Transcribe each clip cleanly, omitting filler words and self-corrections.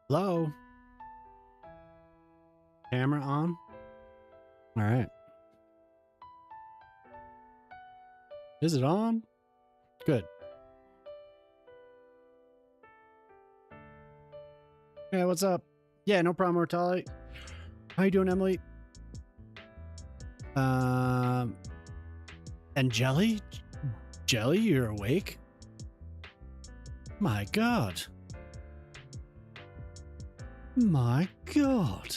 Hello? Camera on? All right. Is it on? Good. Hey, what's up? Yeah, no problem, Mortali. How you doing, Emily? And Jelly? Jelly, you're awake? My God. My God.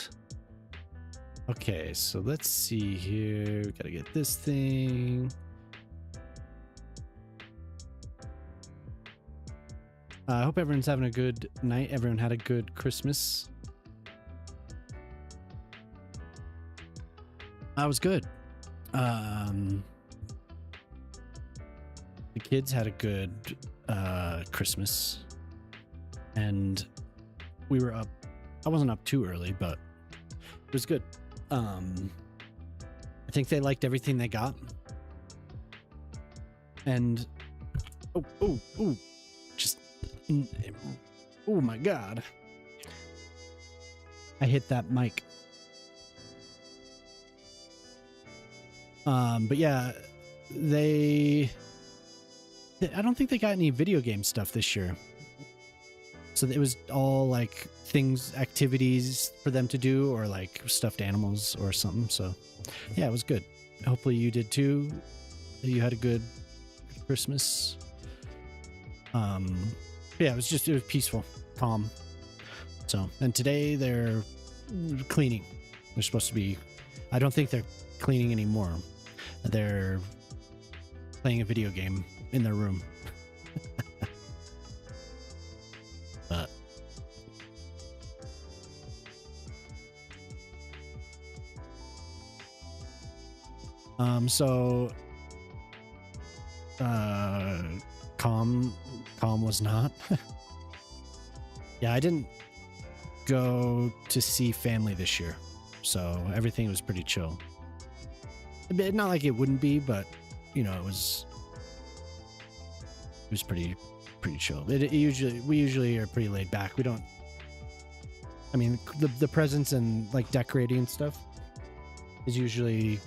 Okay, so let's see here. We gotta get this thing. I hope everyone's having a good night. Everyone had a good Christmas. I was good. The kids had a good Christmas, and we were up. I wasn't up too early, but it was good. I think they liked everything they got, and oh my God, I hit that mic. But yeah, I don't think they got any video game stuff this year. So it was all like activities for them to do, or like stuffed animals or something. So yeah, it was good. Hopefully you did too. You had a good Christmas. Yeah, it was peaceful, calm. So, and today they're cleaning. They're supposed to be, I don't think they're cleaning anymore. They're playing a video game in their room. But so calm was not. Yeah, I didn't go to see family this year, so everything was pretty chill. Not like it wouldn't be, but you know, it was pretty chill. We usually are pretty laid back. We don't, I mean, the presents and like decorating and stuff is usually,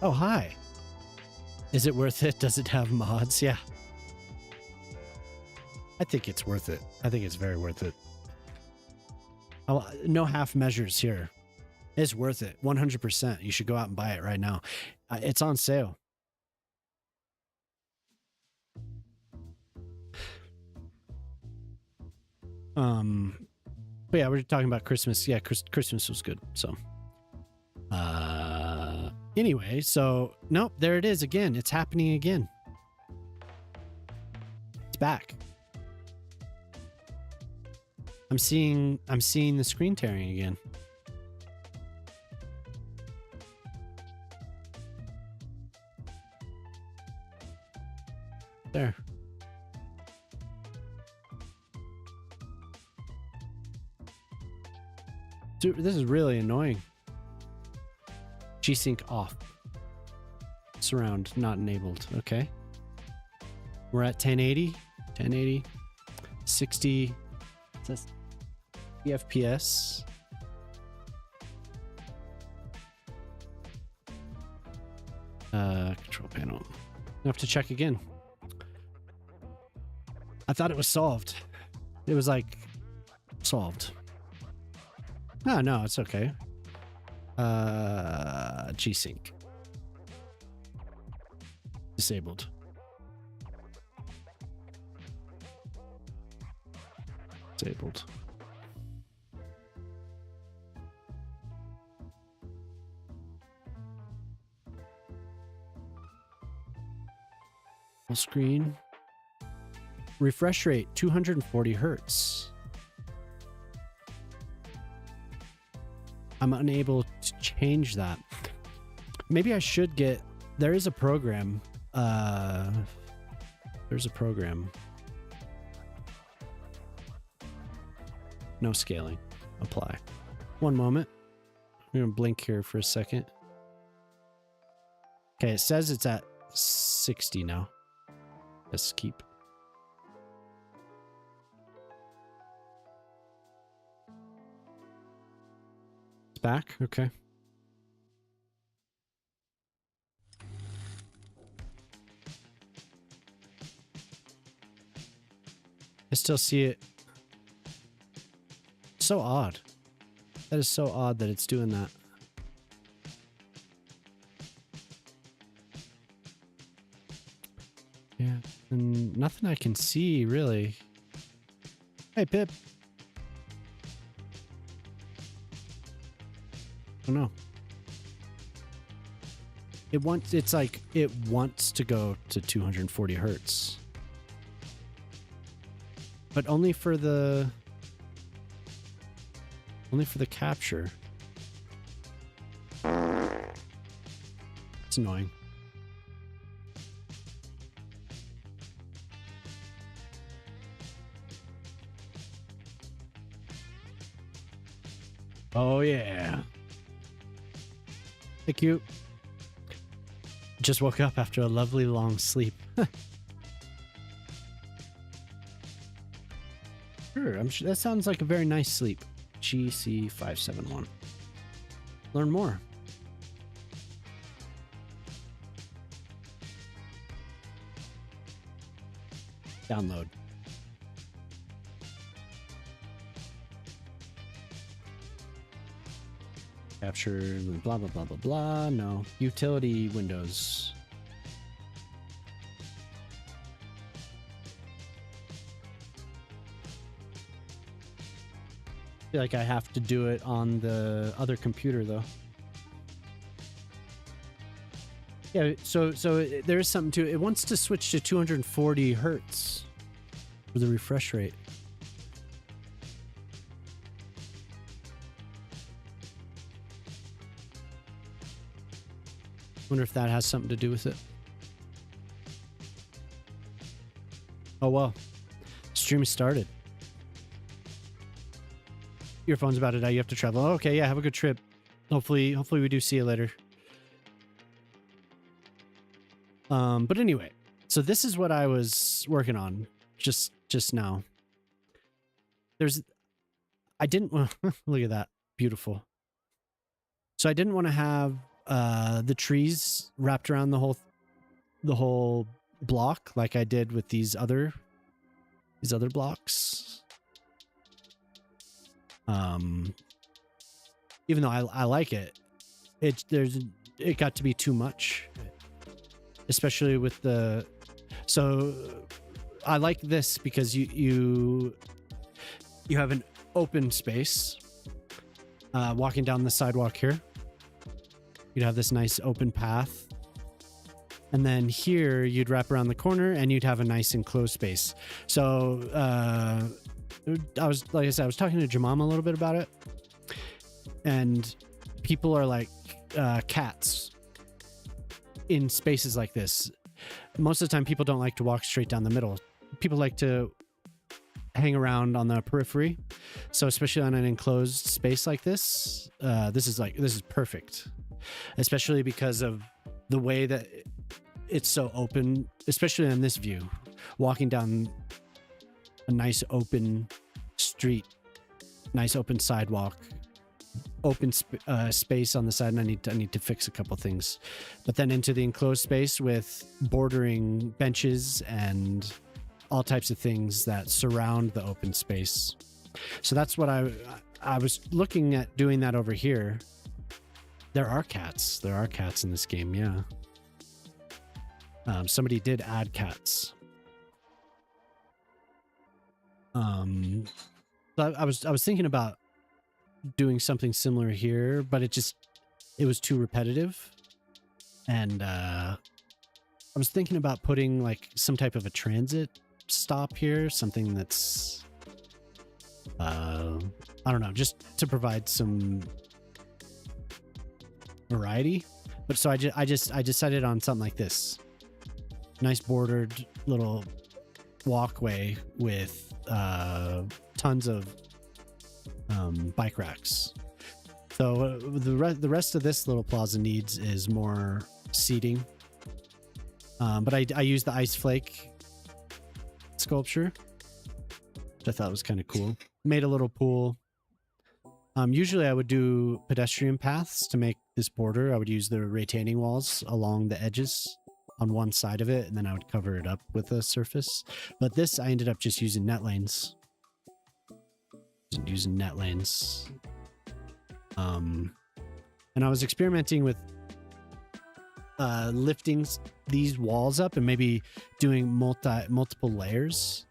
oh, hi. Is it worth it? Does it have mods? Yeah. I think it's worth it. I think it's very worth it. No half measures here. It's worth it. 100%. You should go out and buy it right now. It's on sale. But yeah, we're talking about Christmas. Yeah, Christmas was good. So, anyway, so nope, there it is again. It's happening again. It's back. I'm seeing the screen tearing again. There. Dude, this is really annoying. G-Sync off. Surround not enabled. Okay. We're at 1080. 60 FPS. Control panel. I have to check again. I thought it was solved. It was like solved. No, it's okay. G-Sync. Disabled. Disabled. Full screen. Refresh rate 240 hertz. I'm unable to change that. Maybe I should get, there is a program. There's a program. No scaling. Apply. One moment. I'm going to blink here for a second. Okay, it says it's at 60 now. Let's keep. back. Okay. I still see it. So odd. That is so odd that it's doing that. Yeah, and nothing I can see really. Hey, Pip. Oh no. It's like it wants to go to 240 hertz. But only for the capture. It's annoying. Oh yeah. Thank you. Just woke up after a lovely long sleep. Sure, I'm sure that sounds like a very nice sleep. GC571. Learn more. Download. Capture, blah, blah, blah, blah, blah. No. Utility windows. I feel like I have to do it on the other computer, though. Yeah, so there is something to it. It wants to switch to 240 hertz for the refresh rate. Wonder if that has something to do with it. Oh well, stream started. Your phone's about to die. You have to travel. Oh, okay, yeah, have a good trip. Hopefully we do see you later. But anyway, so this is what I was working on just now. I didn't look at that, beautiful. So I didn't want to have the trees wrapped around the whole block like I did with these other blocks. Even though I like it, it got to be too much, especially with the. So I like this because you have an open space. Walking down the sidewalk here, you'd have this nice open path. And then here you'd wrap around the corner and you'd have a nice enclosed space. So I was talking to Jamama a little bit about it. And people are like cats in spaces like this. Most of the time people don't like to walk straight down the middle. People like to hang around on the periphery. So especially on an enclosed space like this, this is perfect. Especially because of the way that it's so open, especially on this view, walking down a nice open street, nice open sidewalk, open space on the side, and I need to fix a couple things. But then into the enclosed space with bordering benches and all types of things that surround the open space. So that's what I was looking at doing that over here. There are cats in this game, yeah. Somebody did add cats. But I was thinking about doing something similar here, but it was too repetitive. And I was thinking about putting like some type of a transit stop here, something that's I don't know, just to provide some variety. But so I decided on something like this. Nice bordered little walkway with tons of bike racks. So the rest of this little plaza needs is more seating. But I used the ice flake sculpture, which I thought was kind of cool. Made a little pool. Usually I would do pedestrian paths to make this border. I would use the retaining walls along the edges on one side of it, and then I would cover it up with a surface. But this, I ended up just using net lanes. Using net lanes. And I was experimenting with lifting these walls up and maybe doing multiple layers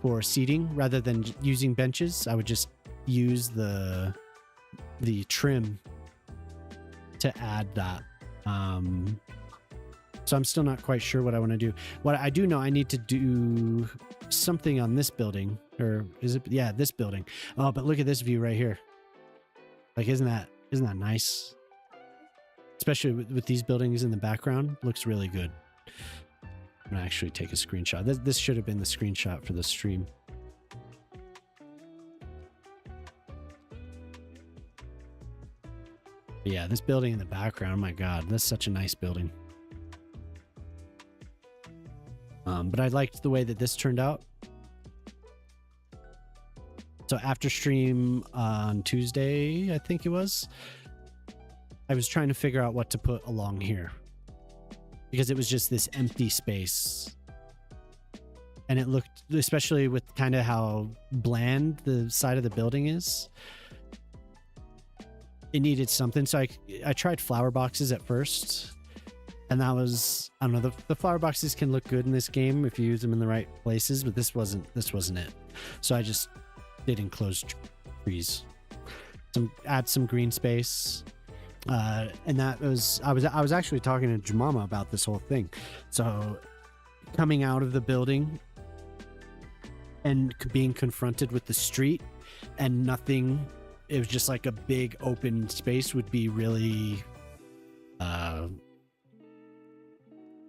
for seating rather than using benches. I would just use the trim to add that. So I'm still not quite sure what I want to do. What I do know, I need to do something on this building, or is it? Yeah, this building. Oh, but look at this view right here. Like, isn't that nice? Especially with these buildings in the background, looks really good. I'm gonna actually take a screenshot. This should have been the screenshot for the stream. But yeah, this building in the background, my God, that's such a nice building. But I liked the way that this turned out. So after stream on Tuesday, I think it was, I was trying to figure out what to put along here because it was just this empty space. And it looked, especially with kind of how bland the side of the building is, it needed something. So I tried flower boxes at first. And that was, I don't know, the flower boxes can look good in this game if you use them in the right places, but this wasn't it. So I just did enclosed trees. Add some green space. And that was, I was actually talking to Jemama about this whole thing. So coming out of the building and being confronted with the street and nothing, it was just like a big open space would be really, I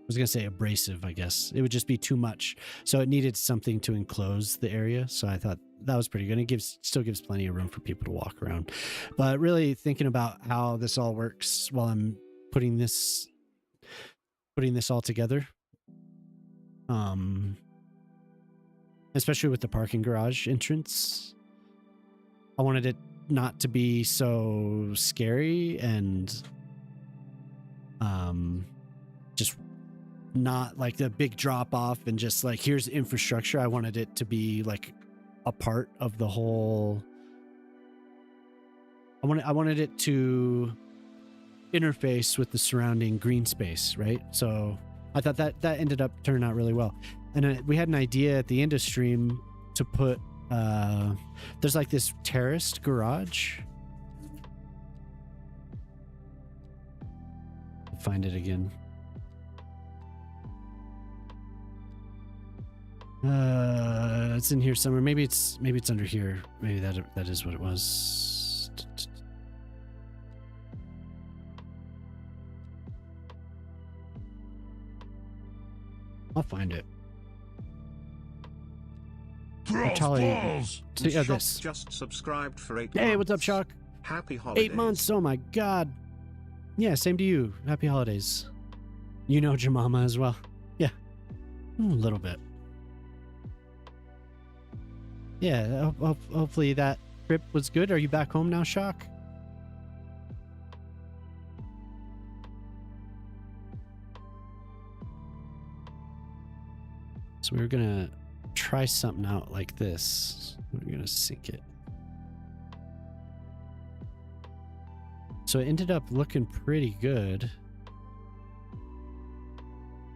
was going to say abrasive, I guess. It would just be too much. So it needed something to enclose the area. So I thought that was pretty good. It still gives plenty of room for people to walk around. But really thinking about how this all works while I'm putting this all together. Especially with the parking garage entrance. I wanted it not to be so scary and just not like the big drop off and just like here's infrastructure. I wanted it to be like a part of the whole. I wanted it to interface with the surrounding green space, right? So I thought that ended up turning out really well. And we had an idea at the end of stream to put there's like this terraced garage. I'll find it again. It's in here somewhere. Maybe it's under here. Maybe that is what it was. I'll find it. This. Just subscribed for 8 months. Hey, what's up, Shock? Happy holidays. 8 months. Oh my God. Yeah, same to you. Happy holidays. You know Jemama as well. Yeah, a little bit. Yeah, hopefully that trip was good. Are you back home now, Shock? So we're gonna try something out like this. We're gonna sync it. So it ended up looking pretty good,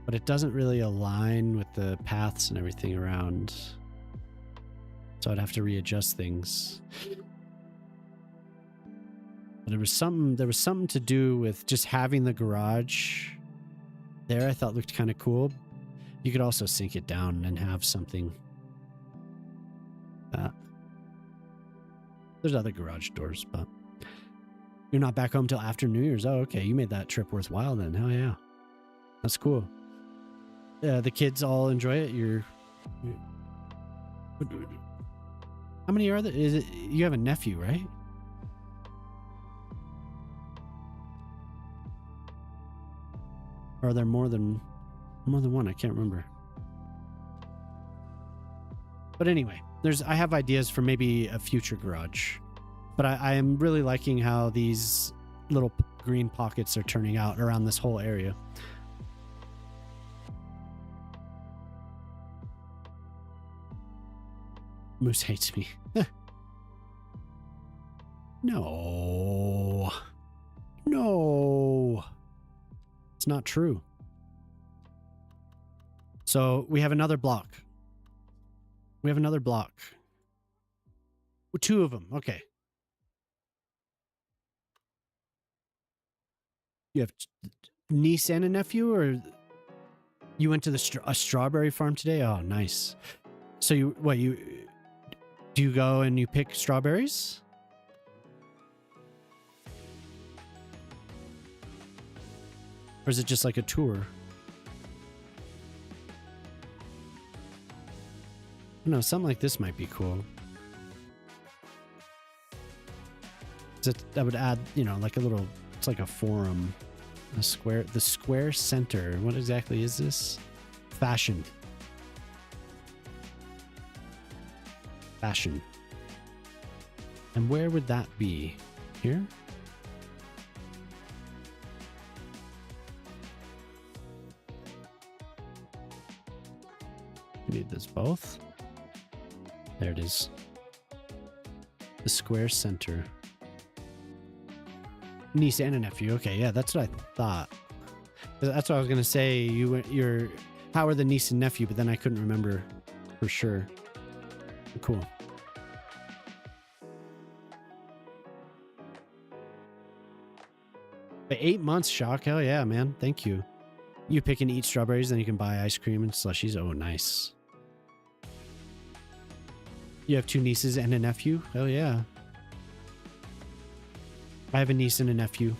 but it doesn't really align with the paths and everything around. So I'd have to readjust things. But there was something to do with just having the garage there. I thought looked kind of cool. You could also sync it down and have something. There's other garage doors, but you're not back home till after New Year's. Oh, okay. You made that trip worthwhile then. Hell yeah. That's cool. The kids all enjoy it. How many are there? Is it, you have a nephew, right? Or are there more than one? I can't remember. But anyway, I have ideas for maybe a future garage But I am really liking how these little green pockets are turning out around this whole area. Moose hates me. No. No. It's not true. So we have another block. We have another block. Two of them. Okay. You have niece and a nephew, or you went to the a strawberry farm today? Oh, nice. So you do you go and you pick strawberries? Or is it just like a tour? No, something like this might be cool. That would add, you know, like a little, it's like a forum. The square center. What exactly is this? Fashion. Fashion. And where would that be? Here? We need this both. There it is. The square center. Niece and a nephew. Okay, yeah, that's what I thought. That's what I was gonna say. You're how are the niece and nephew, but then I couldn't remember for sure. Cool. But 8 months, Shock. Hell yeah, man. Thank you. You pick and eat strawberries, then you can buy ice cream and slushies. Oh, nice. You have 2 nieces and a nephew? Hell yeah. I have a niece and a nephew.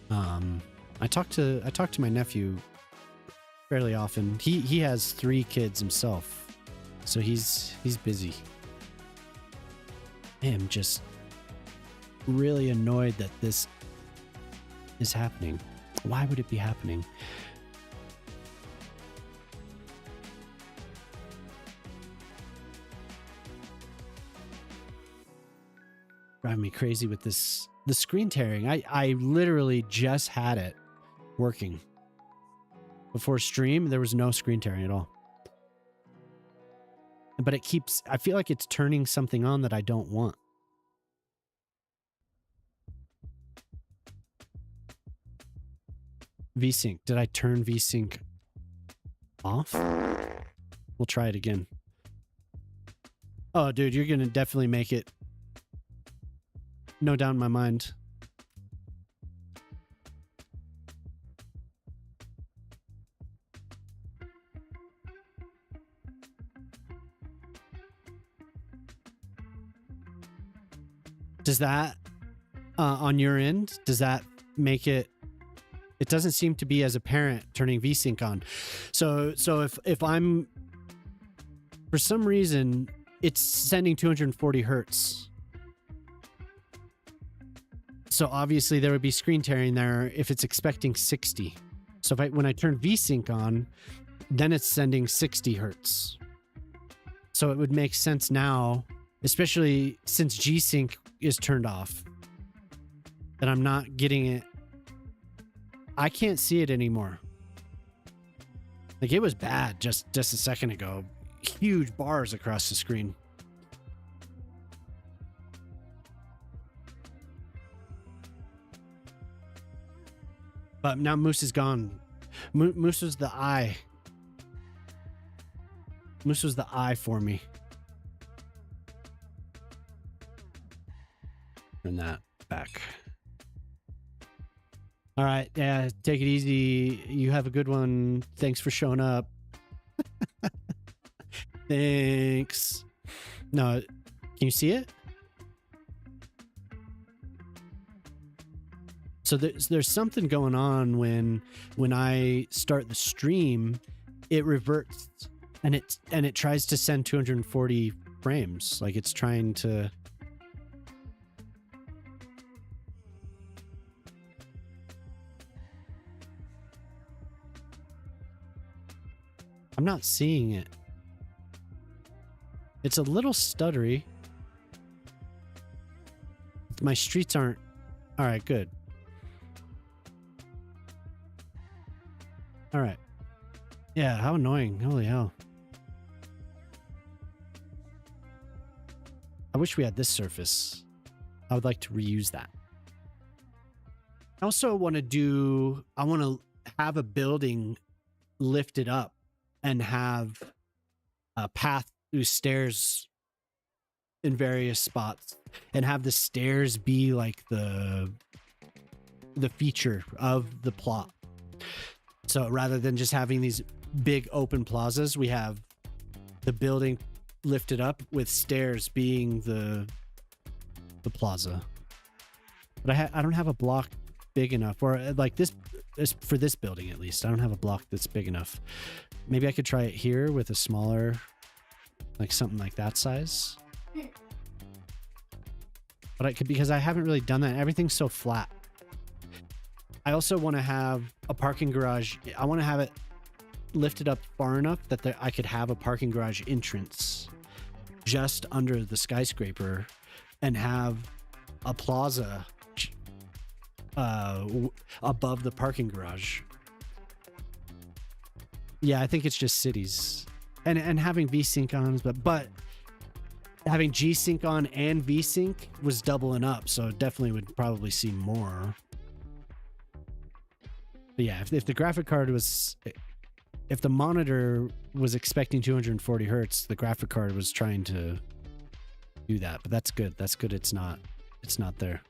I talk to my nephew fairly often. He has 3 kids himself, so he's busy. I am just really annoyed that this is happening. Why would it be happening? Driving me crazy with this, the screen tearing. I literally just had it working. Before stream, there was no screen tearing at all. But it keeps, I feel like it's turning something on that I don't want. VSync. Did I turn VSync off? We'll try it again. Oh, dude, you're going to definitely make it. No doubt in my mind. Does that, on your end, does that make it? It doesn't seem to be as a parent turning VSync on. So if I'm, for some reason, it's sending 240 hertz. So obviously there would be screen tearing there if it's expecting 60. So when I turn VSync on, then it's sending 60 hertz. So it would make sense now, especially since G-Sync is turned off, that I'm not getting it. I can't see it anymore. Like, it was bad just a second ago. Huge bars across the screen. But now Moose is gone. Moose was the eye. Moose was the eye for me. Turn that back. All right. Yeah, take it easy. You have a good one. Thanks for showing up. Thanks. No, can you see it? So there's something going on when I start the stream, it reverts and it tries to send 240 frames. Like, it's trying to. I'm not seeing it. It's a little stuttery. my streets aren't... All right, good. All right. Yeah, how annoying. Holy hell. I wish we had this surface. I would like to reuse that. I also want to have a building lifted up and have a path through stairs in various spots and have the stairs be like the feature of the plot. So rather than just having these big open plazas, we have the building lifted up with stairs being the plaza. But I don't have a block big enough, or like this for this building at least. I don't have a block that's big enough. Maybe I could try it here with a smaller, like something like that size. But I could, because I haven't really done that. Everything's so flat. I also want to have a parking garage. I want to have it lifted up far enough that I could have a parking garage entrance just under the skyscraper and have a plaza above the parking garage. Yeah, I think it's just cities and having VSync on, but having G-Sync on and VSync was doubling up, so definitely would probably see more. But yeah, if the graphic card was, if the monitor was expecting 240 hertz, the graphic card was trying to do that. But that's good. That's good. It's not there.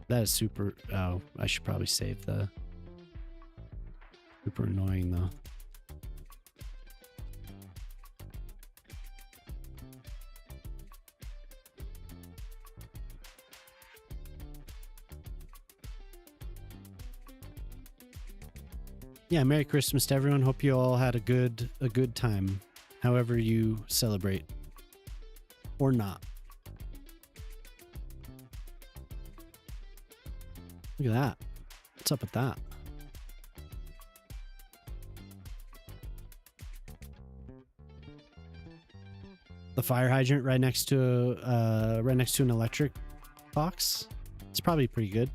That is super. Oh, I should probably save the. Super annoying though. Yeah, Merry Christmas to everyone. Hope you all had a good time, however you celebrate, or not. Look at that. What's up with that? The fire hydrant right next to an electric box. It's probably pretty good.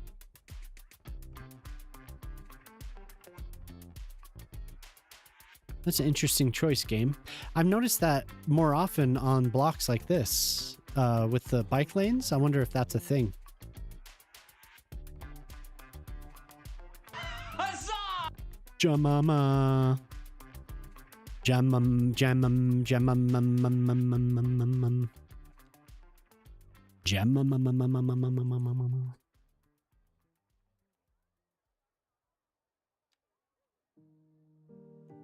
That's an interesting choice, game. I've noticed that more often on blocks like this, with the bike lanes. I wonder if that's a thing. Jamama. Jamam.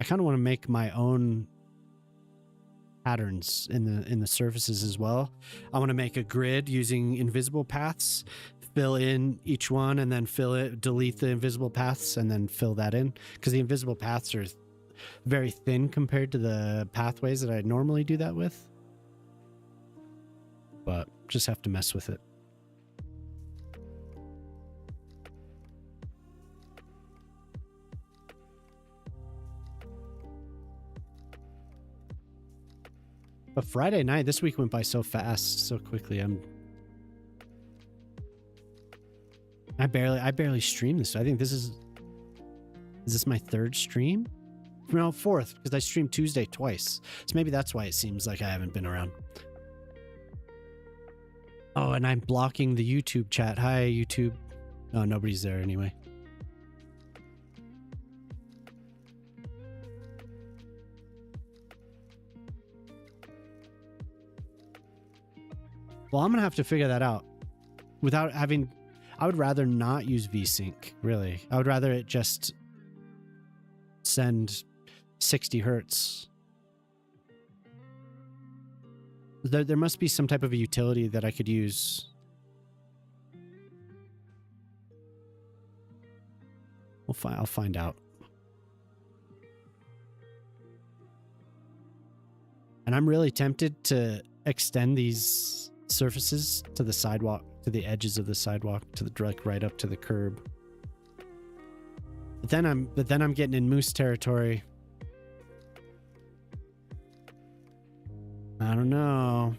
I kind of want to make my own patterns in the surfaces as well. I want to make a grid using invisible paths, fill in each one, and then delete the invisible paths, and then fill that in, because the invisible paths are very thin compared to the pathways that I normally do that with. But just have to mess with it. But Friday night, this week went by so fast, so quickly. I barely streamed this. I think is this my third stream? No, fourth, because I streamed Tuesday twice. So maybe that's why it seems like I haven't been around. Oh, and I'm blocking the YouTube chat. Hi, YouTube. Oh, nobody's there anyway. Well, I'm going to have to figure that out without having... I would rather not use VSync, really. I would rather it just send 60 hertz. There must be some type of a utility that I could use. I'll find out. And I'm really tempted to extend these surfaces to the sidewalk, to the edges of the sidewalk, to the right up to the curb. But then I'm getting in moose territory. I don't know.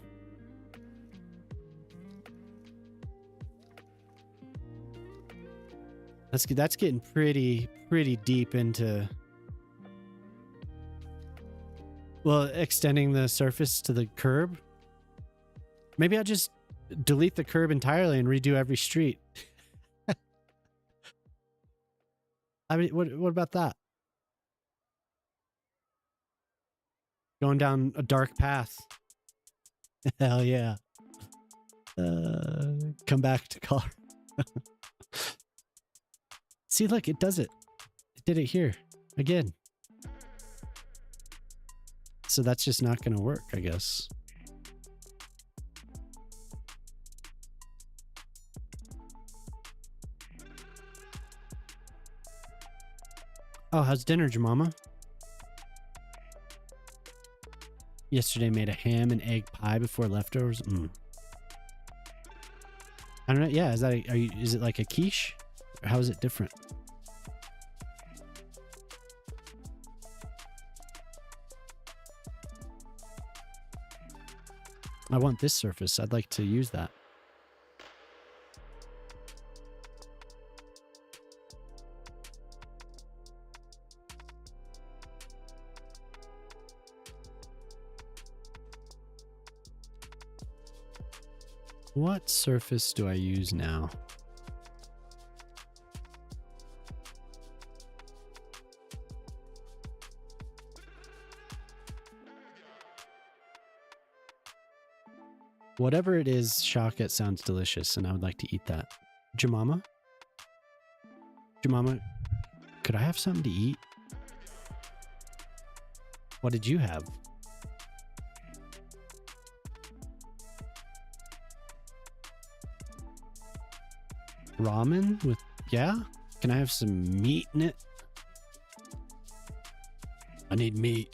That's getting pretty deep into, well, extending the surface to the curb. Maybe I'll just delete the curb entirely and redo every street. I mean, what about that? Going down a dark path. Hell yeah. Come back to color. See, look, it does it. It did it here again. So that's just not going to work, I guess. Oh, how's dinner, Jemima? Yesterday made a ham and egg pie before leftovers. I don't know. Yeah, is that is it like a quiche? Or how is it different? I want this surface. I'd like to use that. What surface do I use now? Whatever it is, Shaka, it sounds delicious, and I would like to eat that. Jemima? Jemima, could I have something to eat? What did you have? Ramen with, yeah? Can I have some meat in it? I need meat.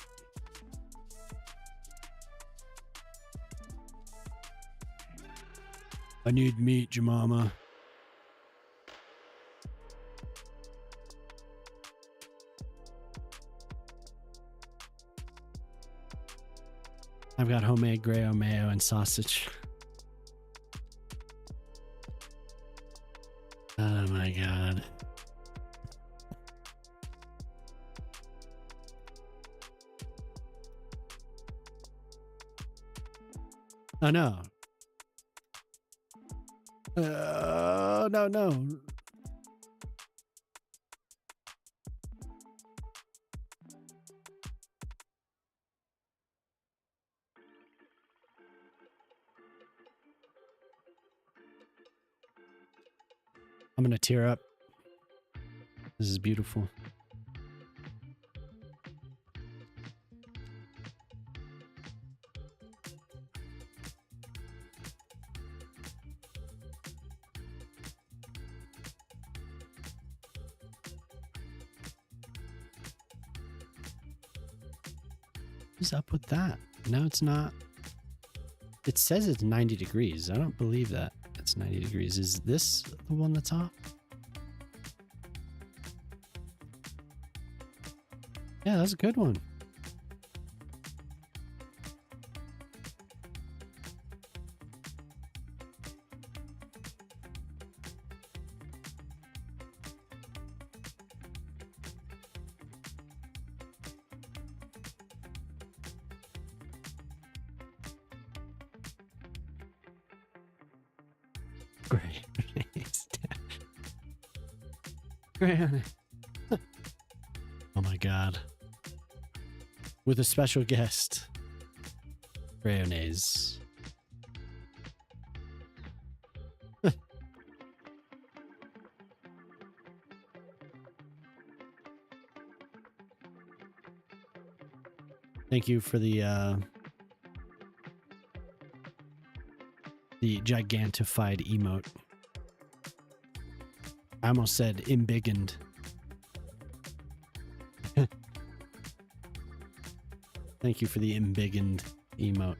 I need meat, Jemima. I've got homemade Grey mayo and sausage. Oh my god. Oh no. No. I'm gonna tear up. This is beautiful. What's up with that? No, it's not. It says it's 90 degrees. I don't believe that it's 90 degrees. Is this the one that's off? Yeah, that's a good one. Great. Oh my god. With a special guest. Mayonnaise. Thank you for the gigantified emote. I almost said embiggened. Thank you for the embiggened emote.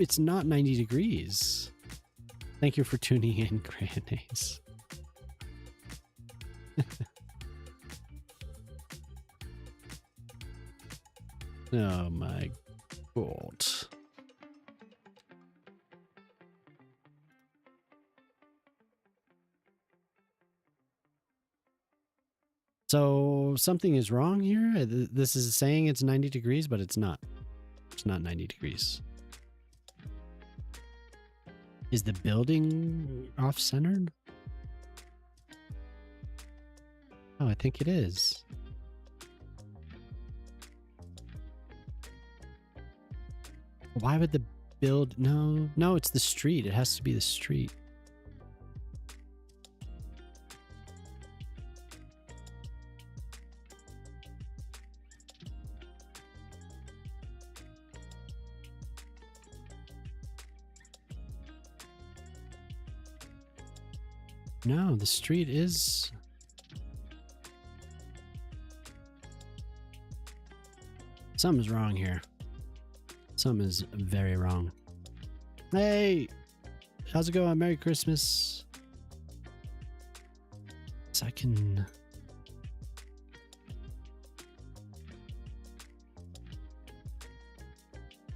It's not 90 degrees. Thank you for tuning in, Grannies. Oh my Gold. So something is wrong here. This is saying it's 90 degrees, but it's not. It's not 90 degrees. Is the building off-centered? Oh, I think it is. Why would the build... No, it's the street. It has to be the street. No, the street is... Something's wrong here. Something is very wrong. Hey! How's it going? Merry Christmas. So I can...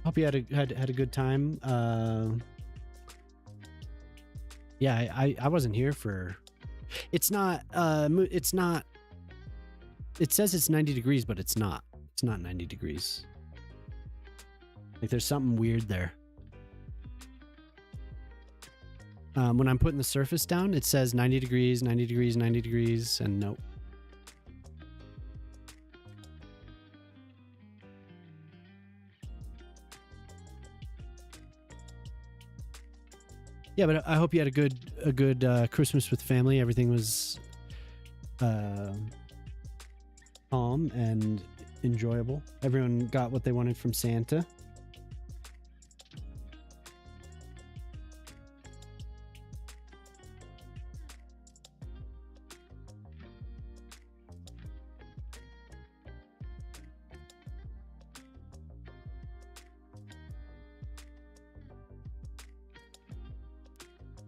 Hope you had a good time. Yeah, I wasn't here for... It's not... It says it's 90 degrees, but it's not. It's not 90 degrees. Like there's something weird there. When I'm putting the surface down, it says 90 degrees, 90 degrees, 90 degrees, and nope. Yeah, but I hope you had a good Christmas with family. Everything was calm and enjoyable. Everyone got what they wanted from Santa.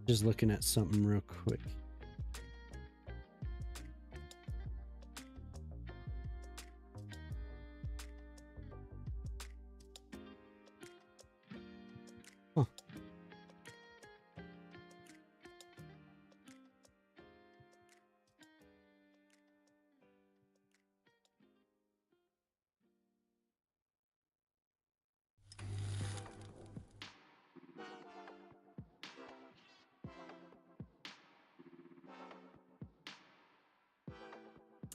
Just looking at something real quick. Huh.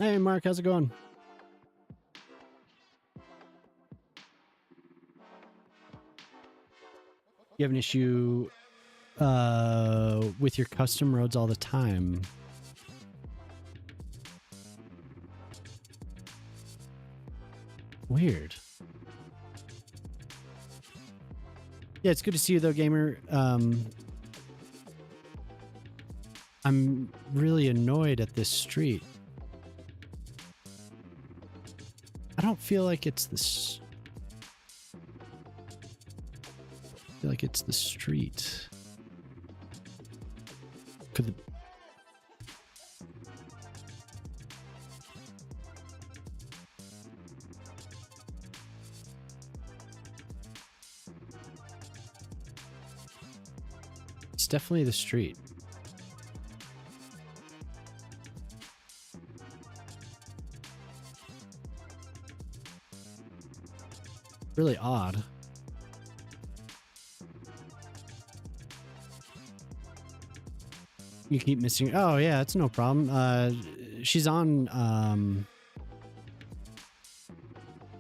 Hey, Mark, how's it going? You have an issue with your custom roads all the time. Weird. Yeah, it's good to see you though, gamer. I'm really annoyed at this street. I don't feel like it's this. I feel like it's the street. Could the... It's definitely the street. Really odd. You keep missing. Oh yeah, it's no problem. She's on. I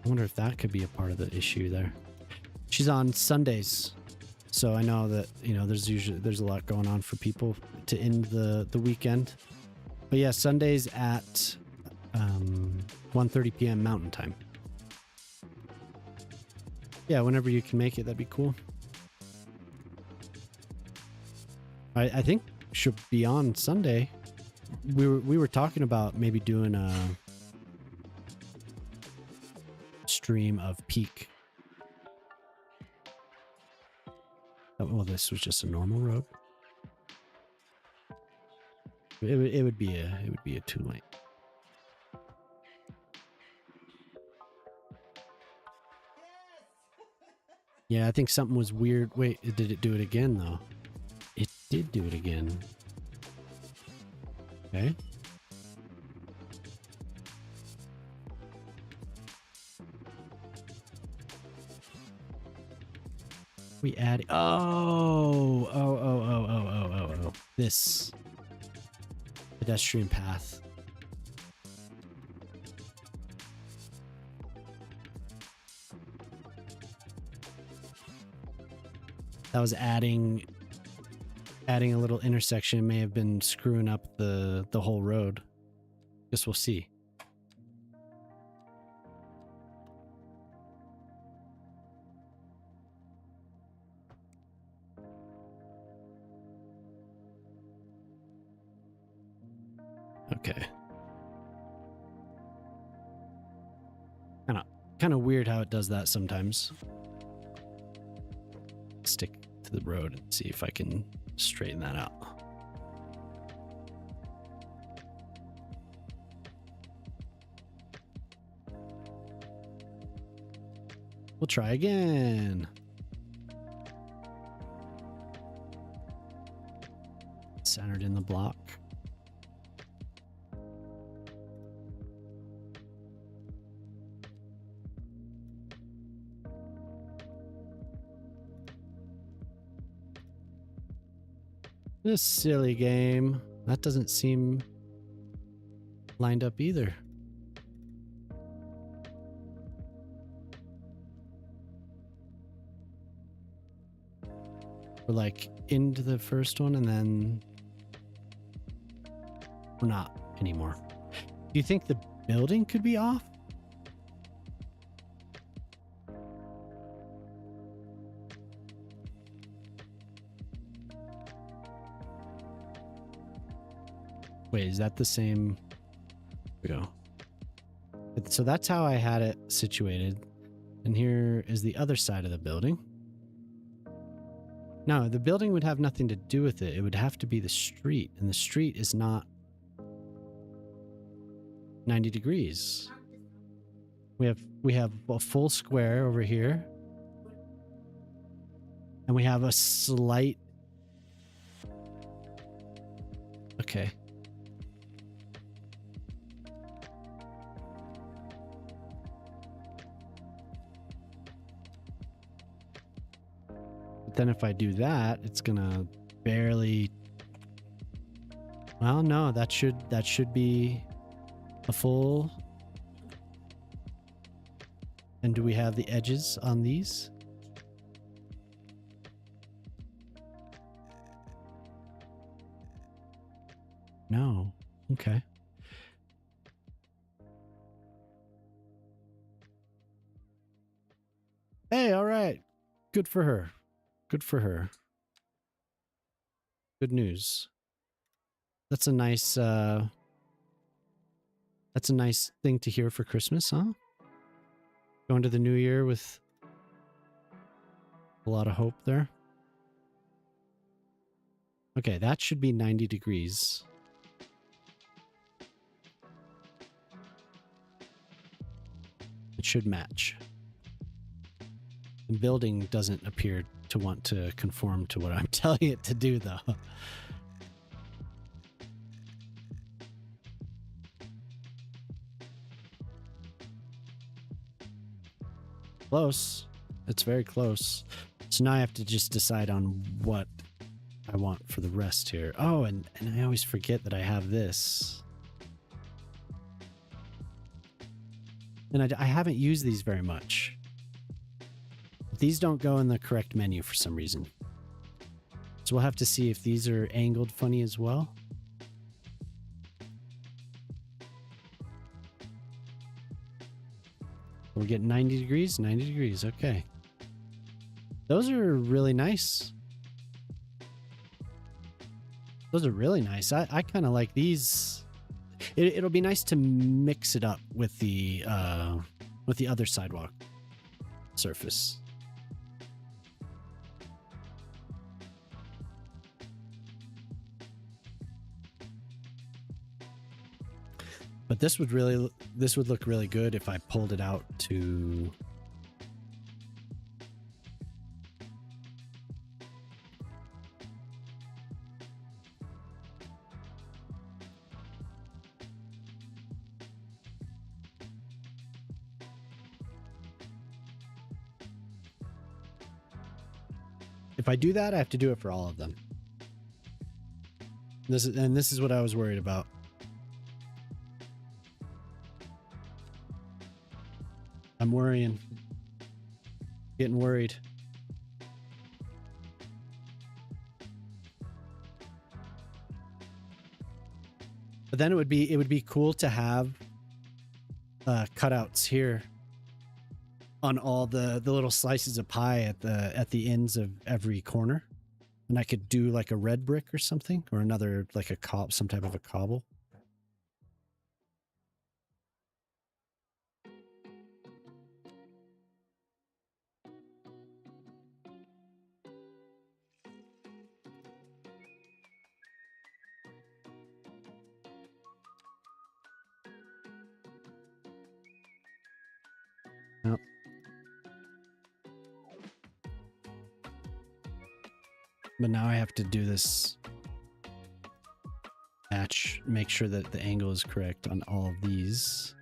wonder if that could be a part of the issue there. She's on Sundays, so I know that there's a lot going on for people to end the weekend. But yeah, Sundays at 1:30 p.m. Mountain Time. Yeah, whenever you can make it, that'd be cool. I think she'll be on Sunday. We were talking about maybe doing a stream of Peak. Oh, well, this was just a normal road. It would be a too late. Yeah, I think something was weird. Wait, did it do it again, though? It did do it again. Okay. We add... Oh. This pedestrian path. That was adding a little intersection. May have been screwing up the whole road. Guess we'll see. Okay. Kind of weird how it does that sometimes. Stick to the road and see if I can straighten that out. We'll try again. Centered in the block. This silly game. That doesn't seem lined up either. We're like into the first one and then we're not anymore. Do you think the building could be off? Wait, is that the same? Here we go. So that's how I had it situated. And here is the other side of the building. No, the building would have nothing to do with it. It would have to be the street. And the street is not 90 degrees. We have a full square over here. And we have a slight... Okay. Then if I do that, it's gonna barely... Well, no, that should be a full... And do we have the edges on these? No. Okay. Hey, all right. Good for her. Good for her. Good news. That's a nice thing to hear for Christmas, huh? Going to the new year with a lot of hope there. Okay, that should be 90 degrees. It should match. The building doesn't appear to want to conform to what I'm telling it to do, though. Close. It's very close. So now I have to just decide on what I want for the rest here. Oh, and I always forget that I have this. And I haven't used these very much. These don't go in the correct menu for some reason. So we'll have to see if these are angled funny as well. We're getting 90 degrees? 90 degrees, okay. Those are really nice. Those are really nice. I kind of like these. It'll be nice to mix it up with the other sidewalk surface. But this would look really good if I pulled it out to If I do that, I have to do it for all of them. This is what I was worried about. I'm worrying. Getting worried. But then it would be cool to have cutouts here on all the little slices of pie at the ends of every corner. And I could do like a red brick or something, or another, like some type of a cobble. Yep. But now I have to do this match, make sure that the angle is correct on all of these.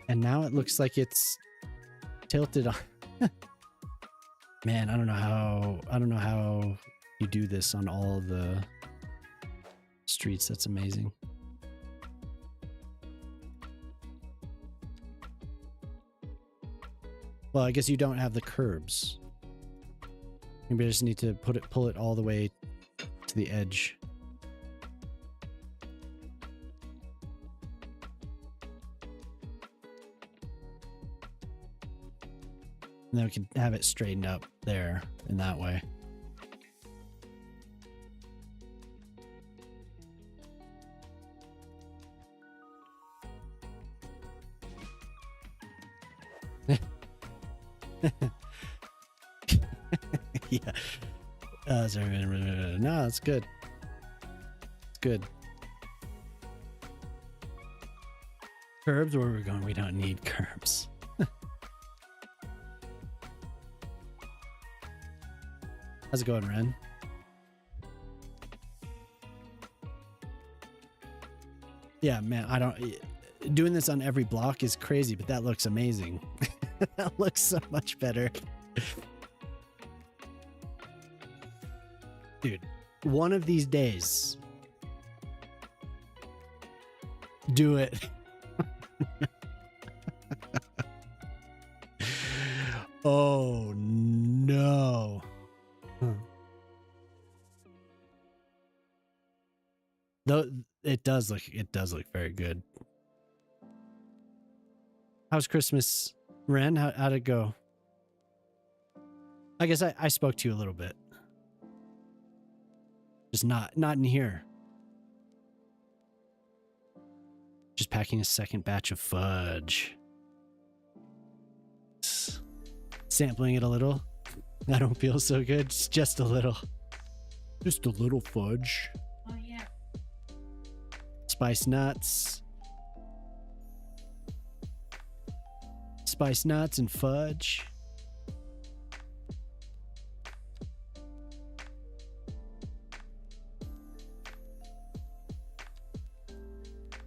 And now it looks like it's tilted on. Man, I don't know how you do this on all the streets. That's amazing. Well, I guess you don't have the curbs. Maybe I just need to pull it all the way to the edge. And then we can have it straightened up there in that way. Yeah. Sorry. No, it's good. It's good. Curbs, where we're going, we don't need curbs. How's it going, Ren? Yeah, man, doing this on every block is crazy, but that looks amazing. That looks so much better. Dude, one of these days, do it. Oh no. Huh. Though it does look very good. How's Christmas, Ren? How'd it go? I guess I spoke to you a little bit. Just not in here. Just packing a second batch of fudge. Sampling it a little. I don't feel so good. Just a little. Just a little fudge. Oh yeah. Spice nuts. Spice nuts and fudge.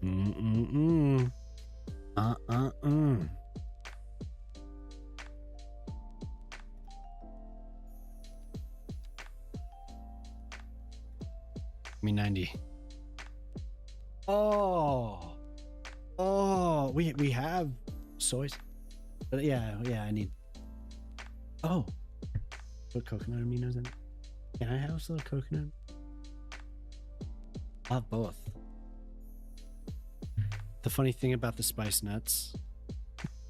Mm-mm-mm. Me 90. Oh, we have soy. But yeah, I need. Oh, put coconut aminos in. Can I have a little coconut? I'll have both. The funny thing about the spice nuts.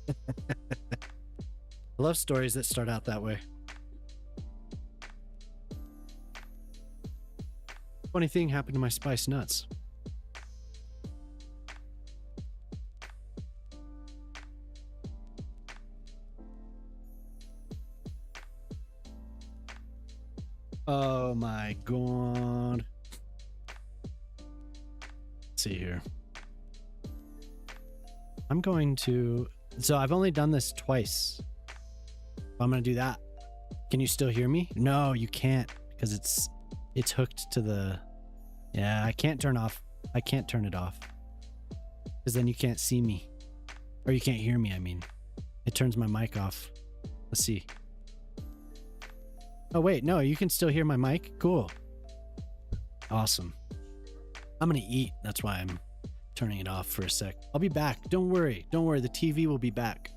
I love stories that start out that way. Funny thing happened to my spice nuts. Oh my god. Let's see here. I'm going to... So I've only done this twice. I'm going to do that. Can you still hear me? No, you can't, because it's hooked to the... Yeah, I can't turn it off. Because then you can't see me. Or you can't hear me, I mean. It turns my mic off. Let's see. Oh, wait. No, you can still hear my mic? Cool. Awesome. I'm going to eat. That's why I'm turning it off for a sec. I'll be back. Don't worry. Don't worry. The TV will be back.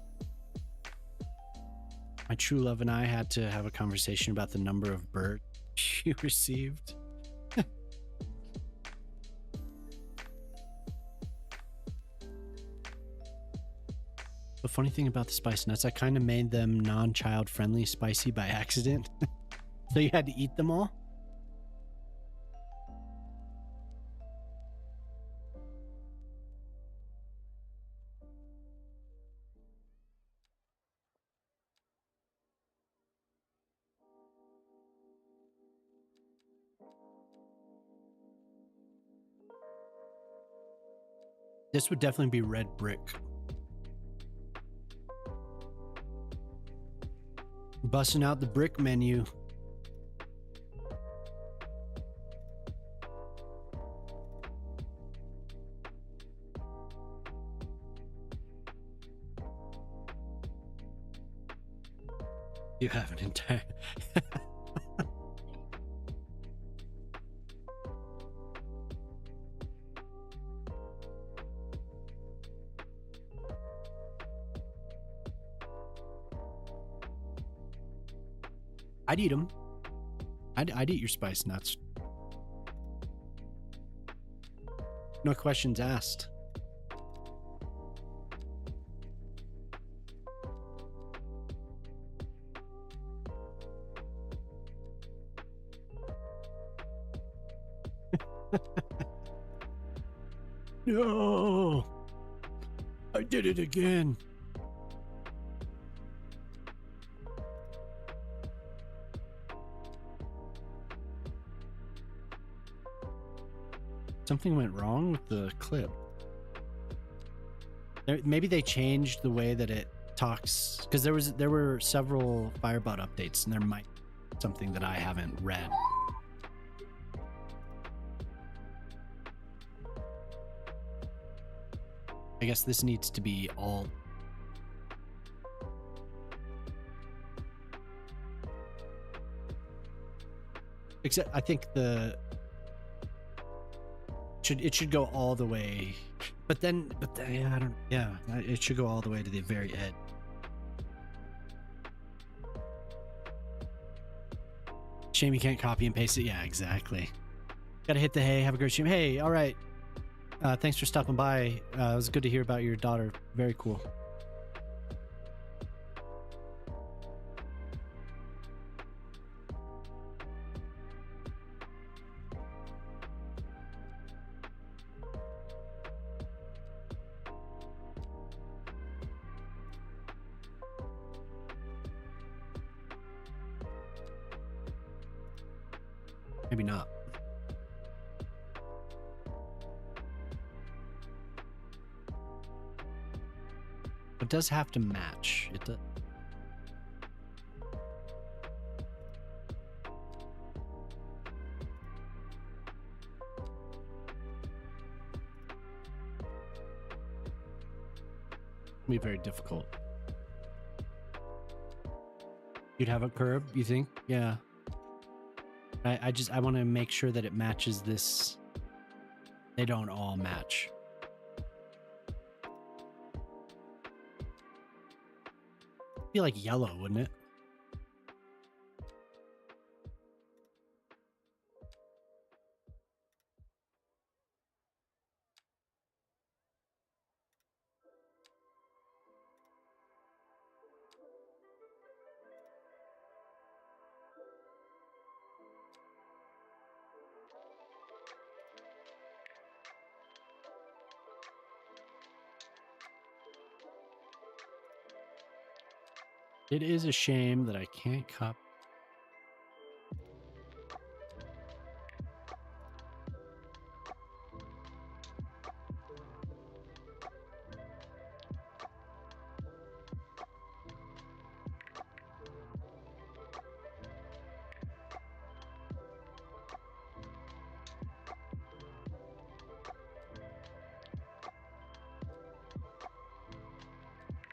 My true love and I had to have a conversation about the number of birds she received. The funny thing about the spice nuts, I kind of made them non-child friendly spicy by accident. So you had to eat them all? This would definitely be red brick. Busting out the brick menu. You have an entire... I'd eat them. I'd eat your spice nuts. No questions asked. No! I did it again. Something went wrong with the clip. Maybe they changed the way that it talks, because there were several Firebot updates, and there might be something that I haven't read. I guess this needs to be all. Except I think it should go all the way, but then yeah, I don't, yeah, it should go all the way to the very edge. Shame you can't copy and paste it. Yeah, exactly. Gotta hit the hay. Have a great stream. Hey, all right. Thanks for stopping by. It was good to hear about your daughter. Very cool. Maybe not. It does have to match. It does. It'll be very difficult. You'd have a curb, you think? Yeah. I want to make sure that it matches this. They don't all match. It'd be like yellow, wouldn't it? It is a shame that I can't copy.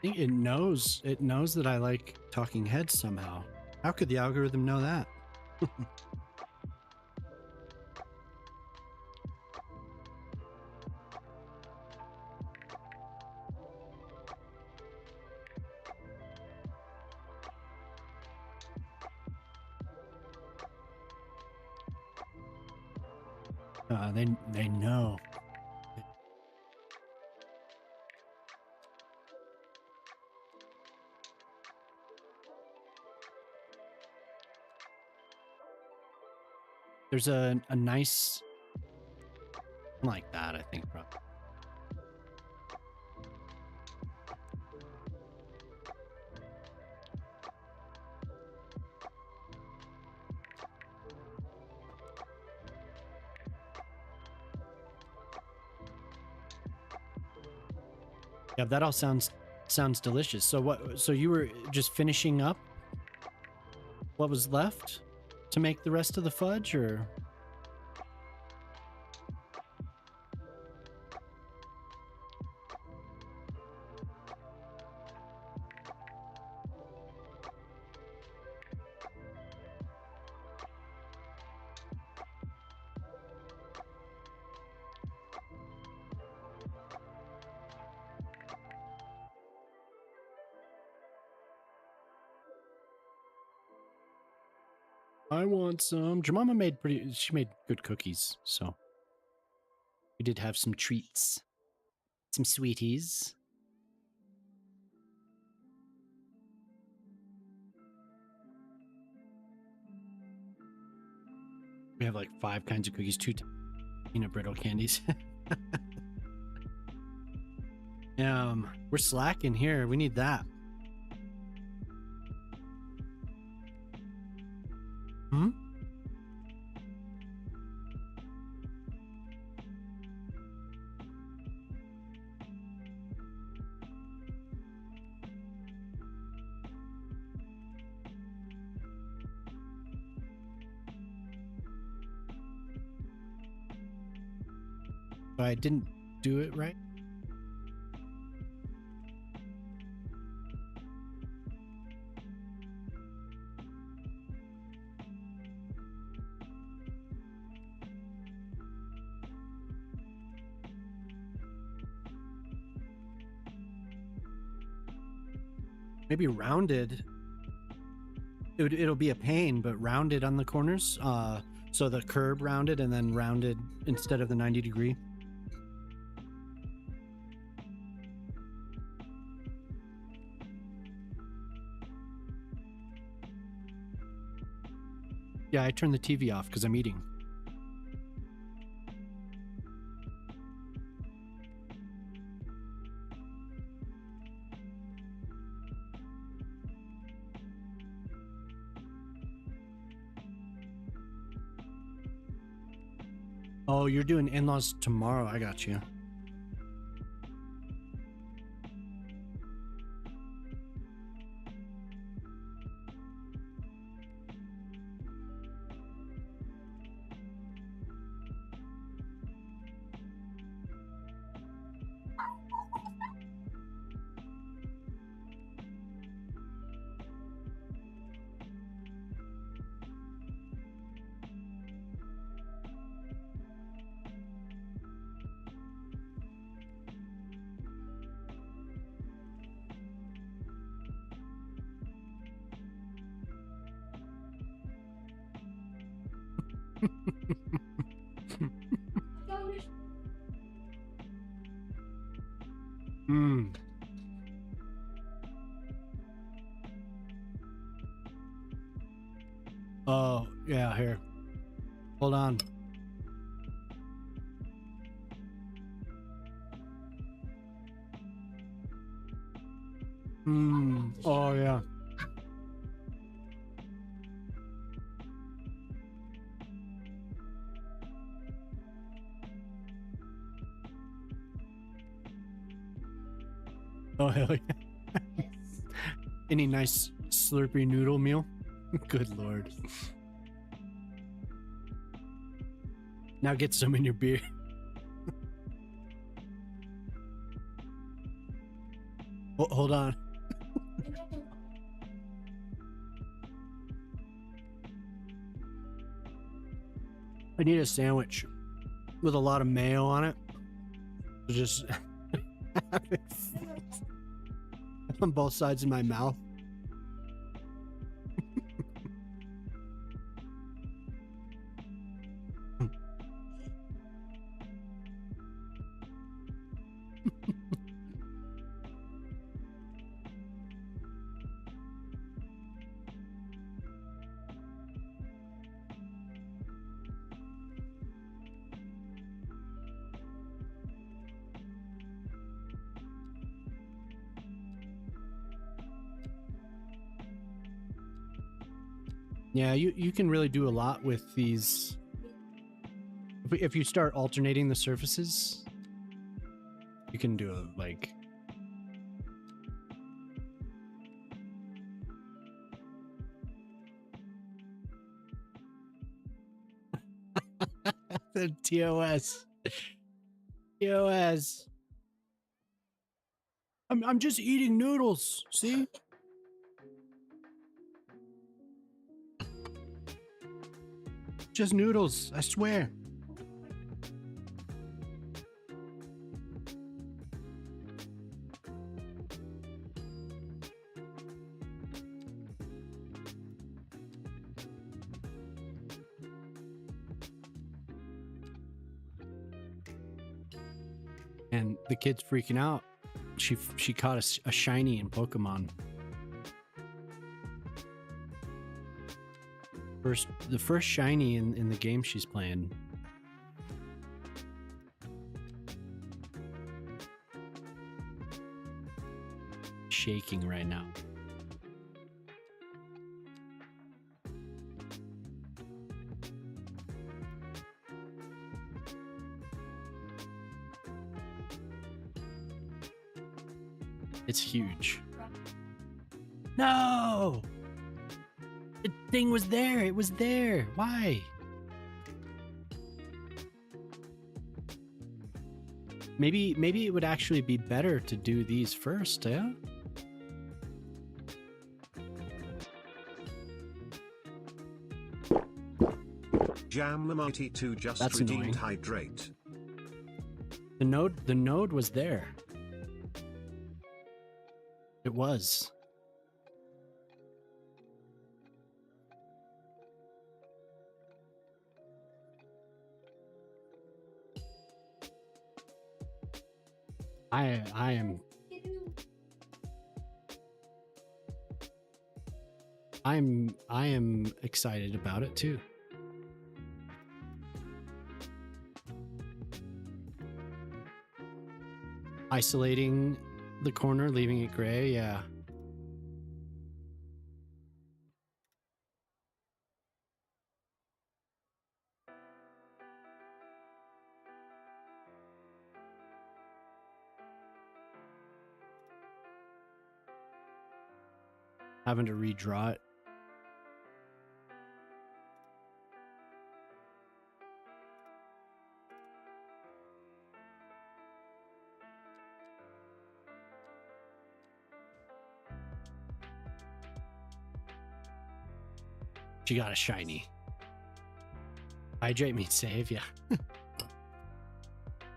think it knows. It knows that I like talking heads somehow. How could the algorithm know that? They know. There's a nice like that, I think, probably. Yeah, that all sounds delicious. So what? So you were just finishing up what was left to make the rest of the fudge, or? I want some. Jemima made she made good cookies, so we did have some treats, some sweeties. We have like 5 kinds of cookies, 2 peanut brittle candies. We're slacking here. We need that. Hmm? But I didn't do it right. Maybe rounded. It'll be a pain, but rounded on the corners. So the curb rounded and then rounded instead of the 90-degree. Yeah, I turned the TV off because I'm eating. Oh, you're doing in-laws tomorrow. I got you. Hmm. Oh, yeah, here. Hold on. Hmm. Oh, yeah. Oh, hell yeah. Any nice Slurpee noodle meal? Good Lord. Now get some in your beer. Hold on. I need a sandwich with a lot of mayo on it. Just have it on both sides of my mouth. Yeah, you can really do a lot with these. If you start alternating the surfaces, you can do it like. The TOS. TOS. I'm just eating noodles, see? Just noodles, I swear. And the kid's freaking out. She caught a shiny in Pokemon. The first shiny in the game she's playing. Shaking right now. It's huge. No! The thing was there. It was there. Why? Maybe it would actually be better to do these first, yeah? Jam the Mighty 2 just That's redeemed annoying. hydrate. The node was there. It was. I am excited about it too. Isolating the corner, leaving it gray, yeah. Having to redraw it. She got a shiny. Hydrate means save, yeah.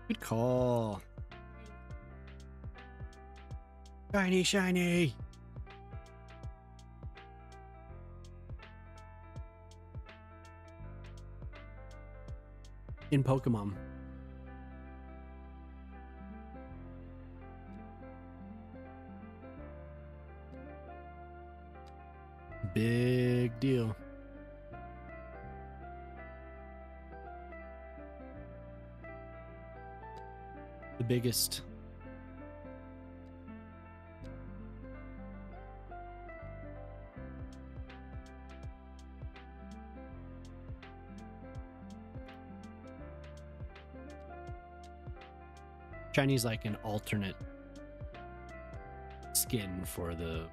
Good call. Shiny. In Pokemon. Big deal. The biggest. Shini's like an alternate skin for the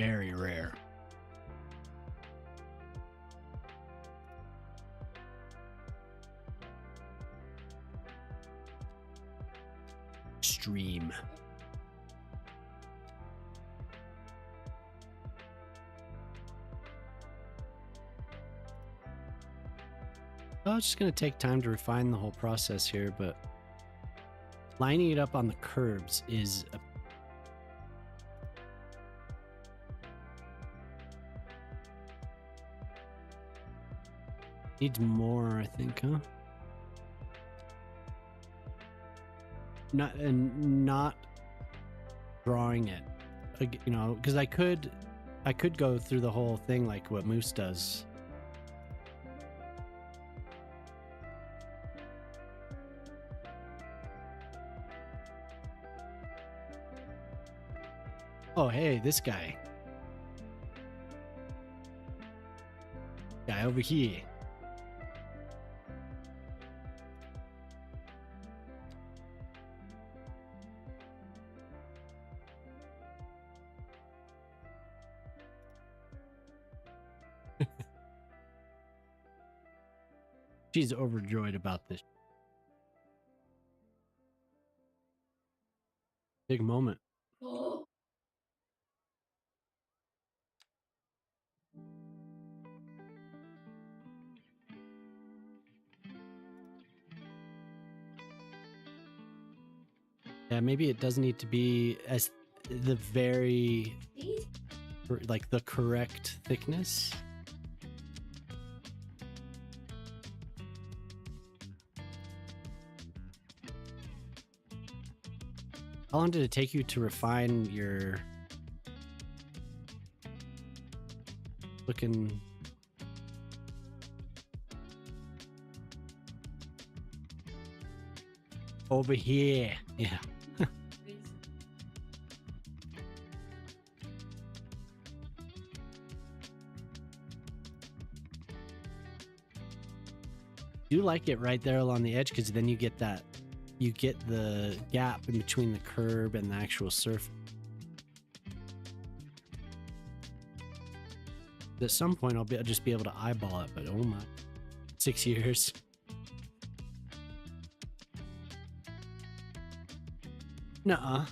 Very rare. Stream. Oh, it's just going to take time to refine the whole process here, but lining it up on the curbs is a needs more, I think, huh? Not drawing it, like, you know, because I could go through the whole thing like what Moose does. Oh, hey, this guy over here. She's overjoyed about this. Big moment. Yeah, maybe it doesn't need to be as the very, like, the correct thickness. How long did it take you to refine your looking? Over here. Yeah. Do like it right there along the edge, because then you get that, you get the gap in between the curb and the actual surface. At some point I'll just be able to eyeball it, but oh my, 6 years. Nuh-uh.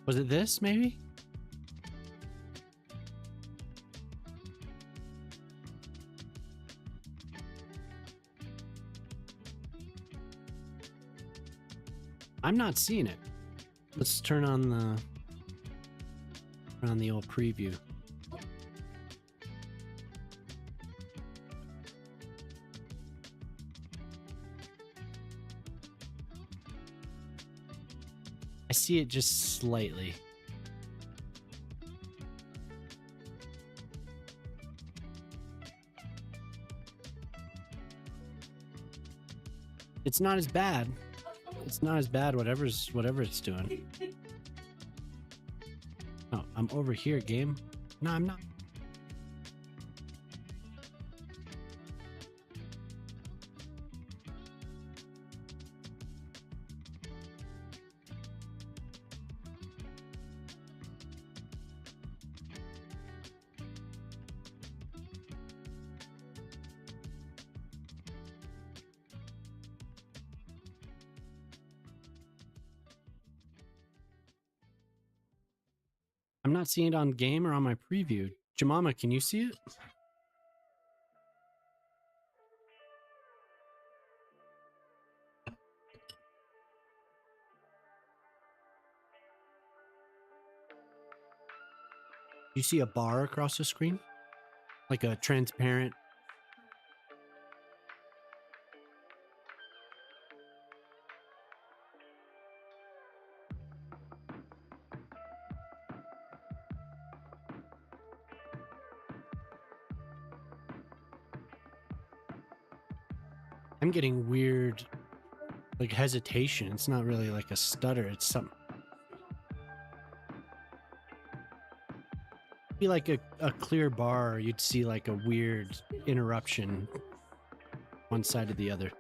Was it this, maybe? I'm not seeing it. Let's turn on the old preview. I see it just slightly. It's not as bad. It's not as bad, whatever it's doing. Oh, I'm over here, game. No, I'm not. I'm not seeing it on game or on my preview. Jemima, can you see it? You see a bar across the screen? Like a transparent... I'm getting weird, like, hesitation. It's not really like a stutter. It's something. Be like a clear bar, you'd see like a weird interruption one side or the other.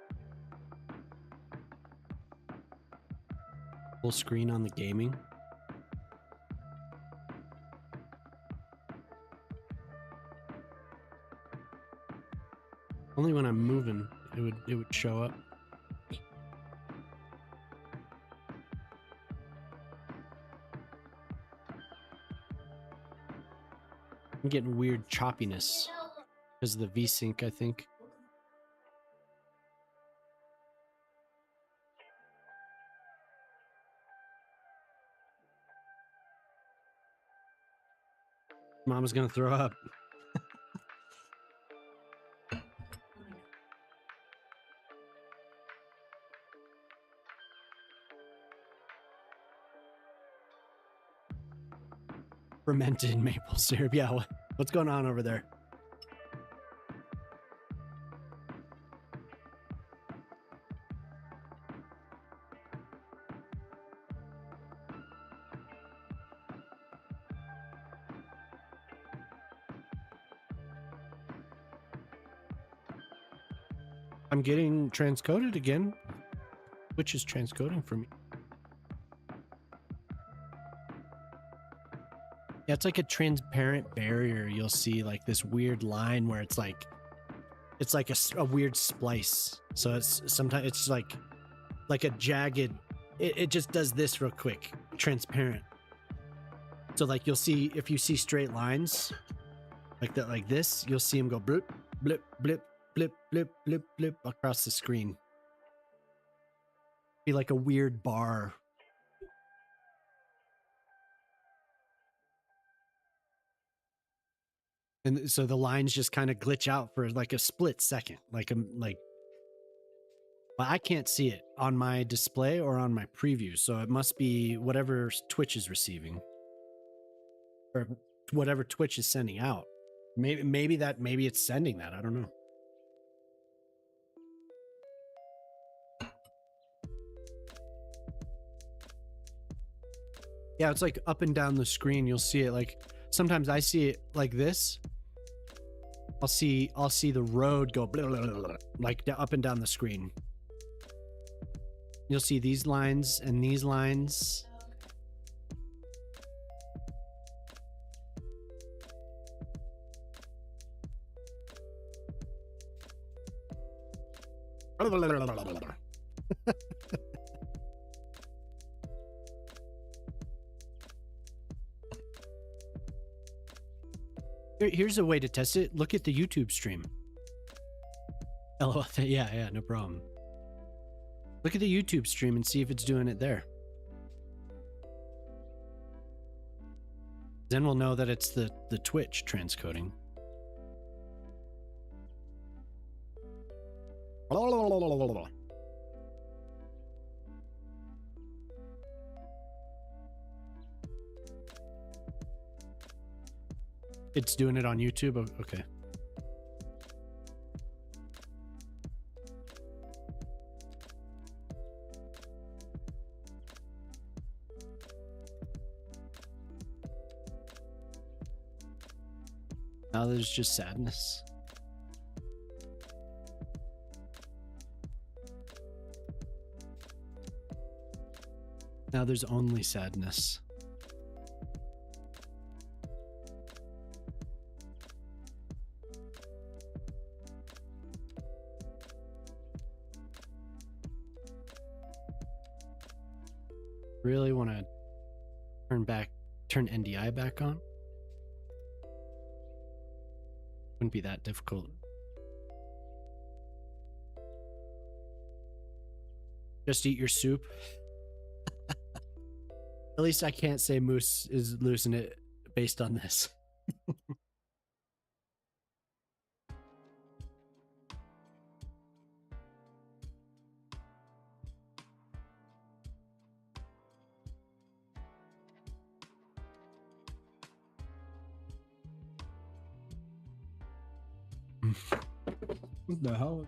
Full screen on the gaming. Only when I'm moving it would show up. I'm getting weird choppiness because of the V-Sync, I think. Mama's gonna throw up. Fermented maple syrup. Yeah, what's going on over there? I'm getting transcoded again, which is transcoding for me. Yeah, it's like a transparent barrier. You'll see like this weird line where it's like a weird splice. So it's sometimes it's like a jagged. It just does this real quick, transparent. So like you'll see if you see straight lines like that, like this, you'll see them go blip, blip, blip, blip, blip, blip, blip across the screen. Be like a weird bar. And so the lines just kind of glitch out for like a split second, but I can't see it on my display or on my preview. So it must be whatever Twitch is receiving or whatever Twitch is sending out. Maybe it's sending that. I don't know. Yeah, it's like up and down the screen. You'll see it like sometimes I see it like this. I'll see the road go blah, blah, blah, blah, like up and down the screen. You'll see these lines and these lines. Here's a way to test it. Look at the YouTube stream. LOL. Yeah, no problem. Look at the YouTube stream and see if it's doing it there. Then we'll know that it's the Twitch transcoding. It's doing it on YouTube? Okay. Now there's just sadness. Now there's only sadness. Really want to turn NDI back on? Wouldn't be that difficult. Just eat your soup. At least I can't say Moose is losing it based on this. What the hell?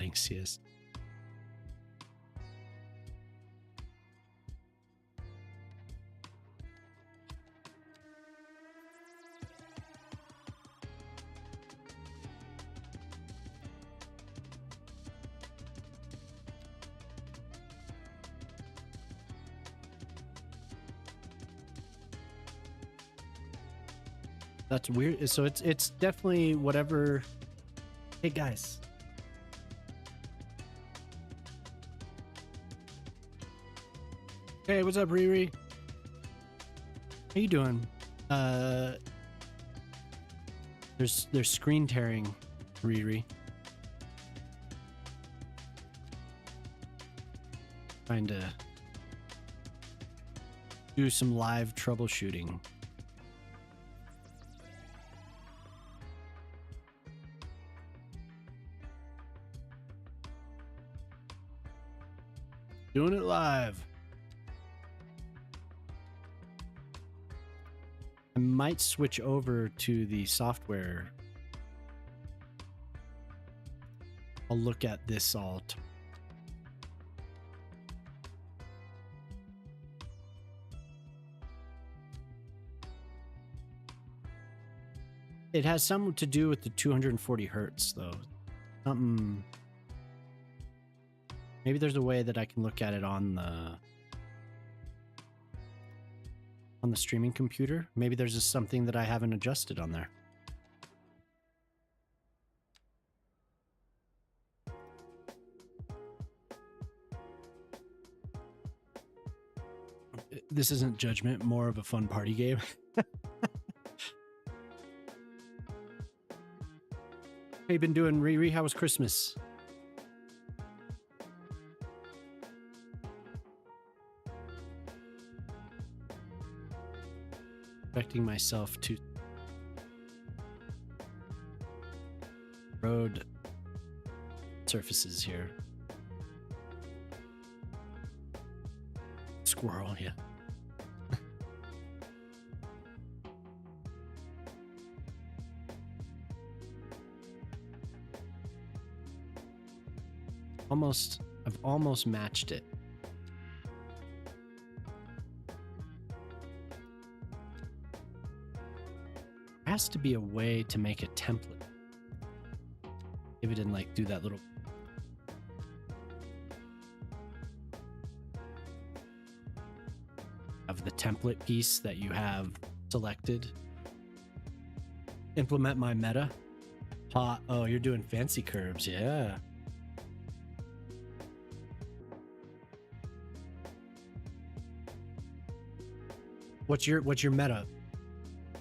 modding CS. That's weird. So it's definitely whatever. Hey guys. Hey, what's up, Riri? How you doing? There's screen tearing, Riri. Trying to do some live troubleshooting. Doing it live. I might switch over to the software. I'll look at this all. It has something to do with the 240 hertz, though. Something. Maybe there's a way that I can look at it on the streaming computer. Maybe there's just something that I haven't adjusted on there. This isn't judgment, more of a fun party game. How you been doing, Riri? How was Christmas? Expecting myself to road surfaces here. Squirrel, yeah. I've almost matched it. There has to be a way to make a template. If it didn't like do that little of the template piece that you have selected. Implement my meta. Hot. Oh, you're doing fancy curves, yeah. What's your meta?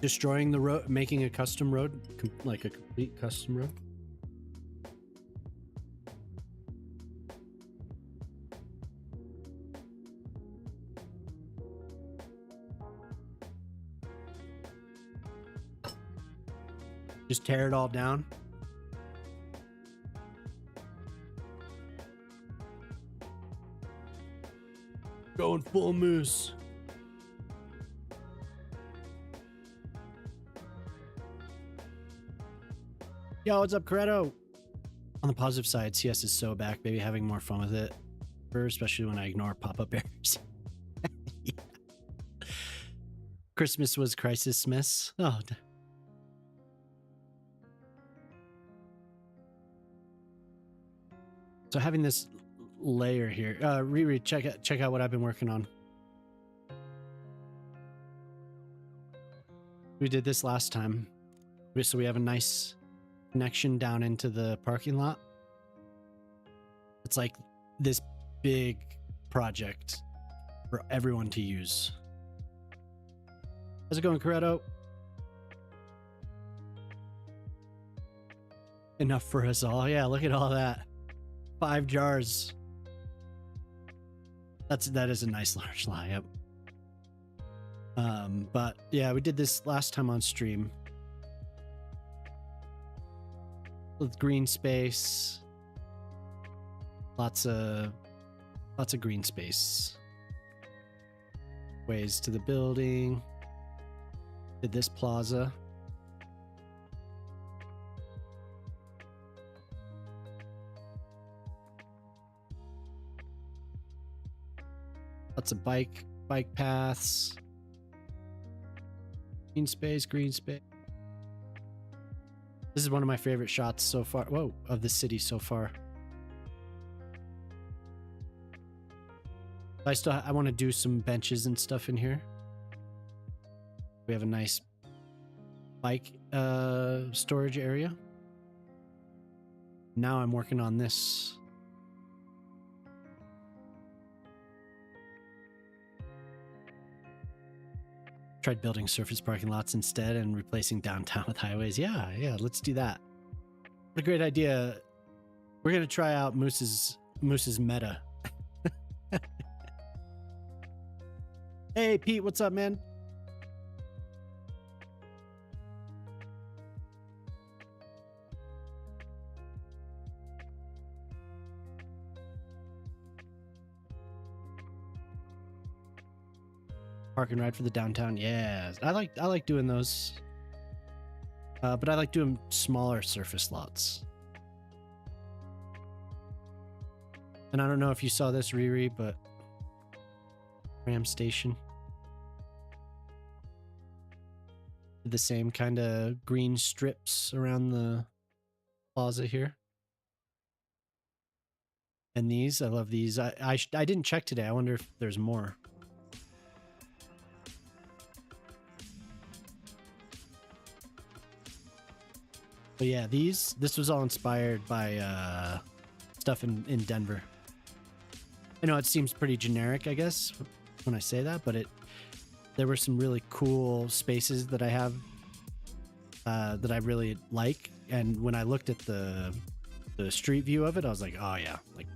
Destroying the road, making a custom road, like a complete custom road? Just tear it all down? Going full moose. Yo, what's up, Coretto? On the positive side, CS is so back, baby, having more fun with it. Especially when I ignore pop-up errors. Yeah. Christmas was crisis mess. Oh. So having this layer here. Riri, check out what I've been working on. We did this last time. So we have a nice connection down into the parking lot. It's like this big project for everyone to use. How's it going, Coretto? Enough for us all. Yeah, look at all that. 5 jars. That is a nice large lie. Yep. But yeah, we did this last time on stream. With green space, lots of green space, ways to the building. Did this plaza. Lots of bike paths. Green space, green space. This is one of my favorite shots so far. Whoa, of the city so far. I want to do some benches and stuff in here. We have a nice bike storage area. Now I'm working on this. Tried building surface parking lots instead and replacing downtown with highways. Yeah, let's do that. What a great idea. We're gonna try out Moose's meta. Hey Pete, what's up, man? Park and ride for the downtown. Yeah, I like doing those. But I like doing smaller surface lots. And I don't know if you saw this, Riri, but tram station. The same kind of green strips around the plaza here. And these, I love these. I didn't check today. I wonder if there's more. But yeah, this was all inspired by stuff in Denver. I know it seems pretty generic, I guess, when I say that, but there were some really cool spaces that I have that I really like. And when I looked at the street view of it, I was like, oh yeah, like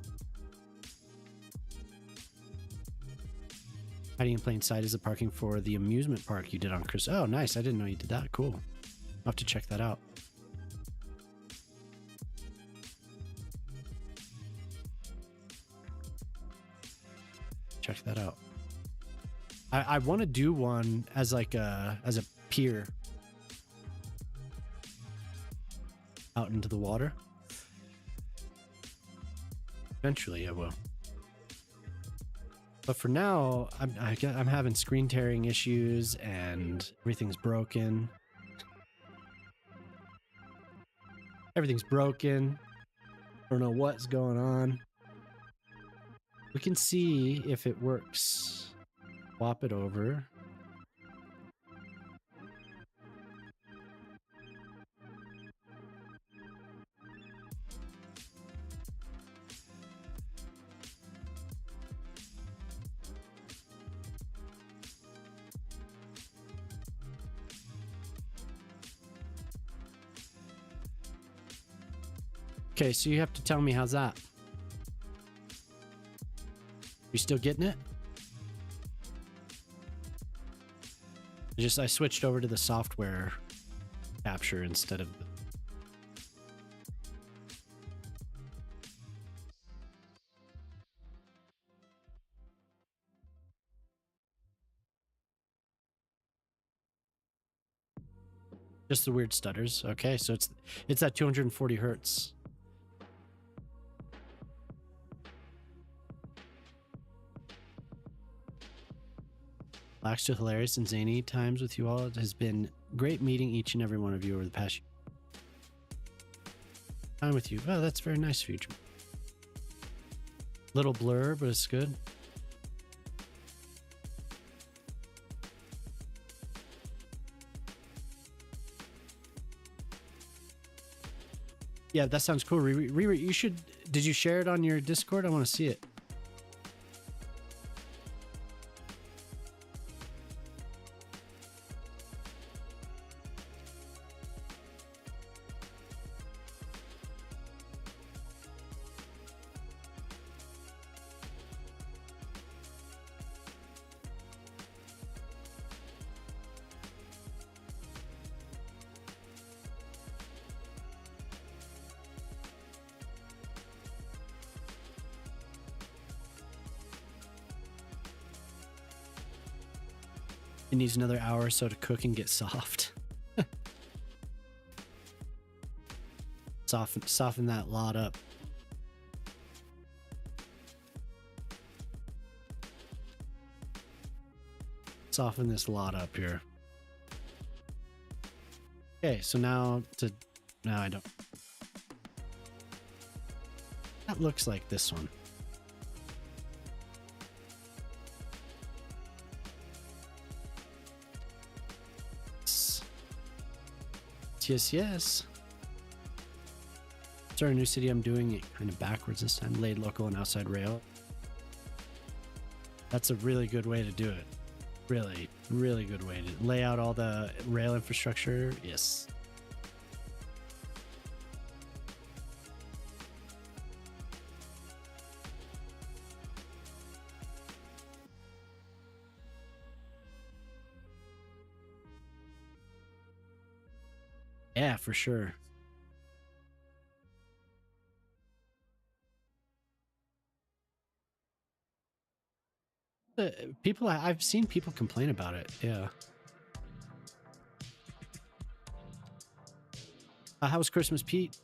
hiding in plain sight is the parking for the amusement park you did on Chris. Oh, nice. I didn't know you did that. Cool. I'll have to check that out. Check that out. I want to do one as like as a pier out into the water. Eventually I will. But for now, I'm having screen tearing issues and everything's broken. Everything's broken. I don't know what's going on. We can see if it works. Swap it over. Okay, so you have to tell me how's that? You still getting it? I switched over to the software capture instead of just the weird stutters. Okay, so it's at 240 hertz. Relax to hilarious and zany times with you all. It has been great meeting each and every one of you over the past year. Time with you. Oh, that's very nice of you. Little blur, but it's good. Yeah, that sounds cool. Riri, you should. Did you share it on your Discord? I want to see it. It needs another hour or so to cook and get soft. Soften that lot up. soften this lot up here. Okay, so now I don't. That looks like this one. Yes, yes. Start a new city. I'm doing it kind of backwards this time. Laid local and outside rail. That's a really good way to do it. Really, really good way to lay out all the rail infrastructure. Yes. Yeah, for sure. People, I've seen people complain about it. Yeah. How was Christmas, Pete?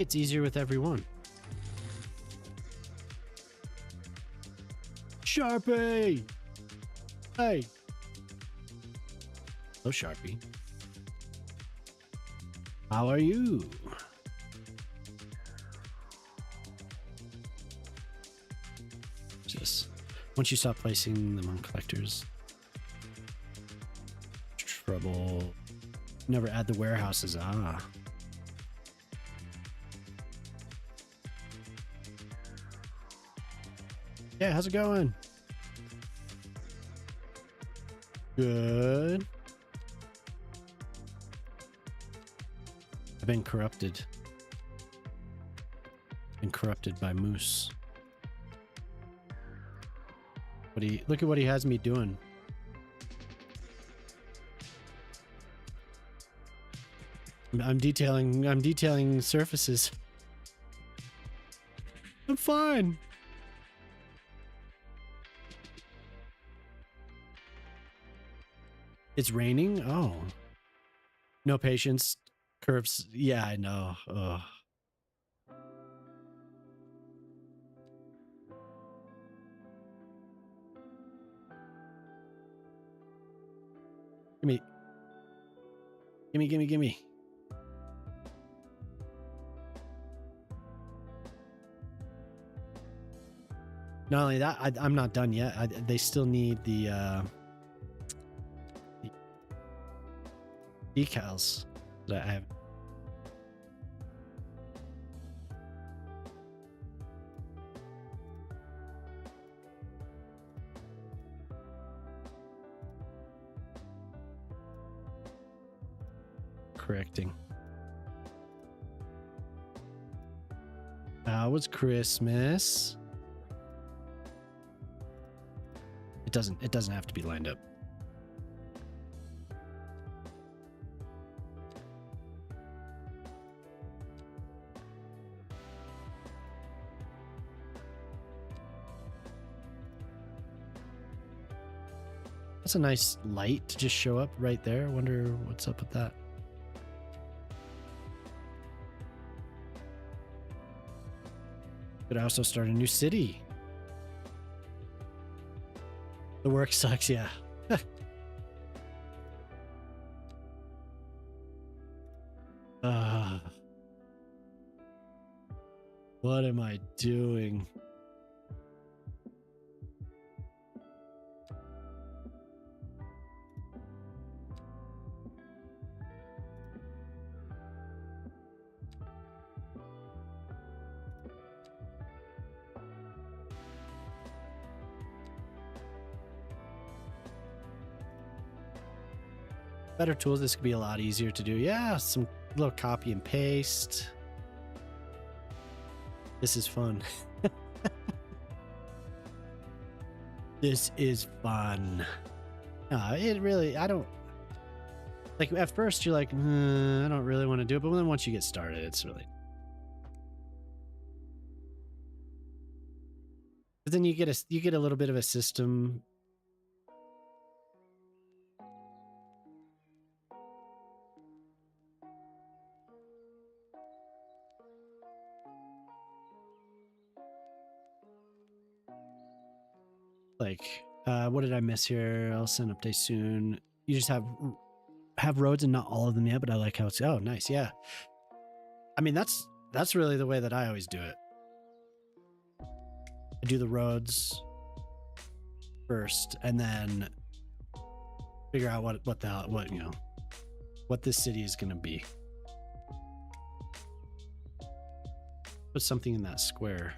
It's easier with every one. Sharpie! Hey! Hello, Sharpie. How are you? Just once you stop placing them on collectors, trouble. Never add the warehouses. Ah. Yeah, how's it going? Good. I've been corrupted. Been corrupted by Moose. Look at what he has me doing. I'm detailing surfaces. I'm fine. It's raining? Oh. No patience. Curves. Yeah, I know. Ugh. Gimme. Gimme, gimme, gimme. Not only that, I'm not done yet. They still need the decals that I have. Correcting. How was Christmas? It doesn't have to be lined up. That's a nice light to just show up right there. I wonder what's up with that. Could also start a new city. The work sucks, yeah. What am I doing? better tools, this could be a lot easier to do. Yeah, some little copy and paste. This is fun. This is fun. It really, I don't, like at first you're like, I don't really want to do it. But then once you get started, it's really. But then you get a little bit of a system. Like, what did I miss here? I'll send update soon. You just have roads and not all of them yet, but I like how it's, oh, nice. Yeah. I mean, that's really the way that I always do it. I do the roads first and then figure out what you know, what this city is going to be. Put something in that square.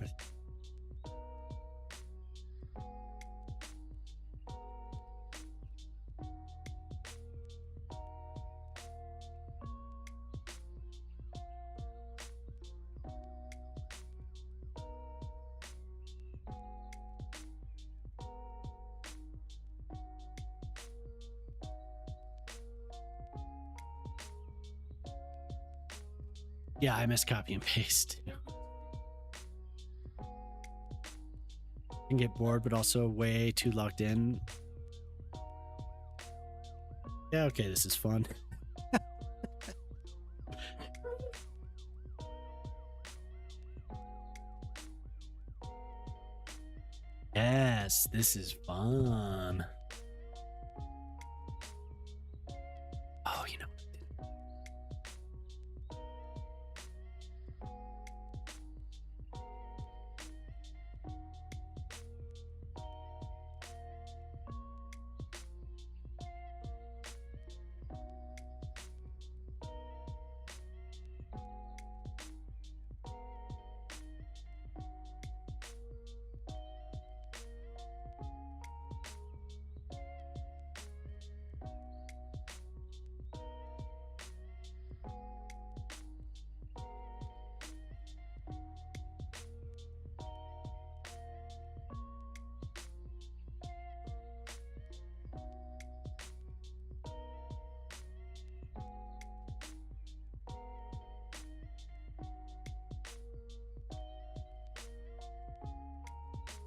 Yeah, I miss copy and paste. Can get bored, but also way too locked in. Yeah, okay, this is fun. Yes, this is fun. Oh, you know.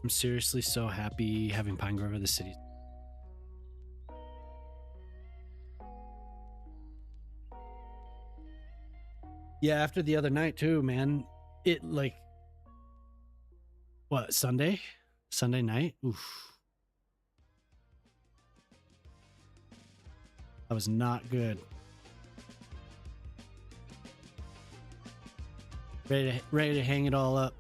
I'm seriously so happy having Pine Grove in the city. Yeah, after the other night too, man. It like what, Sunday night? Oof. That was not good. Ready to hang it all up.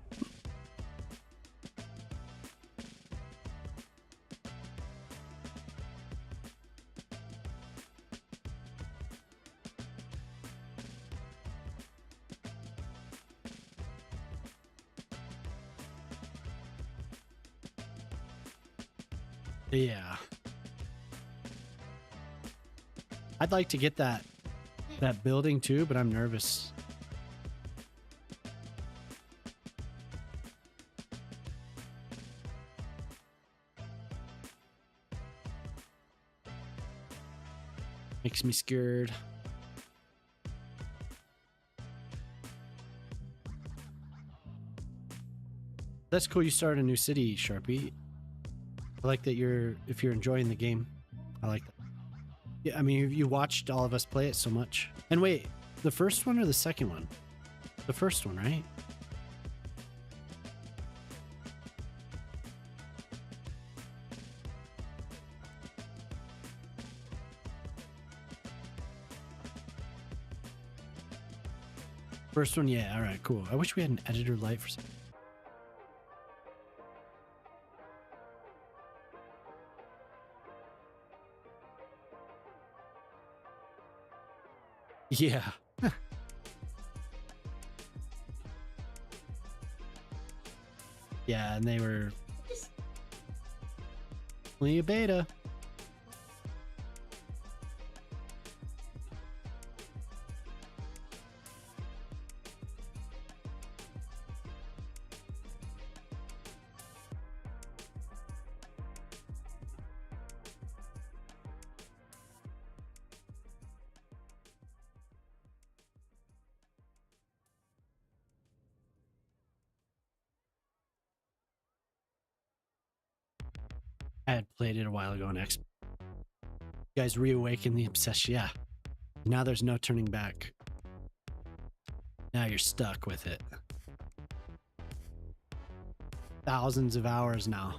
Yeah. I'd like to get that building too, but I'm nervous. Makes me scared. That's cool. You started a new city, Sharpie. I like that if you're enjoying the game. I like that. Yeah, I mean, you watched all of us play it so much. And wait, the first one or the second one? The first one, right? First one, yeah. All right, cool. I wish we had an editor light for something. Yeah. Yeah, and they were only a beta. I had played it a while ago on Xbox. You guys reawaken the obsession. Yeah. Now there's no turning back. Now you're stuck with it. Thousands of hours now.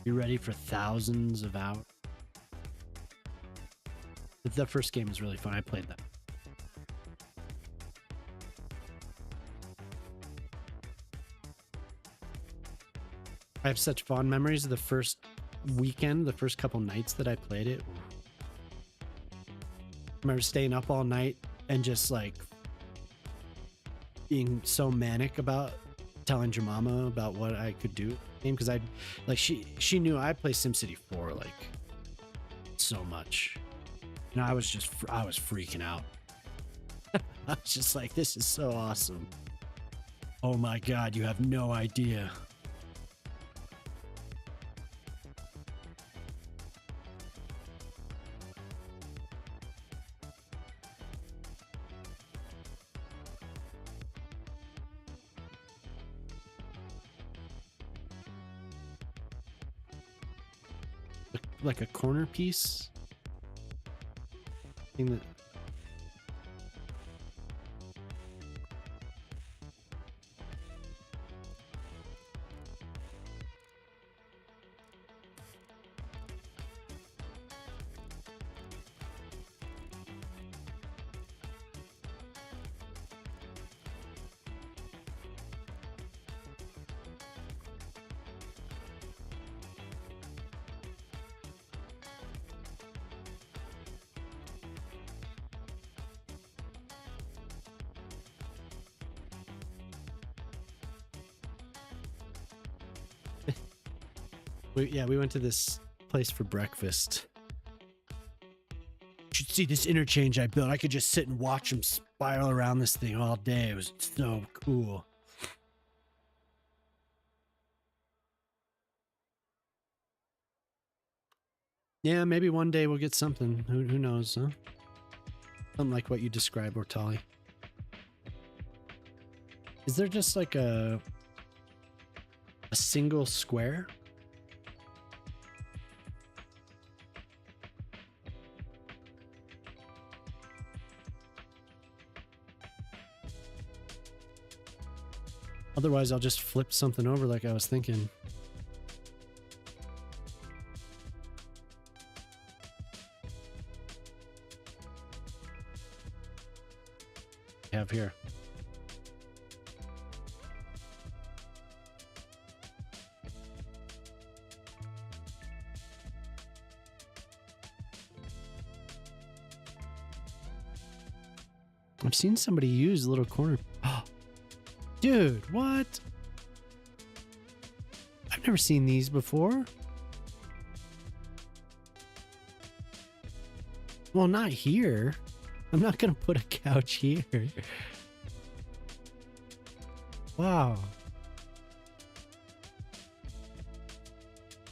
You ready for thousands of hours? The first game is really fun. I played that. I have such fond memories of the first weekend, the first couple nights that I played it. I remember staying up all night and just like being so manic about telling your mama about what I could do because I like she knew I play SimCity 4 like so much. And I was freaking out. I was just like, this is so awesome. Oh my god, you have no idea. Like a corner piece thing that we went to this place for breakfast. You should see this interchange I built. I could just sit and watch them spiral around this thing all day. It was so cool. Yeah, maybe one day we'll get something. Who knows, huh? Something like what you described, Ortali. Is there just like a single square? Otherwise, I'll just flip something over like I was thinking. Have here. I've seen somebody use a little corner. Dude, what? I've never seen these before. Well, not here. I'm not gonna put a couch here. Wow.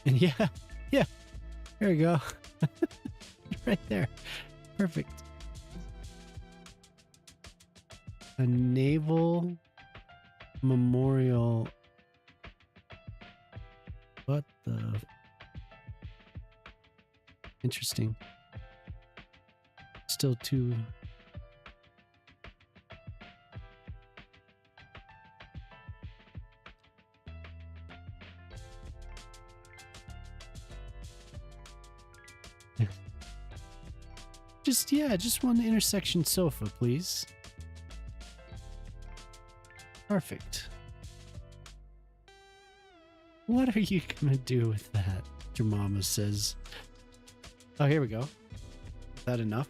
And yeah, there you go. Right there. Perfect. A naval memorial. What the? Interesting. Still too. Just one intersection sofa, please. Perfect. What are you gonna do with that? Your mama says. Oh, here we go. Is that enough?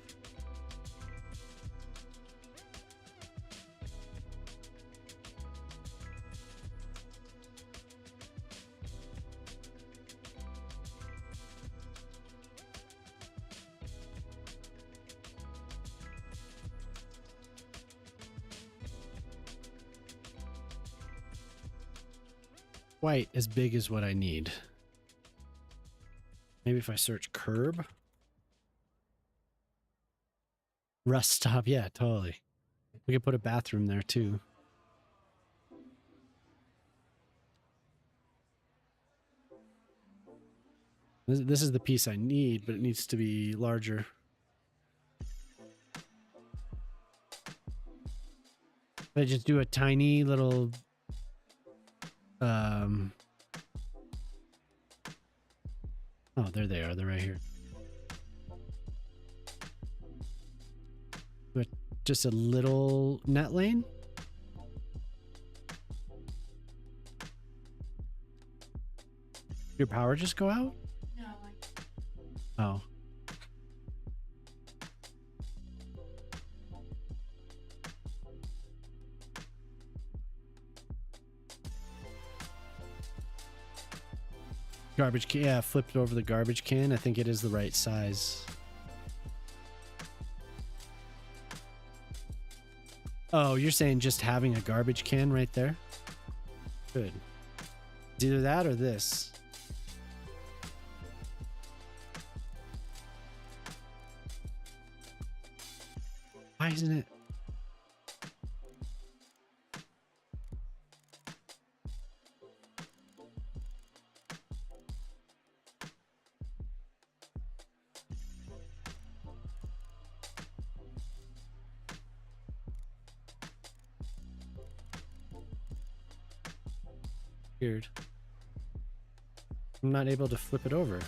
Quite as big as what I need. Maybe if I search curb. Rust stop, yeah, totally. We could put a bathroom there too. This is the piece I need, but it needs to be larger. I just do a tiny little oh, there they are. They're right here. But just a little net lane. Your power just go out? No. Oh. Garbage can, yeah, flipped it over the garbage can. I think it is the right size. Oh, you're saying just having a garbage can right there? Good. It's either that or this. Why isn't it? Weird. I'm not able to flip it over.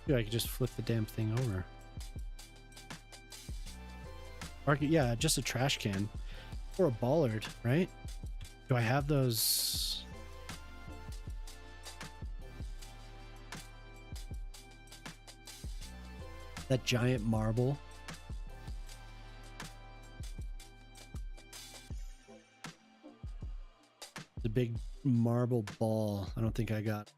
Dude, I could just flip the damn thing over. Or, yeah, just a trash can. Or a bollard, right? Do I have those? That giant marble. The big marble ball. I don't think I got.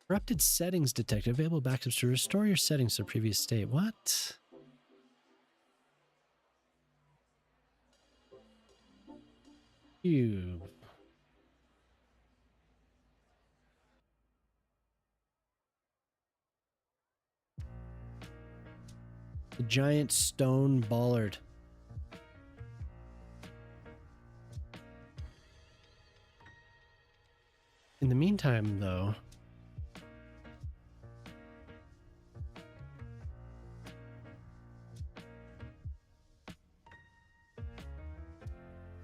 Corrupted settings detected. Available backups to restore your settings to previous state. What? Cube. The giant stone bollard. In the meantime, though,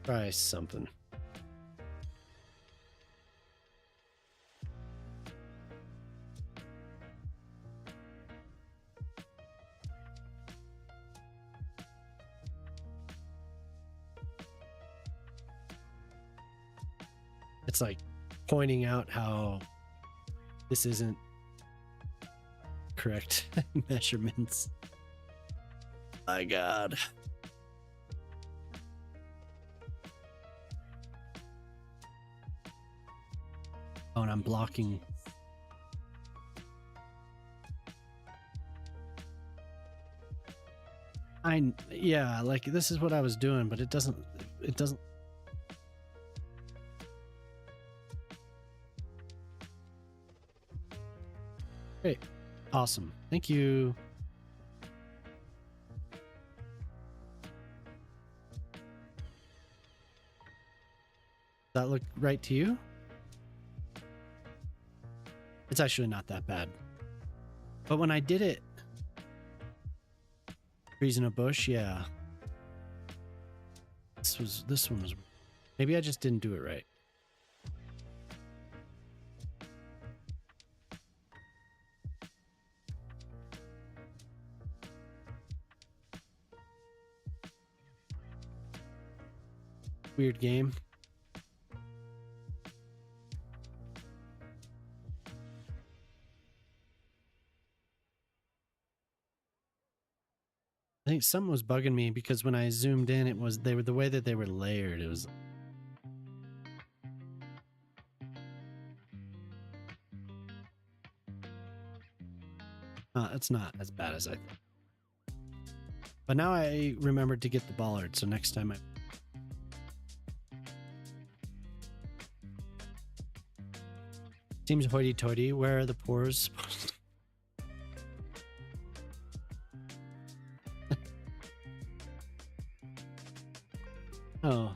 try something. It's like pointing out how this isn't correct measurements. My God. Oh, and I'm blocking. Yeah, like this is what I was doing, but it doesn't. Great. Awesome. Thank you. Does that look right to you? It's actually not that bad. But when I did it, trees in a bush, yeah. This one was, maybe I just didn't do it right. Weird game. I think something was bugging me because when I zoomed in, they were the way that they were layered. It was. It's not as bad as I thought. But now I remembered to get the bollard, so next time I. Seems hoity-toity. Where are the pores supposed to... Oh.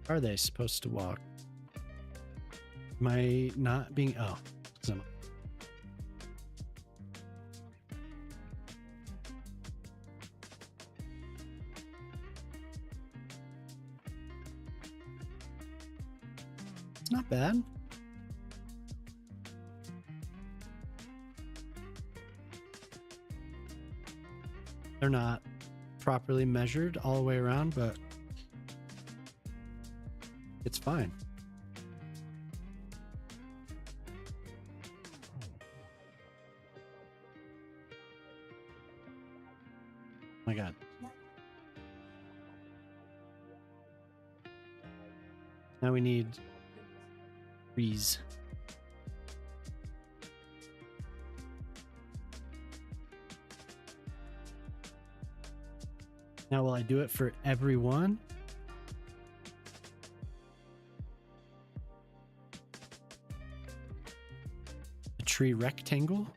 Are they supposed to walk? Am I not being... Oh. 'Cause I'm... It's not bad. They're not properly measured all the way around, but it's fine. Oh my God. Now we need trees. Now, will I do it for everyone? A tree rectangle?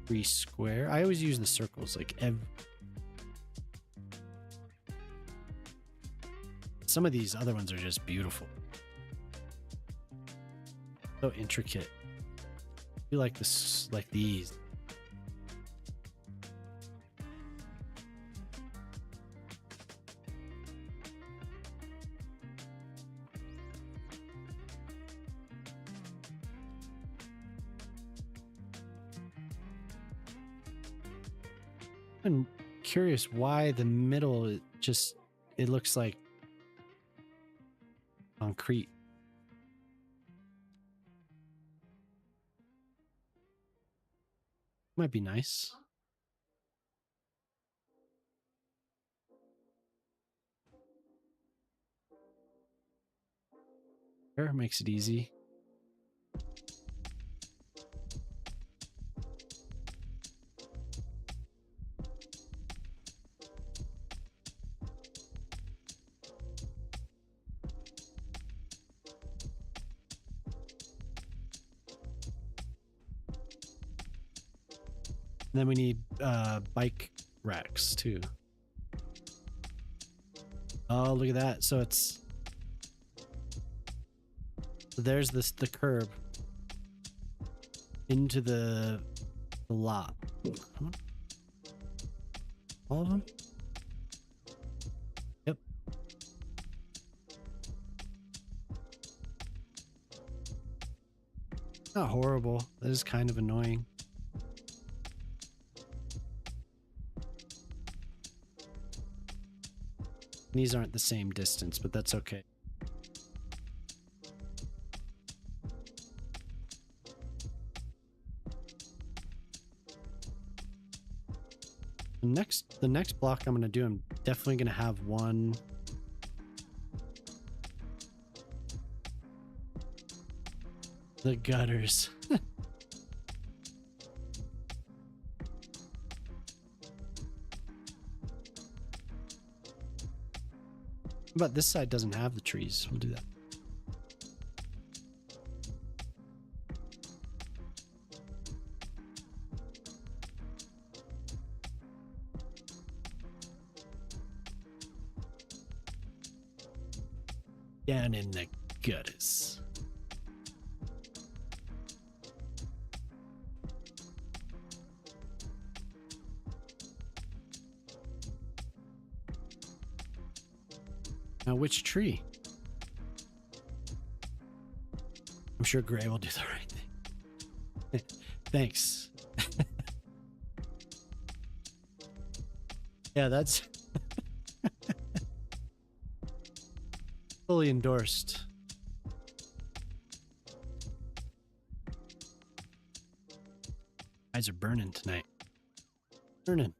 Tree square? I always use the circles, like some of these other ones are just beautiful. So intricate. I feel like this, like these. I'm curious why the middle it looks like concrete. Might be nice. There, makes it easy. And then we need bike racks too. Oh, look at that. So there's the curb into the lot. All of them? Yep. Not horrible. That is kind of annoying. These aren't the same distance, but that's okay. The next block I'm going to do, I'm definitely going to have one. The gutters. But this side doesn't have the trees. We'll do that. Down in the gutters. Now, which tree? I'm sure Gray will do the right thing. Thanks. Yeah, that's fully endorsed. Eyes are burning tonight. Burning.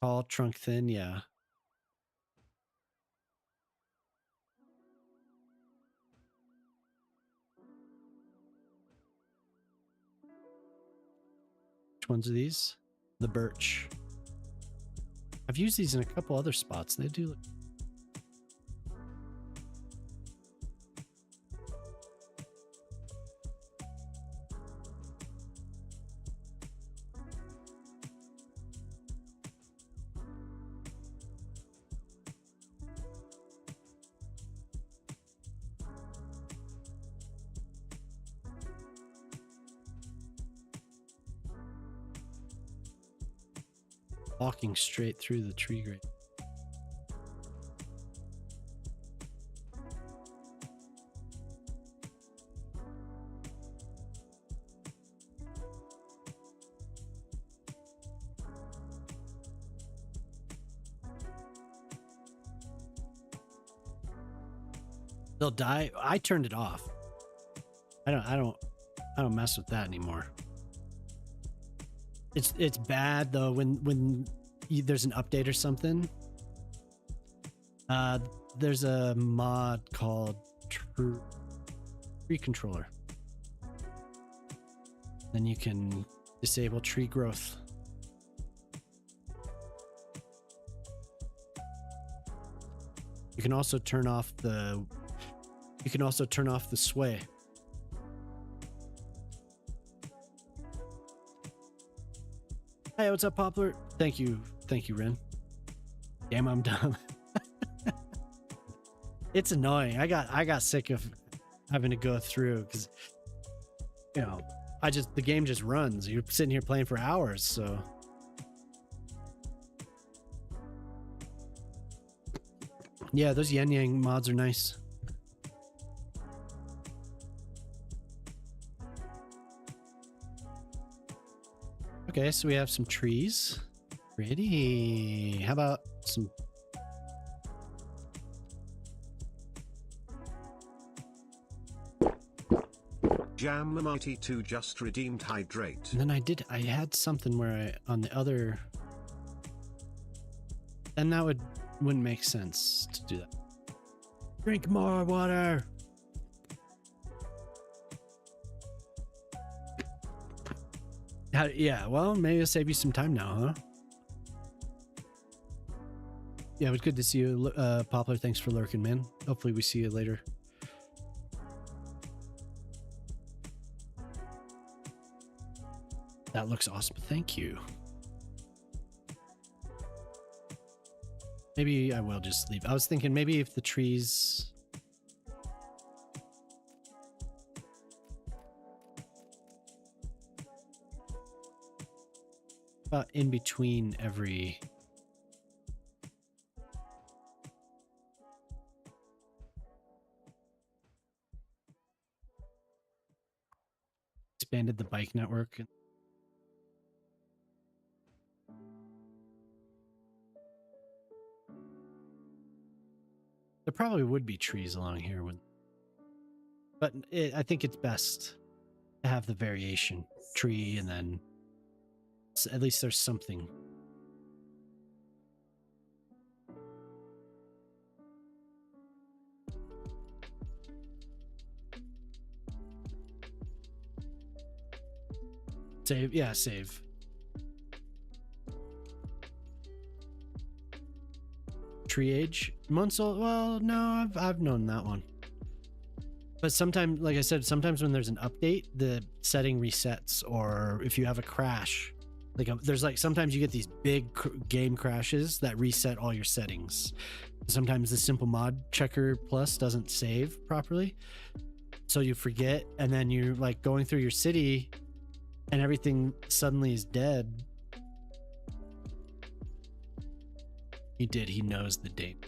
Tall, trunk thin, yeah. Which ones are these? The birch. I've used these in a couple other spots. They do look... walking straight through the tree grate. They'll die. I turned it off. I don't mess with that anymore. It's bad though when there's an update or something. There's a mod called Tree Controller. Then you can disable tree growth. You can also turn off the sway. Hey, what's up, Poplar? Thank you, Ren. Damn, I'm dumb. It's annoying. I got sick of having to go through because, you know, the game just runs. You're sitting here playing for hours, so. Yeah, those yin yang mods are nice. Okay, so we have some trees. Pretty. How about some... Jam the Mighty 2 just redeemed hydrate. And then I had something where on the other... And that wouldn't make sense to do that. Drink more water! Yeah, well, maybe it'll save you some time now, huh? Yeah, it was good to see you, Poplar. Thanks for lurking, man. Hopefully we see you later. That looks awesome. Thank you. Maybe I will just leave. I was thinking maybe if the trees... About in between every... Expanded the bike network. There probably would be trees along here, but I think it's best to have the variation tree, and then at least there's something. Save, yeah, save. Tree age Munsell. Well, no, I've known that one. But sometimes, like I said, sometimes when there's an update, the setting resets, or if you have a crash, there's sometimes you get these big game crashes that reset all your settings. Sometimes the simple mod checker plus doesn't save properly, so you forget, and then you're like going through your city, and everything suddenly is dead. He knows the date.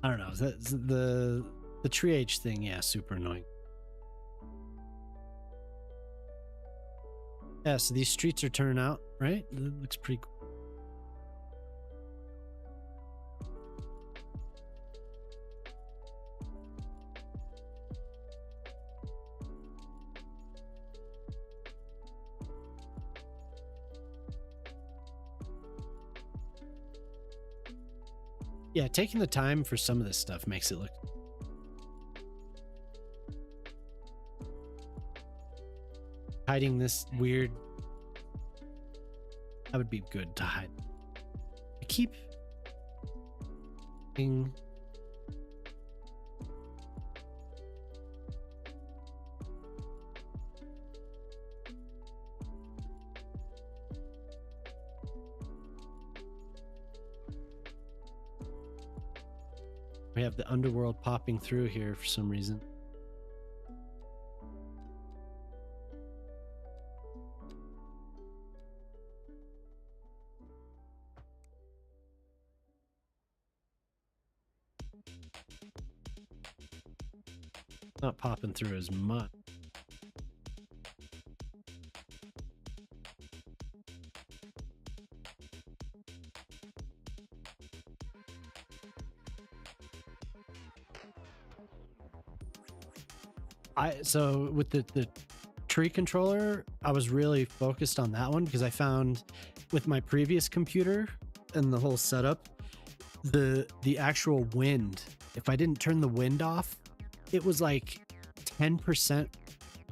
I don't know. The tree age thing, yeah, super annoying. Yeah, so these streets are turning out, right? That looks pretty cool. Yeah, taking the time for some of this stuff makes it look... Hiding this weird... That would be good to hide. I keep... We have the underworld popping through here for some reason. Not popping through as much. So with the tree controller, I was really focused on that one because I found with my previous computer and the whole setup, the actual wind, if I didn't turn the wind off, it was like 10%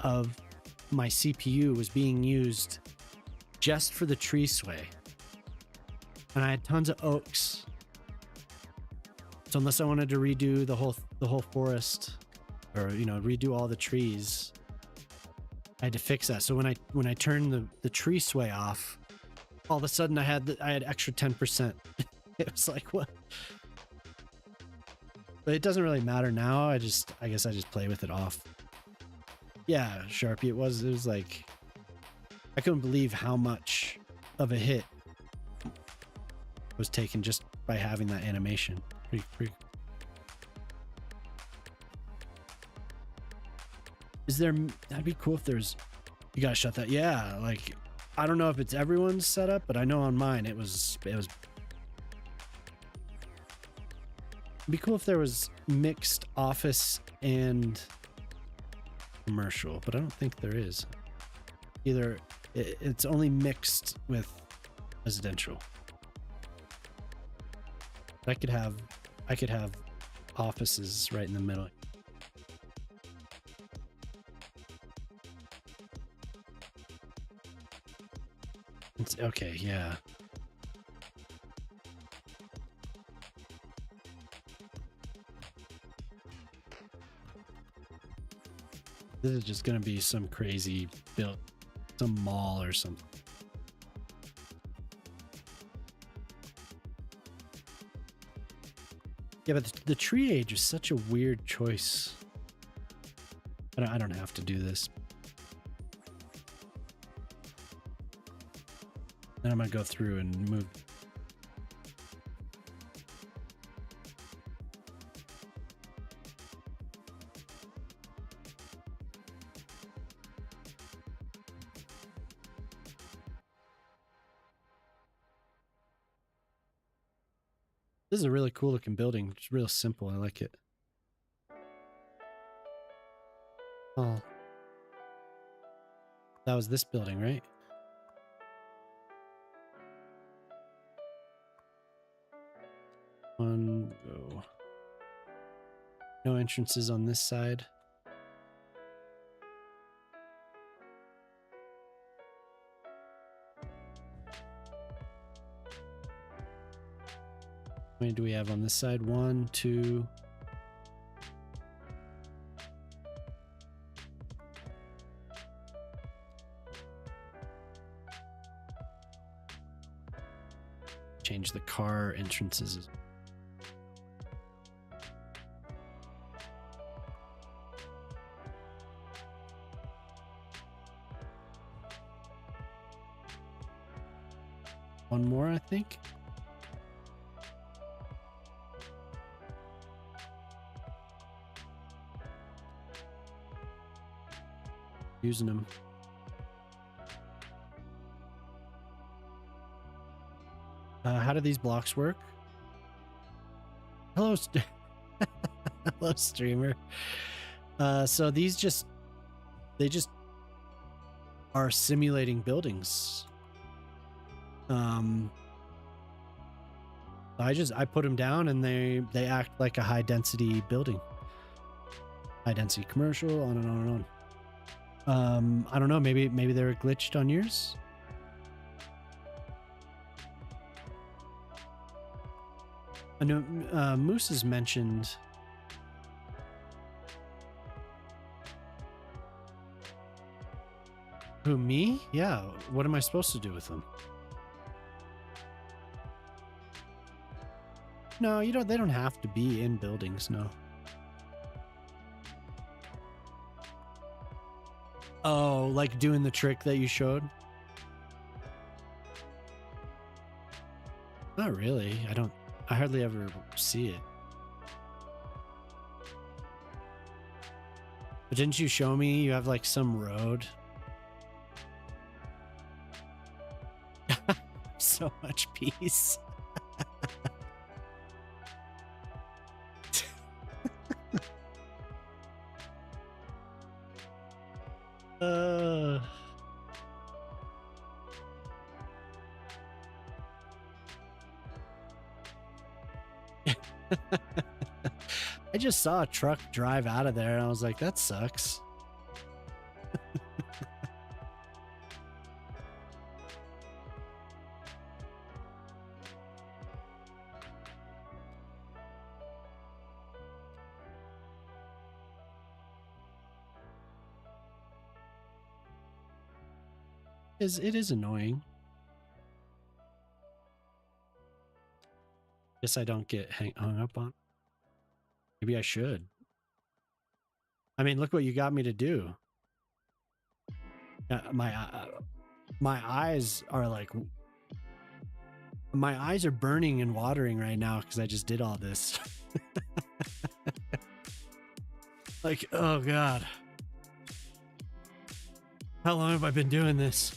of my CPU was being used just for the tree sway. And I had tons of oaks. So unless I wanted to redo the whole forest, or redo all the trees, I had to fix that. So when I turned the tree sway off, all of a sudden I had extra 10%. It was like, what? But it doesn't really matter now. I guess I just play with it off. Yeah, Sharpie, it was like, I couldn't believe how much of a hit was taken just by having that animation. Pretty. That'd be cool if there's, you gotta shut that. Yeah, like, I don't know if it's everyone's setup, but I know on mine it was it'd be cool if there was mixed office and commercial, but I don't think there is. Either it's only mixed with residential. I could have offices right in the middle. It's okay, yeah. This is just gonna be some crazy build, some mall or something. Yeah, but the tree age is such a weird choice. I don't have to do this. Then I'm gonna go through and move. This is a really cool looking building. It's real simple. I like it. Oh. That was this building, right? One go. No entrances on this side. How many do we have on this side? 1, 2. Change the car entrances. One more, I think. Using them. How do these blocks work? Hello, hello, streamer. So these they just are simulating buildings. I put them down and they act like a high density building. High density commercial, on and on and on. I don't know, maybe they were glitched on yours. I know Moose has mentioned who, me? Yeah, what am I supposed to do with them? No, they don't have to be in buildings, no. Oh, like doing the trick that you showed? Not really. I hardly ever see it. But didn't you show me you have like some road? So much peace. I just saw a truck drive out of there and I was like, that sucks. It is annoying. Guess I don't get hung up on. Maybe I should. I mean, look what you got me to do. My eyes are like, my eyes are burning and watering right now because I just did all this. Like, oh God. How long have I been doing this?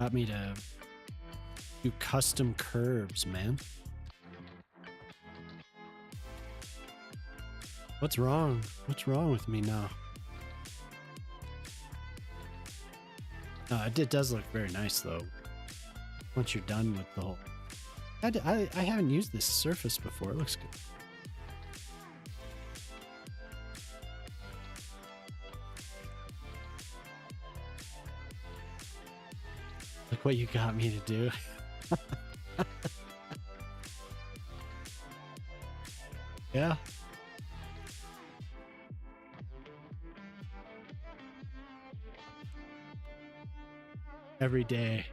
Got me to do custom curbs, man. What's wrong? What's wrong with me now? It does look very nice though. Once you're done with the whole... I haven't used this surface before. It looks good. Look what you got me to do. Yeah. Every day.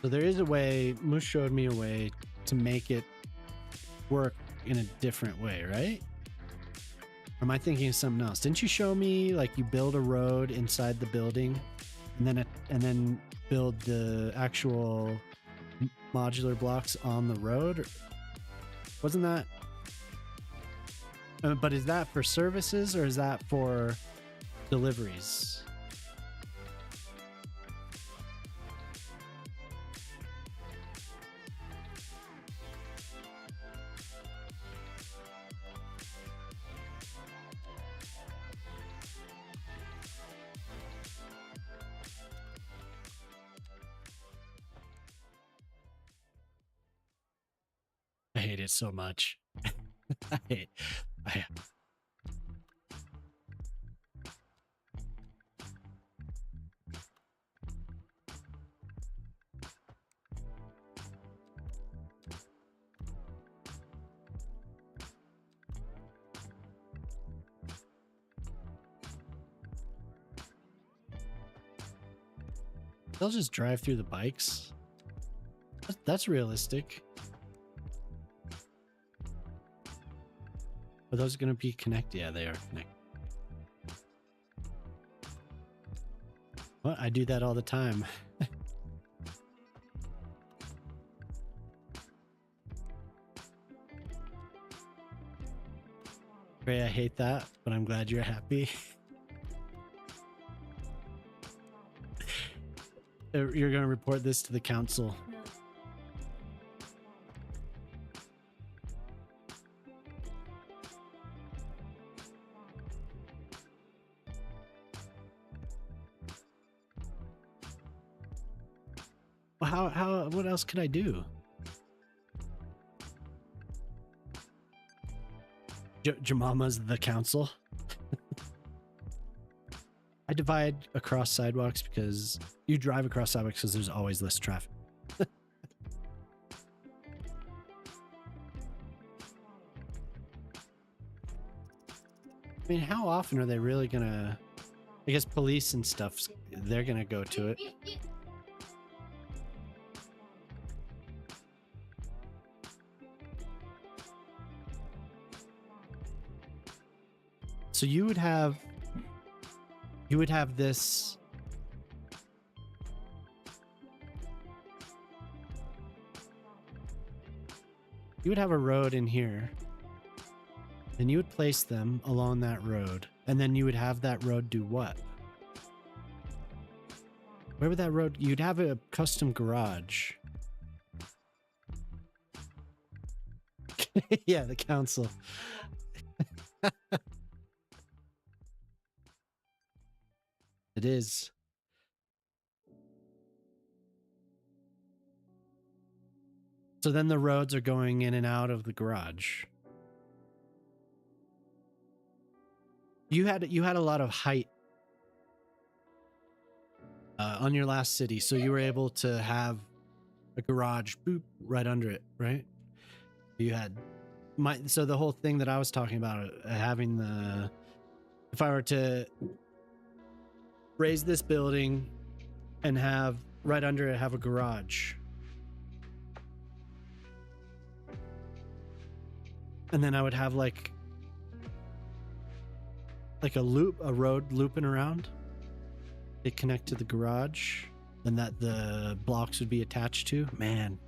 So there is a way, Moose showed me a way to make it work in a different way, right? Or am I thinking of something else? Didn't you show me like you build a road inside the building and then build the actual modular blocks on the road? Wasn't that... but is that for services or is that for deliveries? I hate it so much. I They'll just drive through the bikes. That's realistic. Are those going to be connected? Yeah, they are connected. Well, I do that all the time. Ray, I hate that, but I'm glad you're happy. You're going to report this to the council. Well, what else could I do? Jemama's the council. I divide across sidewalks because you drive across sidewalks because there's always less traffic. I mean, how often are they really gonna... I guess police and stuff, they're gonna go to it. So you would have this... You would have a road in here. And you would place them along that road. And then you would have that road do what? Where would that road... You'd have a custom garage. Yeah, the council. It is. So then the roads are going in and out of the garage. You had a lot of height on your last city, so you were able to have a garage boop right under it, right? You had so the whole thing that I was talking about, having the... If I were to raise this building and have right under it have a garage, and then I would have like a road looping around. They connect to the garage, and that the blocks would be attached to. Man.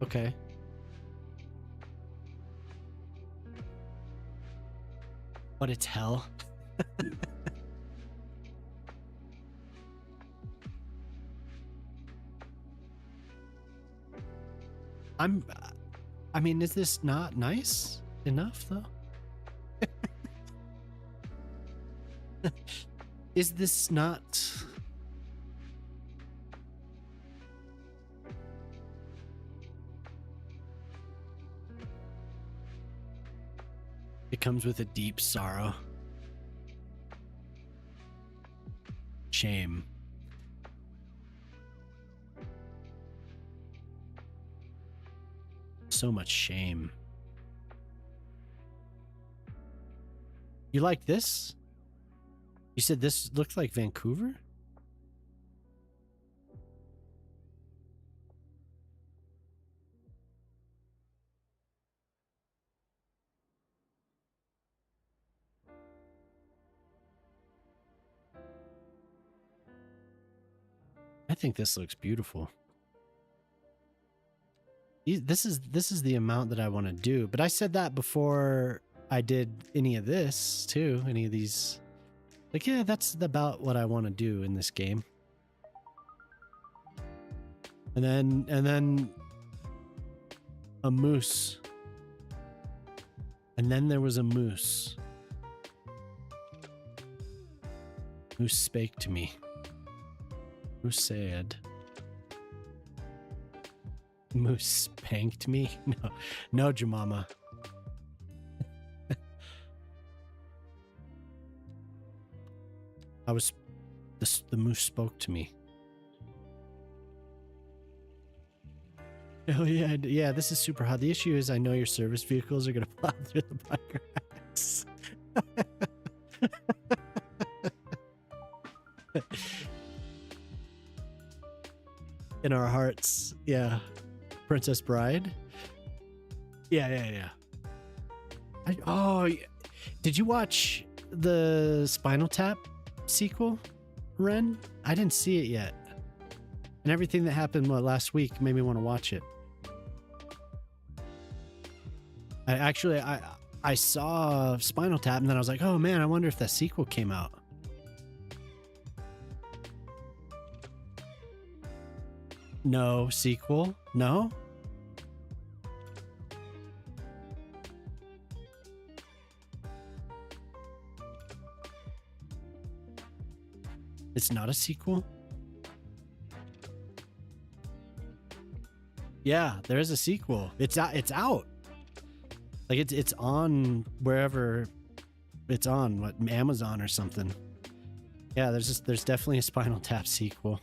Okay. But it's hell. I mean, is this not nice enough though? Is this not... It comes with a deep sorrow. Shame. So much shame. You like this? You said this looked like Vancouver? I think this looks beautiful. This is the amount that I want to do, but I said that before I did any of this too, any of these. Like, yeah, that's about what I want to do in this game. And then a moose. And then there was a moose. Moose spake to me. Moose said. Moose spanked me? No, Jemama. The moose spoke to me. Oh yeah, this is super hot. The issue is I know your service vehicles are gonna plow through the bike racks. In our hearts, yeah. Princess Bride. Yeah. Did you watch the Spinal Tap sequel, Ren? I didn't see it yet. And everything that happened last week made me want to watch it. I I saw Spinal Tap, and then I was like, oh man, I wonder if that sequel came out. No sequel? No? It's not a sequel? Yeah, there is a sequel. It's out. Like it's on wherever it's on, what, Amazon or something. Yeah, there's definitely a Spinal Tap sequel.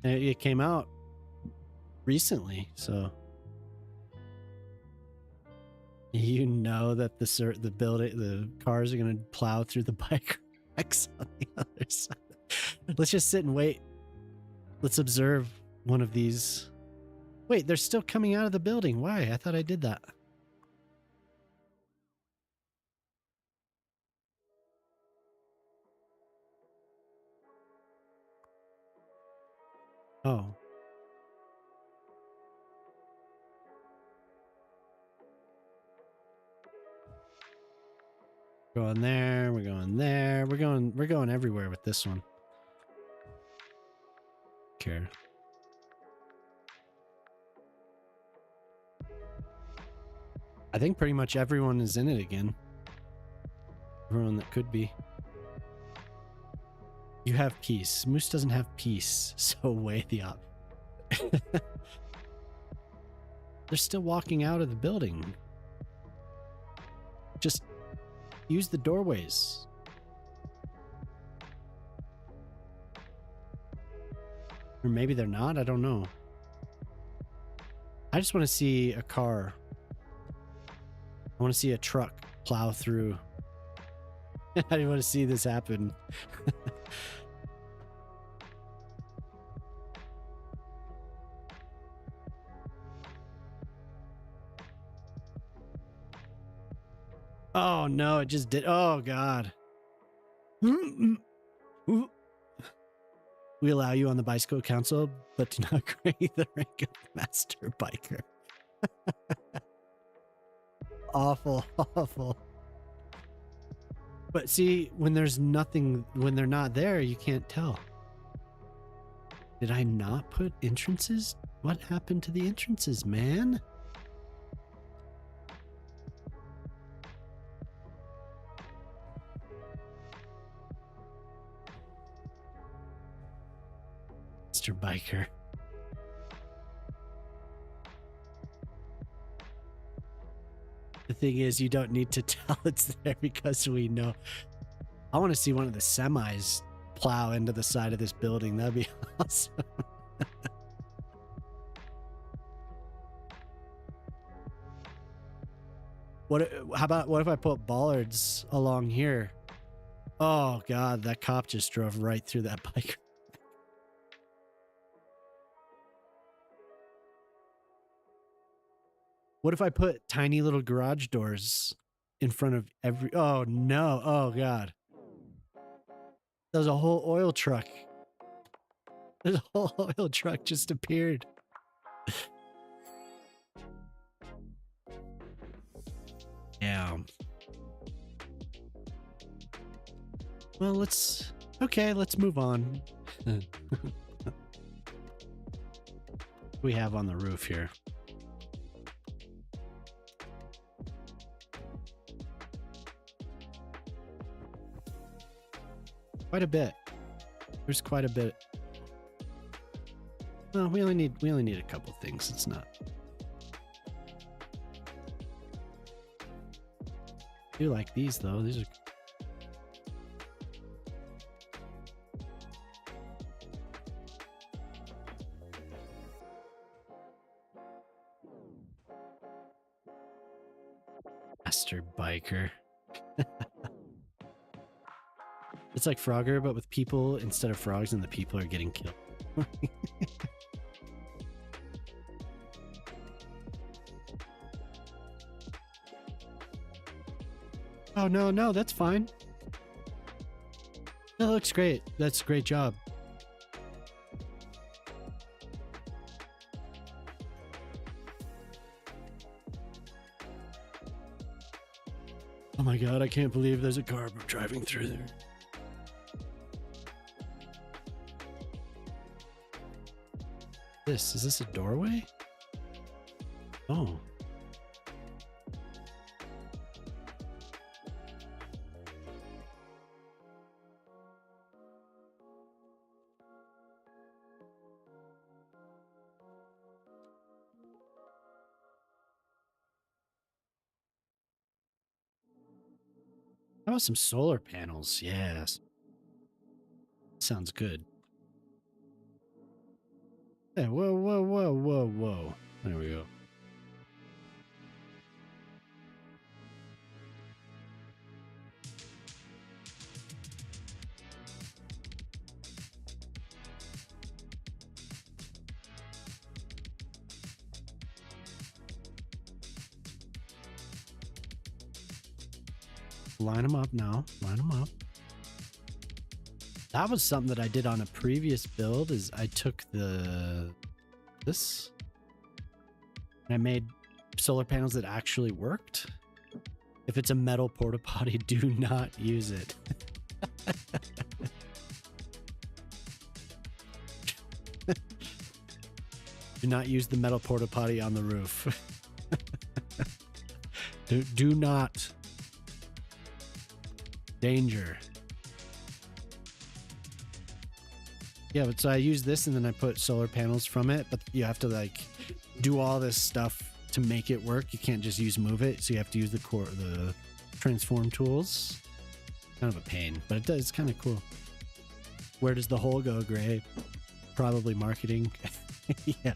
And it came out recently, so you know that the cars are gonna plow through the bike racks on the other side. Let's just sit and wait. Let's observe one of these. Wait, they're still coming out of the building. Why? I thought I did that. Oh. Going there, we're going there. We're going everywhere with this one. Care. I think pretty much everyone is in it again. Everyone that could be. You have peace. Moose doesn't have peace, so weigh the op. They're still walking out of the building. Just use the doorways. Or maybe they're not, I don't know. I just want to see a car. I want to see a truck plow through. I want to see this happen. Oh no, it just did. Oh God. We allow you on the bicycle council, but do not grade the rank of master biker. Awful, awful. But see, when there's nothing, when they're not there, you can't tell. Did I not put entrances? What happened to the entrances, man? Mr. Biker. The thing is, you don't need to tell it's there because we know. I want to see one of the semis plow into the side of this building. That'd be awesome. What if I put bollards along here? Oh God, that cop just drove right through that biker. What if I put tiny little garage doors in front of every... Oh, no. Oh, God. There's a whole oil truck. There's a whole oil truck just appeared. Yeah. Well, let's... Okay, let's move on. What do we have on the roof here? Quite a bit. There's quite a bit. Well, we only need a couple things. It's not. I do like these though. These are. Master Biker. It's like Frogger, but with people instead of frogs, and the people are getting killed. Oh, no, that's fine. That looks great. That's a great job. Oh my god, I can't believe there's a car driving through there. Is this a doorway? Oh. How about some solar panels? Yes. Sounds good. Hey, whoa, whoa, whoa, whoa, whoa. There we go. Line them up now. Line them up. That was something that I did on a previous build is I took this and I made solar panels that actually worked. If it's a metal porta potty, do not use it. Do not use the metal porta potty on the roof. do not. Danger. Yeah, but so I use this and then I put solar panels from it, but you have to like do all this stuff to make it work. You can't just use move it, so you have to use the transform tools. Kind of a pain, but it does. It's kind of cool. Where does the hole go, Gray? Probably marketing. Yeah.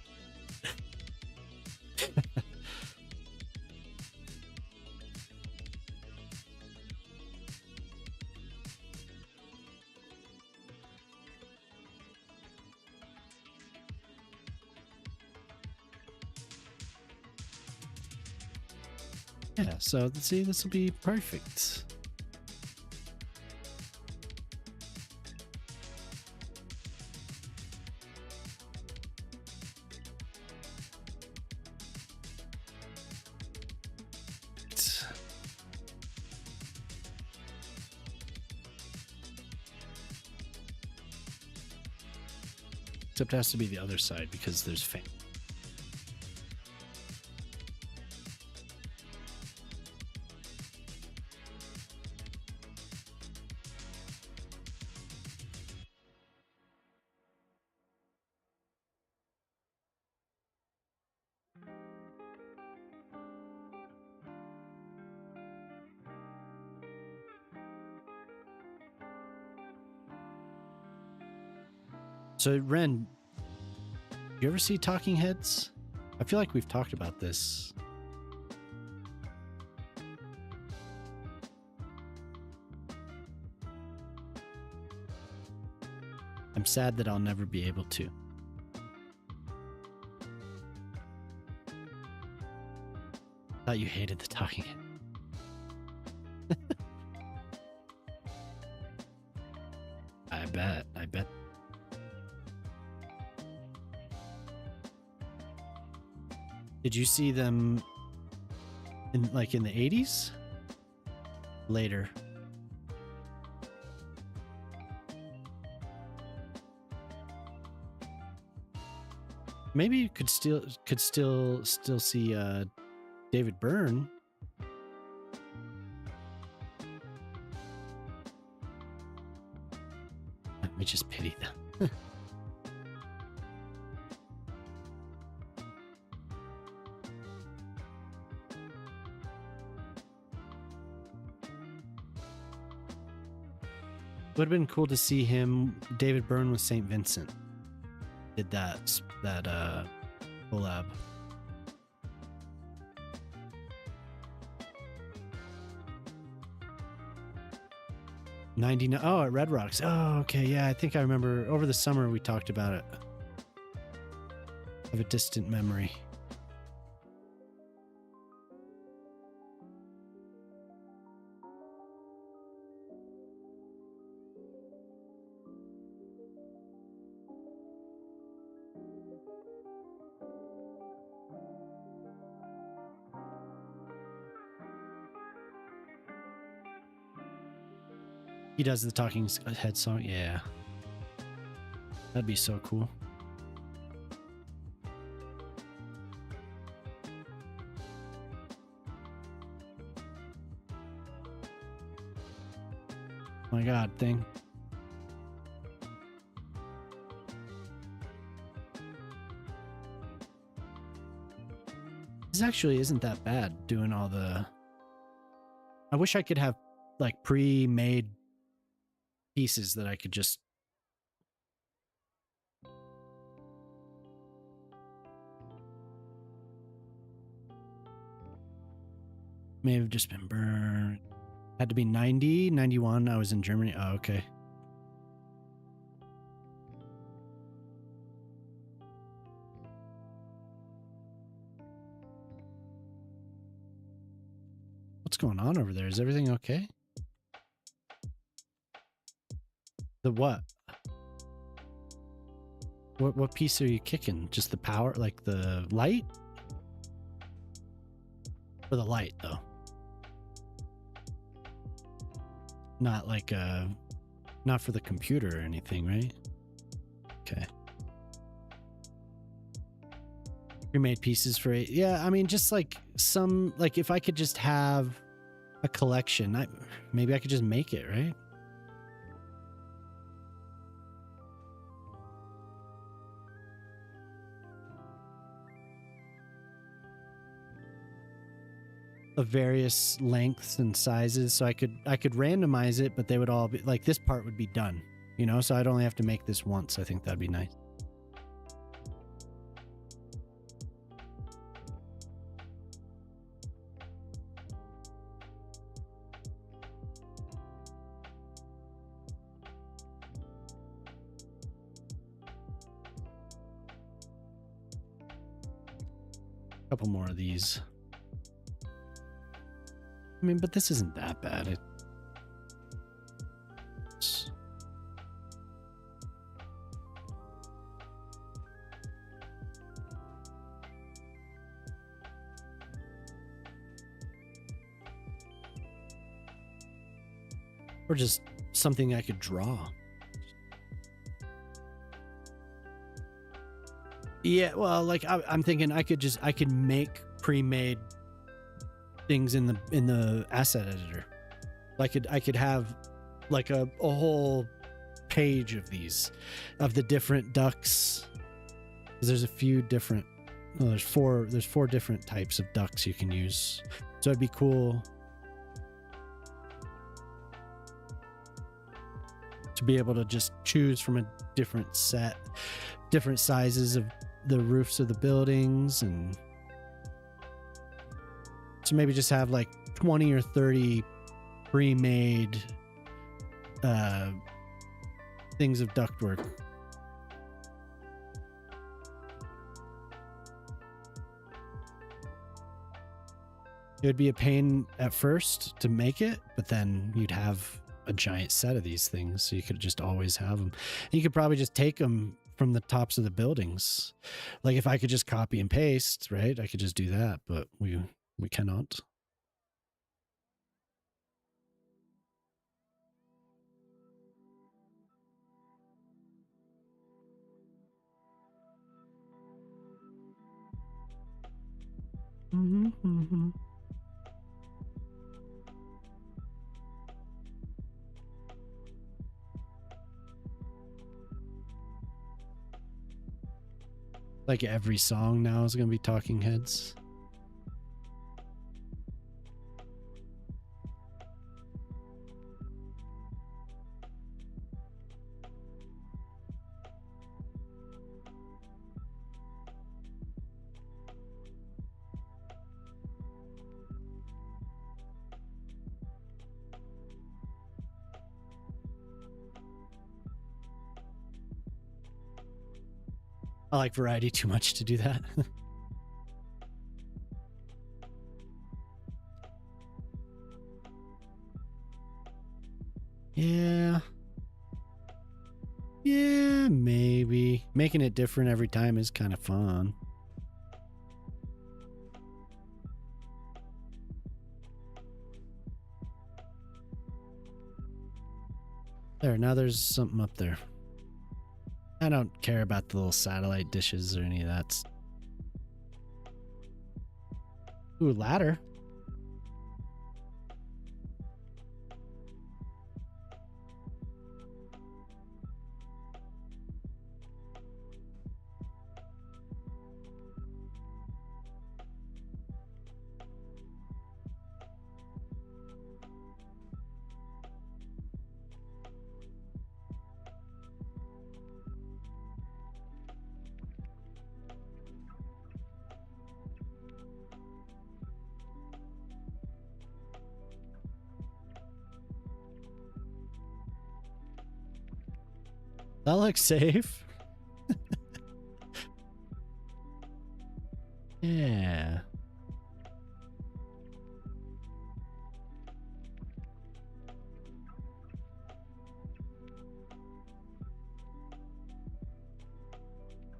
Yeah, so let's see, this will be perfect. Except it has to be the other side because there's fan. So, Ren, you ever see Talking Heads? I feel like we've talked about this. I'm sad that I'll never be able to. Thought you hated the Talking Head. I bet. Did you see them in the 80s? Later. Maybe you could still see David Byrne. We just pity them. Would have been cool to see him, David Byrne with St. Vincent. Did that collab. '99. Oh, at Red Rocks. Oh, okay. Yeah, I think I remember. Over the summer, we talked about it. I have a distant memory. He does the talking head song. Yeah. That'd be so cool. My God, thing. This actually isn't that bad doing all the... I wish I could have like pre-made pieces that I could just... May have just been burned. Had to be 90, 91. I was in Germany. Oh, okay. What's going on over there? Is everything okay? The what? What piece are you kicking? Just the power, like the light? For the light, though. Not like not for the computer or anything, right? Okay. Pre-made pieces for it. Yeah, I mean, just like some, like if I could just have a collection, maybe I could just make it, right? Of various lengths and sizes, so I could randomize it, but they would all be like, this part would be done, you know, so I'd only have to make this once. I think that'd be nice. A couple more of these. I mean, but this isn't that bad. Or just something I could draw. Yeah, well, like I'm thinking I could make pre-made things in the asset editor. I could have like a whole page of these, of the different ducks. There's a few different, there's four different types of ducks you can use. So it'd be cool to be able to just choose from a different set, different sizes of the roofs of the buildings, and so maybe just have like 20 or 30 pre-made things of ductwork. It would be a pain at first to make it, but then you'd have a giant set of these things, so you could just always have them. And you could probably just take them from the tops of the buildings. Like if I could just copy and paste, right? I could just do that, but we cannot. Like every song now is going to be talking heads. I like variety too much to do that. Yeah. Yeah, maybe. Making it different every time is kind of fun. There, now there's something up there. I don't care about the little satellite dishes or any of that. Ooh, ladder. That looks safe. Yeah.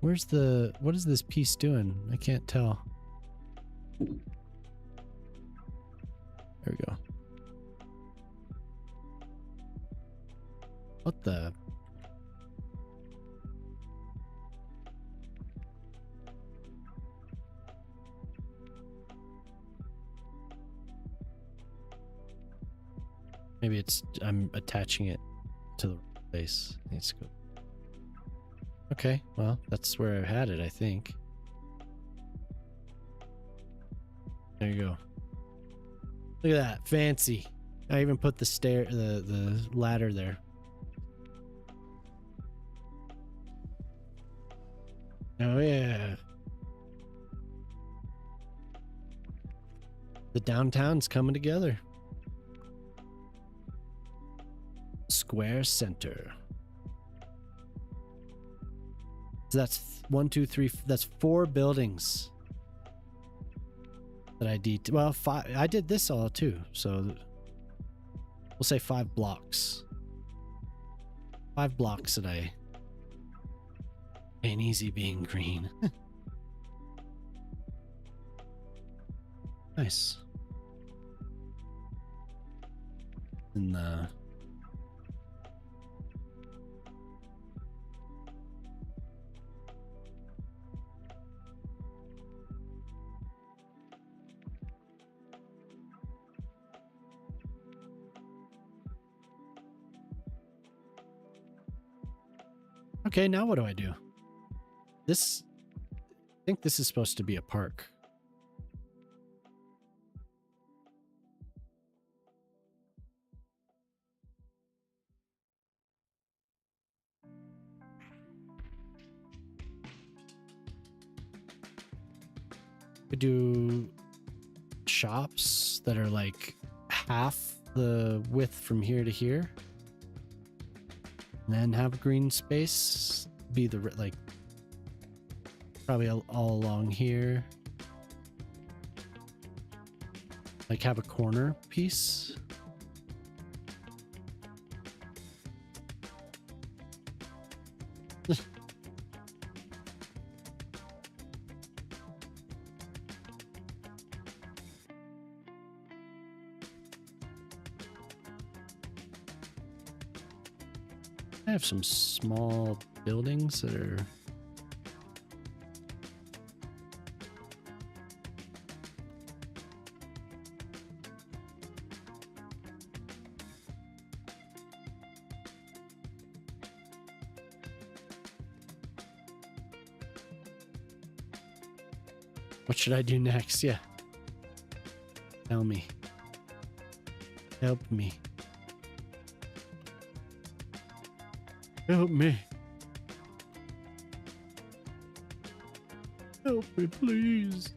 What is this piece doing? I can't tell. There we go. What the? Maybe it's, I'm attaching it to the place. Let's go. Okay, well, that's where I had it, I think. There you go. Look at that, fancy. I even put the ladder there. Oh yeah. The downtown's coming together. Square Center. So that's 1, 2, 3. That's 4 buildings that I did. Well, 5. I did this all too. So we'll say 5 blocks. 5 blocks that I ain't easy being green. Nice. And okay, now what do I do? This, I think this is supposed to be a park. We do shops that are like half the width from here to here. And then have green space be the like probably all along here. Like have a corner piece. I have some small buildings that are what should I do next? Yeah. Tell me. Help me. Help me. Help me, please.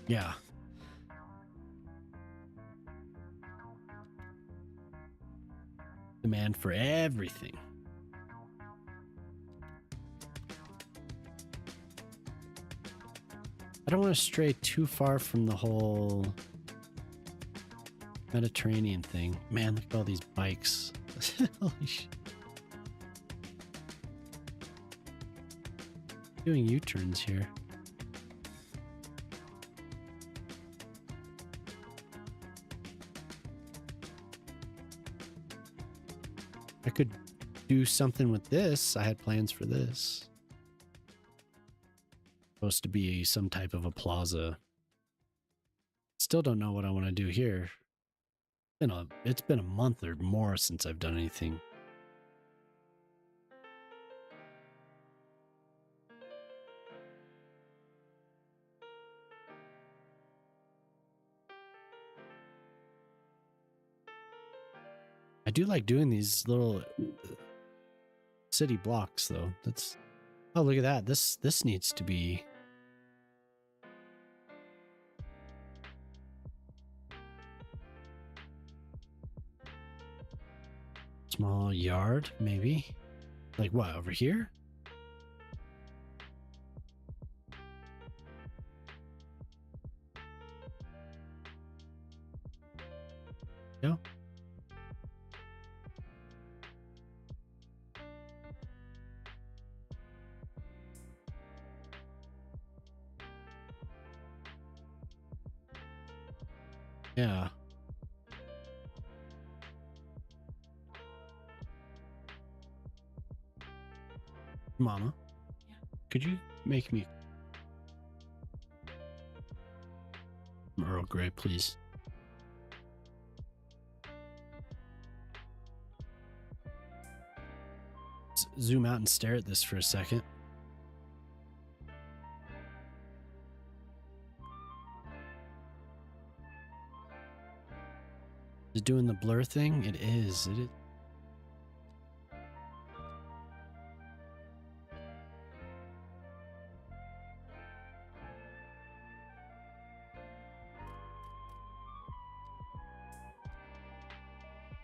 Yeah. Demand for everything. I don't want to stray too far from the whole Mediterranean thing. Man, look at all these bikes. Holy shit. Doing U-turns here. I could do something with this. I had plans for this. Supposed to be some type of a plaza. Still don't know what I want to do here. It's been a month or more since I've done anything. I do like doing these little city blocks though. Oh, look at that. This needs to be small yard, maybe. Like what, over here? No. Yeah. Mama, yeah. Could you make me Earl Grey, please? Let's zoom out and stare at this for a second. Is it doing the blur thing? It is. It is.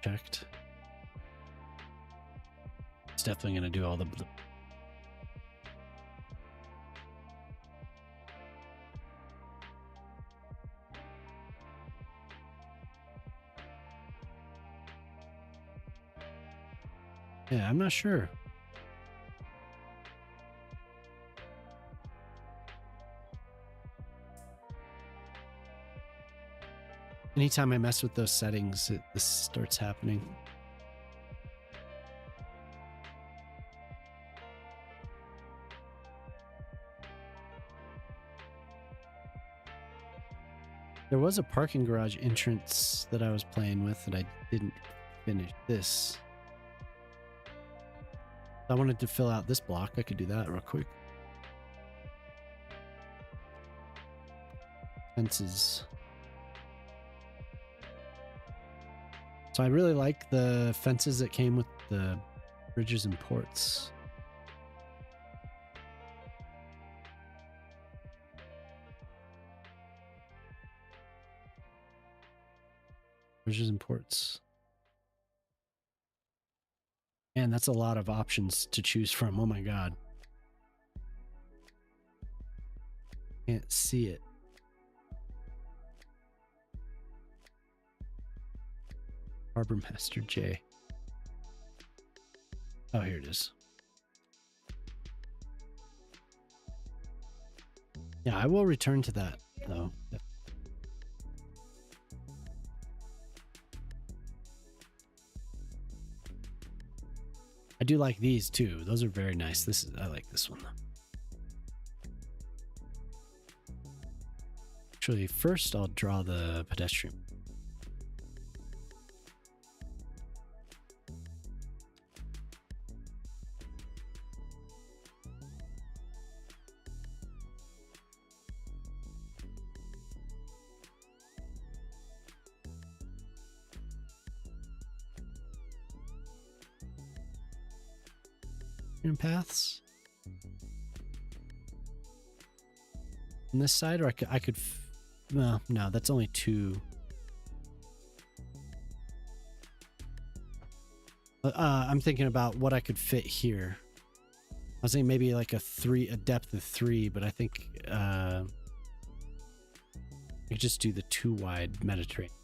Checked. It's definitely going to do all the yeah, I'm not sure. Anytime I mess with those settings, this starts happening. There was a parking garage entrance that I was playing with that I didn't finish. This. If I wanted to fill out this block, I could do that real quick. Fences. So I really like the fences that came with the bridges and ports. Bridges and ports. Man, that's a lot of options to choose from. Oh my god. Can't see it. Harbor Master J. Oh, here it is. Yeah, I will return to that, though. I do like these, too. Those are very nice. I like this one, though. Actually, first I'll draw the pedestrian. Paths on this side, or I could no, that's only two. I'm thinking about what I could fit here. I was thinking maybe like a depth of 3, but I think I could just do the 2 wide Mediterranean.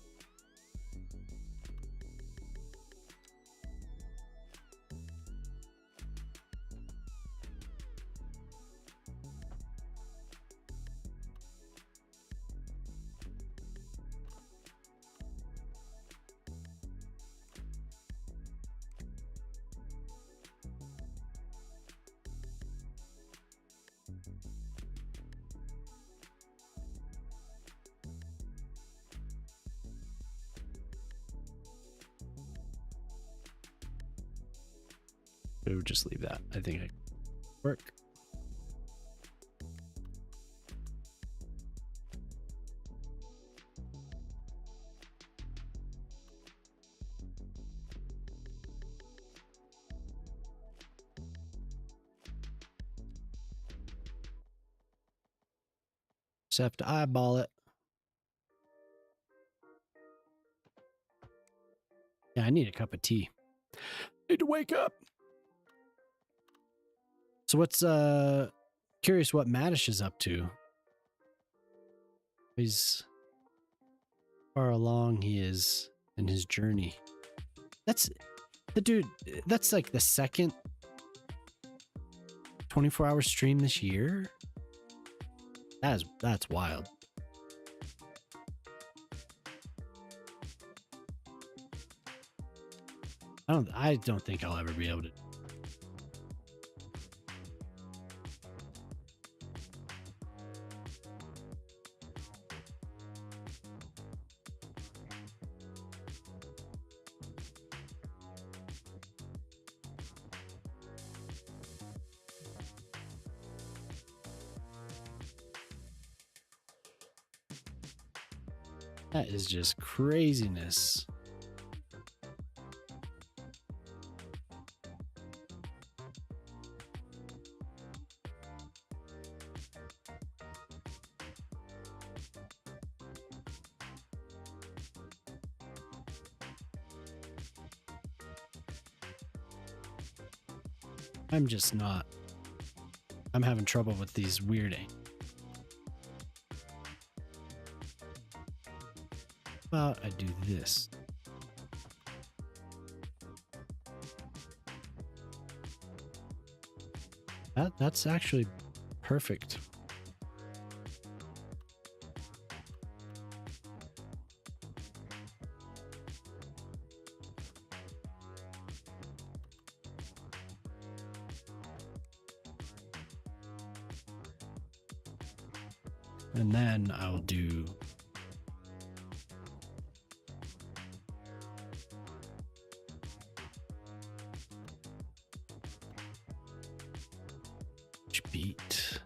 It would just leave that. I think I work. Just have to eyeball it. Yeah, I need a cup of tea. Need to wake up. So what's curious what Madish is up to. He's far along he is in his journey. That's the dude, that's like the second 24-hour stream this year. That's wild. I don't think I'll ever be able to. That is just craziness. I'm just not. I'm having trouble with these weird angles. How about I do this? That's actually perfect. And then I'll do beat.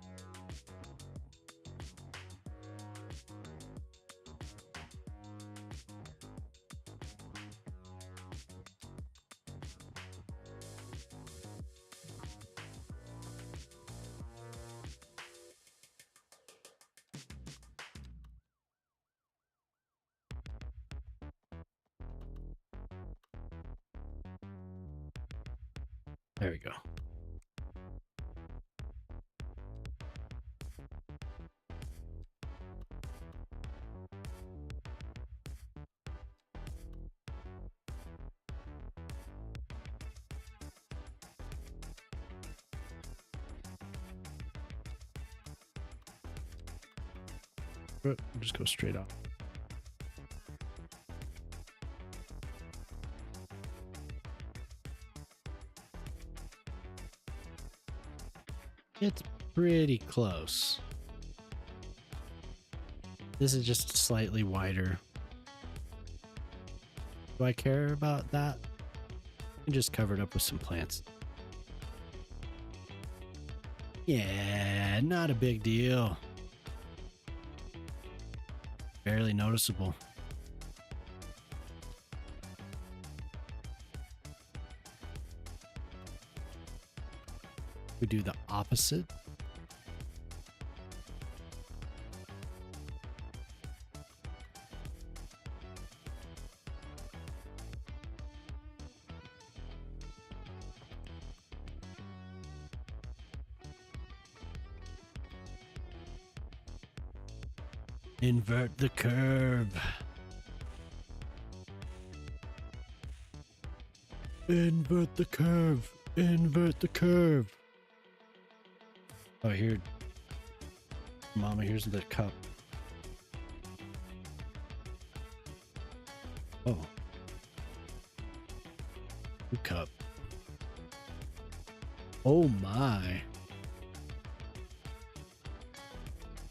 There we go. Just go straight up. It's pretty close. This is just slightly wider. Do I care about that? I just covered up with some plants. Yeah, not a big deal. Barely noticeable. We do the opposite. Invert the curve. Invert the curve. Invert the curve. Oh, here. Mama, here's the cup. Oh. The cup. Oh my.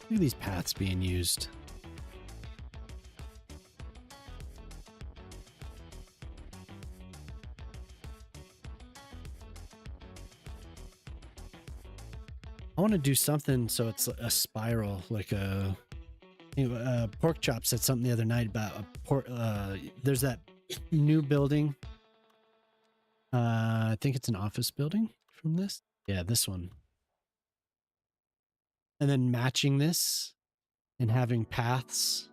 Look at these paths being used. want to do something so it's a spiral, like a Pork Chop said something the other night about there's that new building. I think it's an office building from this. Yeah, this one. And then matching this and having paths.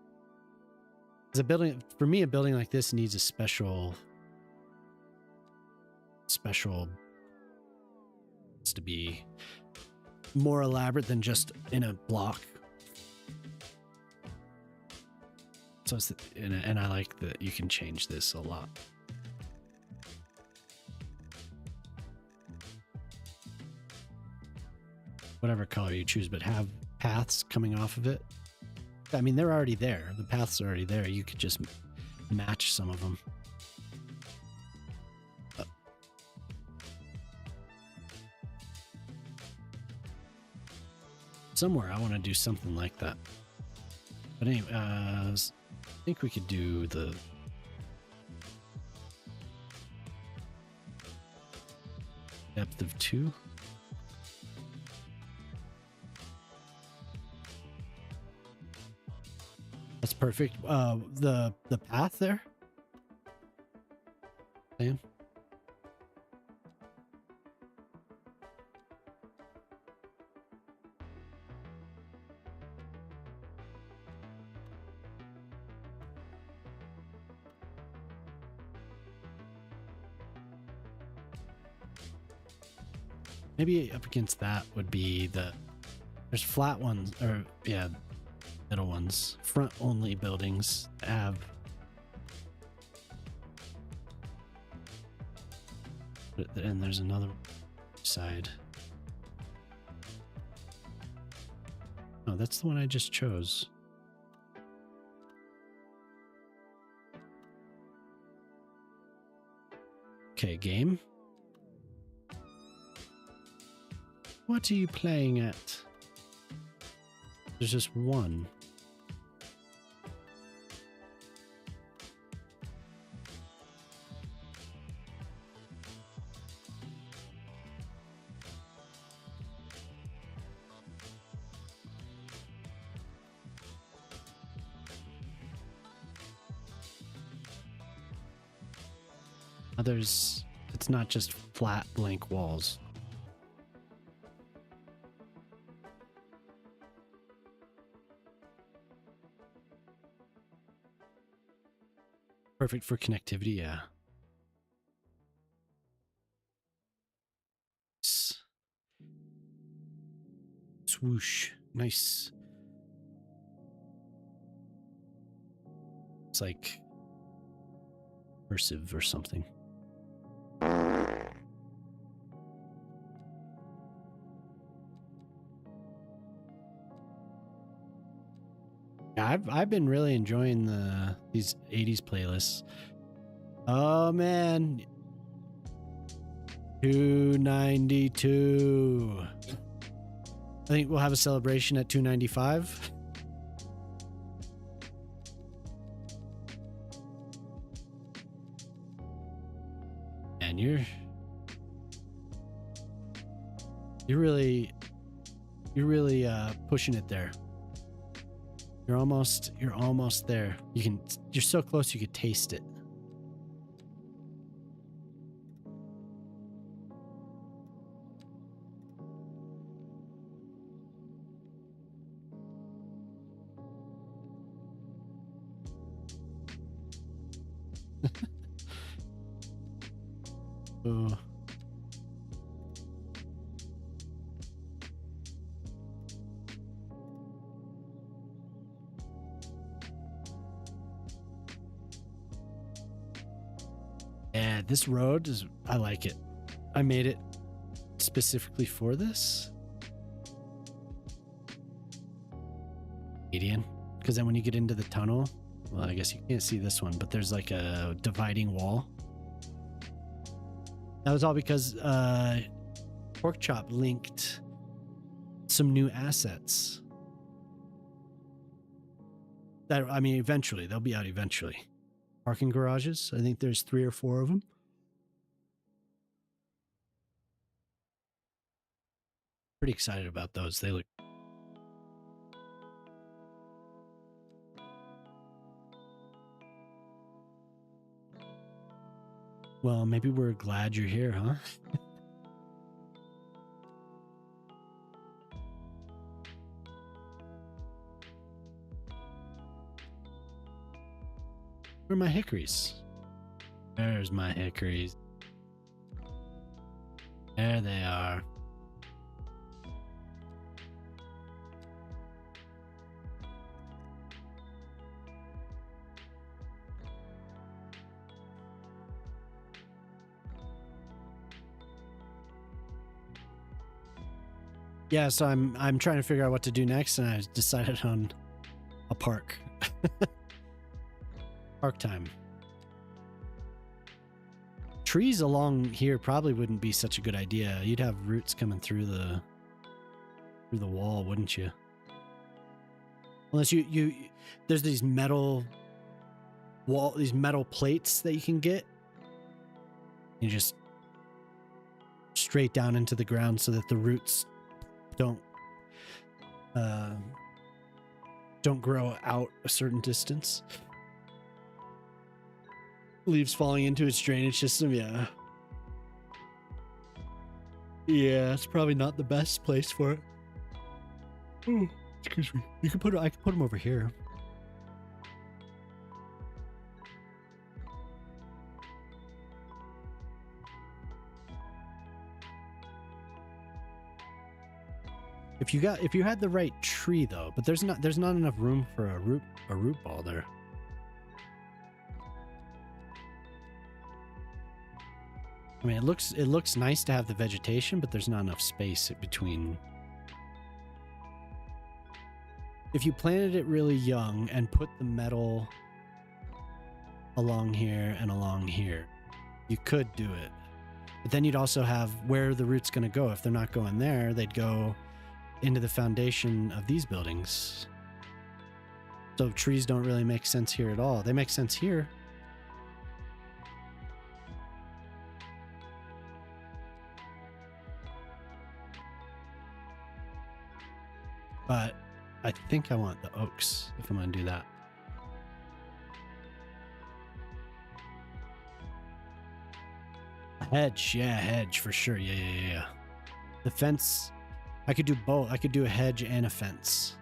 Because a building, for me, a building like this needs a special to be more elaborate than just in a block. So it's and I like that you can change this a lot. Whatever color you choose, but have paths coming off of it. I mean, they're already there. The paths are already there. You could just match some of them. Somewhere I want to do something like that. But anyway, I think we could do the depth of 2. That's perfect. The path there. Sam? Maybe up against that would be there's flat ones, or yeah, middle ones, front only buildings have and there's another side. Oh, that's the one I just chose. Okay, game. What are you playing at? There's just one. Others, it's not just flat blank walls. Perfect for connectivity, yeah. Swoosh, nice. It's like immersive or something. I've been really enjoying these 80s playlists. Oh man. 292. I think we'll have a celebration at 295. And you're really pushing it there. You're almost there. You're so close you could taste it. Oh. Yeah, this road I like it. I made it specifically for this. Median. Because then when you get into the tunnel, well, I guess you can't see this one, but there's like a dividing wall. That was all because Pork Chop linked some new assets. That, I mean, eventually, they'll be out eventually. Parking garages, I think there's 3 or 4 of them. Pretty excited about those. They look. Well, maybe we're glad you're here, huh? Where are my hickories? There's my hickories. There they are. Yeah, so I'm trying to figure out what to do next, and I decided on a park. Park time. Trees along here probably wouldn't be such a good idea. You'd have roots coming through the wall, wouldn't you? Unless you there's these metal plates that you can get. You just straight down into the ground so that the roots don't grow out a certain distance. Leaves falling into its drainage system. Yeah, it's probably not the best place for it. Oh, excuse me. I could put them over here. If you had the right tree though, but there's not enough room for a root ball there. I mean, it looks nice to have the vegetation, but there's not enough space between. If you planted it really young and put the metal along here and along here, you could do it. But then you'd also have where the root's going to go. If they're not going there, they'd go into the foundation of these buildings. So trees don't really make sense here at all. They make sense here. But I think I want the oaks if I'm going to do that. A hedge. Yeah, hedge for sure. Yeah. The fence, I could do both. I could do a hedge and a fence.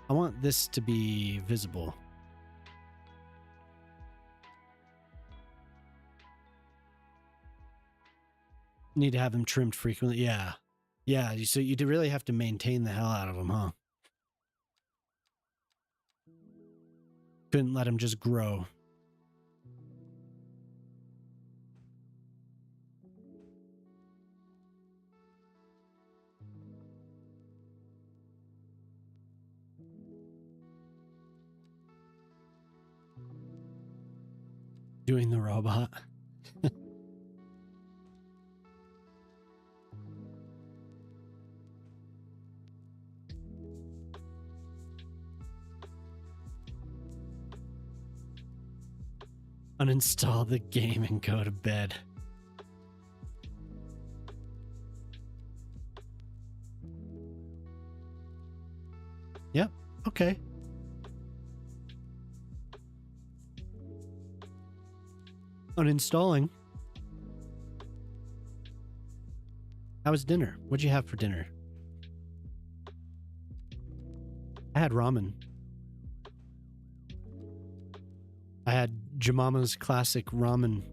I want this to be visible. Need to have them trimmed frequently. Yeah. So you really have to maintain the hell out of them, huh? Couldn't let them just grow. Doing the robot. Uninstall the game and go to bed. Yep, okay. Uninstalling. How was dinner? What'd you have for dinner? I had ramen. I had Jemama's classic ramen.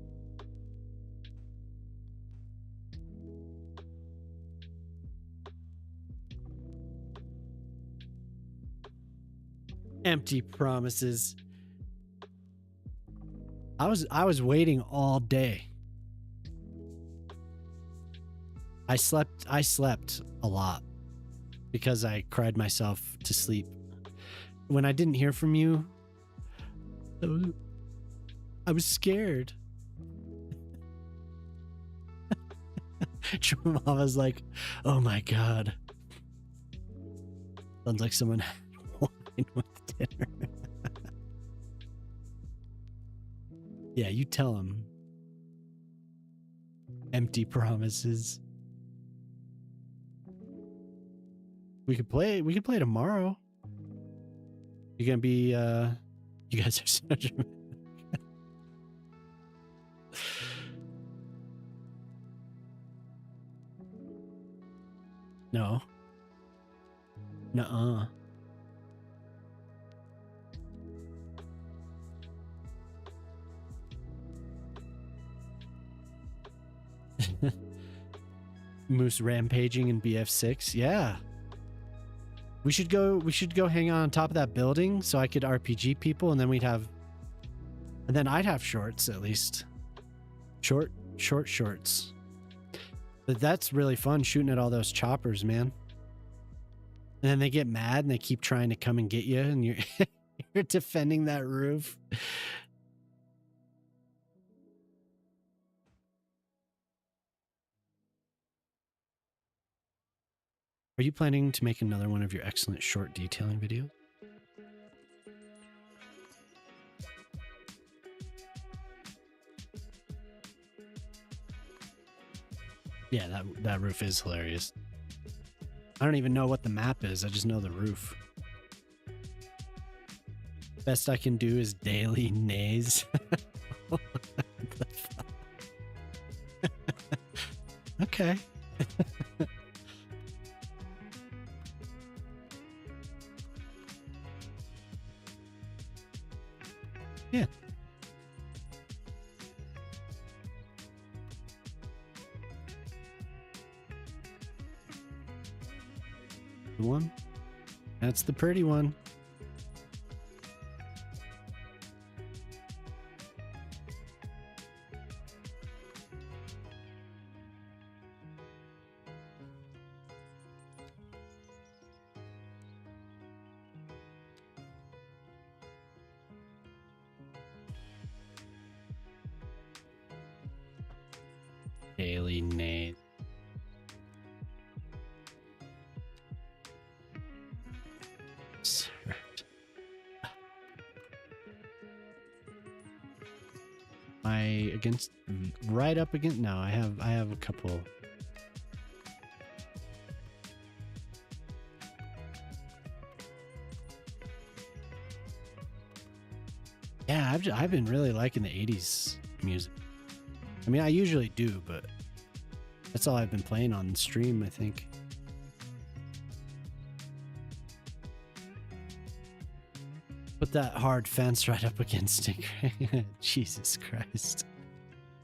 Empty promises. I was waiting all day. I slept a lot because I cried myself to sleep. When I didn't hear from you, I was scared. Mama's like, oh my God. Sounds like someone had wine with dinner. Yeah, you tell him. Empty promises. We could play tomorrow. You're gonna be you guys are so dramatic. No. Nuh-uh. Moose rampaging in BF6. Yeah. We should go hang on top of that building so I could RPG people, and then I'd have shorts at least. Shorts. But that's really fun shooting at all those choppers, man. And then they get mad and they keep trying to come and get you, and you're you're defending that roof. Are you planning to make another one of your excellent short detailing videos? Yeah, that roof is hilarious. I don't even know what the map is. I just know the roof. Best I can do is daily nays. What the fuck? Okay. Yeah. The one? That's the pretty one. Daily Nate. I against right up against no, I have a couple. Yeah, I've been really liking the 80s music. I mean, I usually do, but that's all I've been playing on stream, I think. Put that hard fence right up against it. Jesus Christ.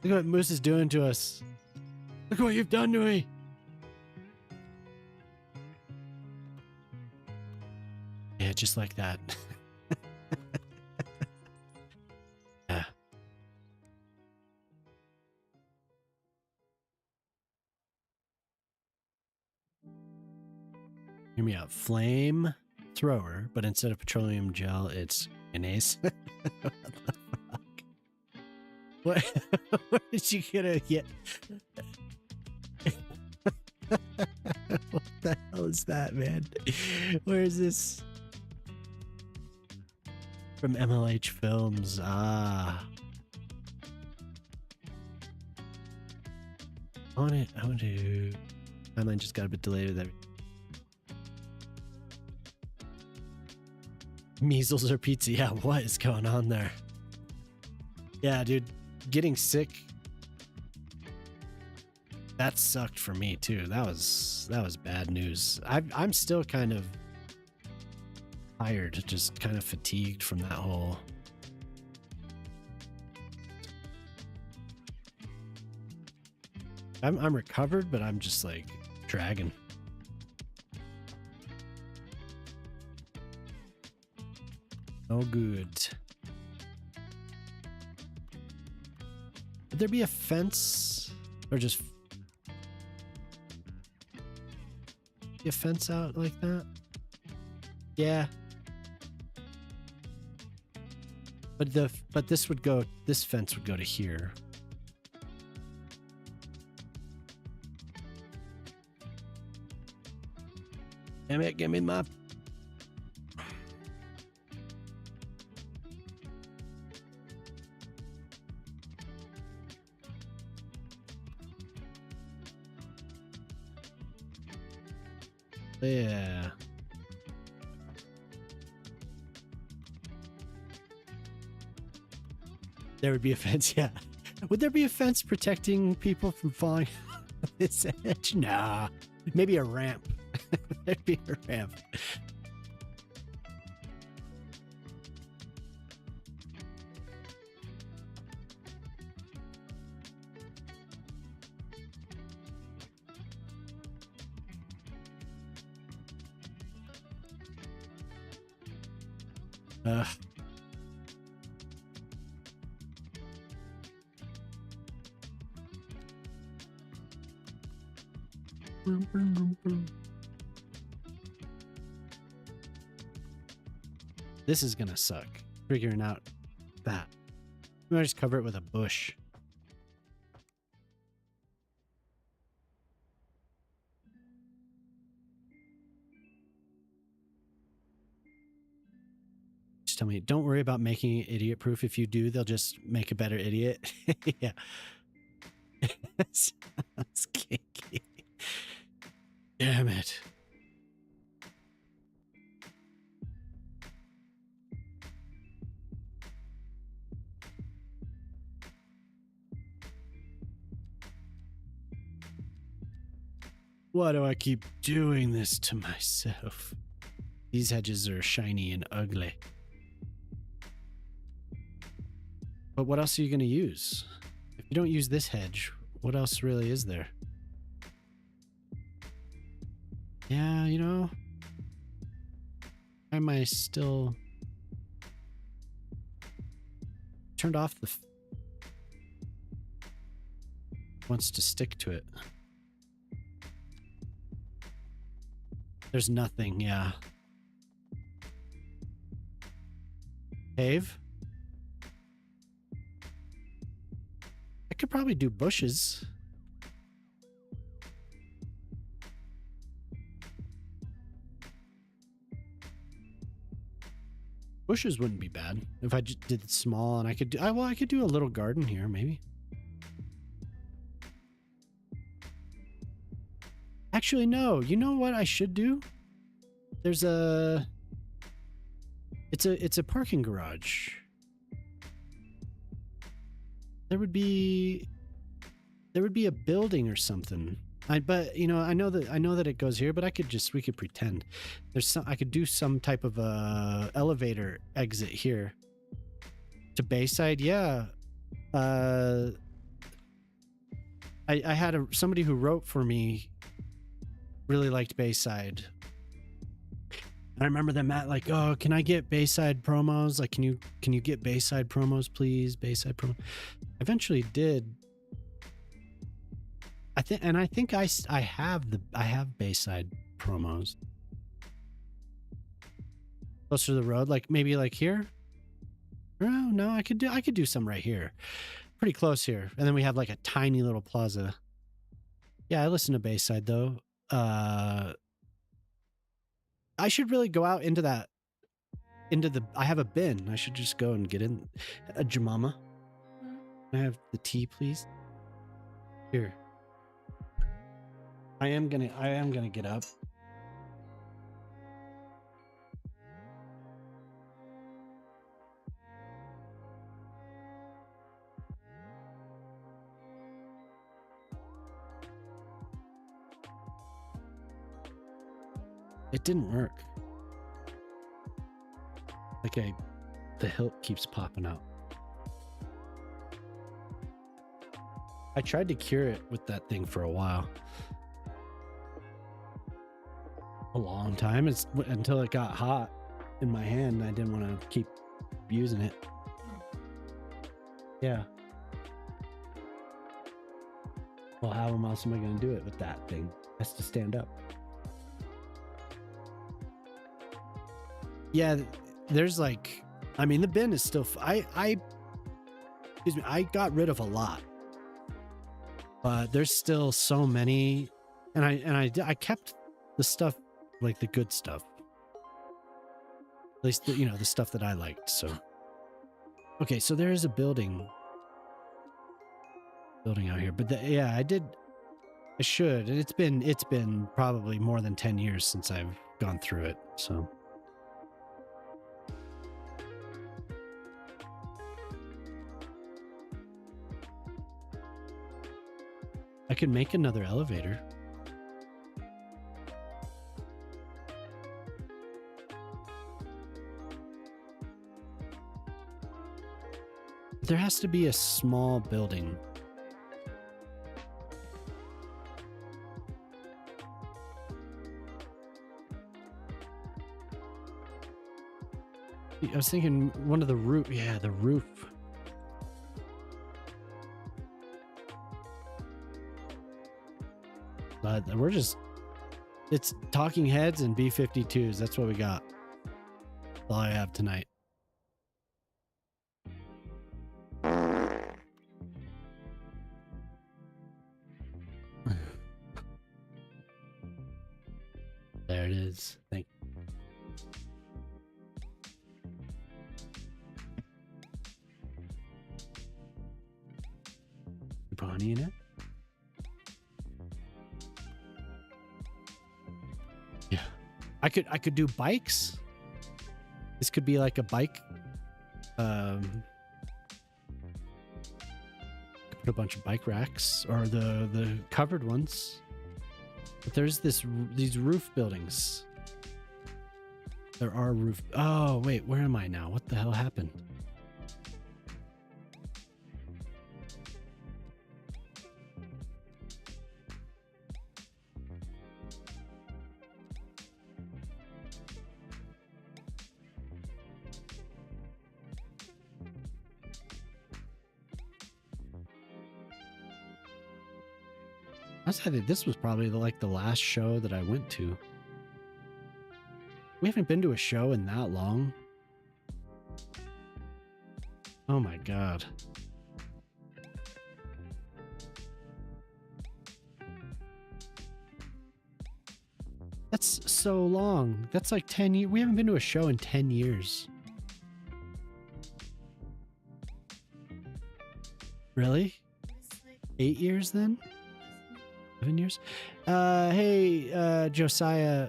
Look at what Moose is doing to us. Look what you've done to me. Yeah, just like that. Yeah. Hear me out. Flame thrower, but instead of petroleum gel, it's mayonnaise. What the fuck? What? What did you get? What the hell is that, man? Where is this? From MLH Films. Ah. I want to. Timeline just got a bit delayed with everything. Measles or pizza? Yeah, what is going on there? Yeah, dude, getting sick. That sucked for me too. That was bad news. I'm still kind of tired, just kind of fatigued from that whole. I'm recovered, but I'm just like dragging. Oh, good. Would there be a fence or just be a fence out like that? Yeah. But this fence would go to here. Damn it, give me my. Yeah. There would be a fence, yeah. Would there be a fence protecting people from falling off this edge? Nah. Maybe a ramp. There'd be a ramp. This is gonna suck. Figuring out that. I'm gonna just cover it with a bush. Just tell me, don't worry about making it idiot proof. If you do, they'll just make a better idiot. Yeah. Sounds kinky. Damn it. Why do I keep doing this to myself? These hedges are shiny and ugly. But what else are you going to use? If you don't use this hedge, what else really is there? Yeah, you know, why am I still turned off the wants to stick to it? There's nothing, yeah. Cave? I could probably do bushes. Bushes wouldn't be bad if I just did it small, and I could do, I could do a little garden here, maybe. Actually, no. You know what I should do? There's a... It's a parking garage. There would be a building or something. But you know, I know that it goes here, but we could pretend. I could do some type of elevator exit here to Bayside. Yeah. I had somebody who wrote for me really liked Bayside. I remember them at like, oh, can I get Bayside promos? Like, can you get Bayside promos, please? Bayside promo. Eventually did. I think I have Bayside promos. Closer to the road, like maybe like here. No, I could do some right here. Pretty close here. And then we have like a tiny little plaza. Yeah, I listen to Bayside though. I should really go out into I have a bin. I should just go and get in. Jemama, can I have the tea, please? Here. I am gonna get up. It didn't work. Like the hilt keeps popping out. I tried to cure it with that thing for a while. A long time. It's until it got hot in my hand. I didn't want to keep using it. Yeah. Well, how else am I going to do it with that thing? It has to stand up. Yeah, there's like, I mean, the bin is still. I got rid of a lot, but there's still so many, and I kept the stuff, like the good stuff, at least the stuff that I liked. So, okay, so there is a building out here, but yeah, I I should. And it's been probably more than 10 years since I've gone through it. So I could make another elevator. There has to be a small building. I was thinking one of the roof. Yeah, the roof. But we're just, it's talking heads and B-52s. That's what we got. That's all I have tonight. There it is. Thank you. Bonnie in it? Yeah. I could do bikes. This could be like a bike. Put a bunch of bike racks or the covered ones. But there's these roof buildings. There are roof. Oh, wait, where am I now? What the hell happened? I think this was probably like the last show that I went to. We haven't been to a show in that long. Oh my God. That's so long. That's like 10 years. We haven't been to a show in 10 years. Really? 8 years then? 7 years? Hey, Josiah,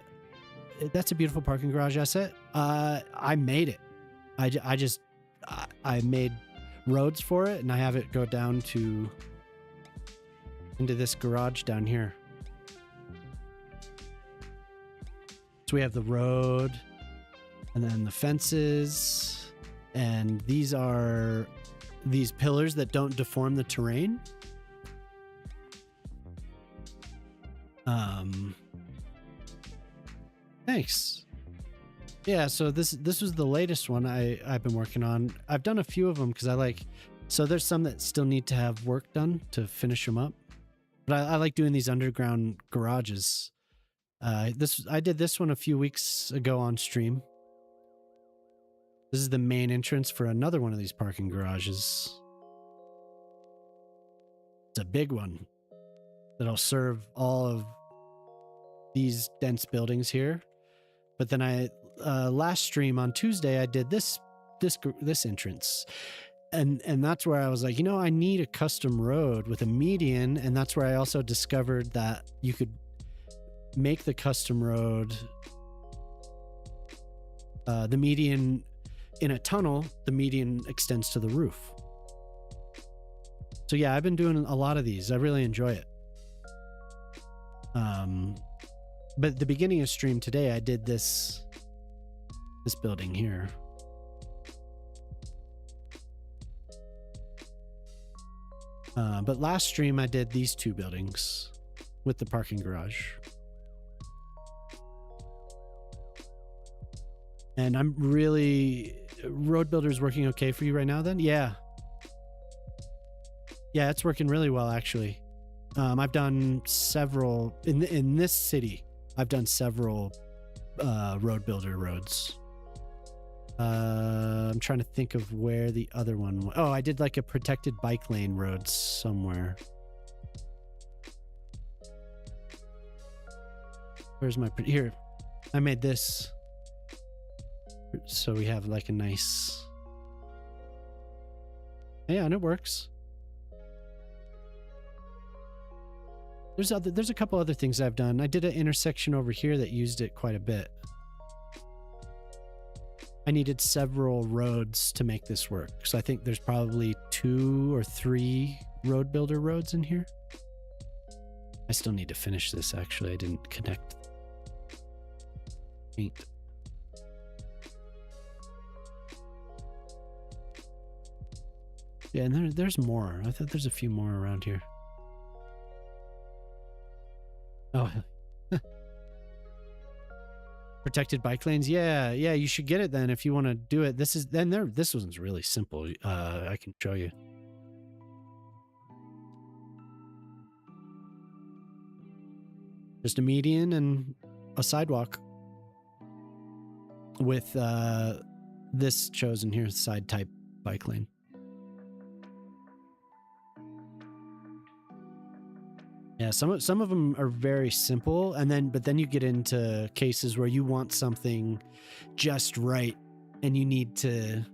that's a beautiful parking garage asset. I made it. I made roads for it, and I have it go down into this garage down here. So we have the road, and then the fences, and these are these pillars that don't deform the terrain. Thanks. Yeah, so this was the latest one I've been working on. I've done a few of them because I like, so there's some that still need to have work done to finish them up. But I like doing these underground garages. I did this one a few weeks ago on stream. This is the main entrance for another one of these parking garages. It's a big one that'll serve all of these dense buildings here. But then last stream on Tuesday, I did this entrance. And that's where I was like, I need a custom road with a median. And that's where I also discovered that you could make the custom road, the median in a tunnel, the median extends to the roof. So yeah, I've been doing a lot of these. I really enjoy it. But at the beginning of stream today, I did this building here. But last stream, I did these two buildings with the parking garage. And I'm really... Road Builder's working okay for you right now then? Yeah. Yeah, it's working really well, actually. I've done several... In this city, I've done several Road Builder roads. I'm trying to think of where the other one was. Oh, I did like a protected bike lane road somewhere. Where's my... Here, I made this. So we have like a nice... Yeah, and it works. There's a couple other things I've done. I did an intersection over here that used it quite a bit. I needed several roads to make this work. So I think there's probably 2 or 3 road builder roads in here. I still need to finish this, actually. I didn't connect paint. Yeah, and there's more. I thought there's a few more around here. Oh, protected bike lanes. Yeah, you should get it then if you want to do it. This one's really simple. I can show you. Just a median and a sidewalk with this chosen here, side type bike lane. Yeah, some of them are very simple, but then you get into cases where you want something just right, and you need to.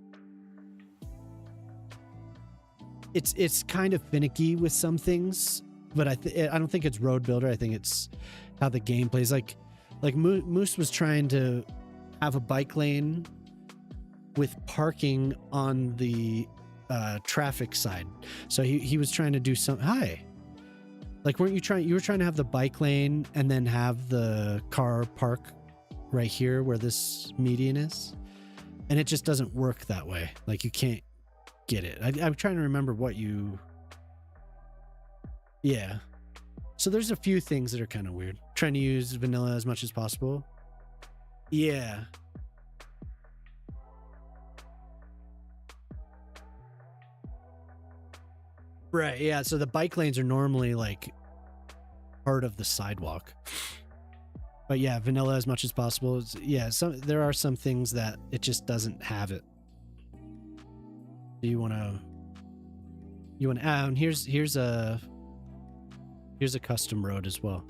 It's kind of finicky with some things, but I don't think it's road builder. I think it's how the game plays. Like Moose was trying to have a bike lane with parking on the traffic side, so he was trying to do some. Hi. Like, you were trying to have the bike lane and then have the car park right here where this median is. And it just doesn't work that way. Like, you can't get it. I'm trying to remember what you... Yeah. So there's a few things that are kind of weird. Trying to use vanilla as much as possible. Yeah. Right, yeah, so the bike lanes are normally like part of the sidewalk. But yeah, vanilla as much as possible. There are some things that it just doesn't have it. So you want to and here's a custom road as well,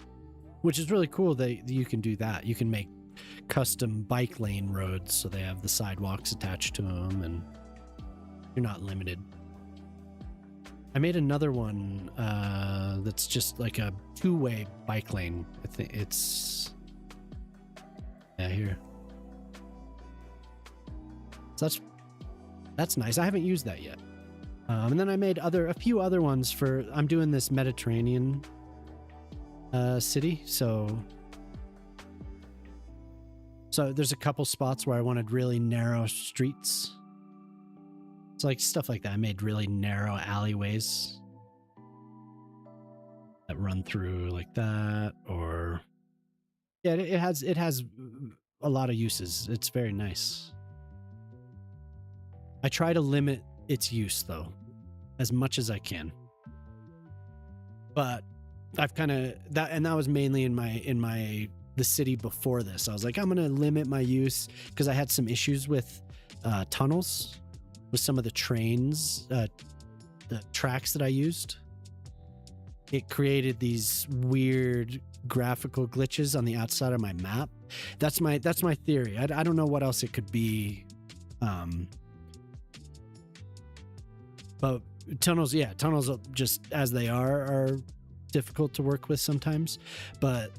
which is really cool that you can do that. You can make custom bike lane roads so they have the sidewalks attached to them and you're not limited. I made another one that's just like a 2-way bike lane. I think it's here. So that's nice. I haven't used that yet. And then I made a few other ones for. I'm doing this Mediterranean city, so there's a couple spots where I wanted really narrow streets. It's like stuff like that. I made really narrow alleyways that run through like that, or yeah, it has a lot of uses. It's very nice. I try to limit its use though, as much as I can. But I've kind of that was mainly in the city before this. I was like, I'm gonna limit my use because I had some issues with tunnels. With some of the trains, the tracks that I used, it created these weird graphical glitches on the outside of my map. That's my theory. I don't know what else it could be. But tunnels just as they are difficult to work with sometimes. But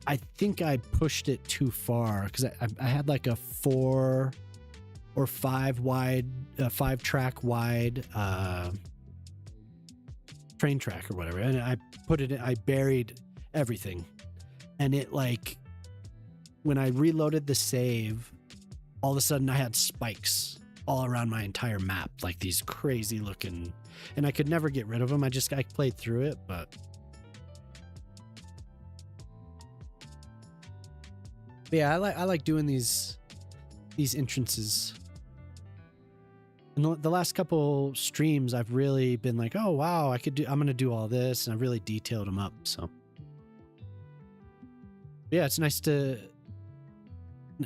I think I pushed it too far because I had like a 4 or 5 track wide train track or whatever, and I buried everything, and it like when I reloaded the save, all of a sudden I had spikes all around my entire map, like these crazy looking, and I could never get rid of them. I played through it, but yeah, I like doing these entrances. And the last couple streams, I've really been like, oh, wow, I'm going to do all this. And I've really detailed them up. So, yeah, it's nice to...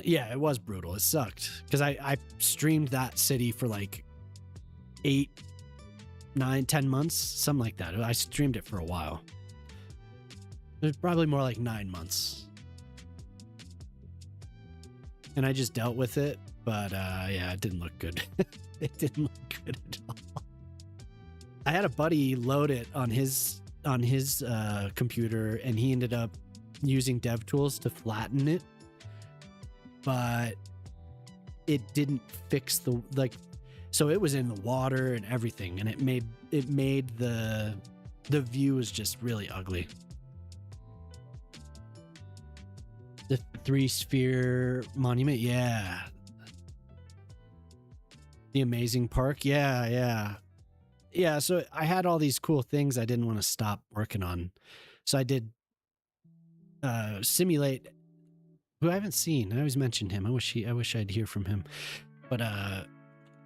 Yeah, it was brutal. It sucked. Because I streamed that city for like 8, 9, 10 months. Something like that. I streamed it for a while. It was probably more like 9 months. And I just dealt with it. But, yeah, it didn't look good. It didn't look good at all. I had a buddy load it on his on his computer, and he ended up using dev tools to flatten it, but it didn't fix the so it was in the water and everything, and it made the view was just really ugly. The 3-sphere monument, yeah. The amazing park, yeah. So I had all these cool things I didn't want to stop working on, so I did simulate, who I haven't seen. I always mention him. I wish I'd hear from him, but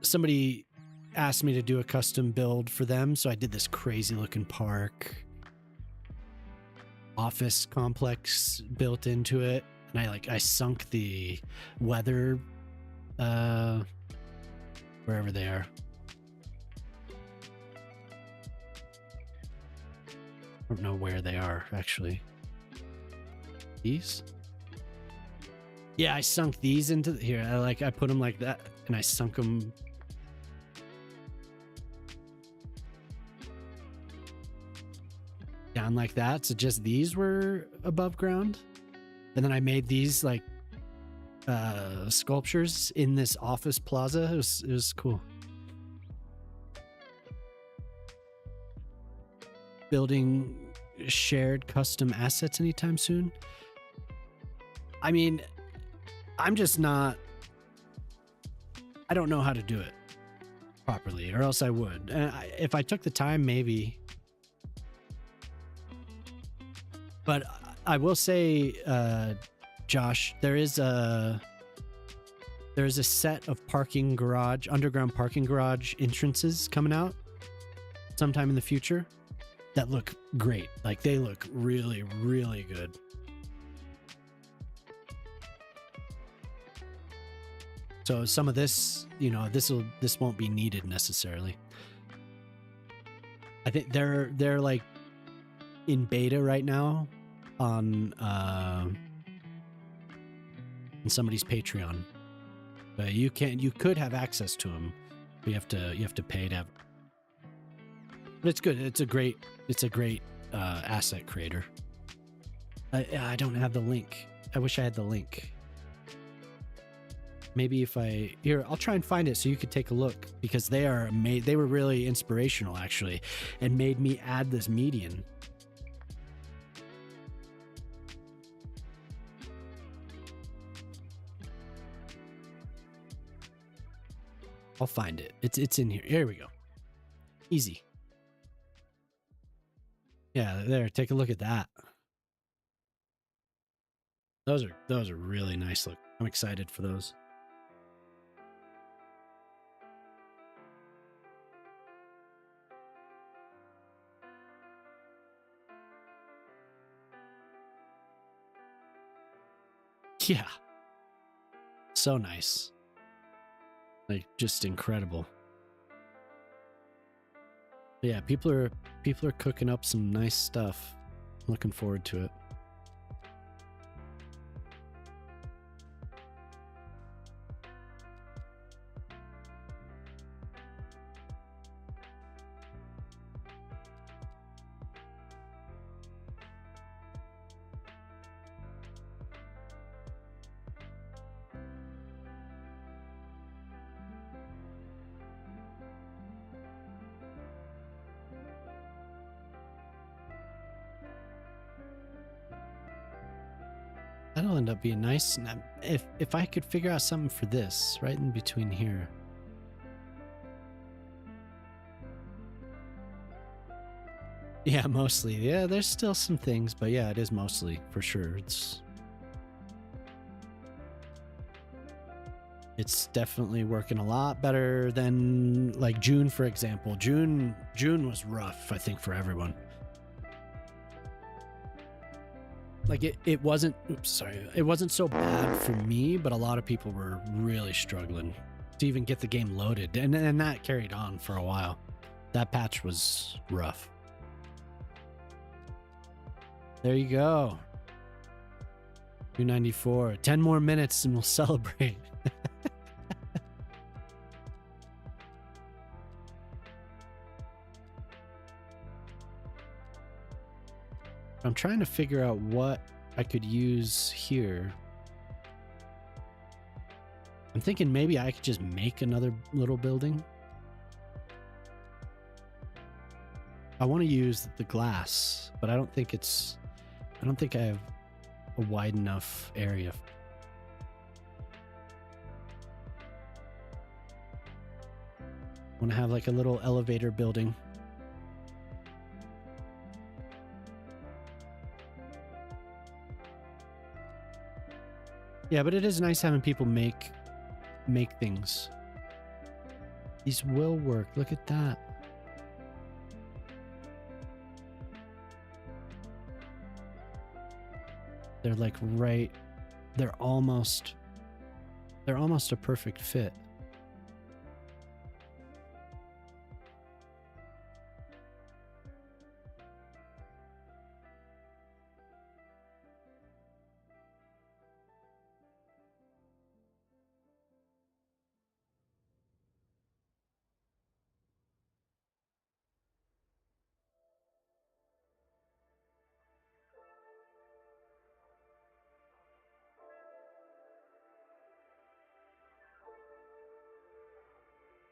somebody asked me to do a custom build for them, so I did this crazy looking park, office complex built into it, and I sunk the weather wherever they are. I don't know where they are actually. These? Yeah, I sunk these into here. I put them like that, and I sunk them. Down like that, so just these were above ground, and then I made these like sculptures in this office plaza. It was cool. Building shared custom assets anytime soon? I mean, I'm just not. I don't know how to do it properly, or else I would. If I took the time, maybe. But I will say, Josh, there is a set of underground parking garage entrances coming out sometime in the future that look great. Like, they look really, really good. So some of this, this won't be needed necessarily. I think they're like in beta right now on somebody's Patreon. But you could have access to them, but you have to pay to have. But it's good. It's a great asset creator. I don't have the link. I wish I had the link. Maybe I'll try and find it so you could take a look, because they were really inspirational actually, and made me add this median. I'll find it. It's in here. Here we go. Easy. Yeah, there. Take a look at that. Those are really nice look. I'm excited for those. Yeah. So nice. Like, just incredible. Yeah, people are cooking up some nice stuff. Looking forward to it. That'll end up being nice. If I could figure out something for this right in between here. Yeah, mostly. Yeah, there's still some things, but yeah, it is mostly for sure. It's definitely working a lot better than like June, for example. June was rough, I think, for everyone. Like it wasn't so bad for me, but a lot of people were really struggling to even get the game loaded, and that carried on for a while. That patch was rough. There you go. 294. 10 more minutes and we'll celebrate. I'm trying to figure out what I could use here. I'm thinking maybe I could just make another little building. I want to use the glass, but I don't think I have a wide enough area. I want to have like a little elevator building. Yeah, but it is nice having people make things. These will work. Look at that. They're like right. They're almost a perfect fit.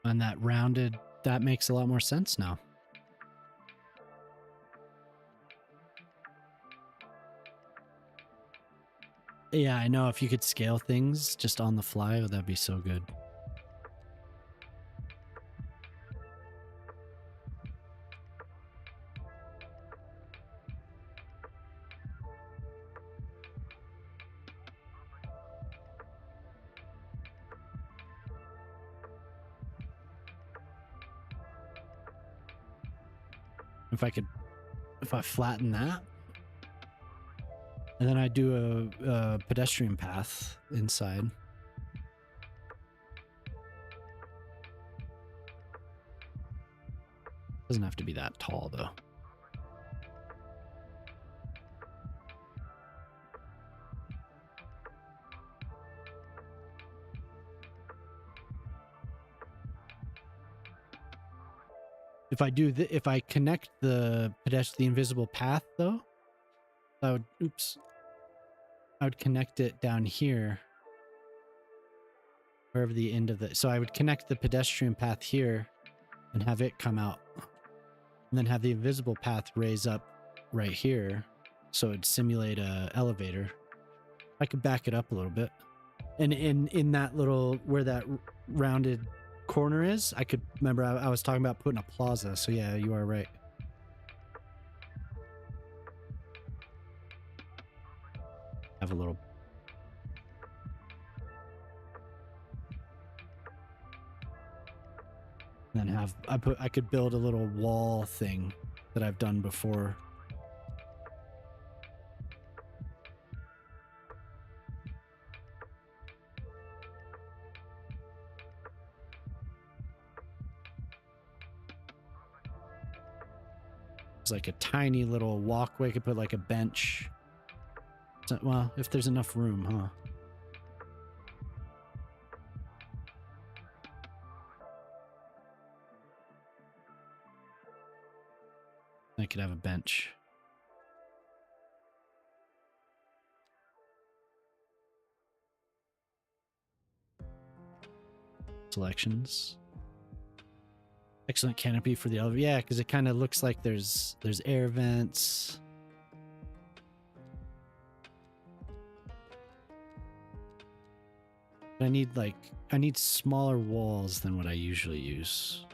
And that rounded, that makes a lot more sense now. Yeah, I know. If you could scale things just on the fly, that'd be so good. If I flatten that, and then I do a pedestrian path inside. Doesn't have to be that tall though. If I connect the invisible path though, I would connect it down here, wherever the end of so I would connect the pedestrian path here and have it come out, and then have the invisible path raise up right here, so it'd simulate a elevator. I could back it up a little bit, and in that little, where that rounded corner is, I could remember I was talking about putting a plaza, so yeah, you are right. Have a little. And then I could build a little wall thing that I've done before. It's like a tiny little walkway. I could put like a bench. So, well, if there's enough room, huh? I could have a bench. Selections. Excellent canopy for the elevator. Yeah, because it kind of looks like there's air vents. I need smaller walls than what I usually use.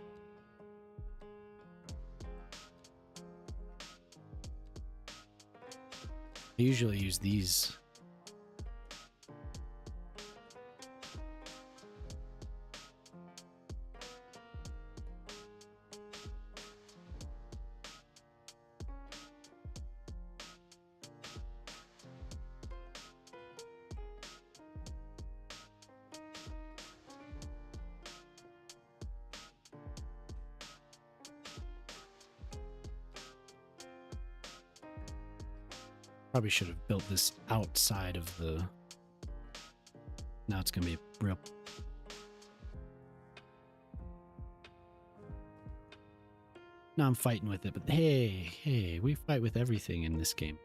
I usually use these. Probably should have built this outside of the... Now it's going to be real... Now I'm fighting with it, but hey, we fight with everything in this game.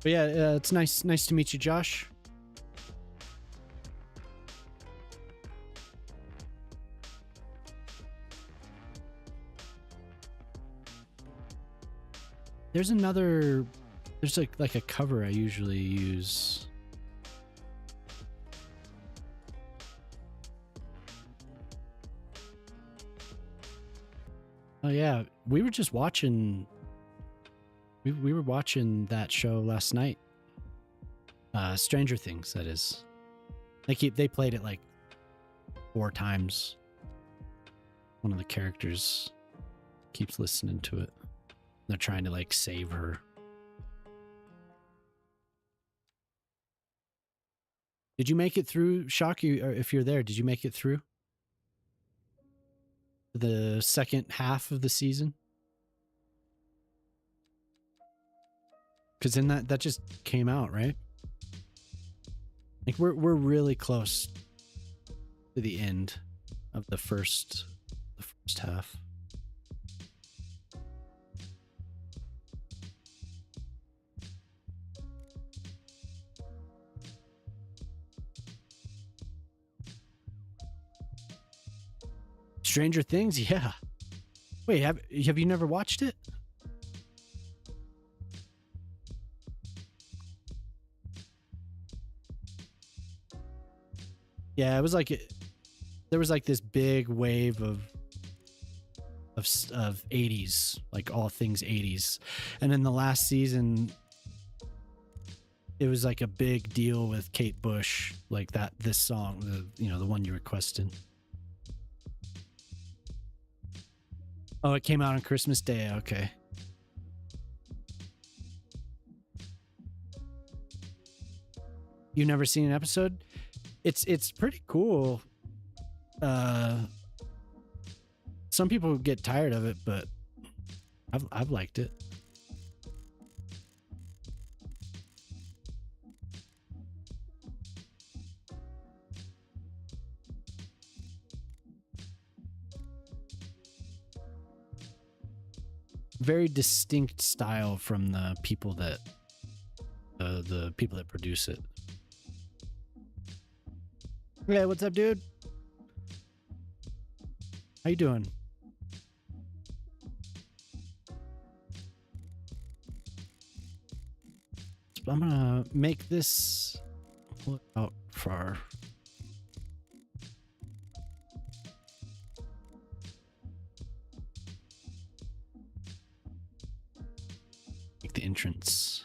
But yeah, it's nice to meet you, Josh. There's like a cover I usually use. Oh yeah, we were just watching. We were watching that show last night. Stranger Things, that is. They played it like 4 times. One of the characters keeps listening to it. They're trying to like save her. Did you make it through, Shock? Or if you're there, did you make it through the second half of the season? Because then that just came out, right? Like we're really close to the end of the first half. Stranger Things, yeah. Wait, have you never watched it? Yeah, it was like there was like this big wave of 80s, like all things 80s. And in the last season it was like a big deal with Kate Bush, like this song, the one you requested. Oh, it came out on Christmas Day. Okay. You never seen an episode? It's pretty cool. Some people get tired of it, but I've liked it. Very distinct style from the people that produce it. Hey, what's up, dude? How you doing? I'm gonna make this pull it out far. Make the entrance.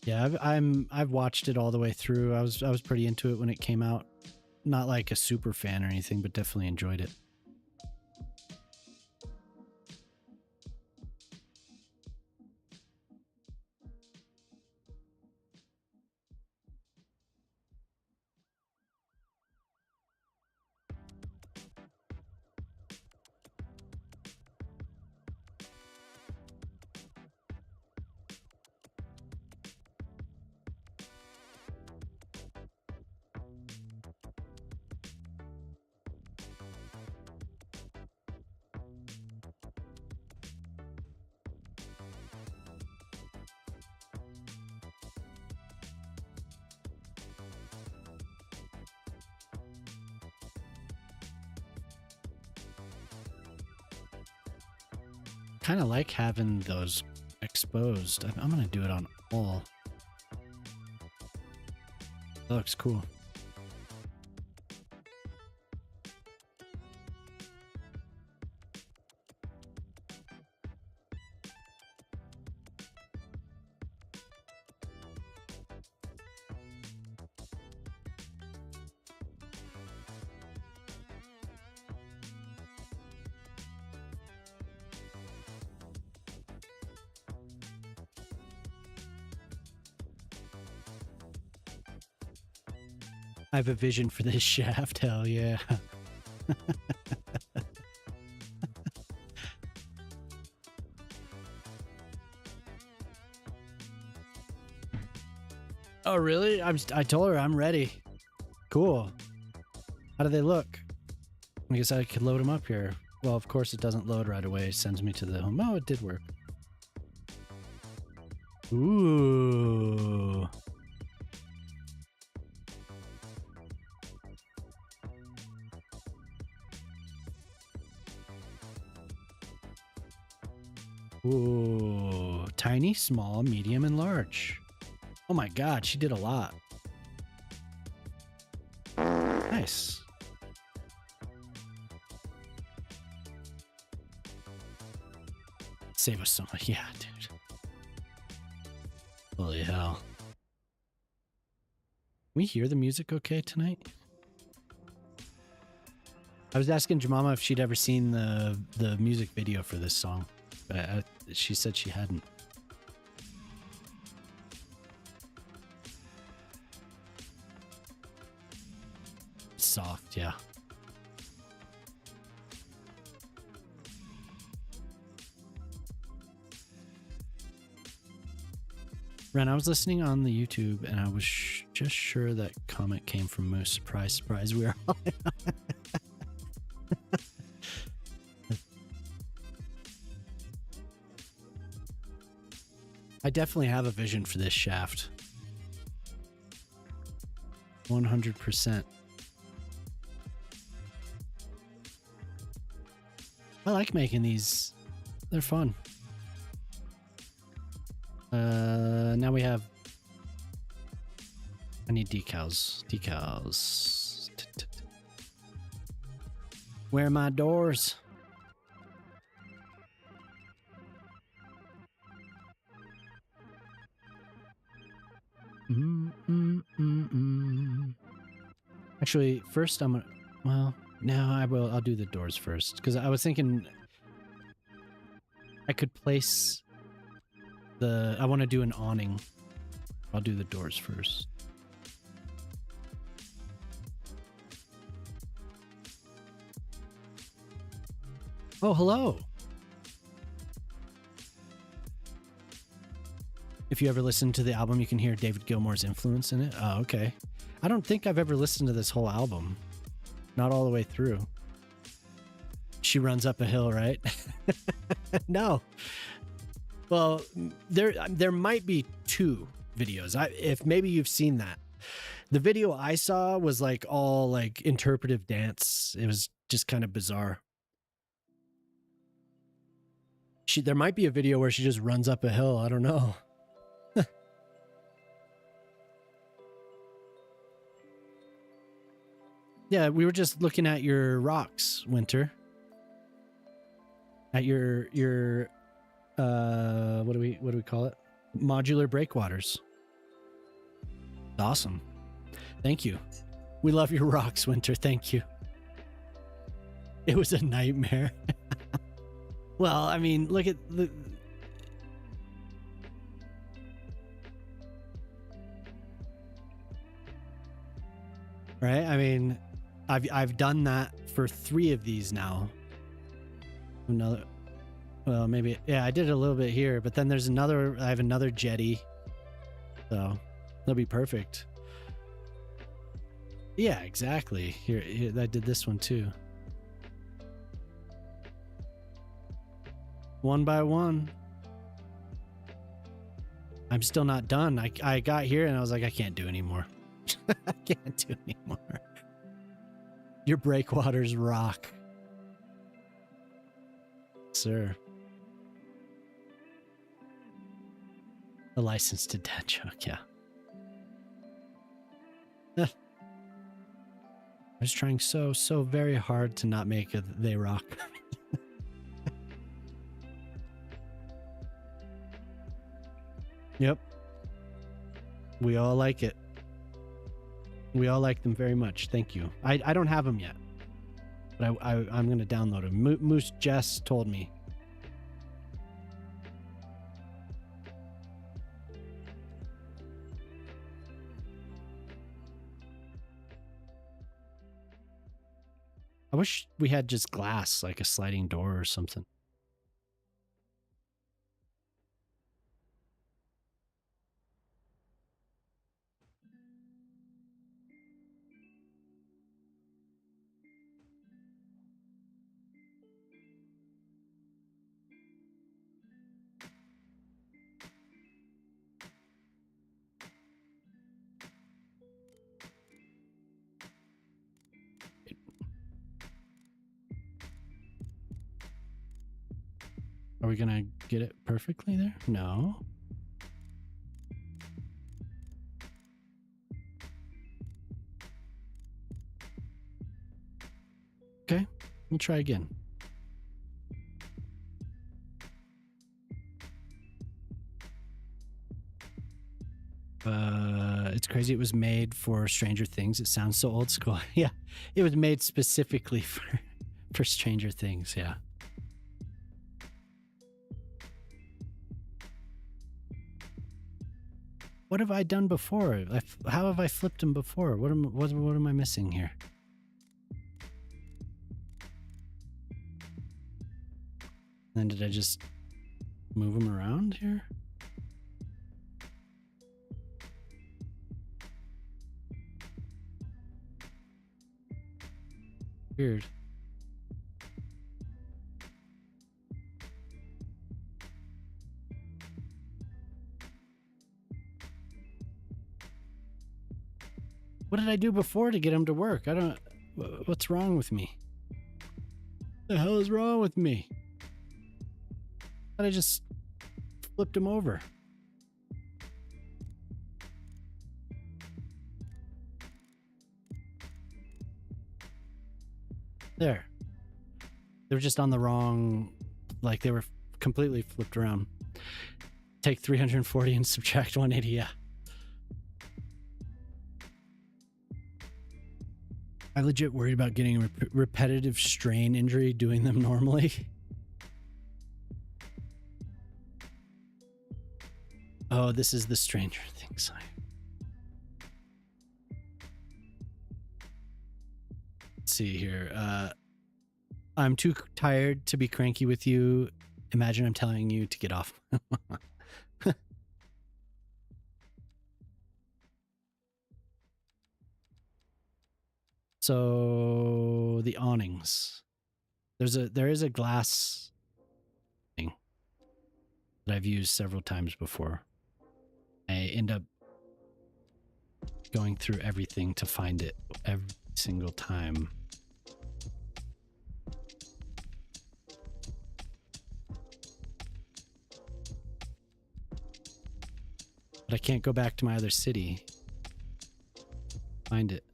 Yeah, I've watched it all the way through. I was pretty into it when it came out. Not like a super fan or anything, but definitely enjoyed it. Kind of like having those exposed. I'm gonna do it on all. That looks cool. I have a vision for this shaft. Hell yeah. Oh, really? I told her I'm ready. Cool. How do they look? I guess I could load them up here. Well, of course it doesn't load right away. It sends me to the home. Oh, it did work. Ooh. Ooh. Tiny, small, medium, and large. Oh my god, she did a lot. Nice. Save us so much. Yeah, dude. Holy hell. Can we hear the music okay tonight? I was asking Jemima if she'd ever seen the music video for this song, but she said she hadn't. Soft, yeah. Ren, I was listening on the YouTube and I was just sure that comment came from Moose. Surprise, surprise, we are all I definitely have a vision for this shaft. 100%. I like making these. They're fun. Now we have... I need decals. Decals. Where are my doors? Actually, first I'm gonna... Well, no, I'll do the doors first. Because I was thinking... I could place... I want to do an awning. I'll do the doors first. Oh, hello. If you ever listen to the album, you can hear David Gilmour's influence in it. Oh, okay. I don't think I've ever listened to this whole album. Not all the way through. She runs up a hill, right? No. Well, there might be two videos. If maybe you've seen that. The video I saw was like all like interpretive dance. It was just kind of bizarre. There might be a video where she just runs up a hill. I don't know. Yeah, we were just looking at your rocks, Winter. At your what do we call it? Modular breakwaters. Awesome. Thank you. We love your rocks, Winter. Thank you. It was a nightmare. Well, I mean, look at the... Right? I mean, I've done that for 3 of these now. Another... Well, maybe... Yeah, I did it a little bit here, but then there's another... I have another jetty. So, that'll be perfect. Yeah, exactly. Here, I did this one too. One by one. I'm still not done. I got here and I was like, I can't do anymore. I can't do anymore. Your breakwaters rock. Sir. A license to dad joke, yeah. was trying so very hard to not make a they rock. Yep. We all like it. We all like them very much. Thank you. I don't have them yet, but I'm going to download them. Moose Jess told me. I wish we had just glass, like a sliding door or something. Are we gonna get it perfectly there? No. Okay, we'll try again. It's crazy. It was made for Stranger Things. It sounds so old school. Yeah, it was made specifically for Stranger Things. Yeah. What have I done before? How have I flipped them before? What am I missing here? Then did I just move them around here? Weird. What did I do before to get them to work? I don't... What's wrong with me? What the hell is wrong with me? I just flipped them over. There. They were just on the wrong... Like, they were completely flipped around. Take 340 and subtract 180, yeah. I legit worried about getting a repetitive strain injury doing them normally. Oh, this is the Stranger Things sign. Let's see here. I'm too tired to be cranky with you. Imagine I'm telling you to get off. So the awnings. There is a glass thing that I've used several times before. I end up going through everything to find it every single time. But I can't go back to my other city. Find it.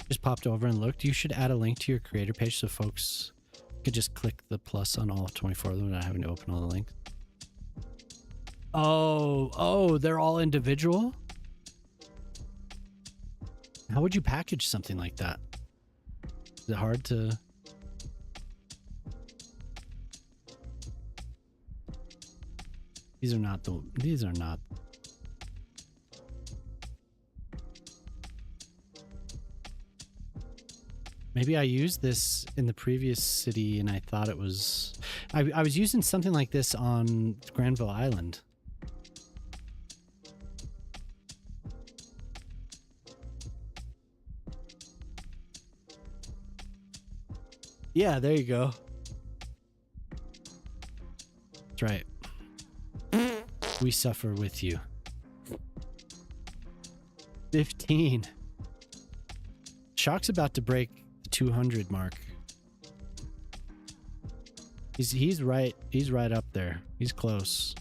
Just popped over and looked. You should add a link to your creator page so folks could just click the plus on all 24 of them without having to open all the links. Oh, they're all individual? How would you package something like that? Is it hard to... These are not... Maybe I used this in the previous city and I thought it was... I was using something like this on Granville Island. Yeah, there you go. That's right. We suffer with you. 15. Shock's about to break the 200 mark. He's right up there. He's close.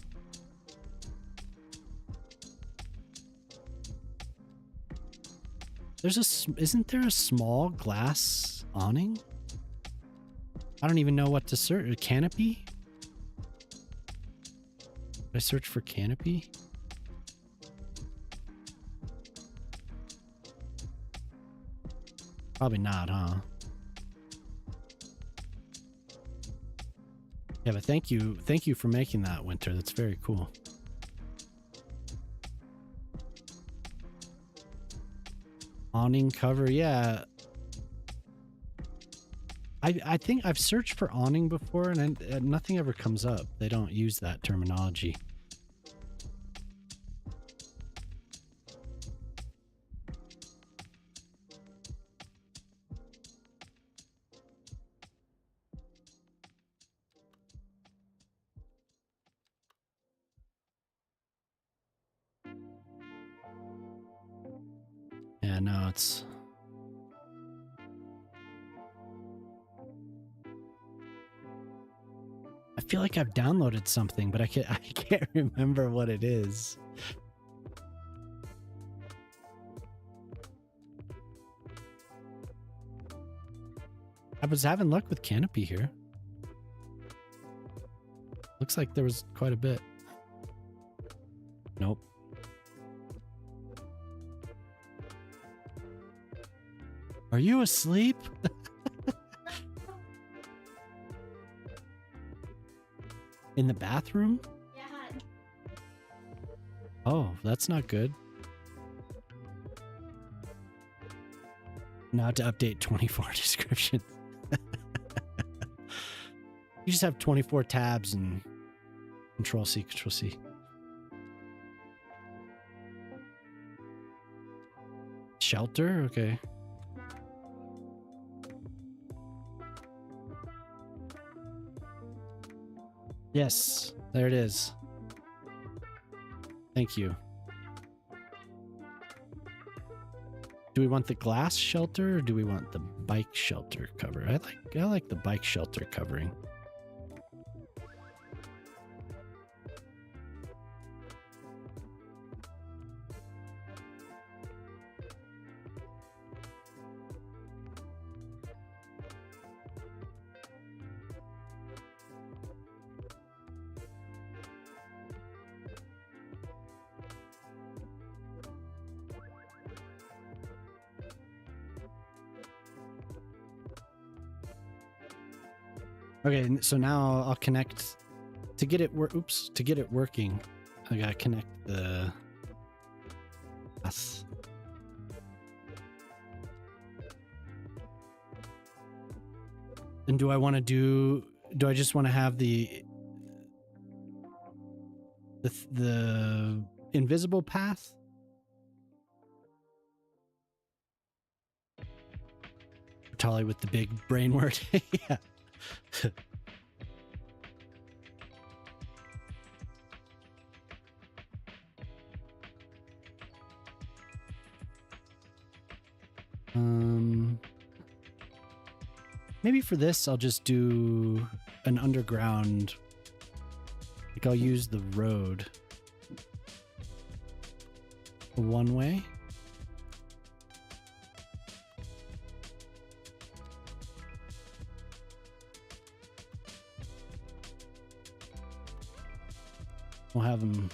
isn't there a small glass awning? I don't even know what to search. A canopy? Did I search for canopy? Probably not, huh? Yeah, but thank you for making that, Winter. That's very cool. Awning cover, yeah. I think I've searched for awning before, and nothing ever comes up. They don't use that terminology. Yeah, no, it's... I feel like I've downloaded something, but I can't remember what it is. I was having luck with Canopy here. Looks like there was quite a bit. Nope. Are you asleep? In the bathroom? Yeah. Oh, that's not good. Now to update 24 descriptions. You just have 24 tabs and Control C, Control C. Shelter? Okay. Yes, there it is. Thank you. Do we want the glass shelter or do we want the bike shelter cover? I like the bike shelter covering. Okay, so now I'll connect to get it to get it working. I gotta connect the us. And do I just want to have the invisible path? Tolly with the big brain word. Yeah. Maybe for this I'll just do an underground, like I'll use the road one way. We'll have them.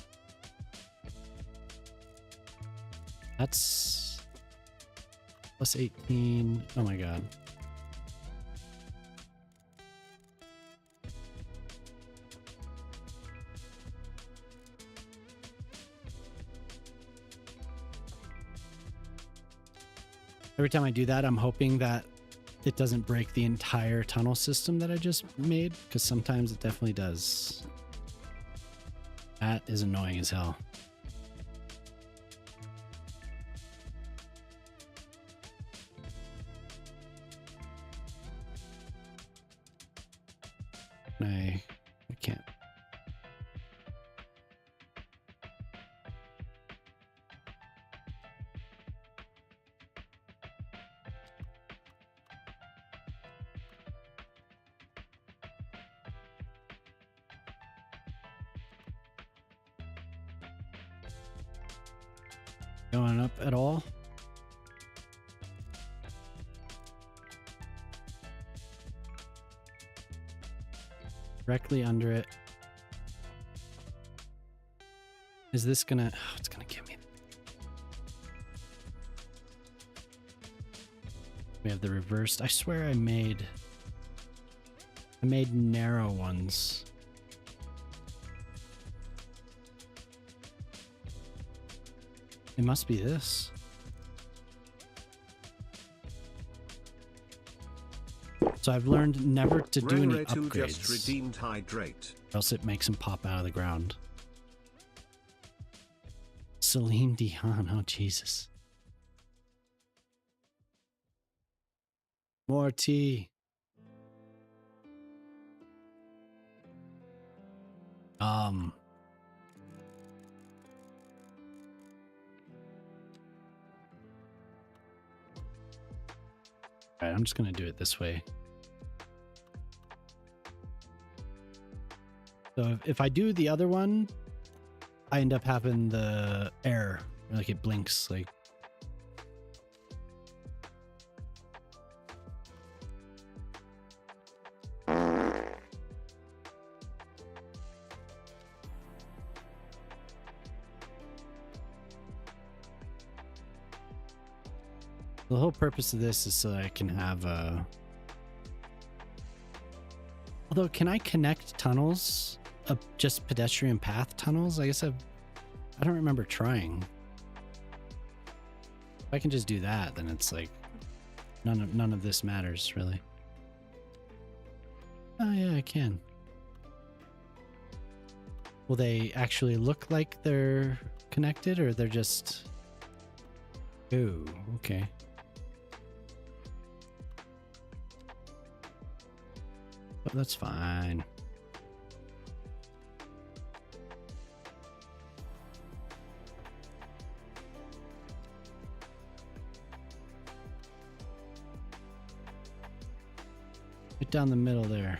That's plus 18. Oh my god. Every time I do that, I'm hoping that it doesn't break the entire tunnel system that I just made, because sometimes it definitely does. That is annoying as hell. I can't. Going up at all? Directly under it. Is this gonna... Oh, it's gonna give me... We have the reversed. I swear I made narrow ones. It must be this. So I've learned never to do any upgrades. Just redeemed hydrate. Or else it makes them pop out of the ground. Celine Dion, oh Jesus. More tea. Alright, I'm just gonna do it this way. So if I do the other one, I end up having the error, like it blinks, like. The whole purpose of this is so that I can have a... Although, can I connect tunnels? Just pedestrian path tunnels? I guess I don't remember trying. If I can just do that, then it's like none of this matters, really. Oh yeah, I can. Will they actually look like they're connected, or they're just... Ooh, okay. But that's fine. Right down the middle there.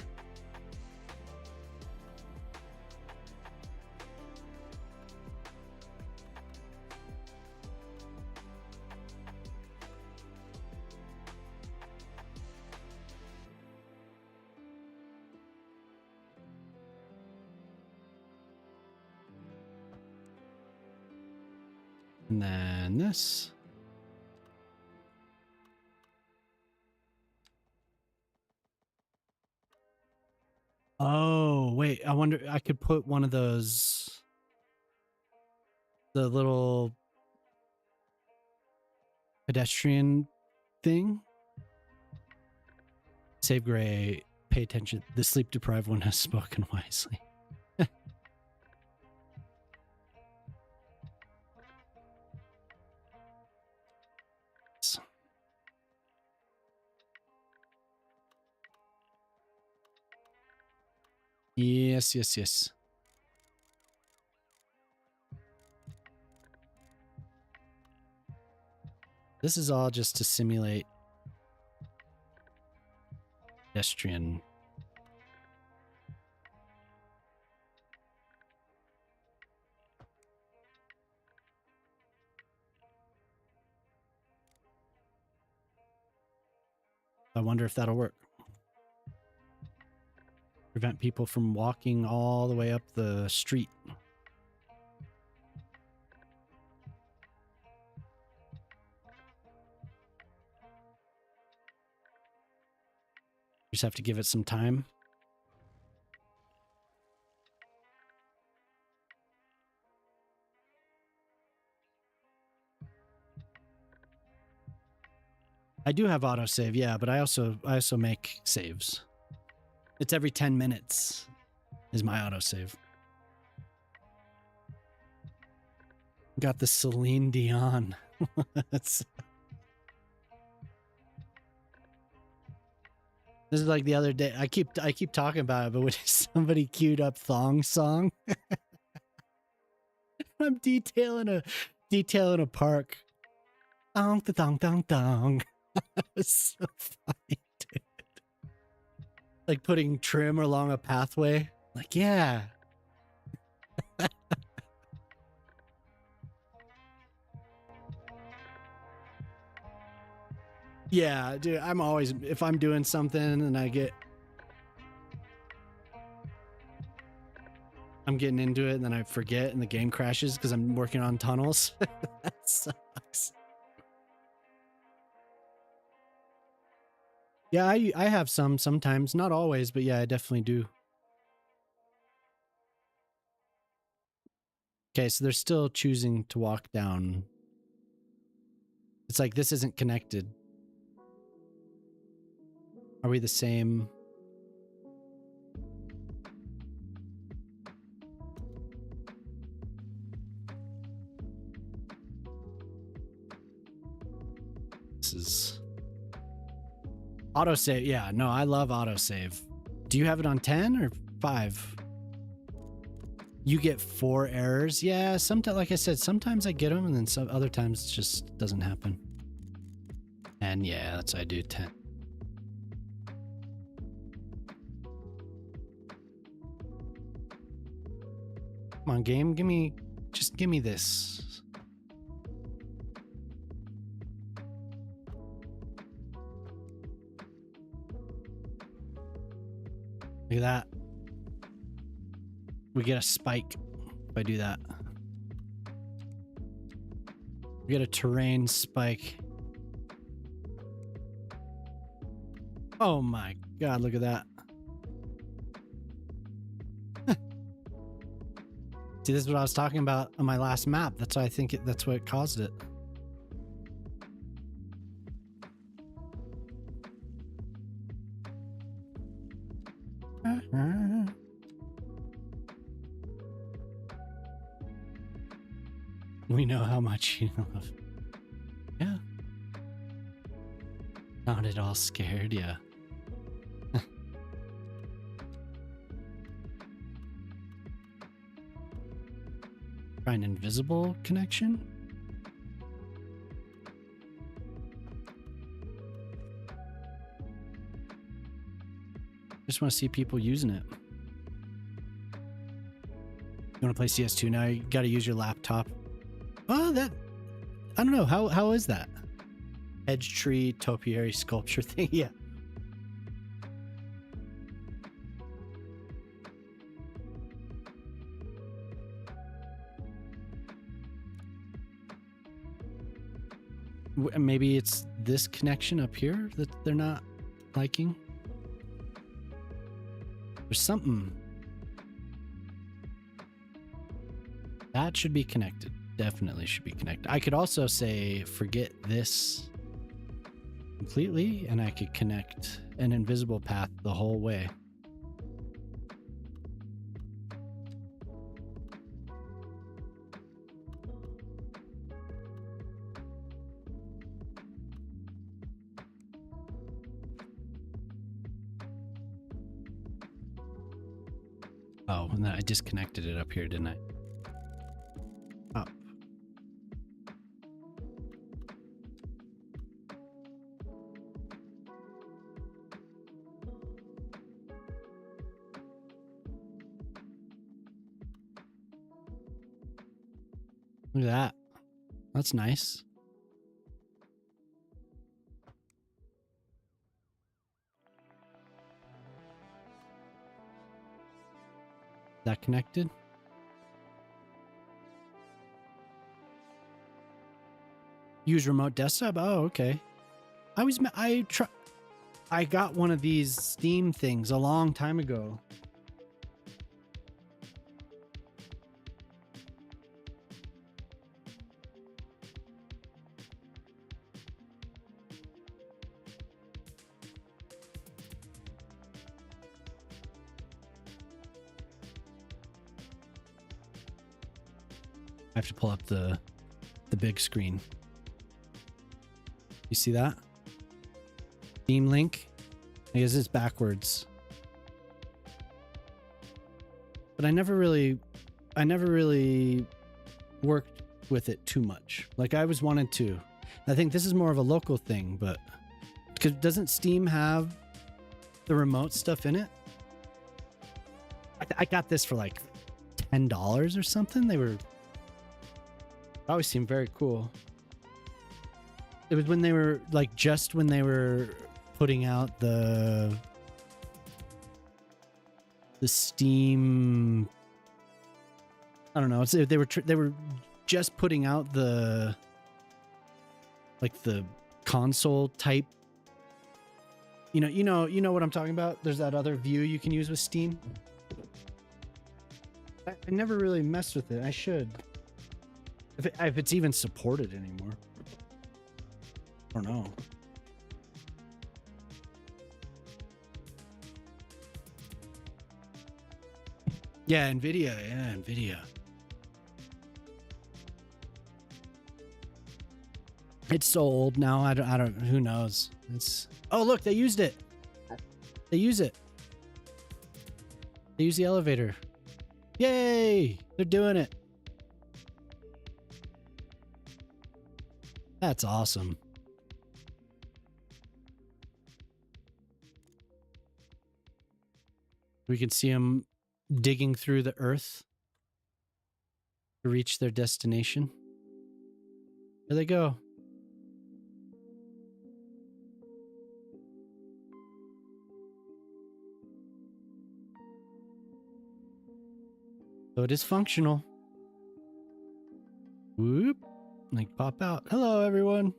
And then this. Oh, wait. I wonder, I could put one of those, the little pedestrian thing. Save Gray, pay attention. The sleep deprived one has spoken wisely. Yes, yes, yes. This is all just to simulate pedestrian. I wonder if that'll work. Prevent people from walking all the way up the street. Just have to give it some time. I do have autosave, yeah, but I also make saves. It's every 10 minutes is my autosave. Got the Celine Dion. This is like the other day. I keep talking about it, but when somebody queued up Thong Song, I'm detailing a park. Dong dong dong dong. It's so funny, dude. Like putting trim along a pathway. Like, yeah. Yeah, dude, I'm always, if I'm doing something and I get... I'm getting into it and then I forget and the game crashes because I'm working on tunnels. That sucks. Yeah, I have some sometimes, not always, but yeah, I definitely do. Okay, so they're still choosing to walk down. It's like this isn't connected. Are we the same? This is autosave. Yeah, no, I love autosave. Do you have it on 10 or 5? You get 4 errors. Yeah, sometimes, like I said, sometimes I get them and then some other times it just doesn't happen. And yeah, that's what I do, 10. Come on, game, just give me this. Look at that. We get a spike if I do that. We get a terrain spike. Oh my god, look at that. See, this is what I was talking about on my last map. That's why I think that's what caused it. We know how much you love. Yeah. Not at all scared, yeah. Try an invisible connection? Just want to see people using it. You want to play CS2 now? You got to use your laptop. Oh, that... I don't know. How is that? Edge tree topiary sculpture thing? Yeah. Maybe it's this connection up here that they're not liking. There's something. That should be connected. Definitely should be connected. I could also say forget this completely and I could connect an invisible path the whole way. Oh, and then I disconnected it up here, didn't I? Up. Look at that. That's nice. That connected? Use remote desktop? Oh, okay. I got one of these Steam things a long time ago. I have to pull up the big screen. You see that? Steam link. I guess it's backwards. But I never really worked with it too much. Like I always wanted to. I think this is more of a local thing, but because doesn't Steam have the remote stuff in it? I got this for like $10 or something. They always seemed very cool. It was when they were like just when they were putting out the Steam I don't know. They were just putting out the console type. You know what I'm talking about. There's that other view you can use with Steam. I never really messed with it. I should. If it's even supported anymore. I don't know. Yeah, NVIDIA. Yeah, NVIDIA. It's so old now. I don't. Who knows? It's. Oh, look, they used it. They use it. They use the elevator. Yay! They're doing it. That's awesome. We can see them digging through the earth to reach their destination. There they go. So it is functional. Whoop. Like pop out. Hello, everyone.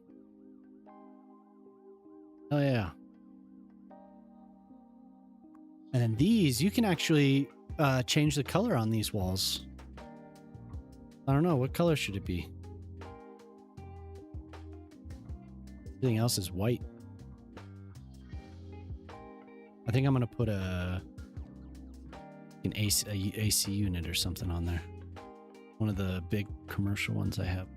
Oh, yeah. And then these, you can actually change the color on these walls. I don't know. What color should it be? Everything else is white. I think I'm going to put an AC unit or something on there. One of the big commercial ones I have.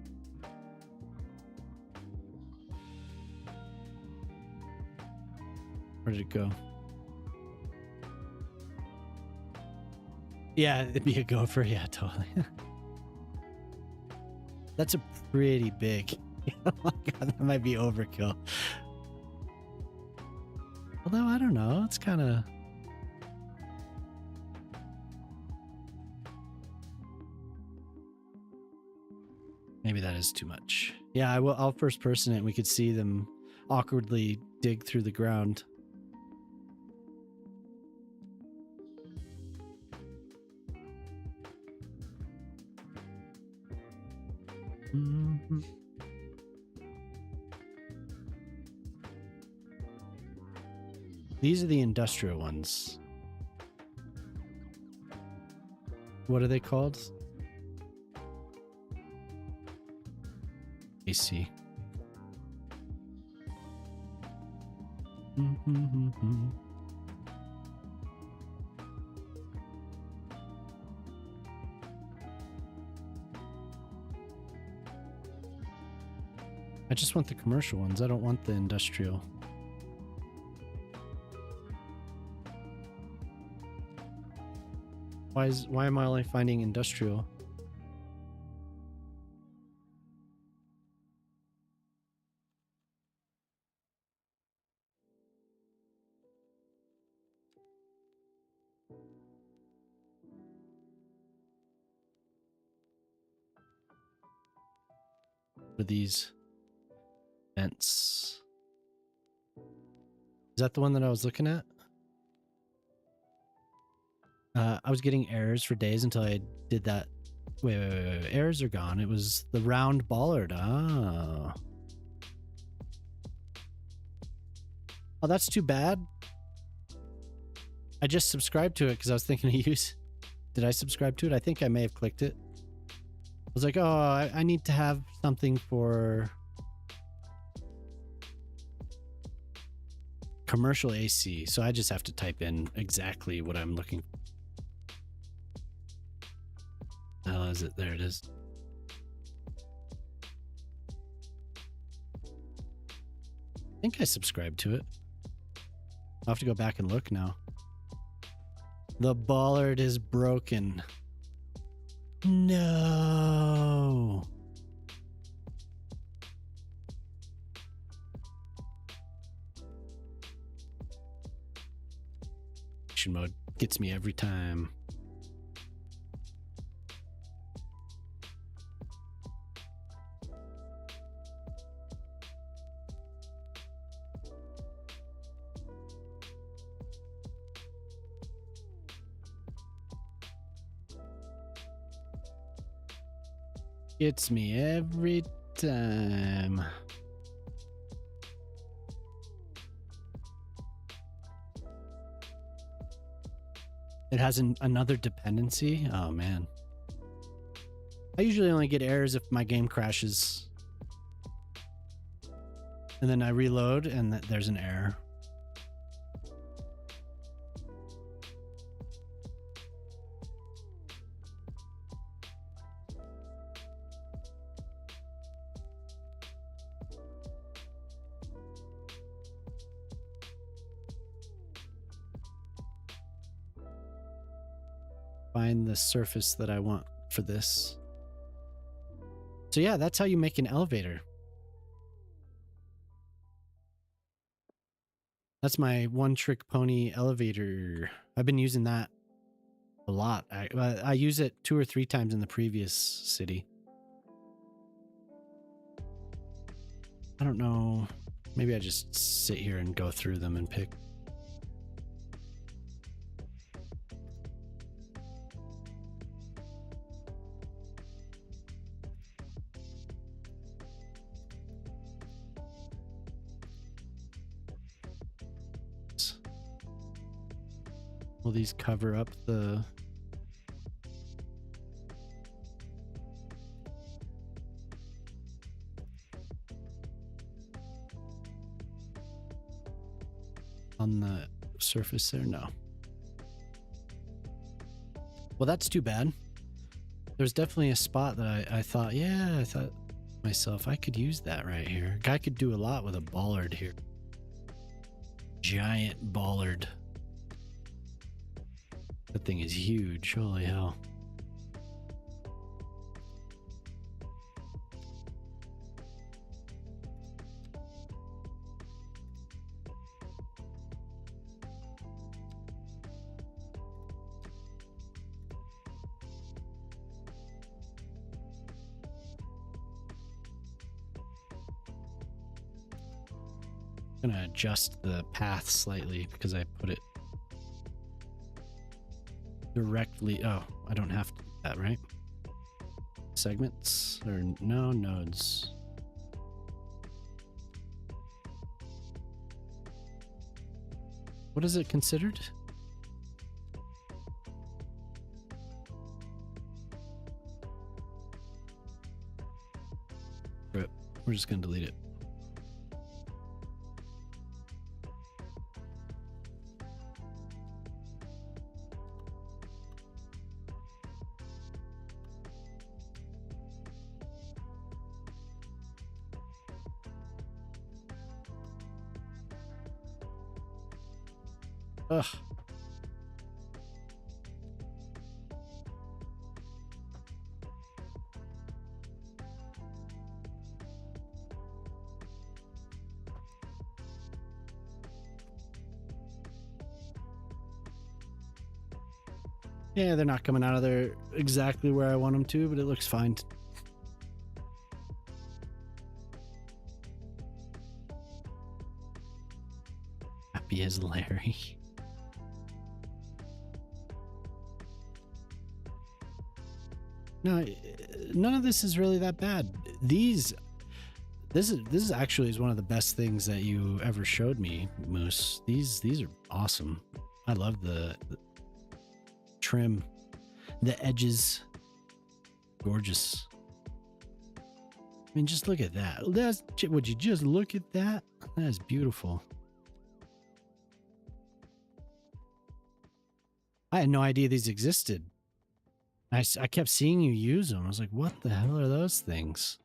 Where did it go? Yeah, it'd be a gopher. Yeah, totally. That's a pretty big. Oh my god, that might be overkill. Although, I don't know. It's kind of... Maybe that is too much. Yeah, I'll first person it and we could see them awkwardly dig through the ground. Mm-hmm. These are the industrial ones. What are they called? AC. Mm-hmm. I just want the commercial ones. I don't want the industrial. Why am I only finding industrial? For these vents. Is that the one that I was looking at? I was getting errors for days until I did that. Wait. Errors are gone. It was the round bollard. Oh. Oh, that's too bad. I just subscribed to it because I was thinking to use... Did I subscribe to it? I think I may have clicked it. I was like, oh, I need to have something for commercial AC. So I just have to type in exactly what I'm looking for. How is it? There it is. I think I subscribed to it. I'll have to go back and look now. The bollard is broken. No. Action mode gets me every time. Gets me every time. It has another dependency? Oh, man. I usually only get errors if my game crashes. And then I reload and there's an error. Find the surface that I want for this. So yeah, that's how you make an elevator. That's my one trick pony elevator. I've been using that a lot. I use it 2 or 3 times in the previous city. I don't know. Maybe I just sit here and go through them and pick. Will these cover up the... on the surface there? No. Well, that's too bad. There's definitely a spot that I thought, yeah, I thought myself, I could use that right here. Guy could do a lot with a bollard here. Giant bollard. That thing is huge. Holy hell. I'm gonna adjust the path slightly because I put it directly. Oh, I don't have to do that, right? Segments or no nodes. What is it considered? Rip. We're just gonna delete it. Ugh. Yeah, they're not coming out of there exactly where I want them to, but it looks fine. Happy as Larry. No, none of this is really that bad. This is actually one of the best things that you ever showed me, Moose. These are awesome. I love the trim, the edges, gorgeous. I mean, just look at that. Would you just look at that? That is beautiful. I had no idea these existed. I kept seeing you use them. I was like, what the hell are those things?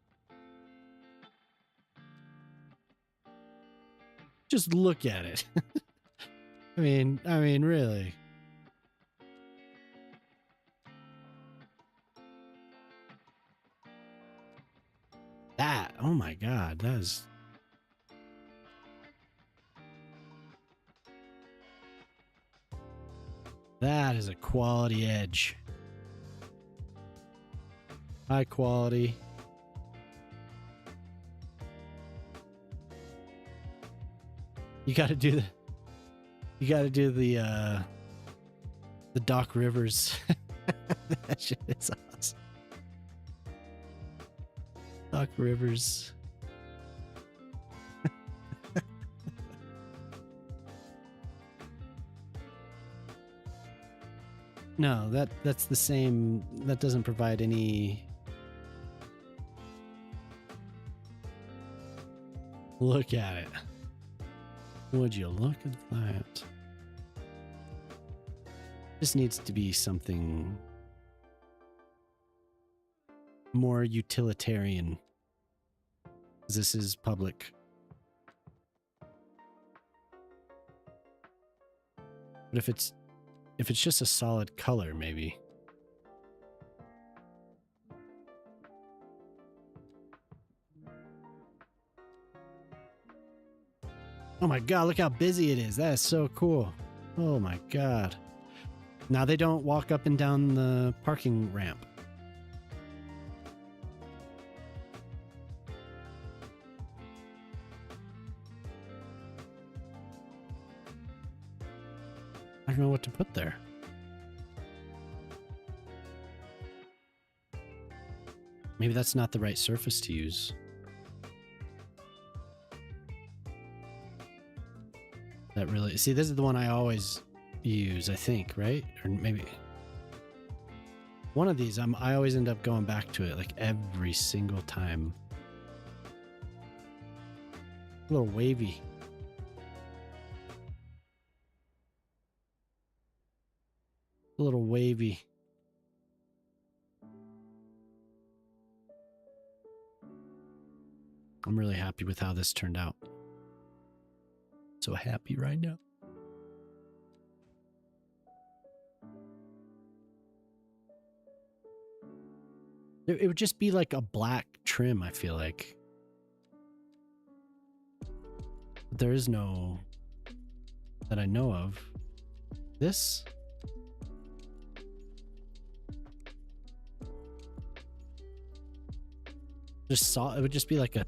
Just look at it. I mean, really. That, oh my God, that is a quality edge. High quality. You got to do the Doc Rivers. That shit is awesome. Fuck rivers. No, that's the same. That doesn't provide any. Look at it. Would you look at that? This needs to be something more utilitarian. This is public. But if it's just a solid color, maybe. Oh my god, look how busy it is. That is so cool. Oh my god. Now they don't walk up and down the parking ramp. I don't know what to put there. Maybe that's not the right surface to use. That really... See, this is the one I always use, I think, right? Or maybe... One of these, I always end up going back to it, like, every single time. A little wavy. A little wavy. I'm really happy with how this turned out. So happy right now. It would just be like a black trim, I feel like. But there is no that I know of. This? Just saw it would just be like a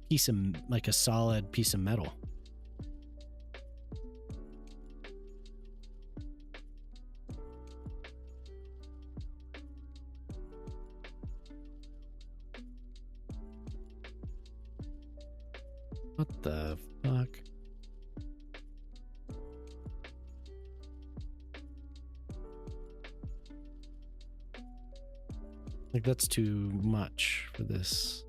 piece of like a solid piece of metal. What the fuck? Like, that's too much for this.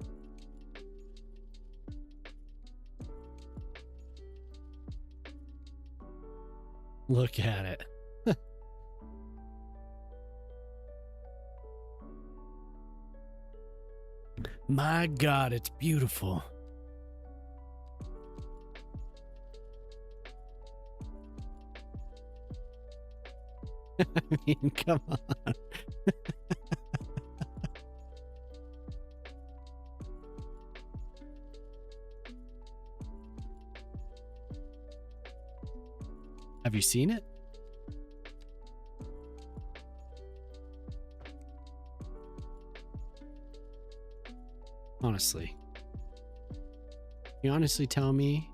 Look at it. My God, it's beautiful. I mean, come on. Have you seen it? Honestly. You honestly tell me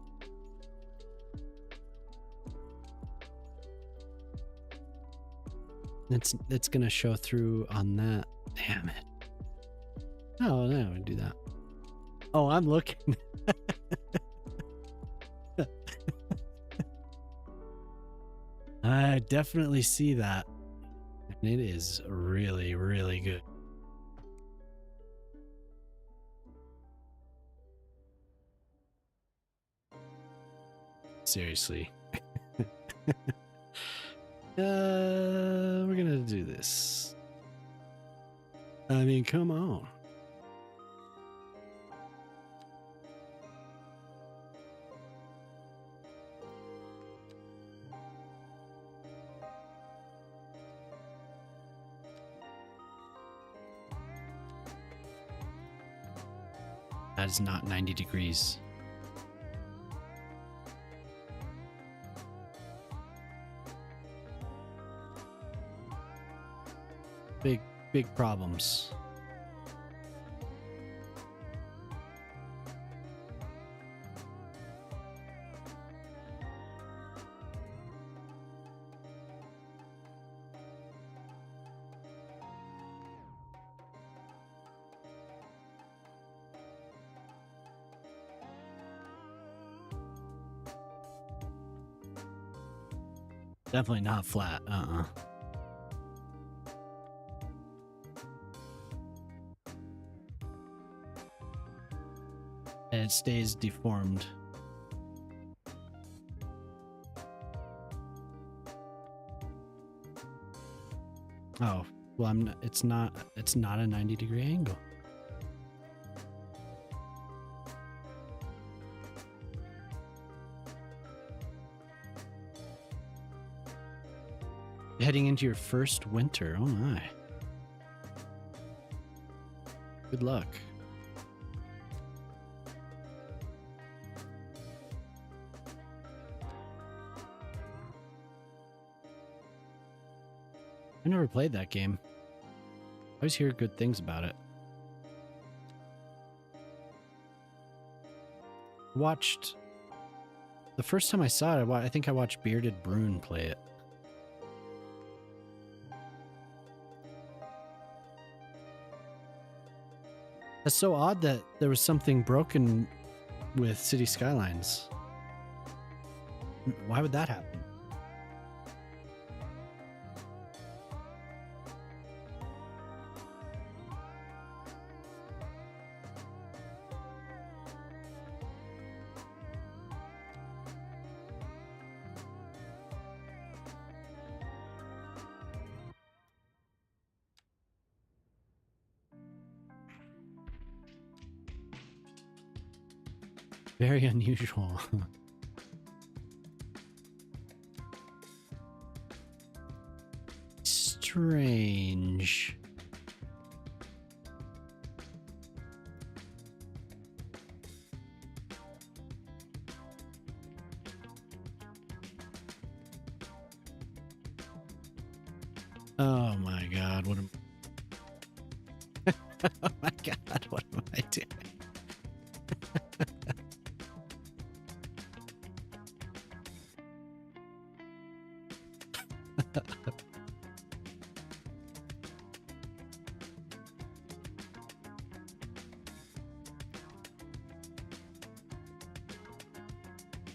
it's gonna show through on that. Damn it. Oh, no, I would do that. Oh, I'm looking. I definitely see that. And it is really, really good. Seriously. We're gonna do this. I mean, come on. That is not 90 degrees. Big problems. Definitely not flat. And it stays deformed. Oh, well, it's not a 90-degree angle. Heading into your first winter. Oh my. Good luck. I never played that game. I always hear good things about it. Watched... The first time I saw it, I think I watched Bearded Brune play it. That's so odd that there was something broken with City Skylines. Why would that happen? Very unusual. Strange. Oh my god, what am Oh my god, what am I doing?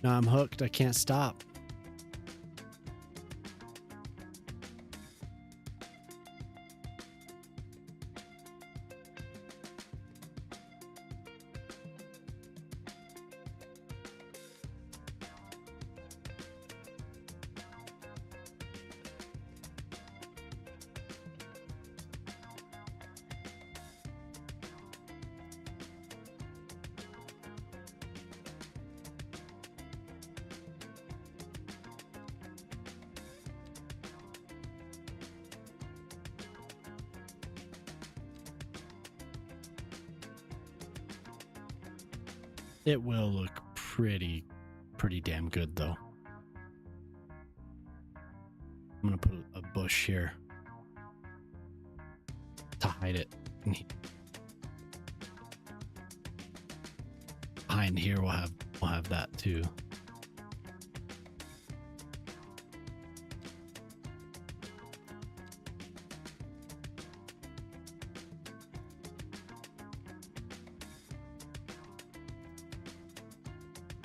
No, I'm hooked. I can't stop. It will look pretty damn good, though. I'm gonna put a bush here to hide it. Behind here, we'll have that too.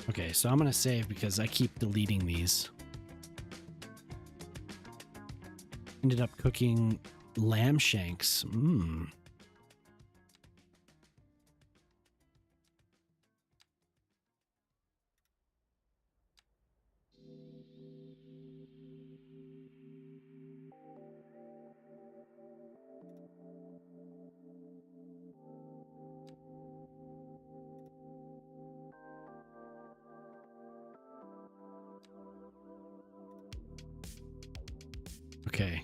Okay, so I'm gonna save because I keep deleting these. Ended up cooking lamb shanks. Okay.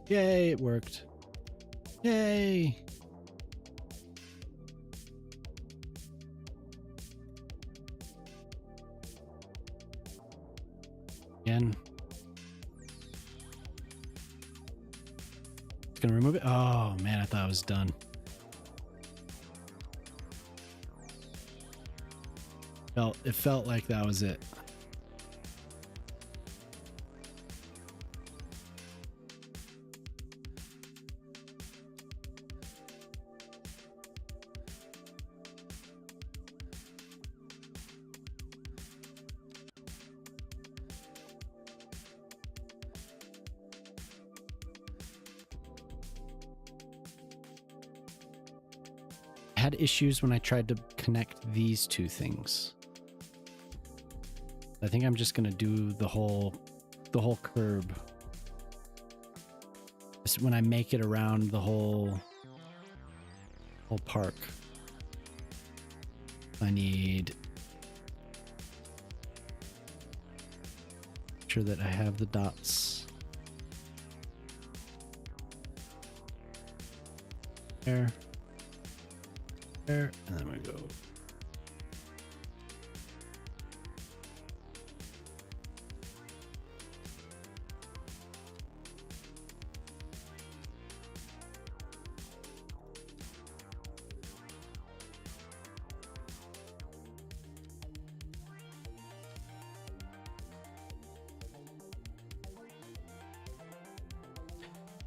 Yay, it worked. Yay! Again. It's gonna remove it. Oh man, I thought I was done. It felt like that was it. had issues when I tried to connect these two things. I think I'm just gonna do the whole curb. Just when I make it around the whole park, I need sure that I have the dots there, and then we go.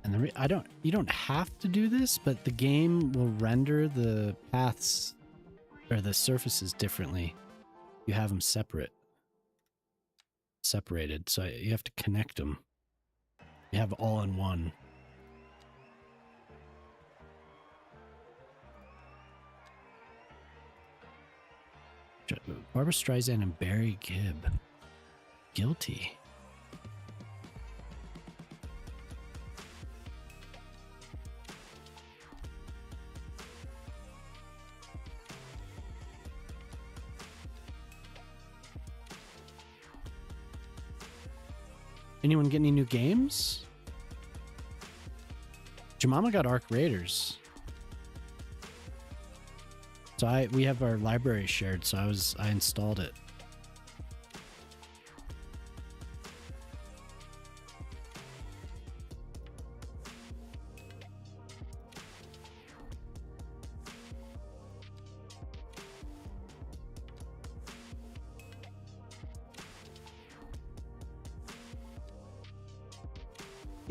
And you don't have to do this, but the game will render the paths or the surfaces differently. You have them separated, so you have to connect them. You have all in one. Barbara Streisand and Barry Gibb. Guilty. Anyone get any new games? Jemima got Arc Raiders. So we have our library shared, so I installed it.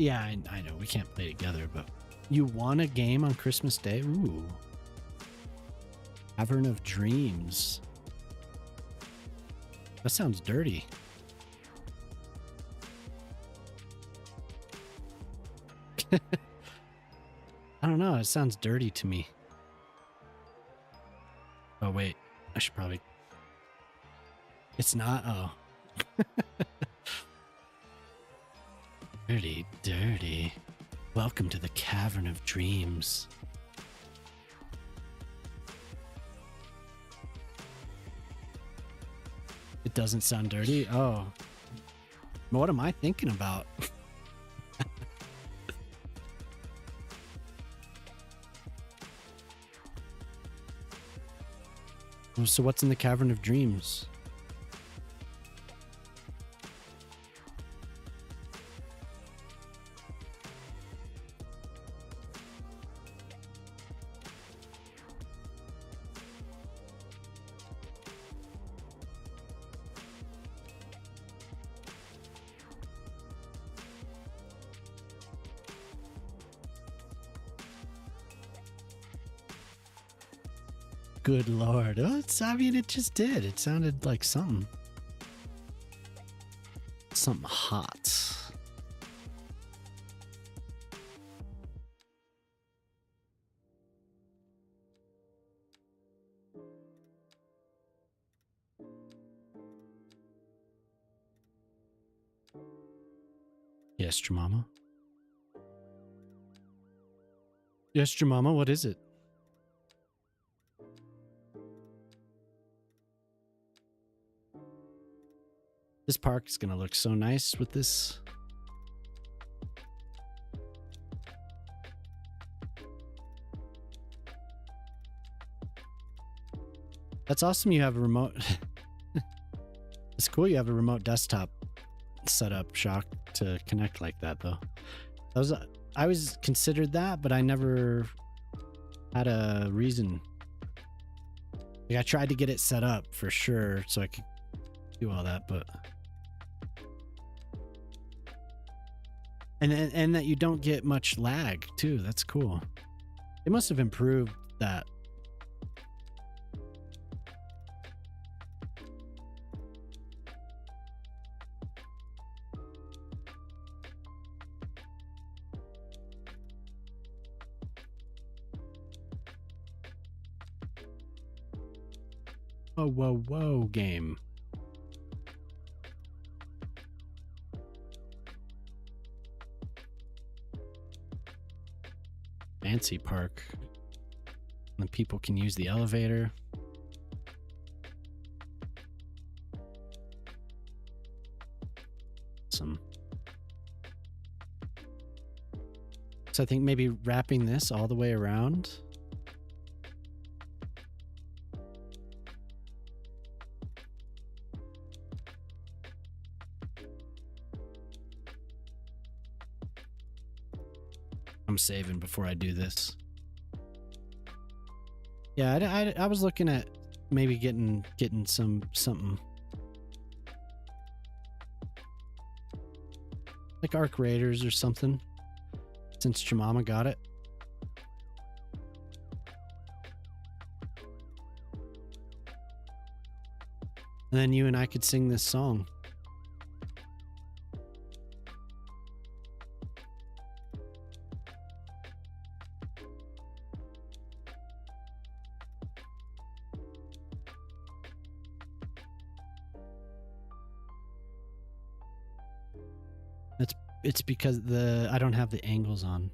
Yeah, I know we can't play together, but you won a game on Christmas Day? Ooh. Cavern of Dreams. That sounds dirty. I don't know, it sounds dirty to me. Oh wait, I should probably... It's not? Oh. Dirty, dirty. Welcome to the Cavern of Dreams. It doesn't sound dirty? Oh. What am I thinking about? So what's in the Cavern of Dreams? Good Lord. Oh, I mean, it just did. It sounded like something. Something hot. Yes, Jemima? Yes, Jemima, what is it? This park is going to look so nice with this. That's awesome you have a remote. It's cool you have a remote desktop set up, Shock, to connect like that, though. I was considered that, but I never had a reason. Like, I tried to get it set up for sure so I could do all that, but... And that you don't get much lag too. That's cool. They must have improved that. Whoa, whoa, whoa game. Fancy park. And people can use the elevator. Awesome. So I think maybe wrapping this all the way around. I'm saving before I do this. Yeah, I was looking at maybe getting something like Arc Raiders or something, since Jemima got it. And then you and I could sing this song. It's because I don't have the angles on.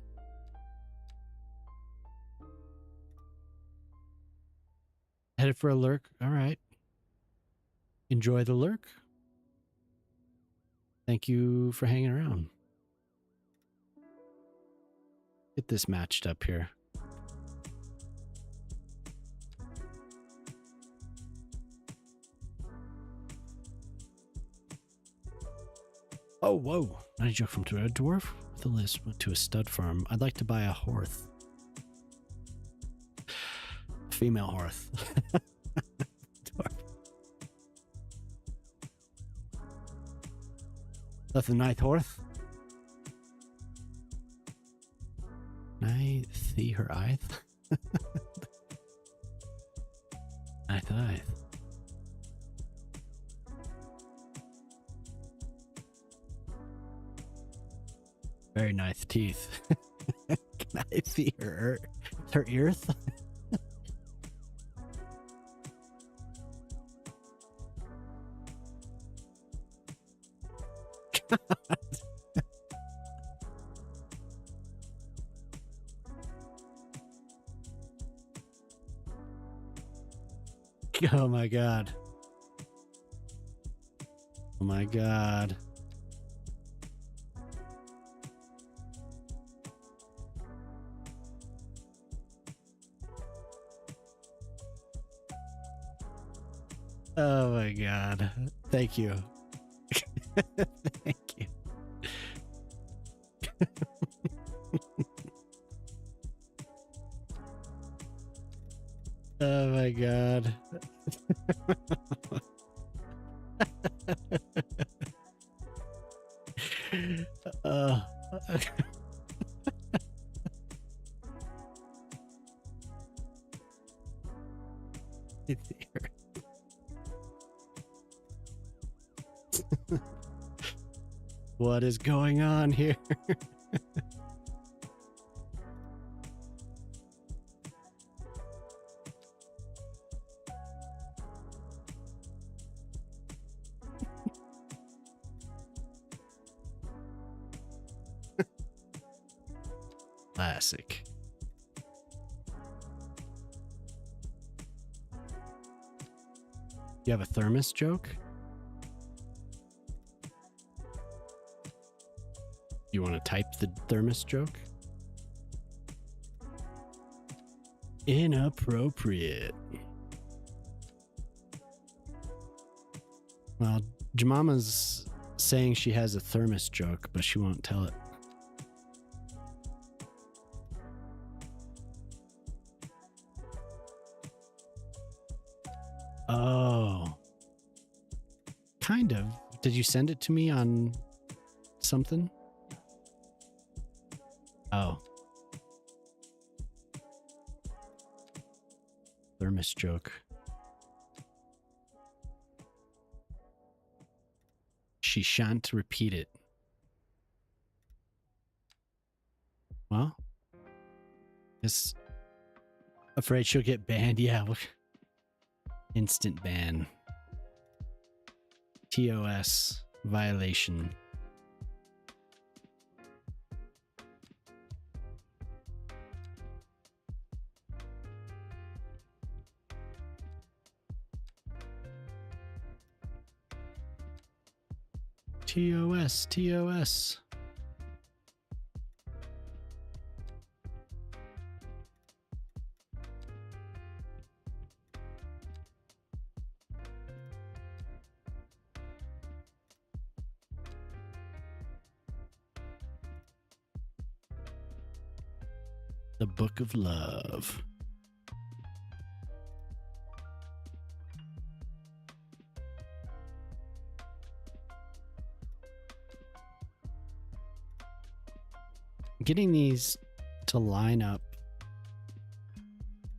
Headed for a lurk. All right. Enjoy the lurk. Thank you for hanging around. Get this matched up here. Oh, whoa. Not a joke from to a dwarf with a list to a stud farm. I'd like to buy a hearth. Female hearth. That's the ninth hearth. Ninth, her eyeth. Ninth eyeth. Very nice teeth. Can I see her ears? Oh my god. Oh my god. Oh my god. Thank you. Thank you. Oh my god. It's here. What is going on here? Classic. You have a thermos joke? You want to type the thermos joke? Inappropriate. Well, Jemama's saying she has a thermos joke, but she won't tell it. Oh. Kind of. Did you send it to me on something? Oh. Thermos joke. She shan't repeat it. Well, guess afraid she'll get banned. Yeah. Instant ban. TOS violation. TOS, TOS. The Book of Love. Getting these to line up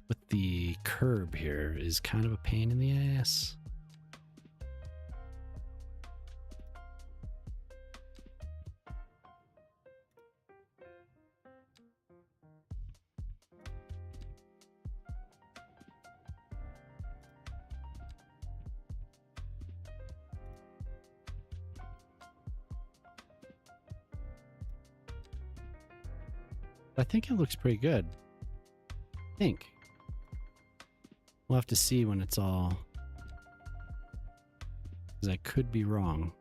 with the curb here is kind of a pain in the ass. I think it looks pretty good. I think. We'll have to see when it's all... because I could be wrong.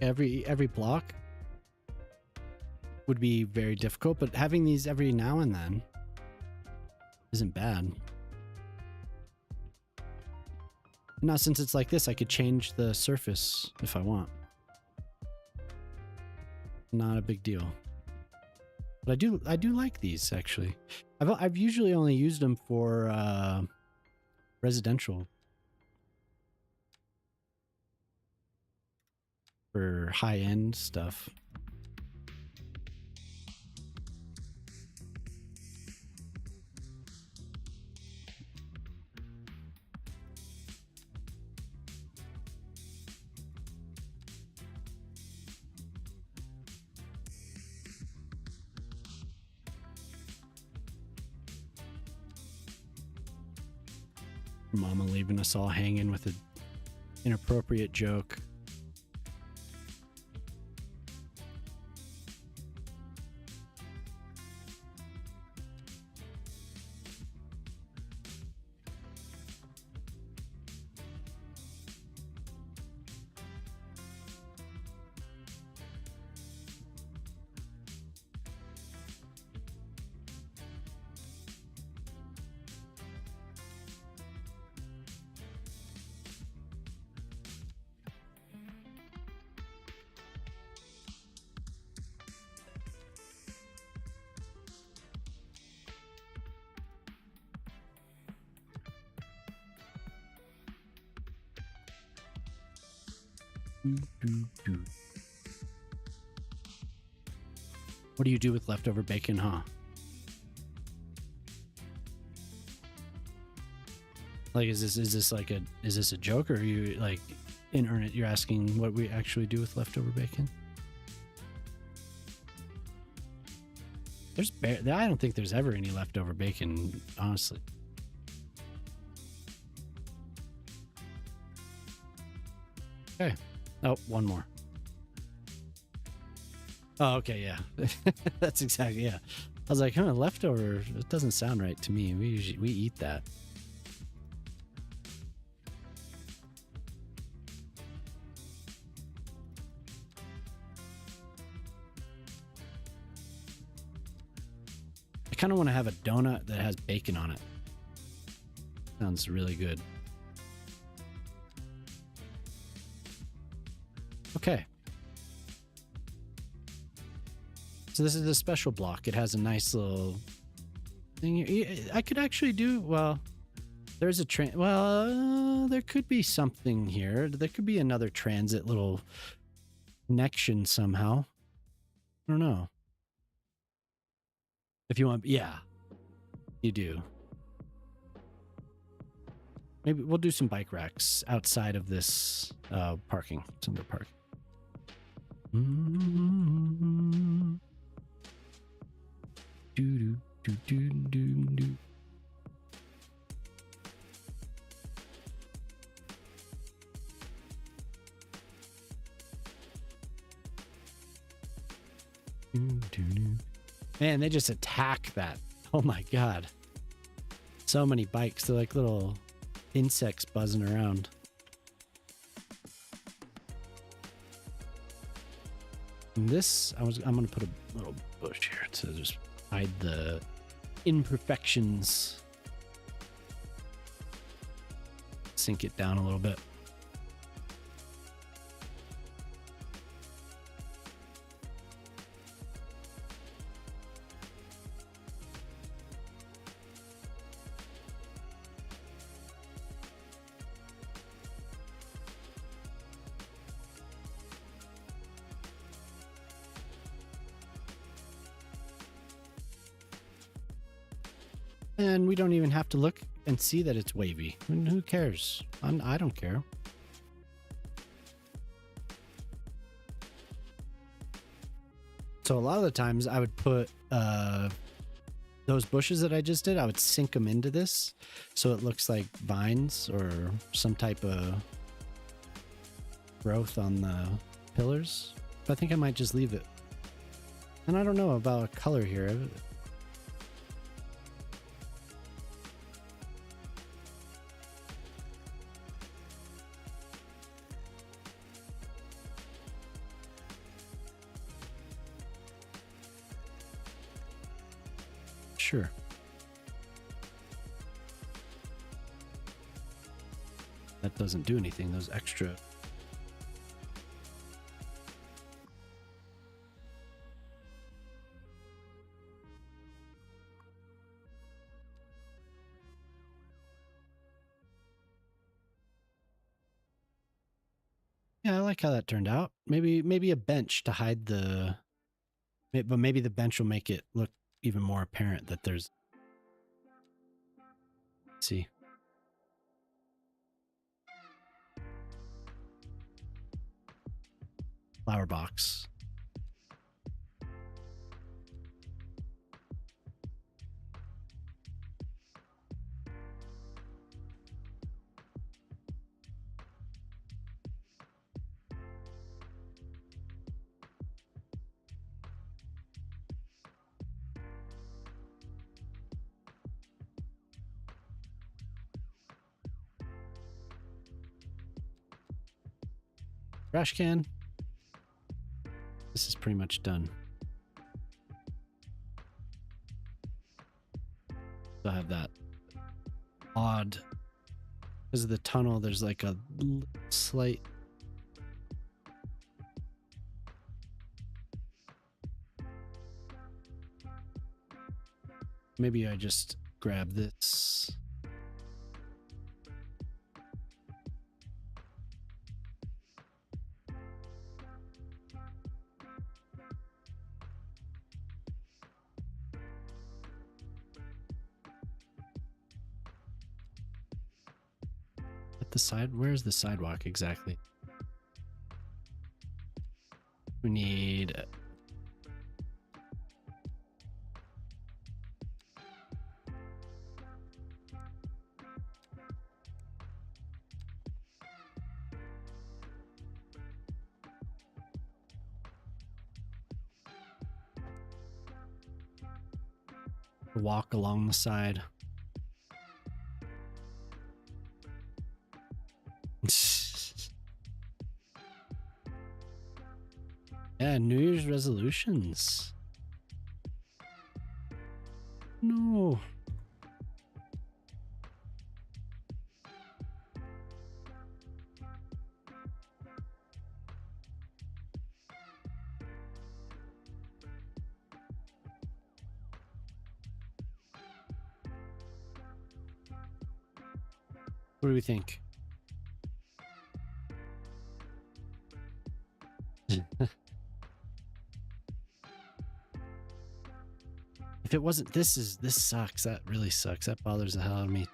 Every block would be very difficult, but having these every now and then isn't bad. Now, since it's like this, I could change the surface if I want. Not a big deal. But I do like these actually. I've usually only used them for residential, for high-end stuff. Mama leaving us all hanging with an inappropriate joke. What do you do with leftover bacon, huh? Like, is this a joke, or are you like in earnest? You're asking what we actually do with leftover bacon? I don't think there's ever any leftover bacon, honestly. Okay. Oh, one more. Oh, okay, yeah. That's exactly, yeah. I was like, huh, leftover, it doesn't sound right to me. We eat that. I kind of want to have a donut that has bacon on it. Sounds really good. Okay. So this is the special block. It has a nice little thing. I could actually do, well, there's a train. Well, there could be something here. There could be another transit little connection somehow. I don't know. If you want, yeah, you do. Maybe we'll do some bike racks outside of this parking. It's under parking. Do, do, do, do, do. Man, they just attack that. Oh my god. So many bikes. They're like little insects buzzing around. And this, I'm going to put a little bush here to just hide the imperfections. Sink it down a little bit. And we don't even have to look and see that it's wavy. I mean, who cares? I don't care. So a lot of the times I would put those bushes that I just did, I would sink them into this so it looks like vines or some type of growth on the pillars. But I think I might just leave it. And I don't know about a color here. Sure. That doesn't do anything, those extra. Yeah, I like how that turned out. Maybe a bench to hide the, but maybe the bench will make it look even more apparent that there's. Let's see. Flower box. Trash can. This is pretty much done. So I have that odd, because of the tunnel, there's like a slight. Maybe I just grab this. The side, where's the sidewalk exactly? We need a walk along the side. Yeah, New Year's resolutions. No. What do we think? If it wasn't, this sucks. That really sucks. That bothers the hell out of me.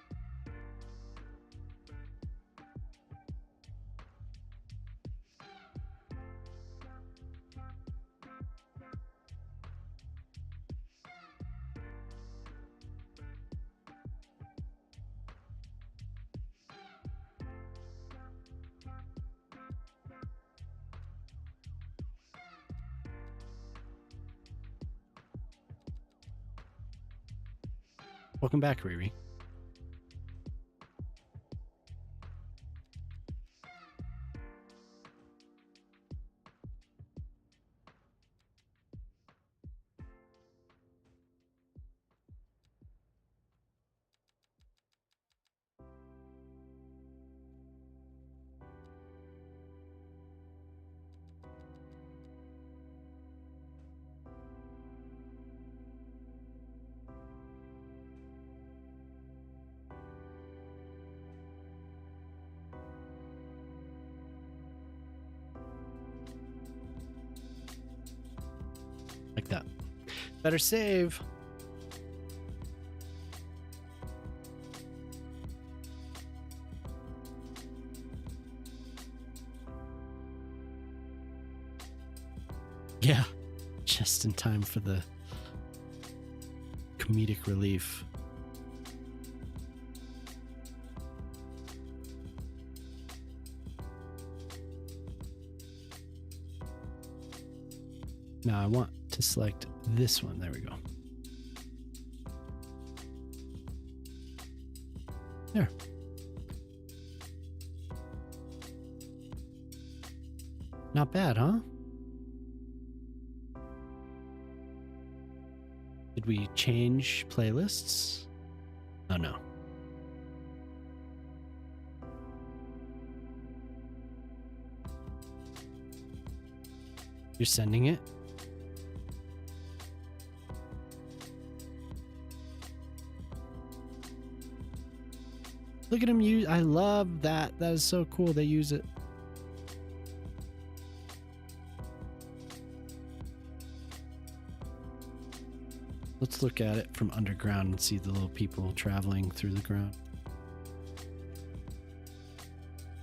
Welcome back, Riri. Like that. Better save. Yeah, just in time for the comedic relief. Now I want to select this one. There we go. There. Not bad, huh? Did we change playlists? Oh no. You're sending it? Look at them use. I love that. That is so cool. They use it. Let's look at it from underground and see the little people traveling through the ground.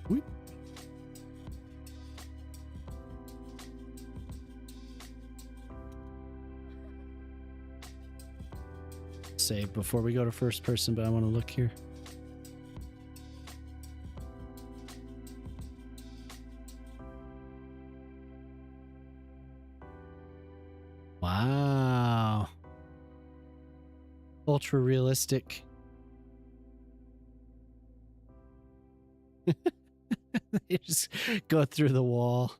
Whoop. Save before we go to first person, but I want to look here. Wow. Ultra realistic. You just go through the wall.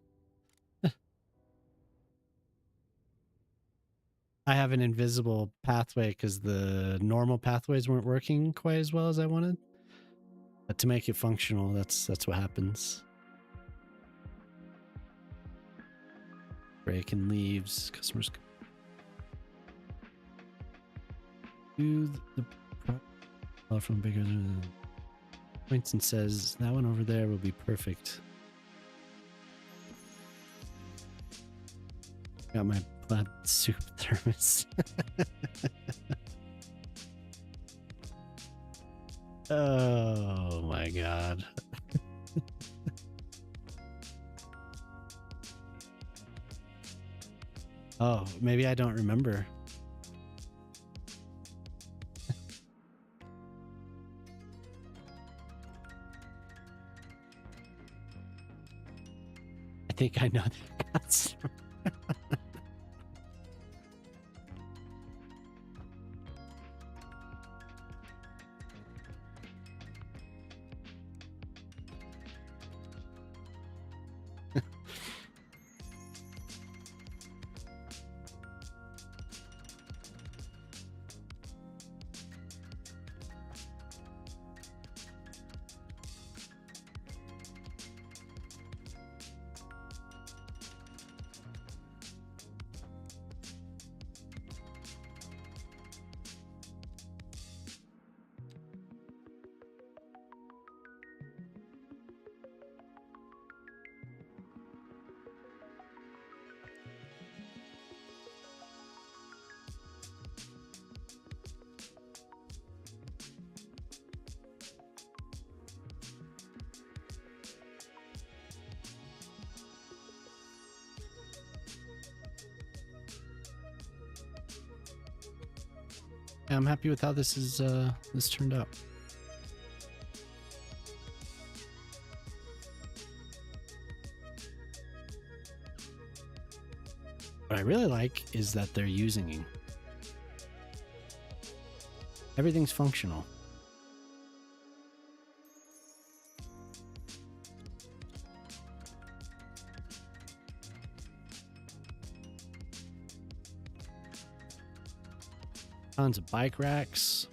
I have an invisible pathway because the normal pathways weren't working quite as well as I wanted. But to make it functional, that's what happens. Break and leaves. Customers do the from bigger points and says that one over there will be perfect. Got my plaid soup thermos. Oh my god. Oh, maybe I don't remember. I think I know that customer. Yeah, I'm happy with how this is this turned out. What I really like is that they're using Everything's functional. Tons of bike racks.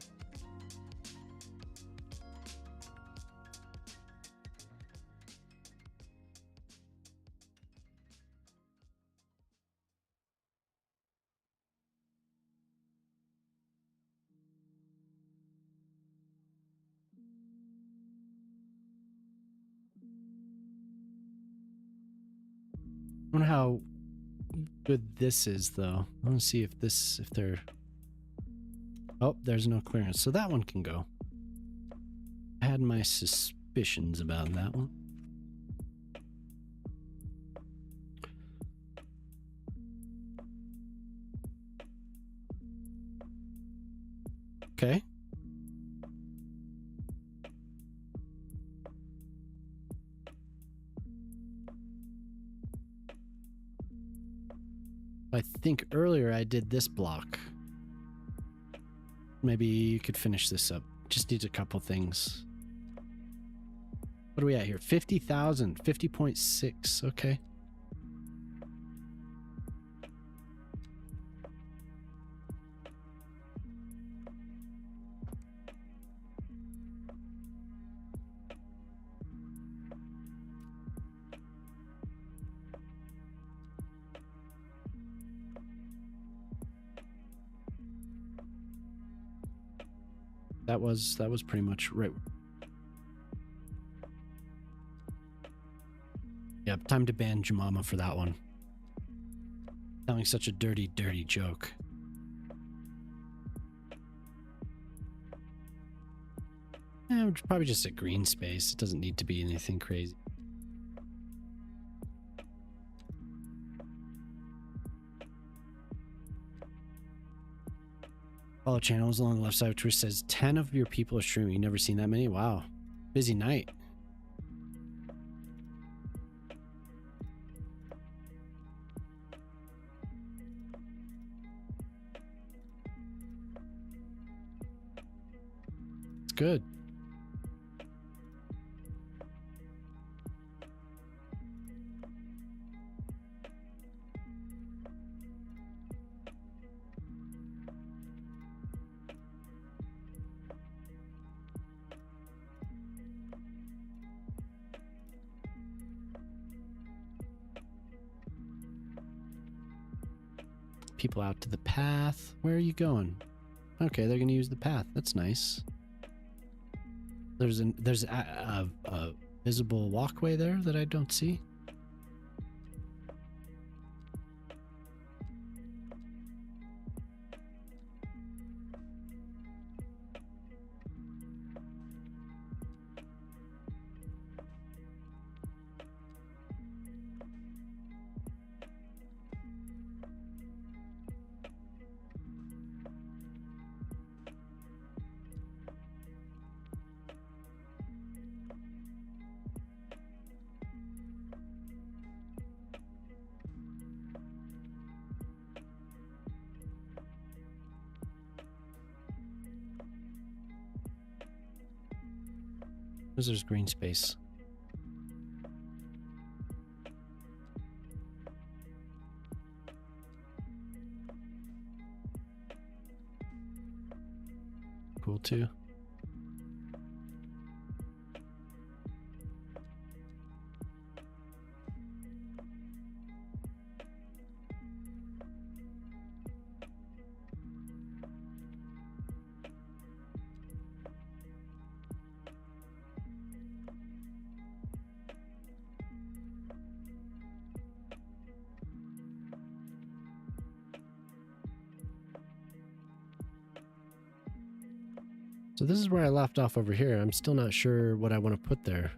I wonder how good this is, though. I want to see if they're... Oh, there's no clearance, so that one can go. I had my suspicions about that one. Okay. I think earlier I did this block. Maybe you could finish this up. Just needs a couple things. What are we at here? 50,000, 50.6. Okay. That was pretty much right. Yep, time to ban Jemima for that one. Telling such a dirty, dirty joke. Probably just a green space. It doesn't need to be anything crazy. Follow channels along the left side of Twitch says 10 of your people are streaming. You've never seen that many? Wow. Busy night. It's good. People out to the path. Where are you going? Okay, they're going to use the path. That's nice. There's a visible walkway there that I don't see. There's green space. Cool too. So this is where I left off over here. I'm still not sure what I want to put there.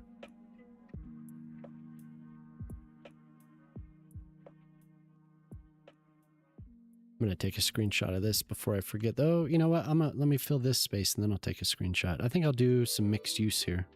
I'm going to take a screenshot of this before I forget. Though, you know what? Let me fill this space and then I'll take a screenshot. I think I'll do some mixed use here.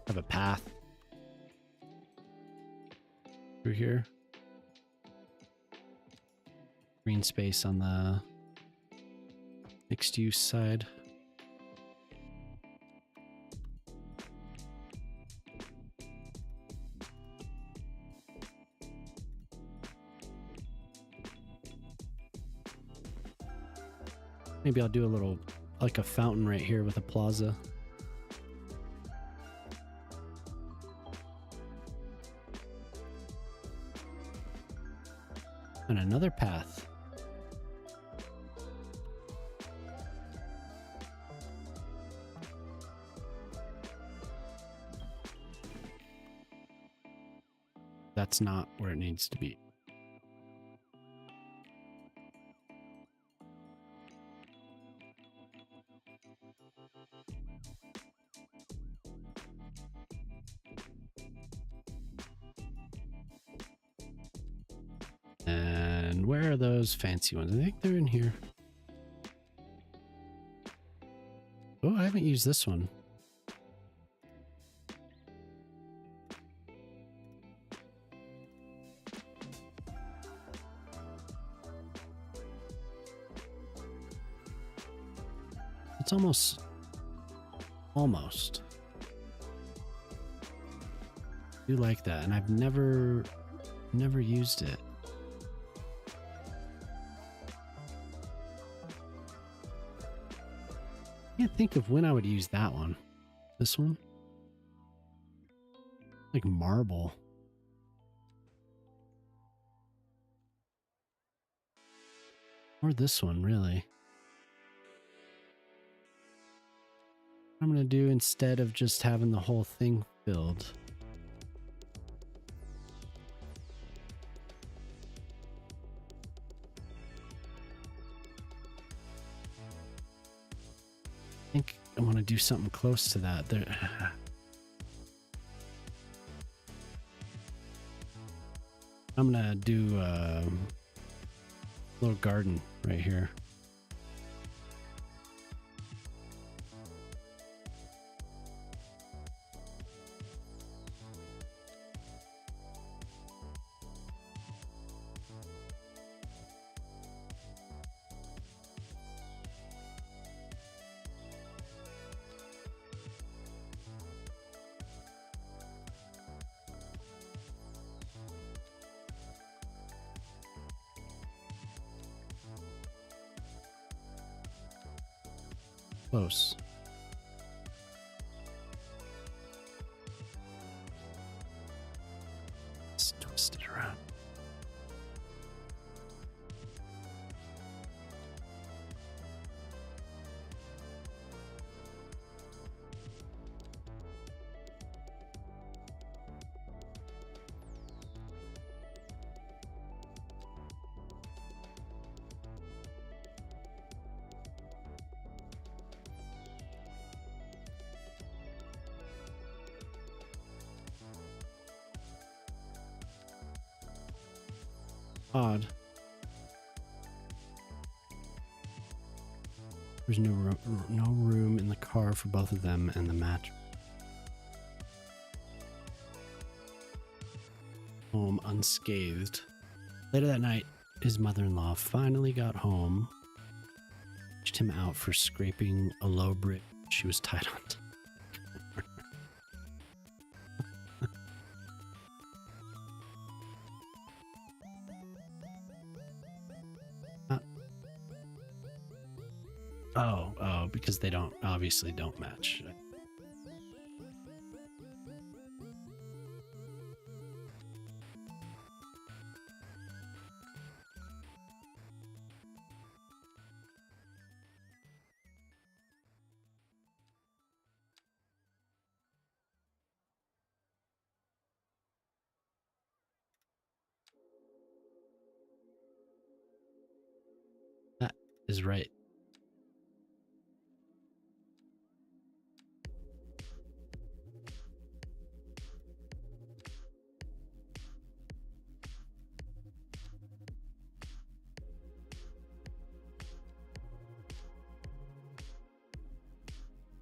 Have a path through here. Green space on the mixed use side. Maybe I'll do a little, like a fountain right here with a plaza. And another path. That's not where it needs to be. And where are those fancy ones? I think they're in here. Oh, I haven't used this one. It's almost. I do like that, and I've never used it. I can't think of when I would use that one. This one? Like marble. Or this one, really. What I'm going to do instead of just having the whole thing filled. I think I want to do something close to that. There. I'm going to do a little garden right here. Close. Let's twist it around. Odd. There's no room in the car for both of them and the match. Home unscathed. Later that night, his mother-in-law finally got home. Pushed him out for scraping a low bridge she was tied onto. Oh, because they obviously don't match. That is right.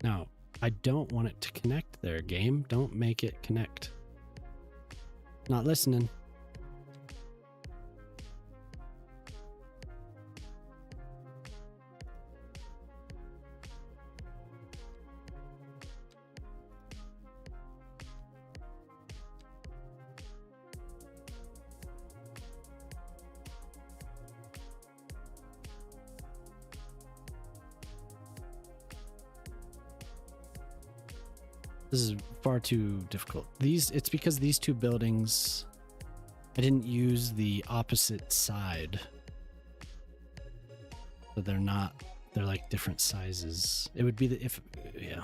Now, I don't want it to connect there, game. Don't make it connect. Not listening. This is far too difficult. It's because these two buildings, I didn't use the opposite side. So they're like different sizes. It would be yeah.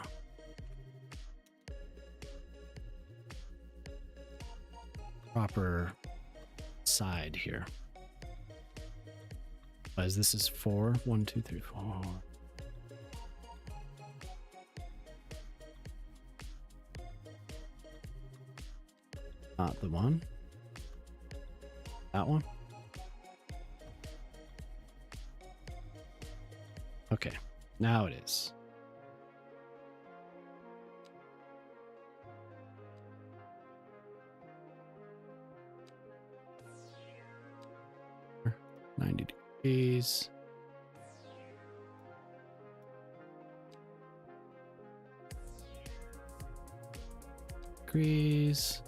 Proper side here. As this is 4, 1, 2, 3, 4. Not the one. That one. Okay, now it is. $90. Degrees.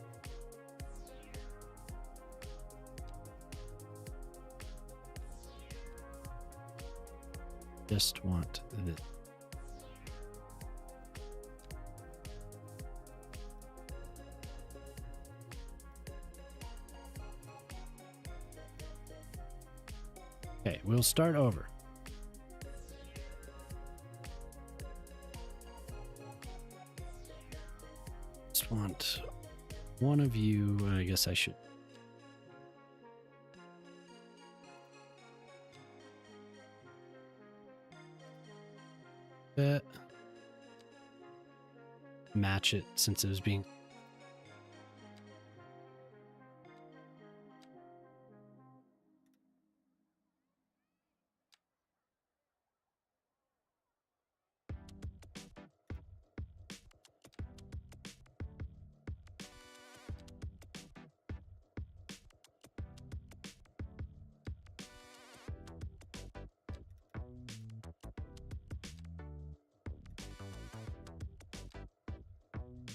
Just want this. Okay, we'll start over. Just want one of you. I guess I should. Match it since it was being.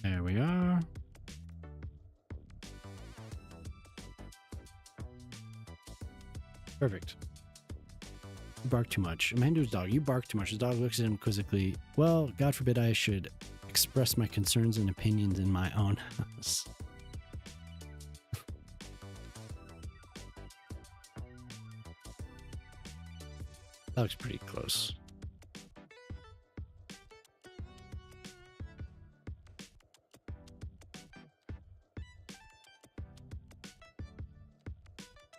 There we are. Perfect. You bark too much. Amando's dog, you bark too much. The dog looks at him quizzically. Well, God forbid I should express my concerns and opinions in my own house. That looks pretty close.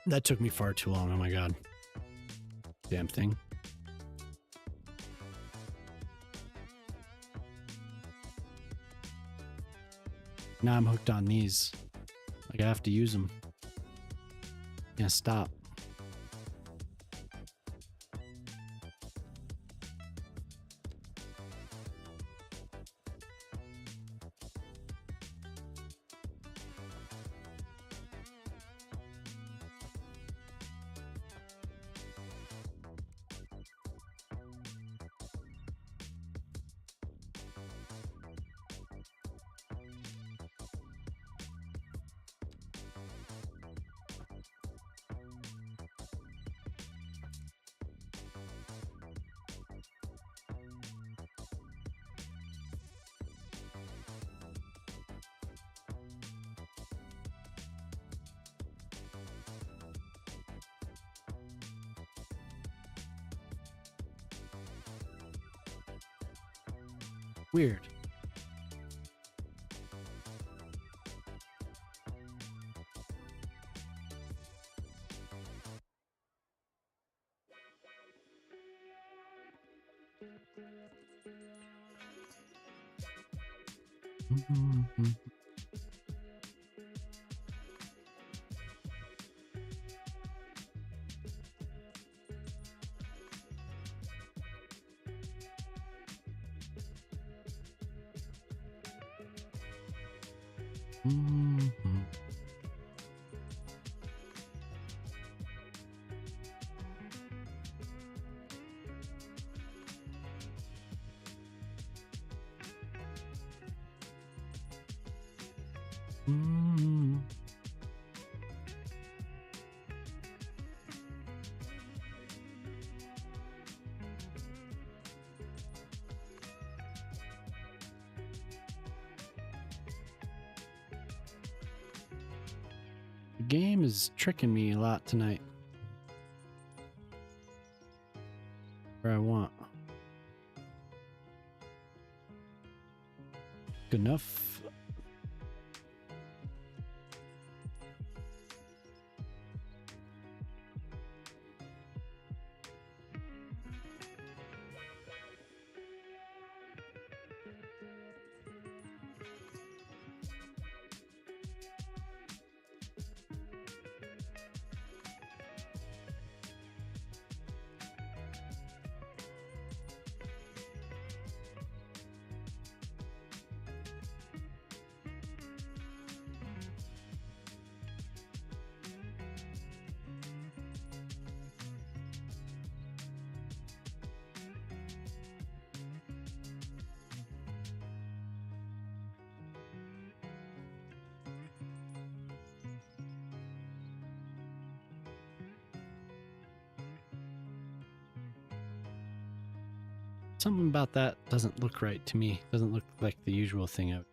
That took me far too long. Oh my God. Damn thing. Now I'm hooked on these. Like I have to use them. Can't stop. Weird. Mhm. Mm. The game is tricking me a lot tonight. Where I want. Good enough. Something about that doesn't look right to me. Doesn't look like the usual thing.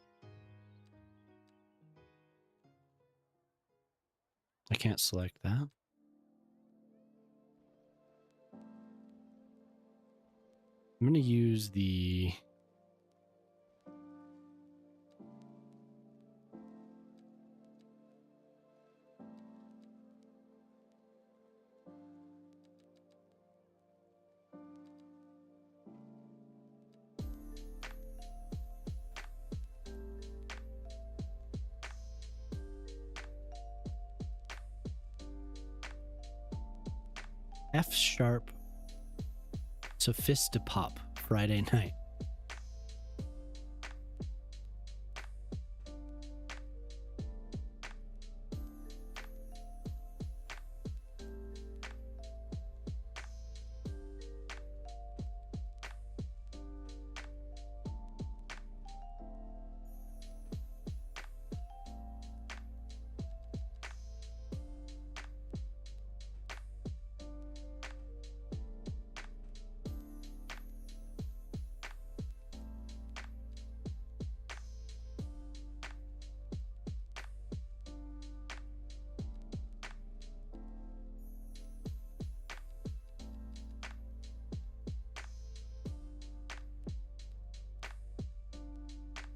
I can't select that. I'm going to use the F sharp Sophistopop Friday night.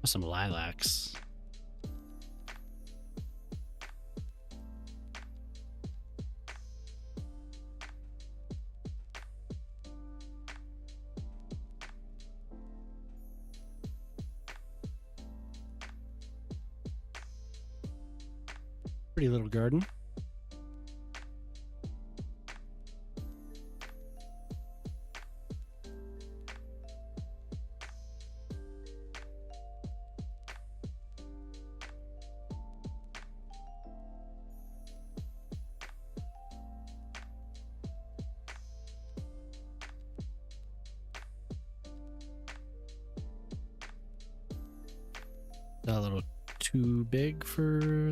Some lilacs. Pretty little garden. A little too big for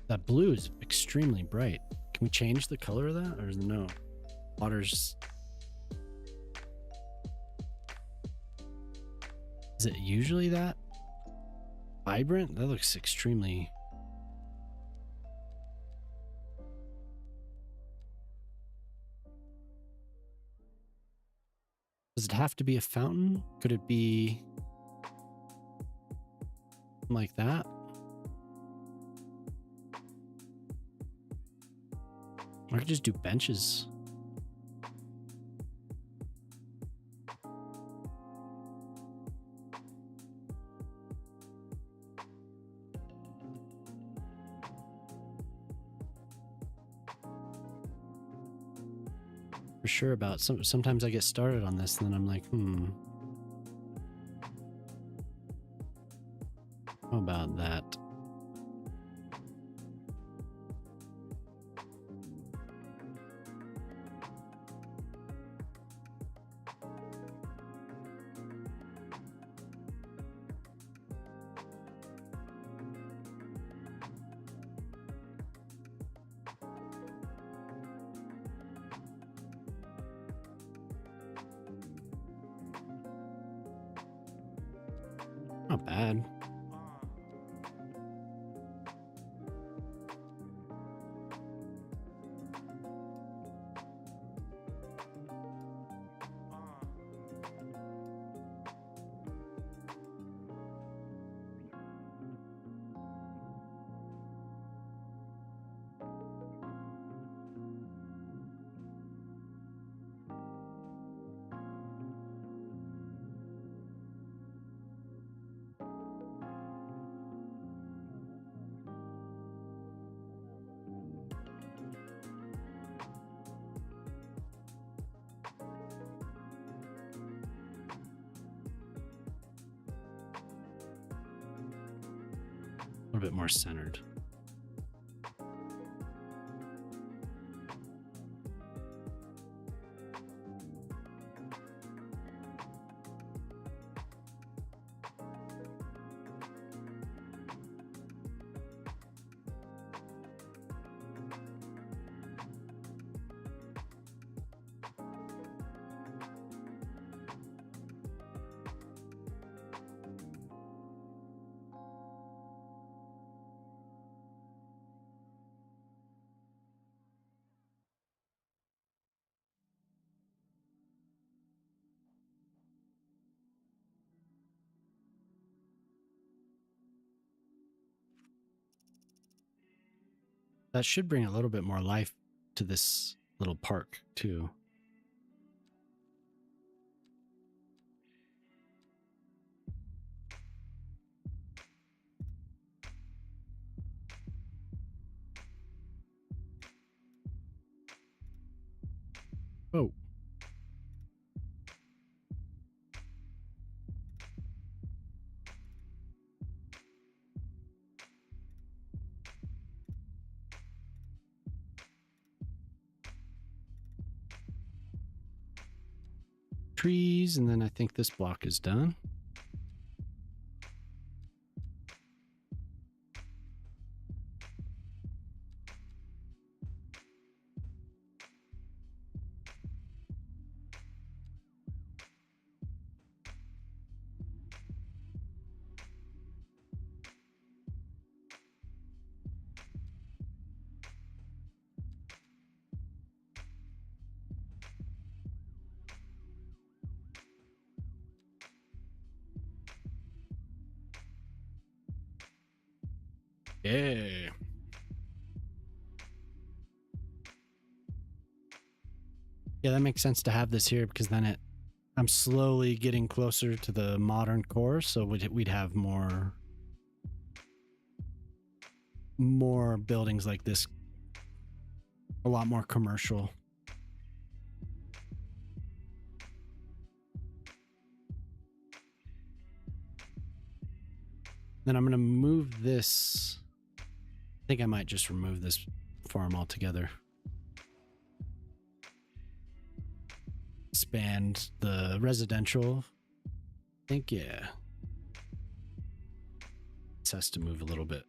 that blue is extremely bright. Can we change the color of that or no? Water's... Is it usually that vibrant? That looks extremely... Does it have to be a fountain? Could it be like that? Or I could just do benches. for sure about. Sometimes I get started on this and then I'm like, how about that? Not bad. A little bit more centered. That should bring a little bit more life to this little park too. Oh. Trees, and then I think this block is done. Yeah. Yeah, that makes sense to have this here because then I'm slowly getting closer to the modern core, so we'd have more buildings like this, a lot more commercial. Then I'm going to move this. I think I might just remove this farm altogether. Expand the residential. I think, yeah. This has to move a little bit.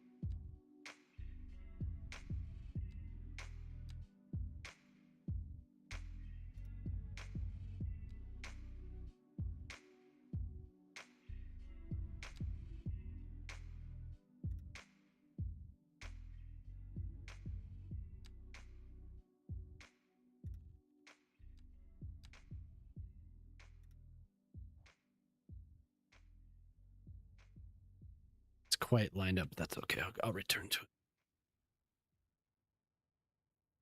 Quite lined up, but that's okay. I'll return to it.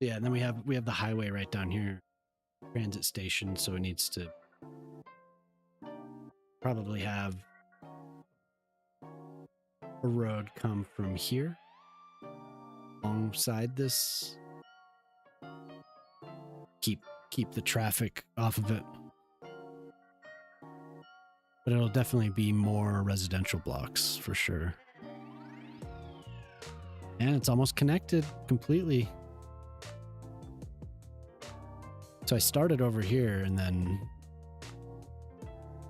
Yeah, and then we have the highway right down here, transit station, so it needs to probably have a road come from here alongside this. Keep keep the traffic off of it. But it'll definitely be more residential blocks for sure. And it's almost connected completely. So I started over here and then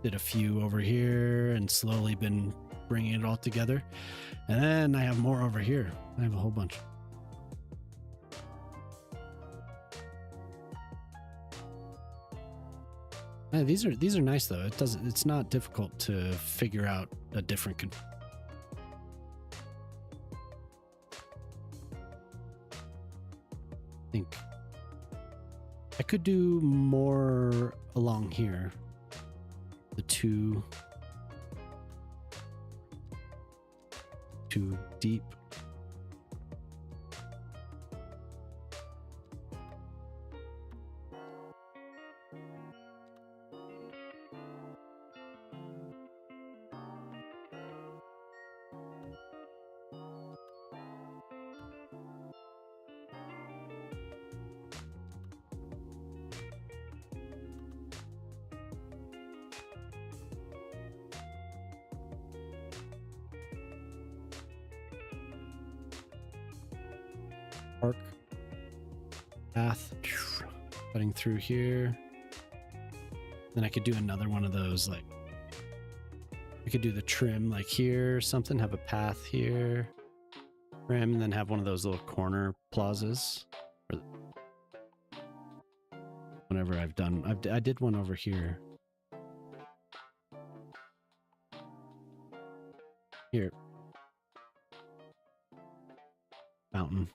did a few over here and slowly been bringing it all together. And then I have more over here. I have a whole bunch. These are nice though. It's not difficult to figure out a different I think I could do more along here. The too deep. Park path cutting through here. Then I could do another one of those, like I could do the trim like here or something, have a path here, trim, and then have one of those little corner plazas. Or whenever I've done, I did one over here. Here. Fountain.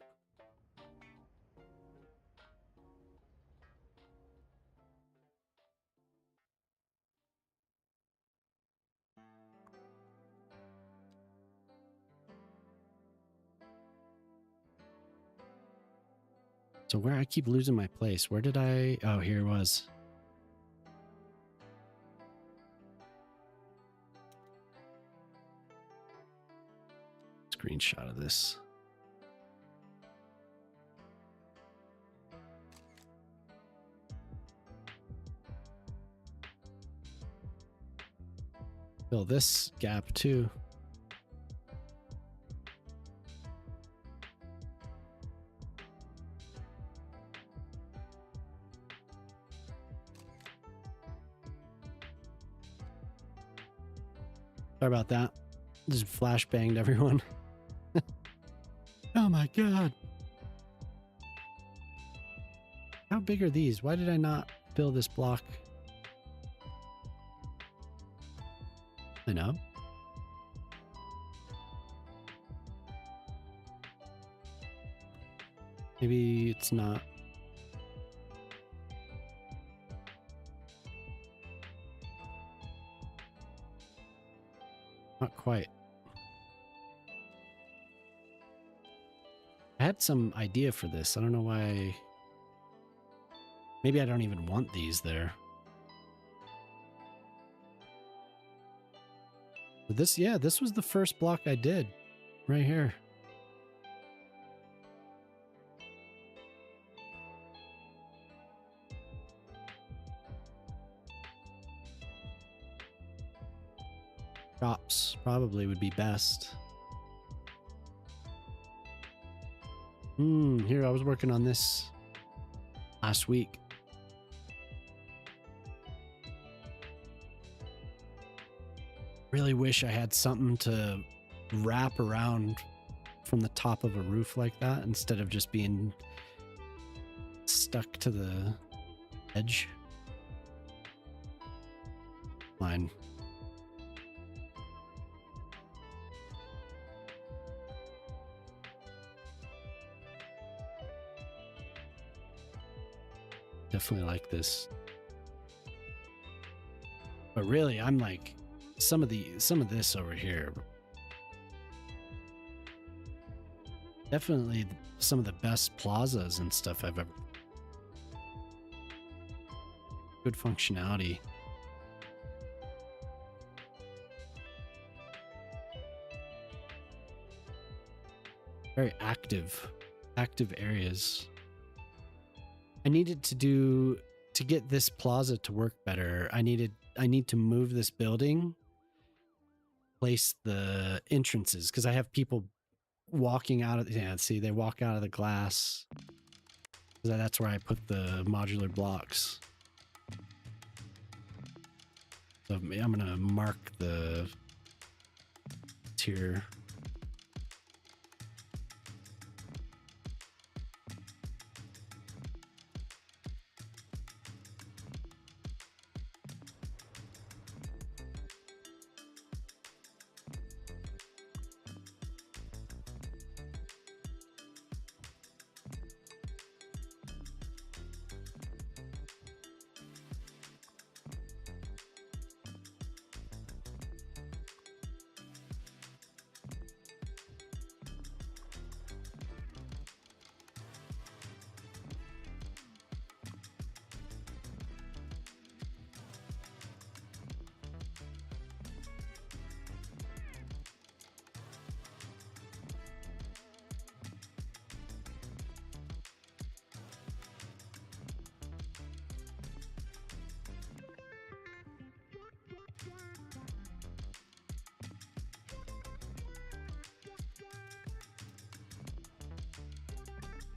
So where I keep losing my place, where did I, oh, here it was. Screenshot of this. Fill this gap too. Sorry about that. Just flashbanged everyone. Oh my god. How big are these? Why did I not fill this block? I know. Maybe it's not. Not quite. I had some idea for this. I don't know why. Maybe I don't even want these there. But this, yeah, this was the first block I did. Right here. Shops probably would be best. Here I was working on this last week. Really wish I had something to wrap around from the top of a roof like that instead of just being stuck to the edge. Fine. Definitely like this. But really, I'm like some of this over here. Definitely some of the best plazas and stuff I've ever. Good functionality. Very active areas. I needed to do to get this plaza to work better, I need to move this building, place the entrances, because I have people walking out of, yeah, see, they walk out of the glass. That's where I put the modular blocks. So I'm gonna mark the tier.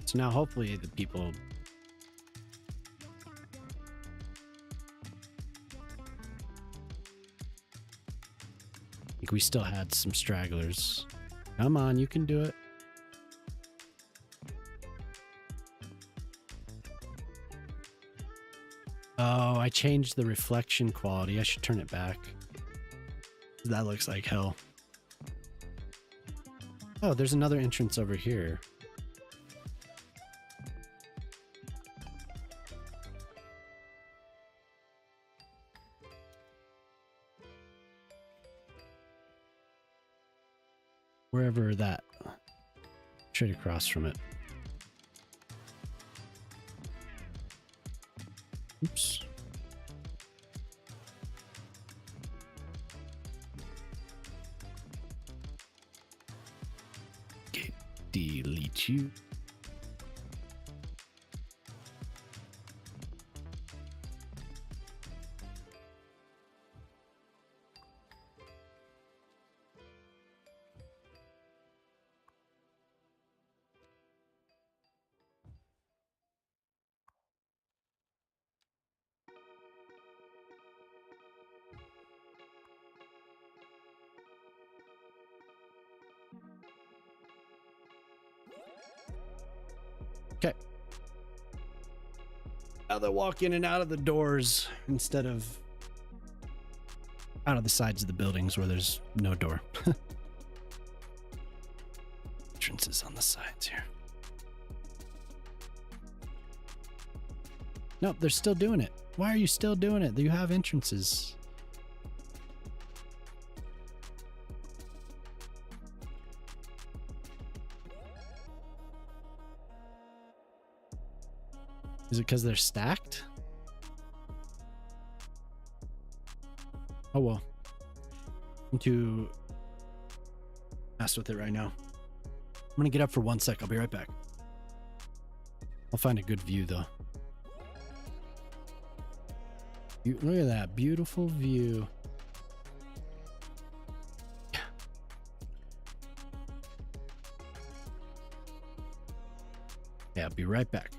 So now hopefully the people I think we still had some stragglers. Come on, you can do it. Oh, I changed the reflection quality. I should turn it back. That looks like hell. Oh, there's another entrance over here. Wherever that, straight across from it. Oops. Okay, delete you. Okay. Now they walk in and out of the doors instead of out of the sides of the buildings where there's no door. Entrances on the sides here. Nope, they're still doing it. Why are you still doing it? You have entrances. Is it because they're stacked? Oh well. I'm too messed with it right now. I'm gonna get up for 1 sec. I'll be right back. I'll find a good view though. Look at that beautiful view. Yeah, I'll be right back.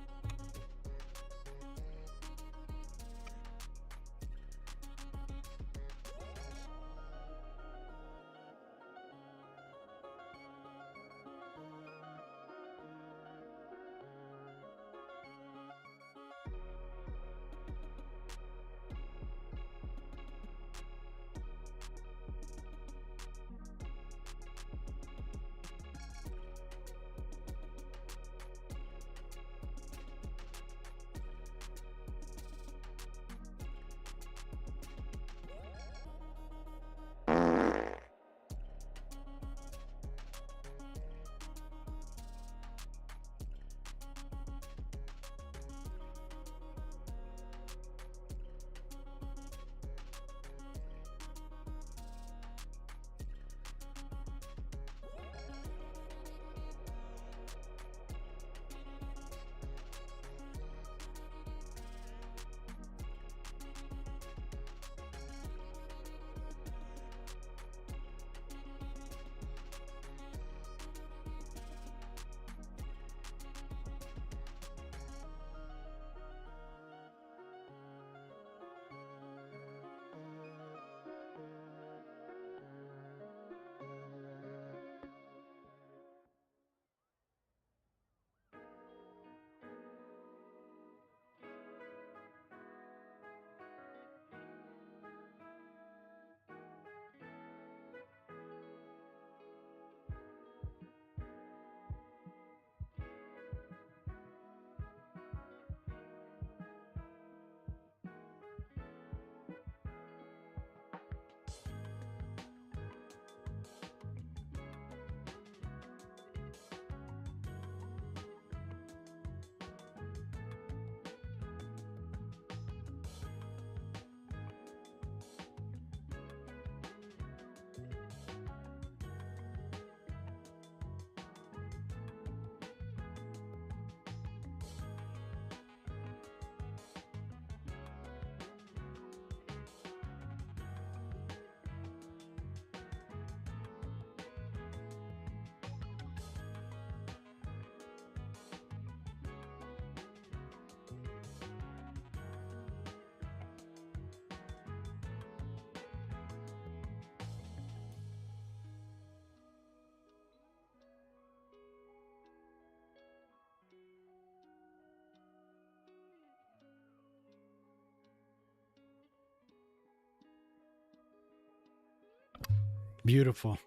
Beautiful.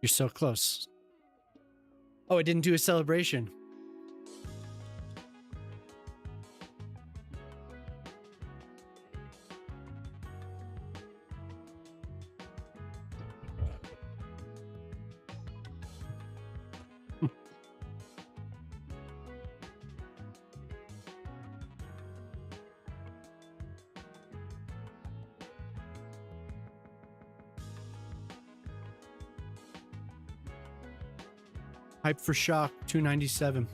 You're so close. Oh, I didn't do a celebration. Hype for Shock 297.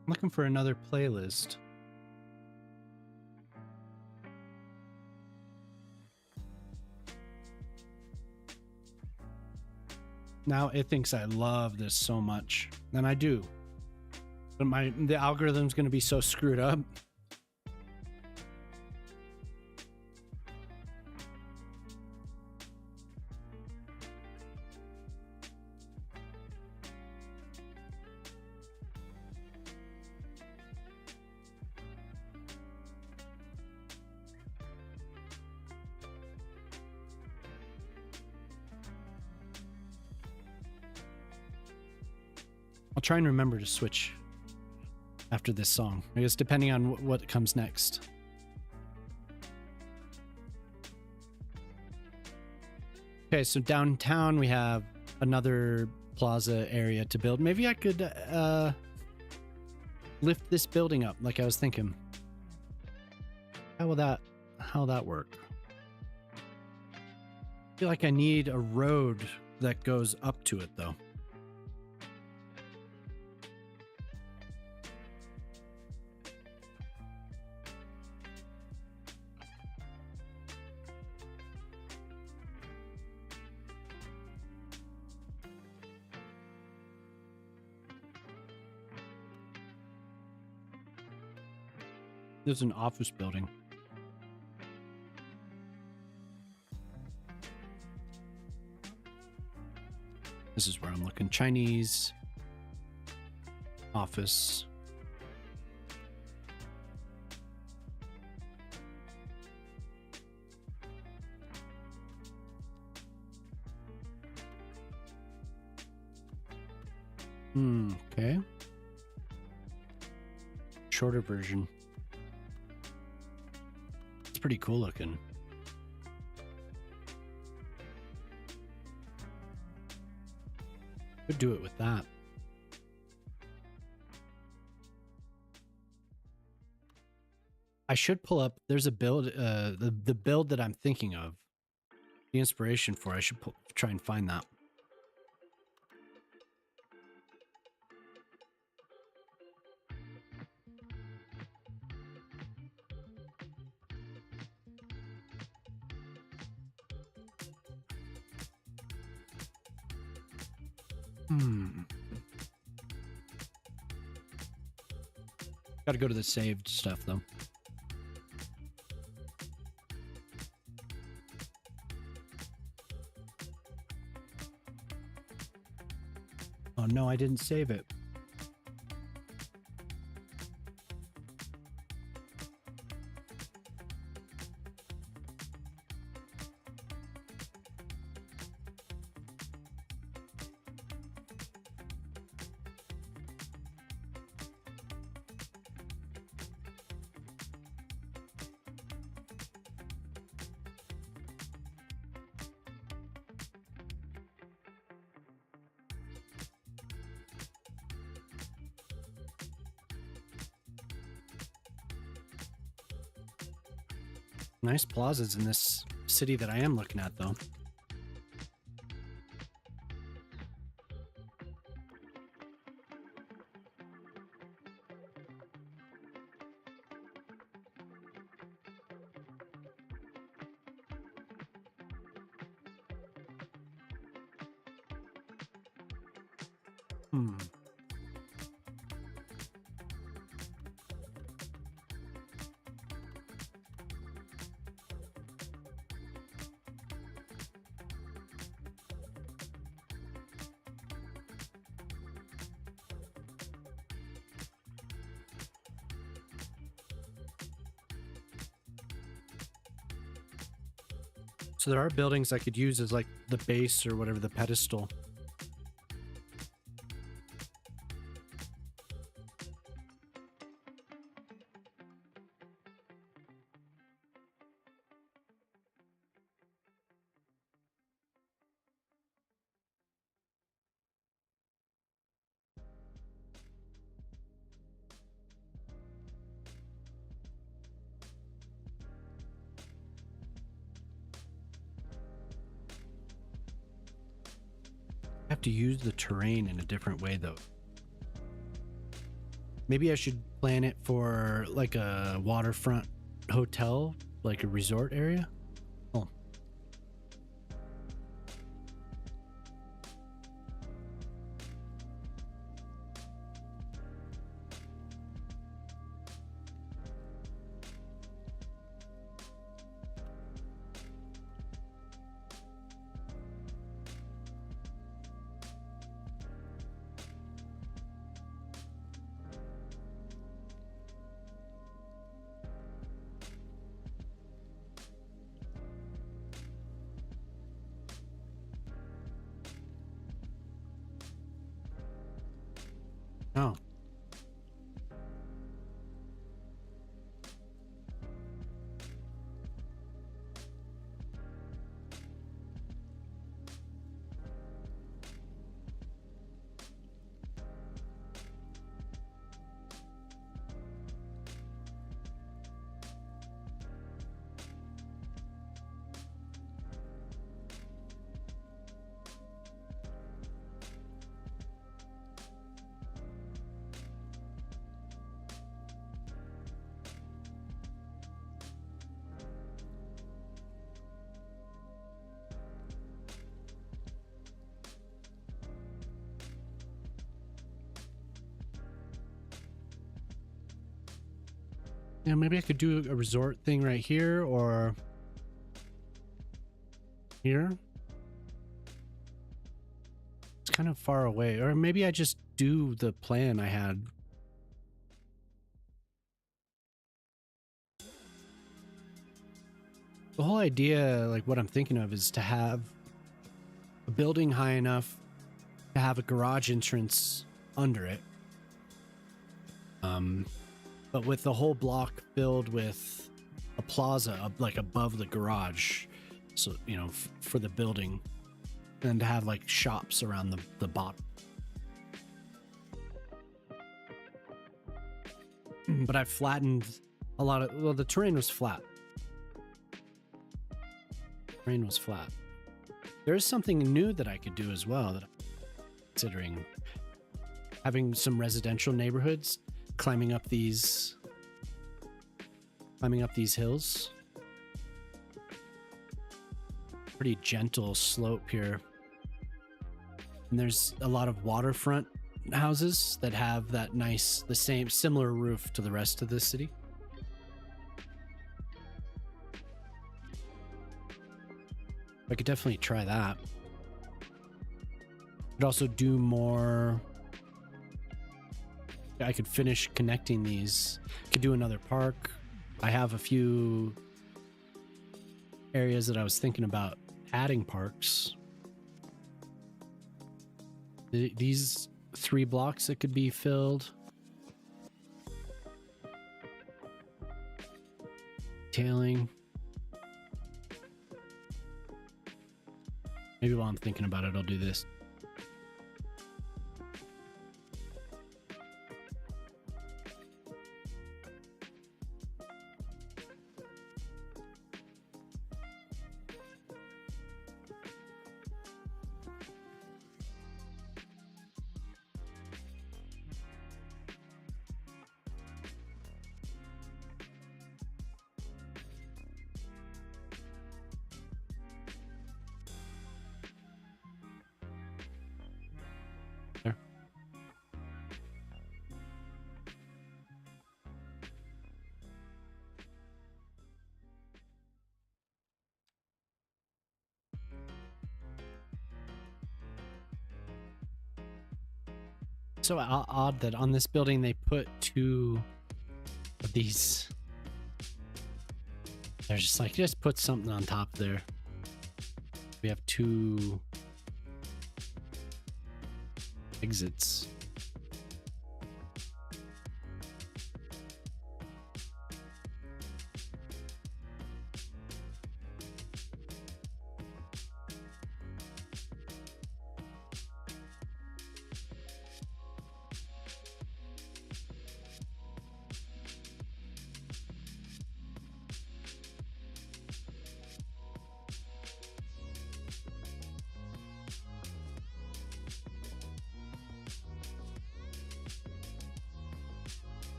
I'm looking for another playlist. Now it thinks I love this so much, and I do. But the algorithm's going to be so screwed up. I'll try and remember to switch after this song, I guess, depending on what comes next. Okay, so downtown we have another plaza area to build. Maybe I could lift this building up like I was thinking. How'll that work? I feel like I need a road that goes up to it though. There's an office building. This is where I'm looking. Chinese office. Okay. Shorter version. It's pretty cool looking. Could do it with that. I should pull up. There's a build, the build that I'm thinking of. The inspiration for. I should try and find that. Got to go to the saved stuff though. Oh no, I didn't save it. Nice plazas in this city that I am looking at, though. Hmm. So there are buildings I could use as like the base or whatever, the pedestal. I have to use the terrain in a different way though. Maybe I should plan it for like a waterfront hotel, like a resort area. Oh. Oh. Yeah, maybe I could do a resort thing right here or here. It's kind of far away. Or maybe I just do the plan I had. The whole idea, like what I'm thinking of, is to have a building high enough to have a garage entrance under it. But with the whole block filled with a plaza like above the garage. So, you know, for the building. And to have like shops around the bottom. But I flattened a lot of, well, the terrain was flat. Terrain was flat. There is something new that I could do as well that I'm considering. Having some residential neighborhoods, climbing up these hills. Pretty gentle slope here. And there's a lot of waterfront houses that have that nice, the same similar roof to the rest of the city. I could definitely try that. Could also do more. I could finish connecting these. Could do another park. I have a few areas that I was thinking about adding parks. These 3 blocks that could be filled. Tailing. Maybe while I'm thinking about it, I'll do this. So odd that on this building they put two of these. They're just like, just put something on top there. We have two exits.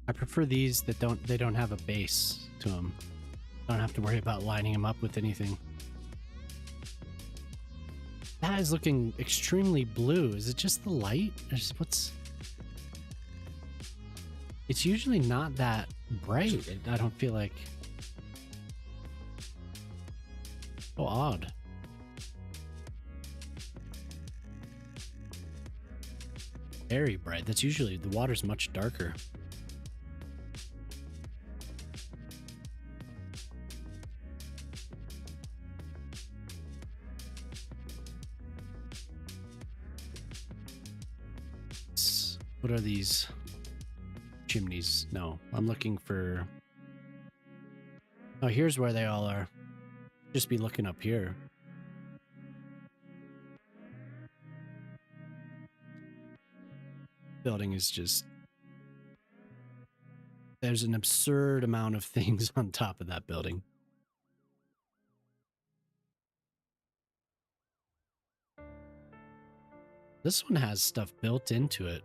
I prefer these that don't have a base to them. I don't have to worry about lining them up with anything. That is looking extremely blue. Is it just the light? Or what's... It's usually not that bright. I don't feel like... So odd. Very bright. That's usually... The water's much darker. What are these chimneys? No, I'm looking for... Oh, here's where they all are. Just be looking up here. Building is just... There's an absurd amount of things on top of that building. This one has stuff built into it.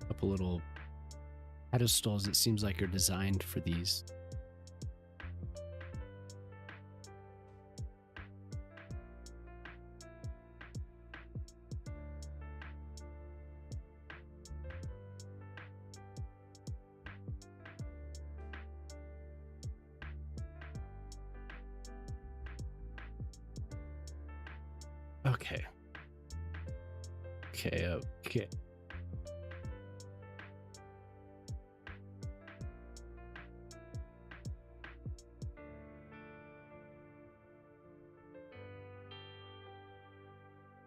Couple little pedestals it seems like are designed for these. Okay. Okay.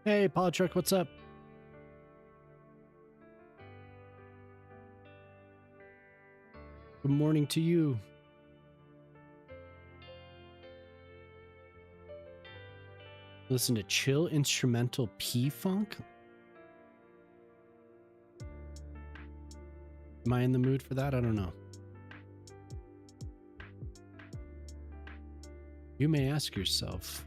Hey, Polytruck, what's up? Good morning to you. Listen to chill instrumental P-Funk? Am I in the mood for that? I don't know. You may ask yourself.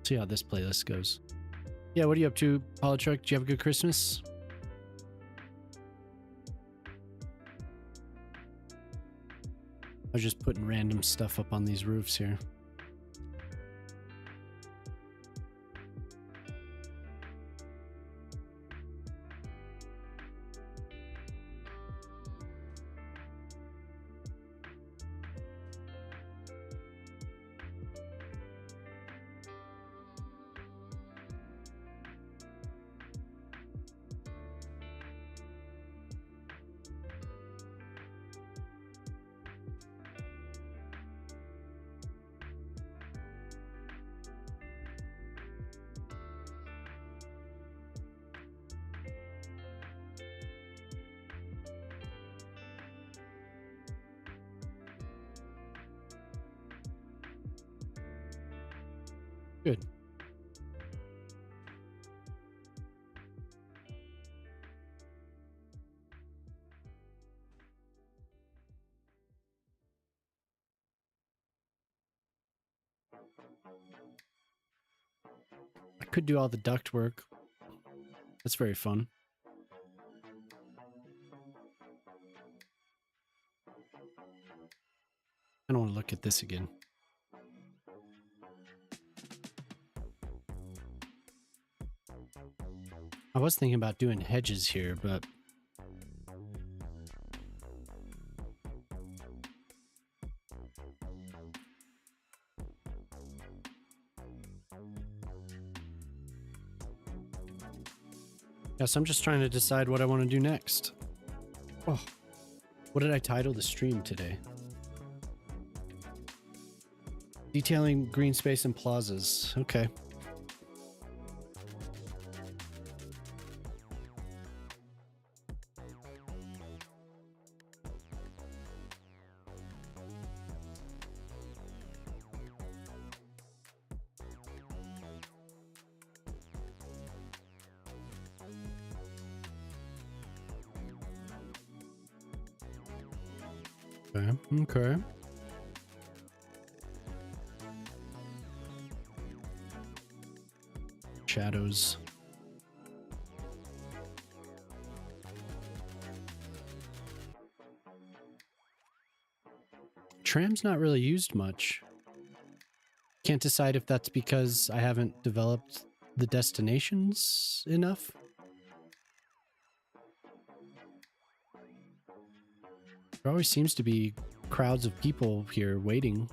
See how this playlist goes. Yeah, what are you up to, Polytruck? Did you have a good Christmas? I was just putting random stuff up on these roofs here. Good. I could do all the duct work. That's very fun. I don't want to look at this again. I was thinking about doing hedges here, but yes, I'm just trying to decide what I want to do next. Oh, what did I title the stream today? Detailing green space and plazas. Okay. Okay. Shadows. Tram's not really used much. Can't decide if that's because I haven't developed the destinations enough. There always seems to be crowds of people here waiting.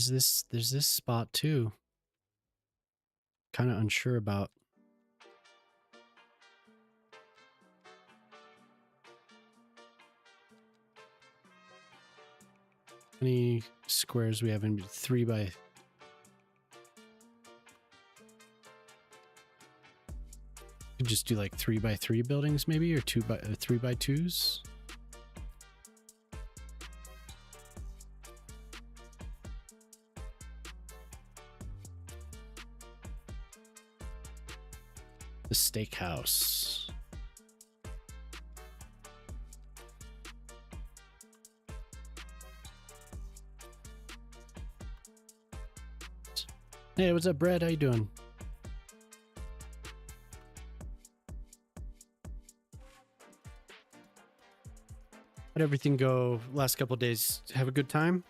There's this spot too. Kind of unsure about. How many squares we have in 3 by. Could just do like 3 by 3 buildings maybe, or 3 by 2s. The steakhouse. Hey, what's up, Brad? How you doing? How'd everything go last couple days? Have a good time?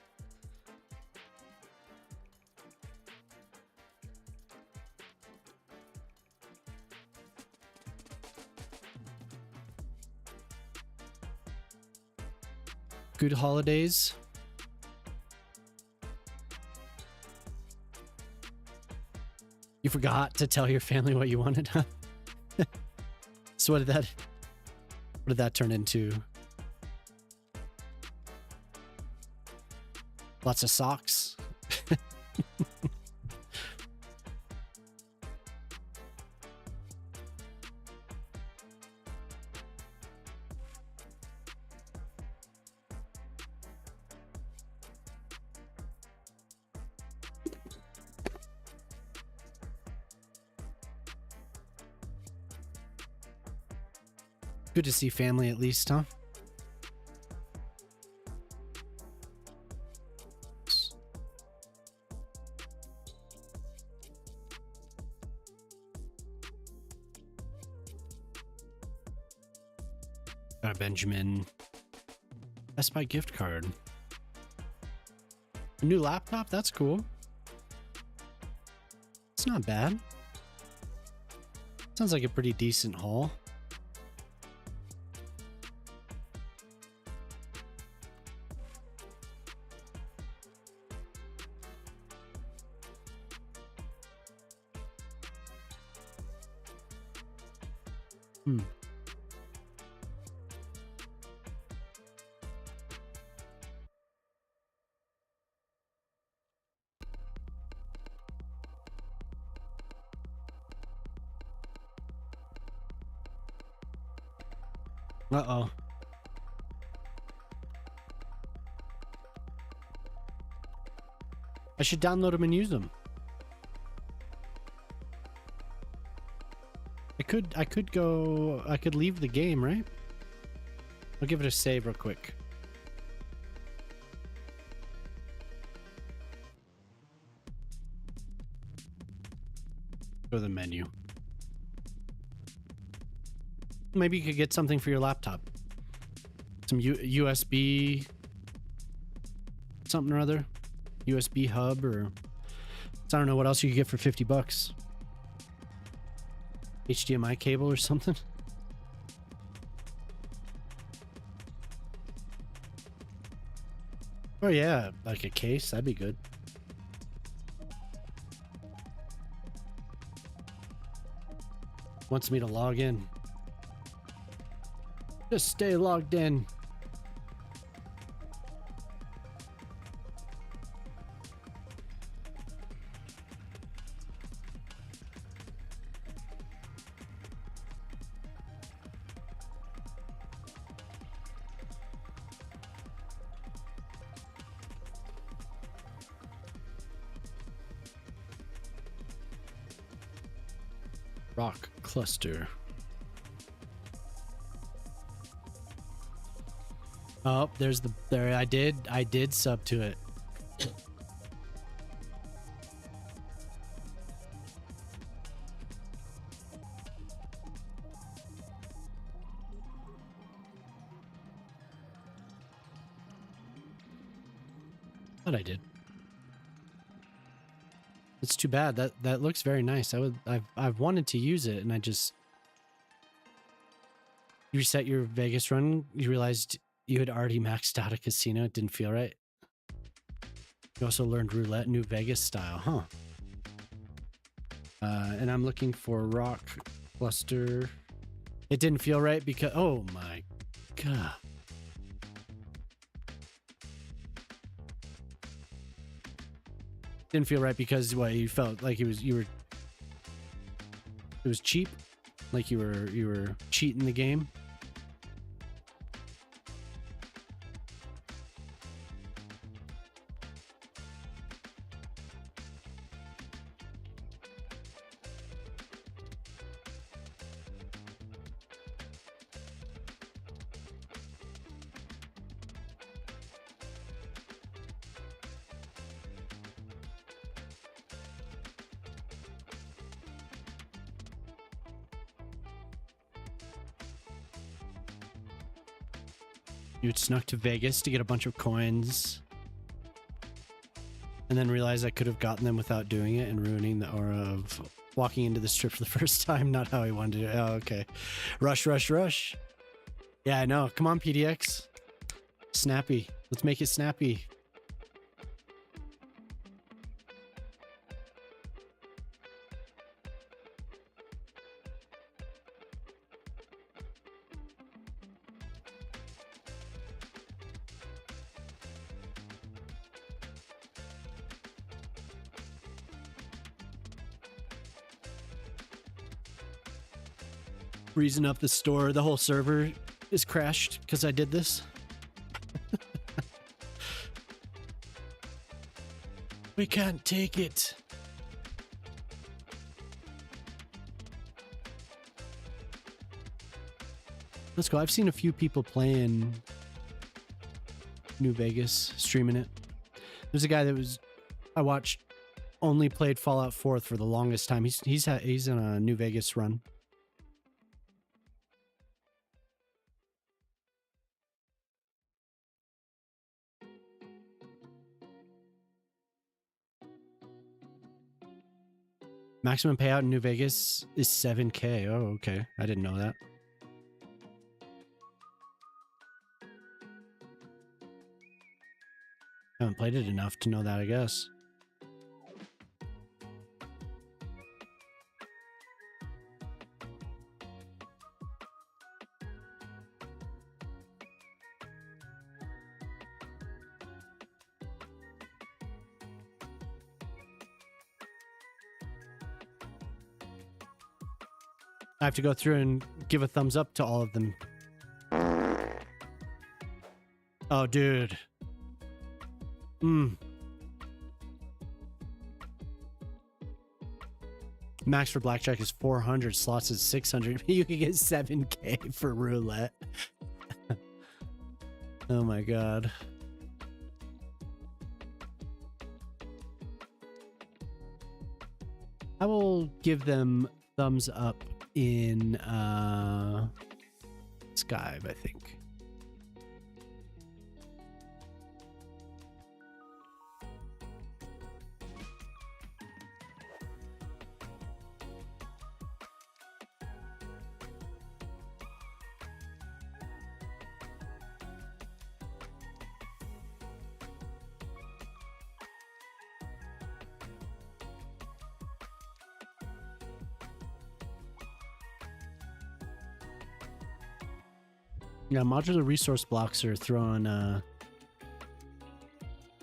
Good holidays? You forgot to tell your family what you wanted, huh? So what did that turn into? Lots of socks? Good to see family at least, huh? Got a Benjamin. Best Buy gift card. A new laptop? That's cool. It's not bad. Sounds like a pretty decent haul. Uh-oh. I should download them and use them. I could leave the game, right? I'll give it a save real quick. Go to the menu. Maybe you could get something for your laptop. Some USB something or other. USB hub, or I don't know what else you could get for 50 bucks. HDMI cable or something. Oh yeah, like a case, that'd be good. Wants me to log in. Just stay logged in. Rock cluster. Oh, I did sub to it. Thought I did. It's too bad. That looks very nice. I've wanted to use it, and I just... You reset your Vegas run, you realized you had already maxed out a casino. It didn't feel right. You also learned roulette, New Vegas style, huh? And I'm looking for rock cluster. It didn't feel right because... Oh my god. Didn't feel right because what, you felt like it was cheap, like you were cheating the game. You had snuck to Vegas to get a bunch of coins and then realized I could have gotten them without doing it and ruining the aura of walking into the strip for the first time. Not how I wanted to do it. Oh, okay. Rush, rush, rush. Yeah, I know. Come on, PDX. Snappy. Let's make it snappy. Reason up the store, the whole server is crashed because I did this. We can't take it. Let's go. I've seen a few people playing New Vegas, streaming it. There's a guy that I watched, only played Fallout 4 for the longest time. He's in a New Vegas run. Maximum payout in New Vegas is 7K. Oh, okay. I didn't know that. Haven't played it enough to know that, I guess. I have to go through and give a thumbs up to all of them. Oh, dude. Max for blackjack is 400. Slots is 600. You can get 7K for roulette. Oh my god. I will give them thumbs up in Skype, I think. Yeah, modular resource blocks are throwing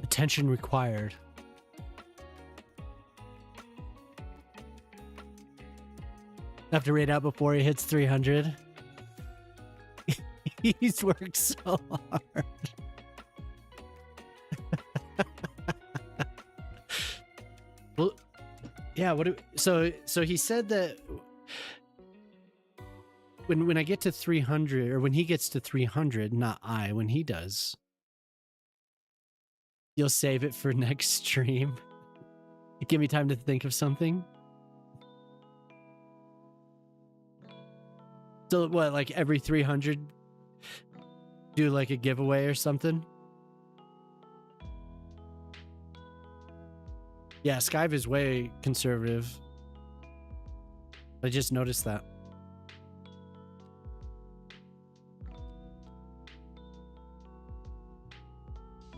attention required. Have to raid out before he hits 300. He's worked so hard. Well, yeah. So he said that when I get to 300, or when he gets to 300, not I, when he does, you'll save it for next stream. Give me time to think of something. So what, like every 300, do like a giveaway or something? Yeah, Skype is way conservative. I just noticed that.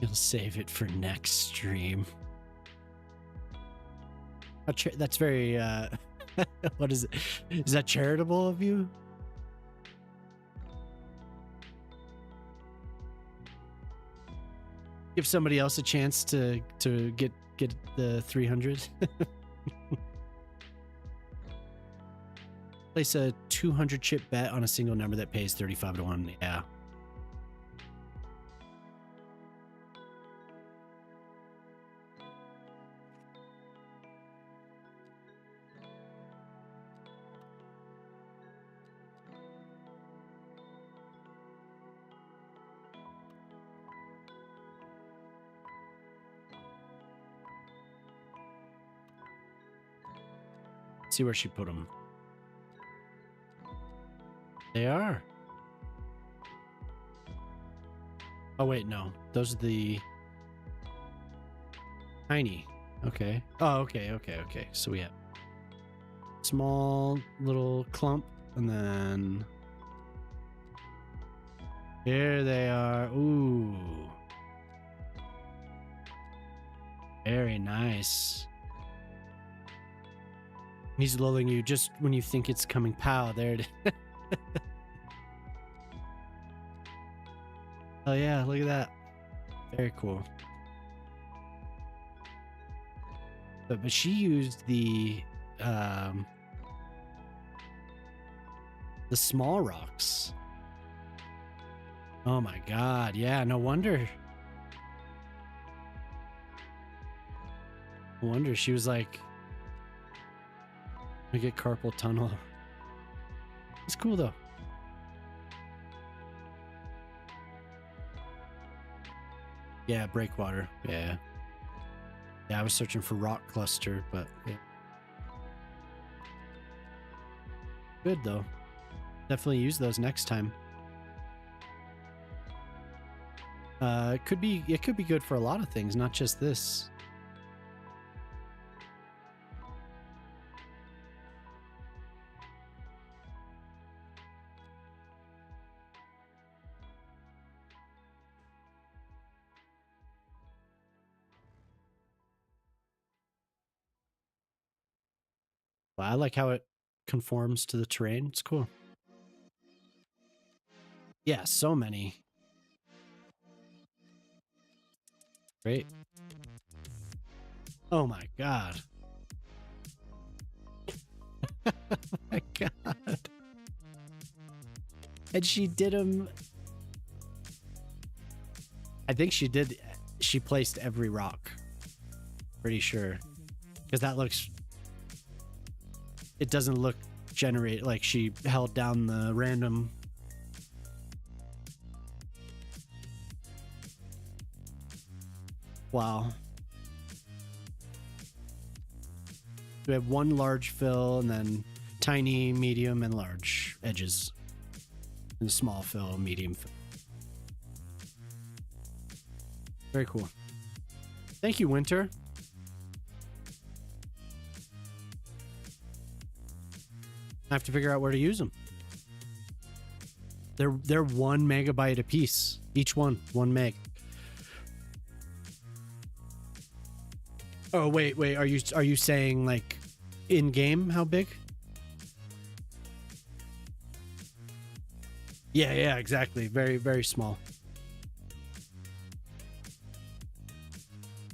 You'll save it for next stream. That's very, what is it? Is that charitable of you? Give somebody else a chance to get the 300. Place a 200 chip bet on a single number that pays 35 to 1. Yeah. See where she put them. They are. Oh wait, no. Those are the tiny. Okay. Oh, okay. So we have small little clump, and then here they are. Ooh. Very nice. He's lulling you just when you think it's coming. Pow, there it is. Oh yeah, look at that. Very cool. But she used the small rocks. Oh my god, yeah, no wonder. No wonder she was like, we get carpal tunnel. It's cool though. Yeah, breakwater. Yeah. Yeah, I was searching for rock cluster, but yeah. Good though. Definitely use those next time. It could be good for a lot of things, not just this. Well, I like how it conforms to the terrain. It's cool. Yeah, so many. Great. Oh my god. Oh my god. And she did them. I think she did. She placed every rock. Pretty sure. Because that looks. It doesn't look generate like she held down the random. Wow. We have one large fill and then tiny, medium, and large edges. And small fill, medium fill. Very cool. Thank you, Winter. I have to figure out where to use them. They're 1 megabyte a piece. Each one meg. Oh wait, are you saying like in game how big? Yeah, exactly. Very, very small.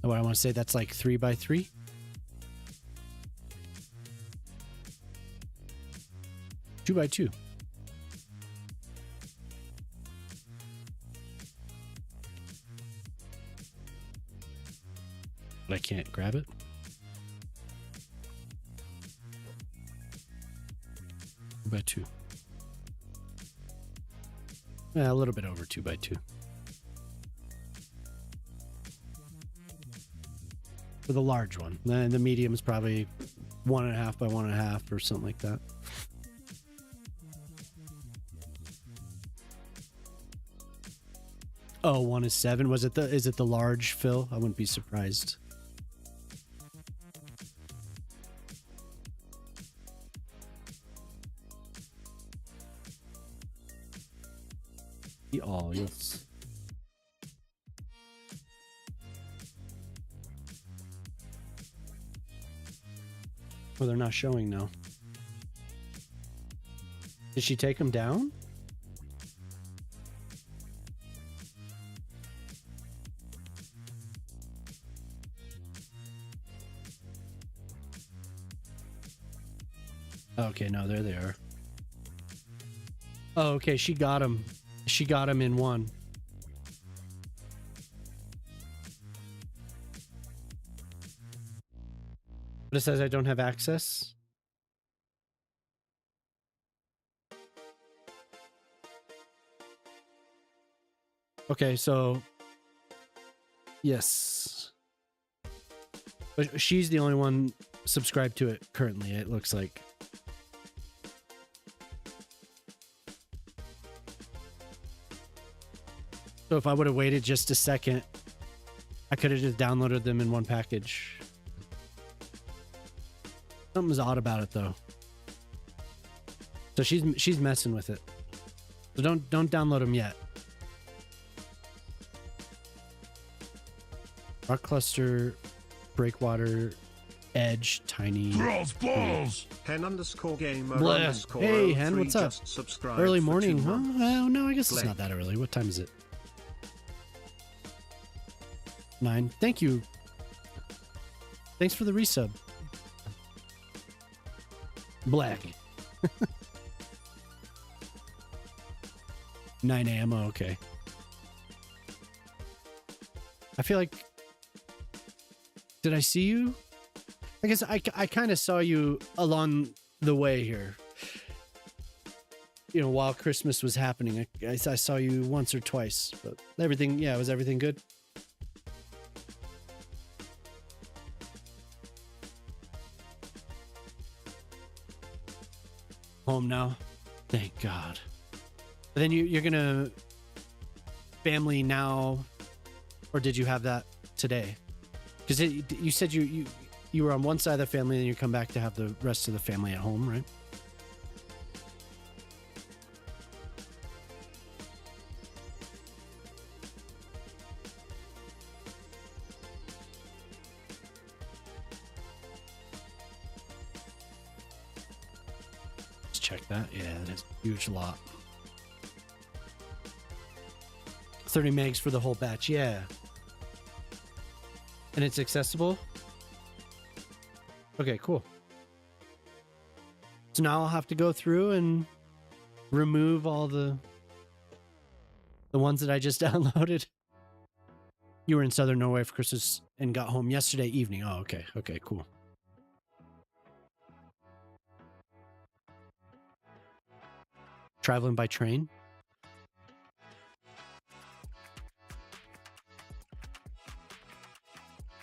Oh, I want to say that's like 3 by 3. Two by 2. But I can't grab it. 2 by 2. Yeah, a little bit over 2 by 2. For the large one. Then the medium is probably 1.5 by 1.5 or something like that. Oh, 1 is 7. Is it the large fill? I wouldn't be surprised. Oh, yes. Oh, they're not showing now. Did she take them down? Okay, no, there they are. Oh, okay, she got them. She got him in one. But it says I don't have access. Okay, so yes. But she's the only one subscribed to it currently, it looks like. So if I would have waited just a second, I could have just downloaded them in one package. Something's odd about it though. So she's messing with it. So don't download them yet. Rock cluster, breakwater, edge, tiny. Balls. Hen _ gamer _ Hey Hen, what's up? Early morning, huh? Oh no, I guess Blake. It's not that early. What time is it? 9. Thank you. Thanks for the resub. Black. 9 a.m. Oh, okay. I feel like... Did I see you? I guess I kind of saw you along the way here. You know, while Christmas was happening. I saw you once or twice. But everything... Yeah, was everything good? Home now. Thank God. But then you're gonna family now, or did you have that today? Because you said you were on one side of the family, and you come back to have the rest of the family at home, right? check that. Yeah, that is a huge lot. 30 megs for the whole batch, yeah. And it's accessible? Okay, cool. So now I'll have to go through and remove all the ones that I just downloaded. You were in Southern Norway for Christmas and got home yesterday evening. Oh, okay. Okay, cool. Traveling by train?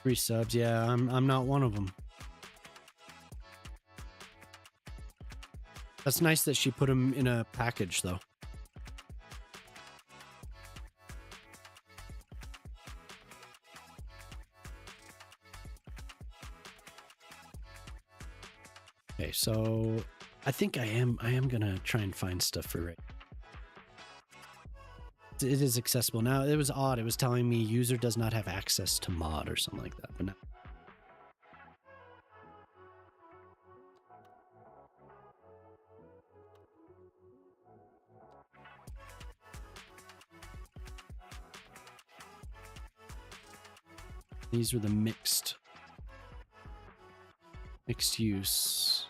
Three subs. Yeah, I'm not one of them. That's nice that she put them in a package, though. Okay, so I think I am gonna try and find stuff for it. It is accessible now. It was odd. It was telling me user does not have access to mod or something like that. But no. These are the mixed use.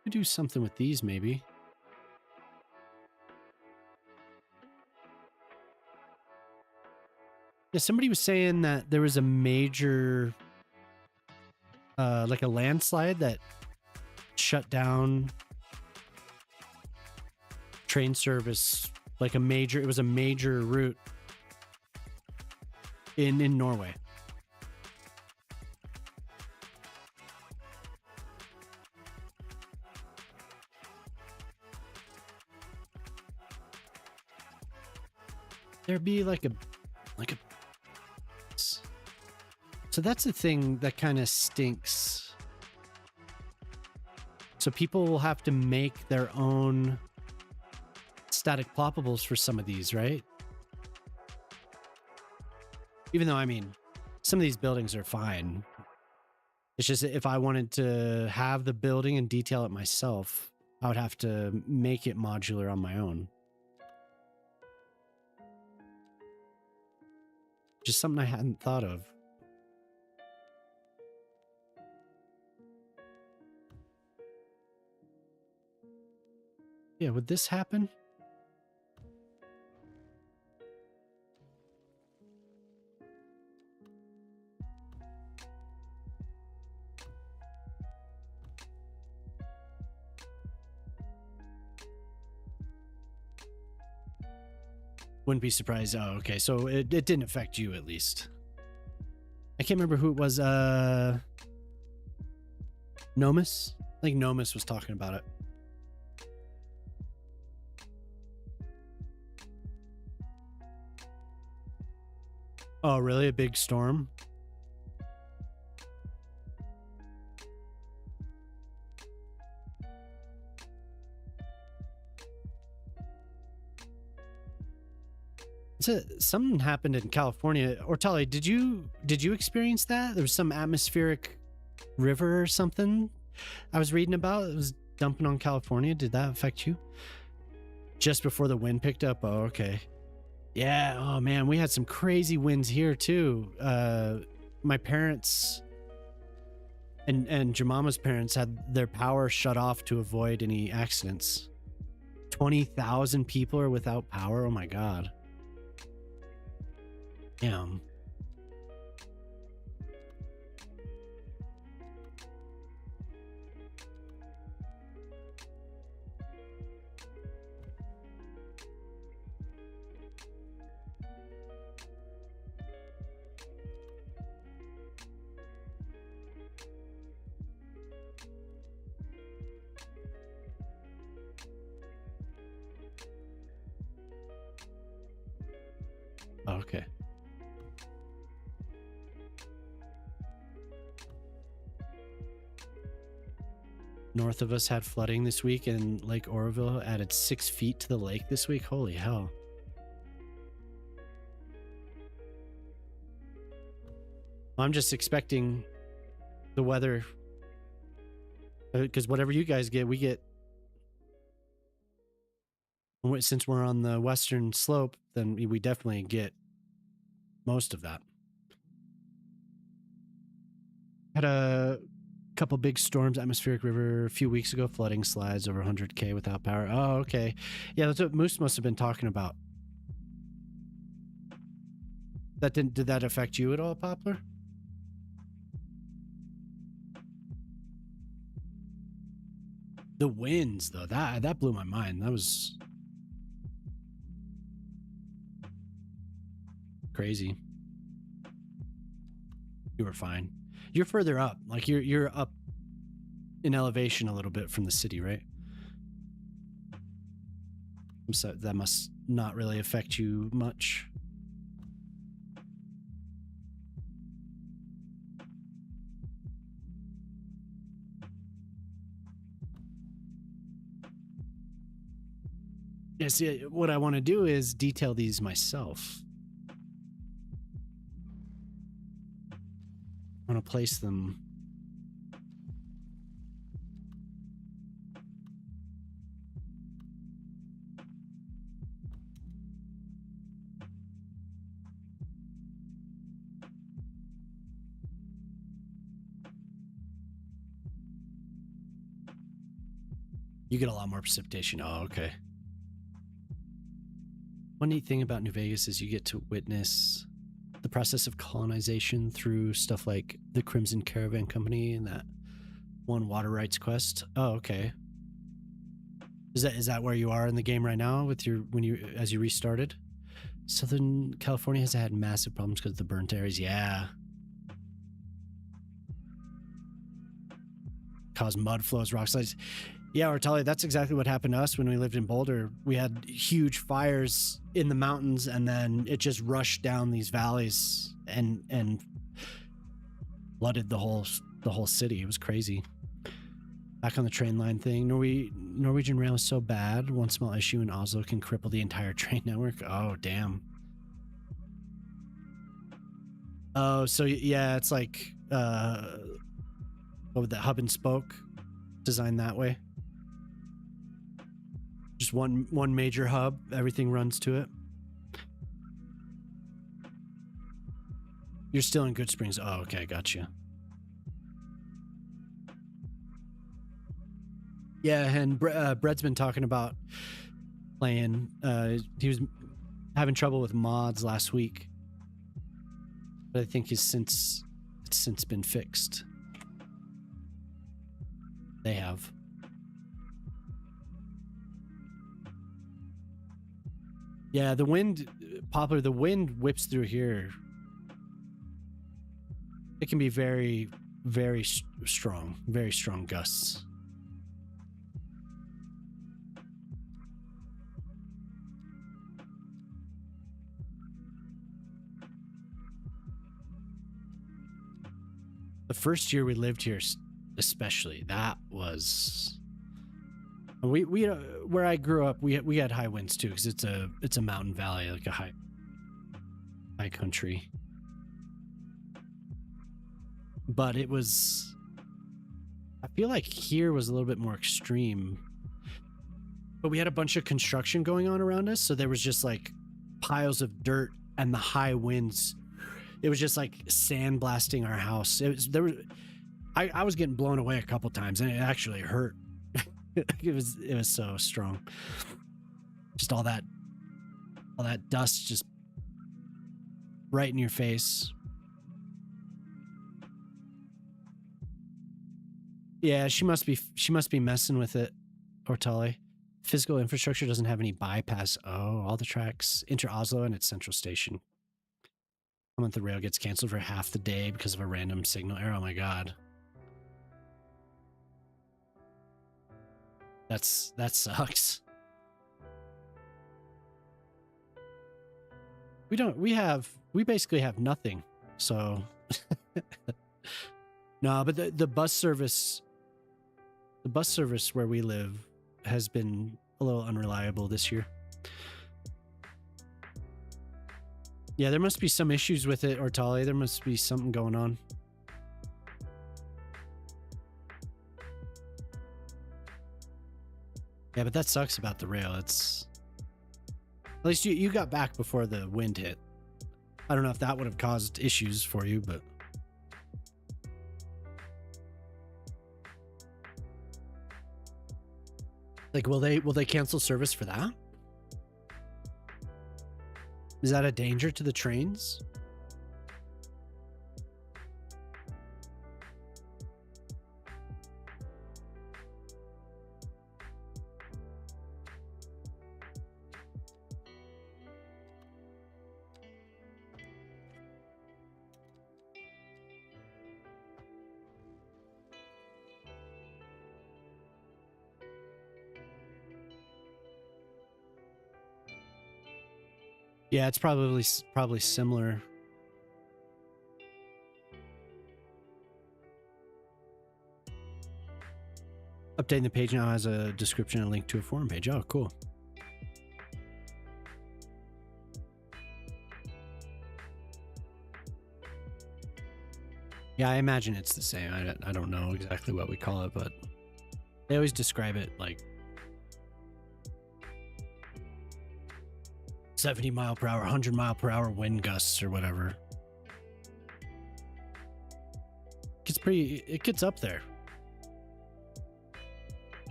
Could do something with these maybe. Yeah, somebody was saying that there was a major like a landslide that shut down train service, like it was a major route in Norway. There'd be like a so that's the thing that kind of stinks. So people will have to make their own static ploppables for some of these, right? Even though, I mean, some of these buildings are fine. It's just if I wanted to have the building and detail it myself, I would have to make it modular on my own. Just something I hadn't thought of. Yeah, would this happen? Wouldn't be surprised. Oh, okay. So it didn't affect you, at least. I can't remember who it was. Nomus? I think Nomus was talking about it. Oh, really? A big storm? Something happened in California. Ortali, did you experience that? There was some atmospheric river or something I was reading about. It was dumping on California. Did that affect you? Just before the wind picked up? Oh, okay. Yeah. Oh, man. We had some crazy winds here, too. My parents and Jemama's parents had their power shut off to avoid any accidents. 20,000 people are without power. Oh, my God. Damn. Okay. North of us had flooding this week, and Lake Oroville added 6 feet to the lake this week. Holy hell. I'm just expecting the weather, because whatever you guys get, we get. Since we're on the western slope, then we definitely get most of that. Had a couple big storms, atmospheric river a few weeks ago, flooding, slides over 100K without power. Oh, okay. Yeah, that's what Moose must have been talking about. Did that affect you at all, Poplar? The winds, though, that blew my mind. That was crazy. You were fine. You're further up. Like you're up in elevation a little bit from the city, right? So that must not really affect you much. Yeah, see, what I want to do is detail these myself. I want to place them. You get a lot more precipitation. Oh, okay. One neat thing about New Vegas is you get to witness the process of colonization through stuff like the Crimson Caravan Company and that one water rights quest. Oh, okay. Is that where you are in the game right now with as you restarted? Southern California has had massive problems because of the burnt areas. Yeah. Cause mud flows, rock slides. Yeah, Ortali, that's exactly what happened to us when we lived in Boulder. We had huge fires in the mountains, and then it just rushed down these valleys and flooded the whole city. It was crazy. Back on the train line thing, Norwegian Rail is so bad. One small issue in Oslo can cripple the entire train network. Oh, damn. Oh, so yeah, it's like what would that hub and spoke designed that way? Just one major hub, everything runs to it. You're still in Good Springs. Oh, okay, gotcha. Yeah, and Brett's been talking about playing. He was having trouble with mods last week, but I think it's since been fixed. They have. Yeah, the wind, Poplar, the wind whips through here. It can be very, very strong gusts. The first year we lived here, especially, that was... We where I grew up, we had high winds too, because it's a mountain valley, like a high country. But it was, I feel like here was a little bit more extreme. But we had a bunch of construction going on around us, so there was just like piles of dirt and the high winds. It was just like sandblasting our house. I was getting blown away a couple times, and it actually hurt. It was so strong. Just all that dust just right in your face. Yeah, she must be messing with it, Ortali. Physical infrastructure doesn't have any bypass. Oh, all the tracks enter Oslo and its central station. A month the rail gets canceled for half the day because of a random signal error. Oh my god. That sucks. We basically have nothing. So no, but the bus service where we live has been a little unreliable this year. Yeah, there must be some issues with it, Ortali. There must be something going on. Yeah, but that sucks about the rail. It's at least you got back before the wind hit. I don't know if that would have caused issues for you, but like, will they cancel service for that? Is that a danger to the trains? Yeah, it's probably similar. Updating the page now has a description and a link to a forum page. Oh, cool. Yeah, I imagine it's the same. I don't know exactly what we call it, but they always describe it like 70 mile per hour, 100 mile per hour wind gusts or whatever. It gets up there.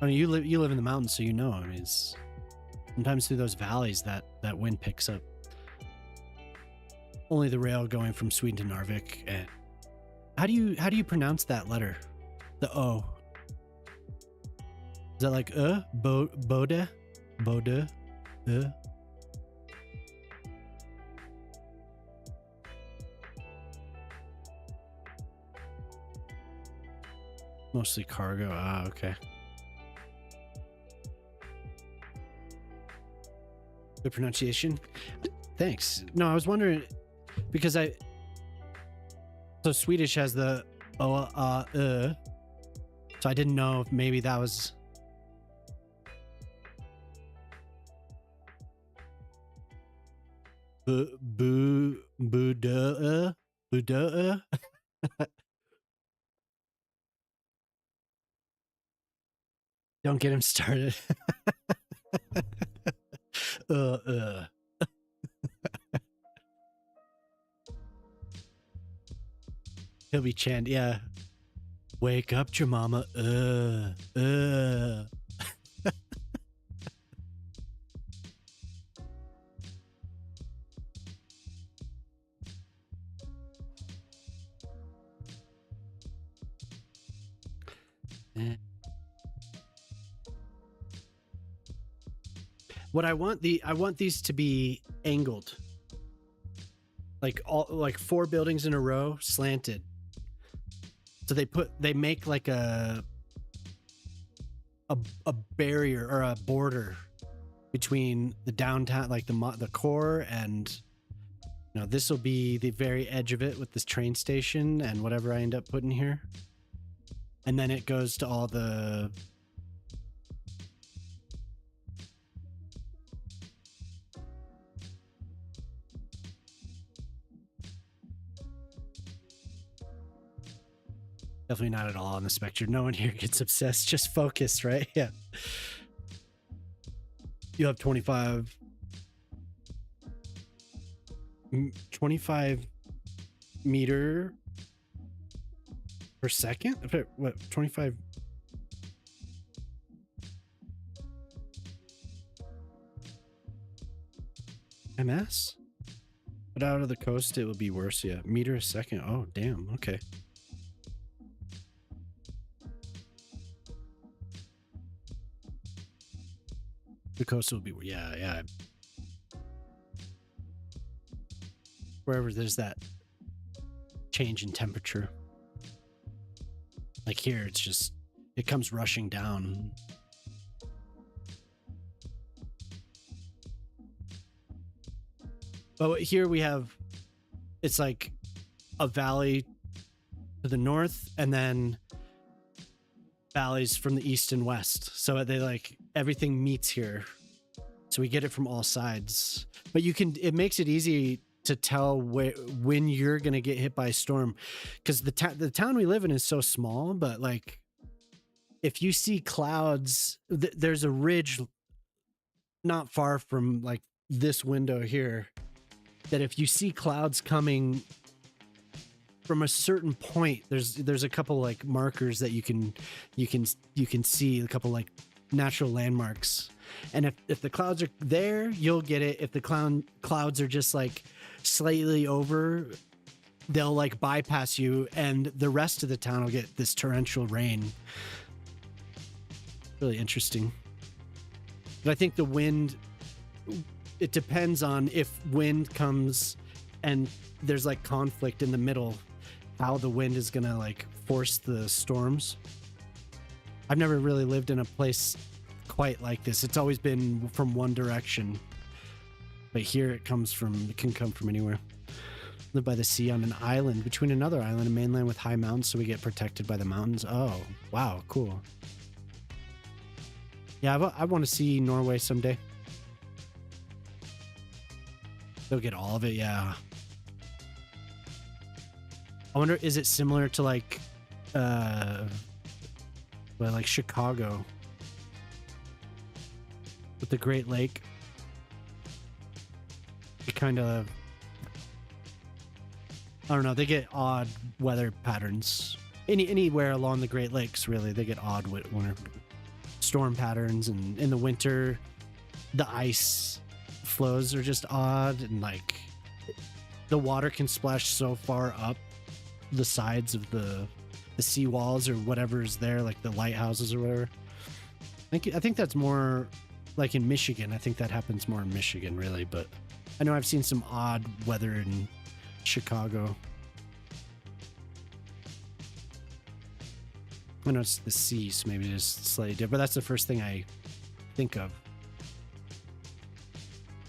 I mean, you live in the mountains, so you know. I mean, it's sometimes through those valleys that wind picks up. Only the rail going from Sweden to Narvik. And how do you pronounce that letter? The O. Is that like Bode? Mostly cargo. Ah, okay. The pronunciation? Thanks. No, I was wondering because so Swedish has the so I didn't know if maybe that was Buddha. Don't get him started. He'll be chanting, yeah. Wake up, Jemama. What I want these to be angled. Like 4 buildings in a row slanted. So they make like a barrier or a border between the downtown, like the core, and this will be the very edge of it with this train station and whatever I end up putting here. And then it goes to all the definitely not at all on the spectrum. No one here gets obsessed. Just focus, right? Yeah. You have 25 meter per second? What, 25? MS? But out of the coast, it will be worse. Yeah. Meter a second. Oh, damn. Okay. The coast will be, yeah. Wherever there's that change in temperature. Like here, it's just, it comes rushing down. But here we have, it's like a valley to the north and then valleys from the east and west. So they like, everything meets here. So we get it from all sides. But it makes it easy to tell when you're going to get hit by a storm. Because the town we live in is so small, but like if you see clouds, there's a ridge not far from like this window here, that if you see clouds coming from a certain point, there's a couple like markers that you can see, a couple like natural landmarks. And if the clouds are there, you'll get it. If the clouds are just like slightly over, they'll like bypass you, and the rest of the town will get this torrential rain. Really interesting. But I think the wind, it depends on if wind comes and there's like conflict in the middle, how the wind is gonna like force the storms. I've never really lived in a place quite like this. It's always been from one direction, but here it can come from anywhere. Live by the sea on an island between another island and mainland with high mountains, so we get protected by the mountains. Oh, wow, cool. Yeah, I want to see Norway someday. They'll get all of it, yeah. I wonder, is it similar to like Chicago with the Great Lake? It kind of, I don't know, they get odd weather patterns. Anywhere along the Great Lakes, really, they get odd winter storm patterns, and in the winter, the ice flows are just odd, and like the water can splash so far up the sides of the sea walls or whatever is there, like the lighthouses or whatever. I think that's more like in Michigan. I think that happens more in Michigan, really, but I know I've seen some odd weather in Chicago. I know it's the sea, so maybe it's slightly different, but that's the first thing I think of.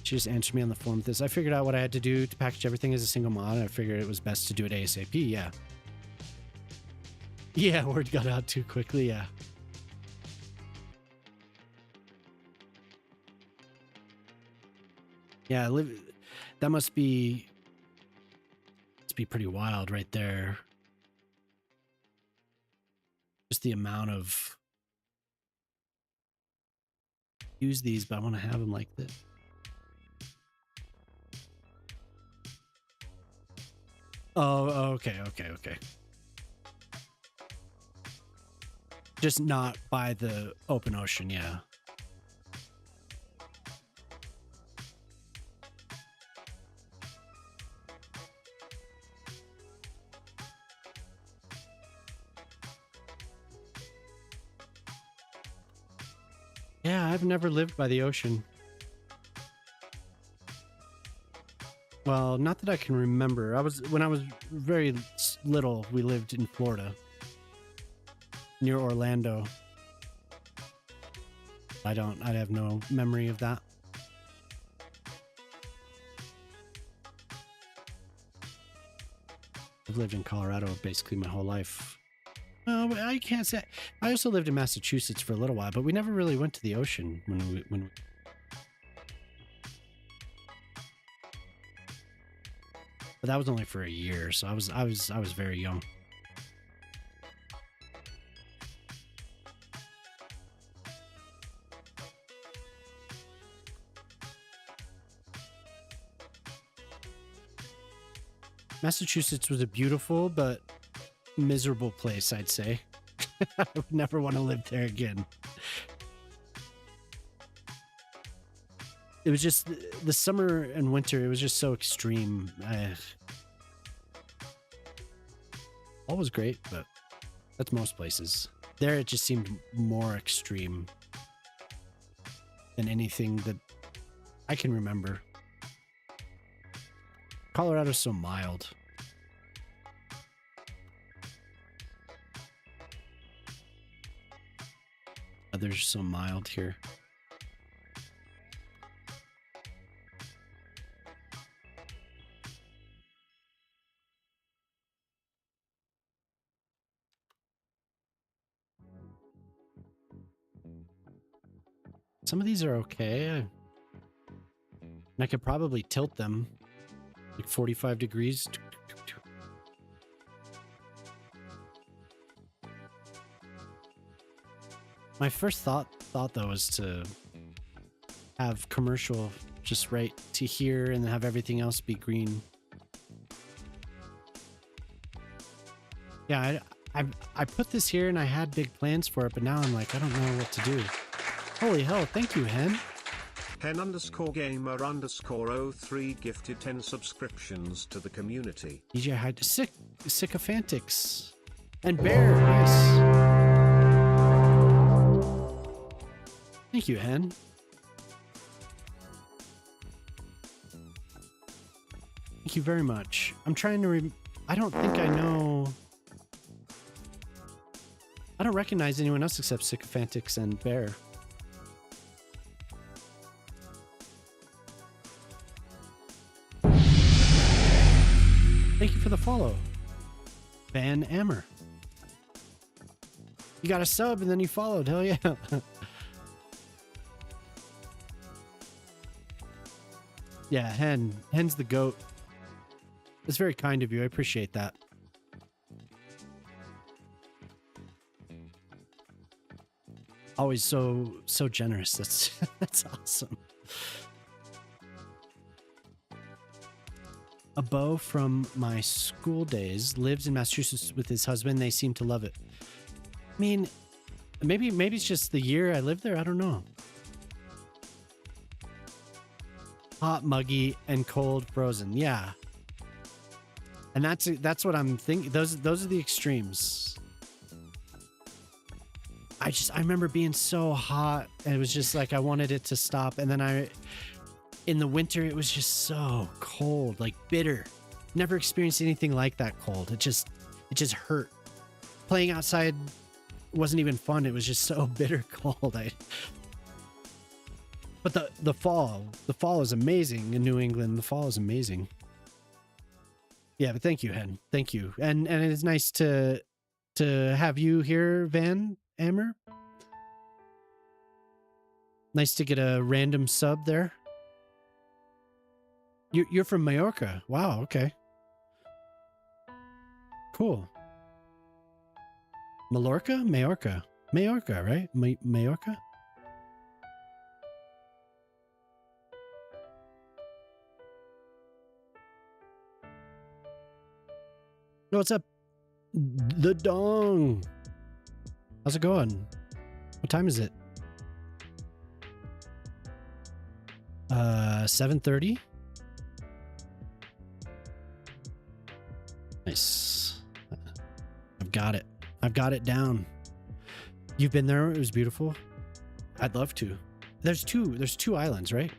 She just answered me on the form with this. I figured out what I had to do to package everything as a single mod, and I figured it was best to do it ASAP, yeah. Yeah, word got out too quickly, yeah. Yeah, that must be pretty wild right there. Just the amount of use these, but I want to have them like this. Oh, okay. Just not by the open ocean, yeah. Yeah, I've never lived by the ocean. Well, not that I can remember. When I was very little, we lived in Florida, near Orlando. I have no memory of that. I've lived in Colorado basically my whole life. No, but I can't say. I also lived in Massachusetts for a little while, but we never really went to the ocean when we. But that was only for a year, so I was very young. Massachusetts was a beautiful but miserable place, I'd say. I would never want to live there again. It was just the summer and winter, it was just so extreme. All was great, but that's most places. There it just seemed more extreme than anything that I can remember. Colorado's so mild. Others so mild here. Some of these are okay. And I could probably tilt them like 45 degrees. My first thought though was to have commercial just right to here and have everything else be green. Yeah, I put this here and I had big plans for it, but now I'm like, I don't know what to do. Holy hell, thank you, Hen. Hen_gamer_03 gifted 10 subscriptions to the community. DJ Hyde, Sycophantics. And Bear, nice. Thank you, Hen. Thank you very much. I'm trying to I don't think I know. I don't recognize anyone else except Sycophantics and Bear. Thank you for the follow, Van Ammer. You got a sub and then you followed. Hell yeah. Yeah, Hen's the GOAT. It's very kind of you. I appreciate that. Always so generous. That's awesome. A beau from my school days lives in Massachusetts with his husband. They seem to love it. I mean, maybe it's just the year I lived there. I don't know. Hot, muggy, and cold, frozen. Yeah. And that's what I'm thinking. Those are the extremes. I remember being so hot and it was just like I wanted it to stop, and then in the winter it was just so cold, like bitter. Never experienced anything like that cold. It just hurt. Playing outside wasn't even fun. It was just so bitter cold. But the fall is amazing in New England. The fall is amazing. Yeah, but thank you, Hen. Thank you. And it is nice to have you here, Van Ammer. Nice to get a random sub there. You're from Mallorca. Wow, okay. Cool. Mallorca? Mallorca, right? Mallorca? No, what's up? The Dong. How's it going? What time is it? 7:30. Nice. I've got it. I've got it down. You've been there? It was beautiful. I'd love to. There's two islands, right?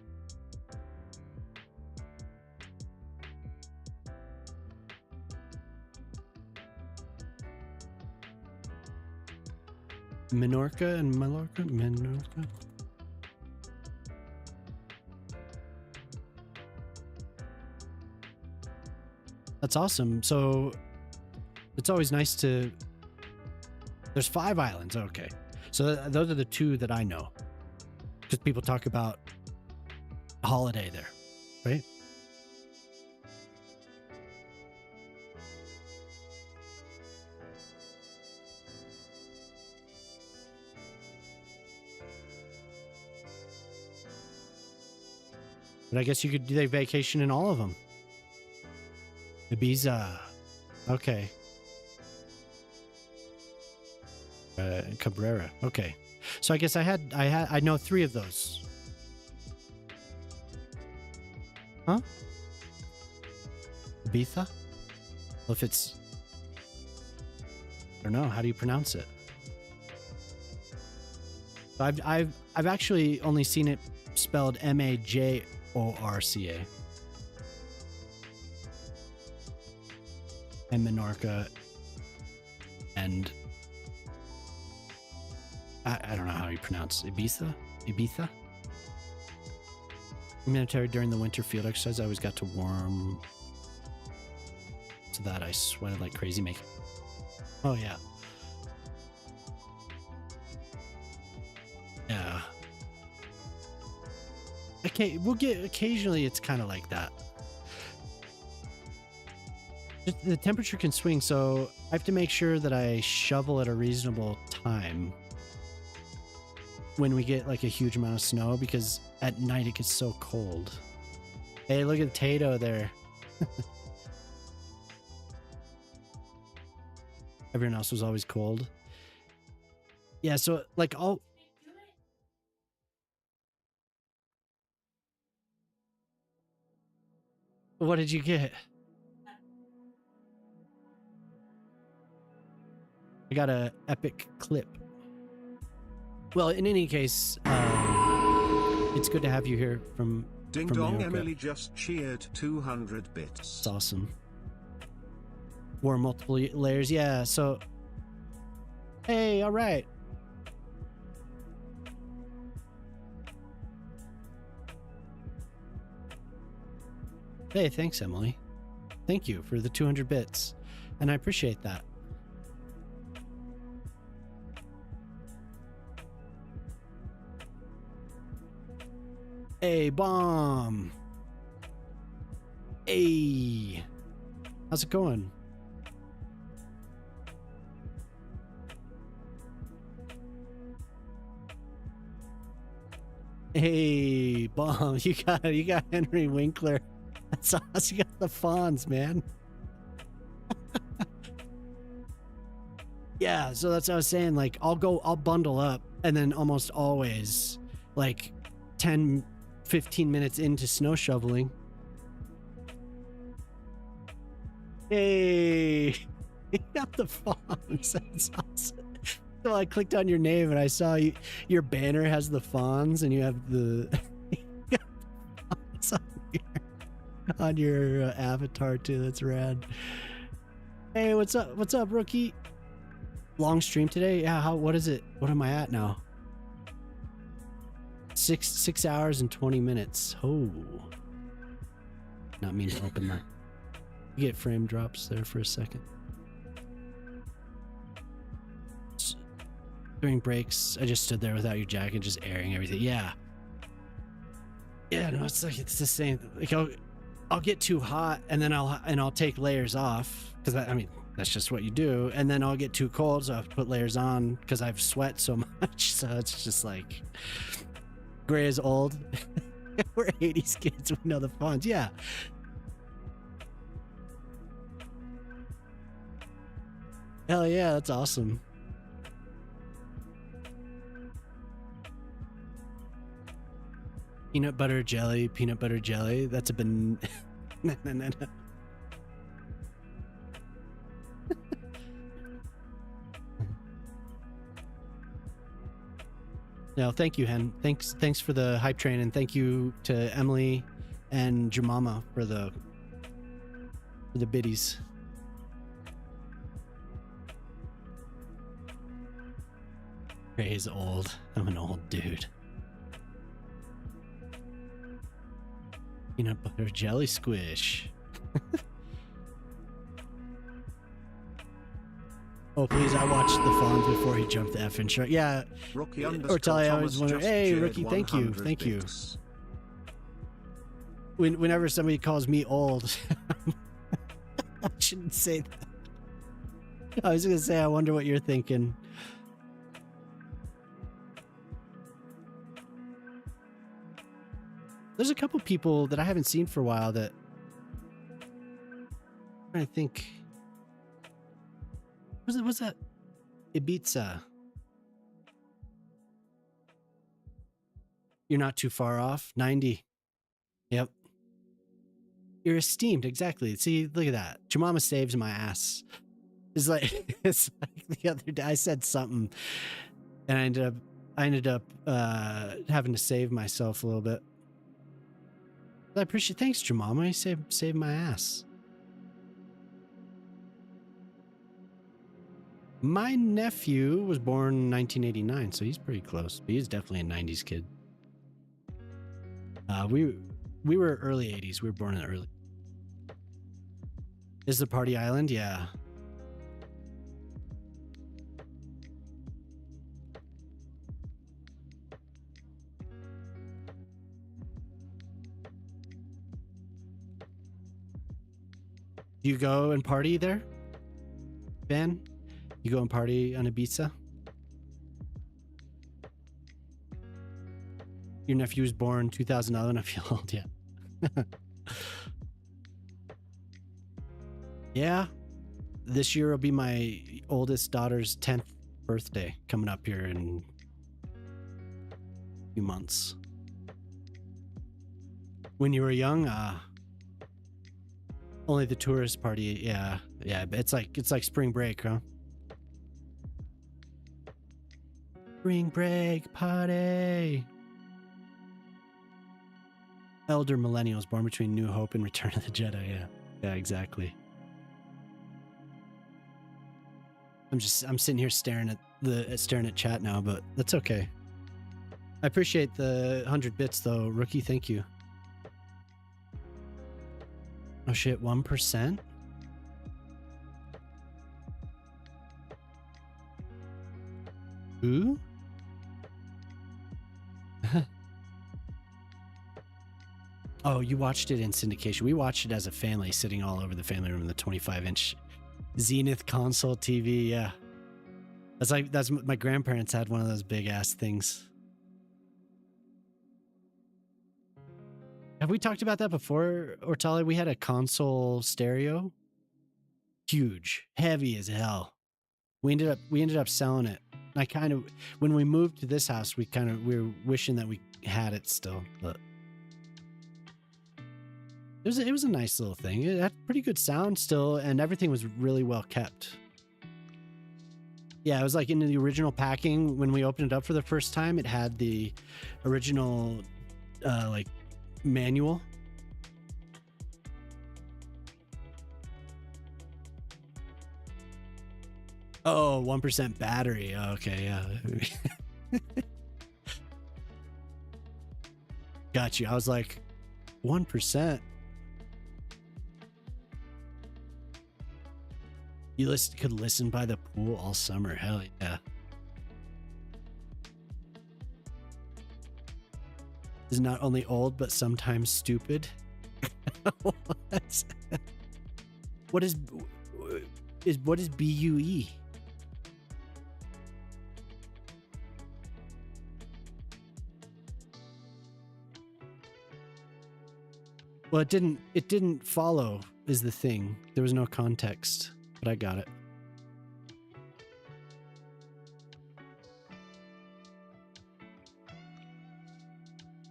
Minorca and Mallorca? Minorca? That's awesome. So it's always nice to... There's 5 islands. Okay. So those are the 2 that I know. Because people talk about holiday there, right? But I guess you could do a vacation in all of them. Ibiza. Okay. Cabrera. Okay. So I guess I know 3 of those. Huh? Ibiza? Well, if it's... I don't know. How do you pronounce it? I've actually only seen it spelled Majorca. And Minorca, and I don't know how you pronounce Ibiza. Military during the winter field exercise. I always got to warm to that. I sweated like crazy making. Oh yeah. Yeah. Okay, we'll get occasionally. It's kind of like that. The temperature can swing, so I have to make sure that I shovel at a reasonable time. when we get like a huge amount of snow, because at night it gets so cold. Hey, look at Tato there. Everyone else was always cold. Yeah, so like what did you get? I got a epic clip. Well, in any case, it's good to have you here from Ding from dong, Mallorca. Emily just cheered 200 bits. It's awesome. Wore multiple layers, yeah. So, hey, all right. Hey, thanks, Emily. Thank you for the 200 bits, and I appreciate that. Hey, Bomb. Hey. How's it going? Hey, Bomb. You got Henry Winkler. That's awesome. You got the Fonz, man. Yeah, so that's what I was saying. Like, I'll bundle up, and then almost always, like 10, 15 minutes into snow shoveling. Hey, you got the Fonz. That's awesome. So I clicked on your name and I saw your banner has the Fonz, and you have the Fonz on your avatar too. That's rad. Hey, what's up? What's up, rookie? Long stream today? Yeah. What is it? What am I at now? 6 hours and 20 minutes. Oh, not mean to open that. You get frame drops there for a second. During breaks, I just stood there without your jacket, just airing everything. Yeah. Yeah, no, it's like it's the same. Like I'll get too hot, and then I'll take layers off, because I mean that's just what you do. And then I'll get too cold, so I have to put layers on because I've sweat so much. So it's just like gray is old. We're 80s kids. We know the Fonz. Yeah. Hell yeah, that's awesome. Peanut butter jelly. That's a no. No, thank you, Hen. Thanks for the hype train, and thank you to Emily and Jemama for the biddies. Ray's old. I'm an old dude. Peanut butter jelly squish. Oh, please, I watched the Fonz before he jumped the effing shark. Yeah. Or tell I always wonder, hey, rookie, thank you. Whenever somebody calls me old, I shouldn't say that. I was going to say, I wonder what you're thinking. There's a couple people that I haven't seen for a while that I think what's that? Ibiza. You're not too far off. 90. Yep. You're esteemed, exactly. See, look at that. Jemama saves my ass. It's like the other day I said something and I ended up having to save myself a little bit. I appreciate. Thanks, Jemama. You saved my ass. My nephew was born in 1989, so he's pretty close. But he's definitely a 90s kid. We were early 80s. We were born in the early. Is the party island? Yeah. Do you go and party there, Ben? You go and party on Ibiza? Your nephew was born 2011. I feel old, yeah. Yeah. This year will be my oldest daughter's 10th birthday coming up here in a few months. When you were young, only the tourist party, yeah. It's like spring break, huh? Spring break party. Elder millennials born between New Hope and Return of the Jedi. Yeah, exactly. I'm sitting here staring at chat now, but that's okay. I appreciate the 100 bits though, Rookie. Thank you. Oh shit, 1%? Who? Oh, you watched it in syndication. We watched it as a family, sitting all over the family room in the 25-inch Zenith console TV. Yeah, that's my grandparents had one of those big ass things. Have we talked about that before, Ortali? We had a console stereo, huge, heavy as hell. We ended up selling it. I kind of, when we moved to this house, we were wishing that we had it still, but it was a nice little thing. It had pretty good sound still, and everything was really well kept. Yeah, it was like in the original packing. When we opened it up for the first time, it had the original like manual. Oh, 1% battery. Oh, okay, yeah. Got you. I was like, 1%. You could listen by the pool all summer. Hell yeah. Is not only old, but sometimes stupid. What is BUE? Well, it didn't follow is the thing. There was no context, but I got it.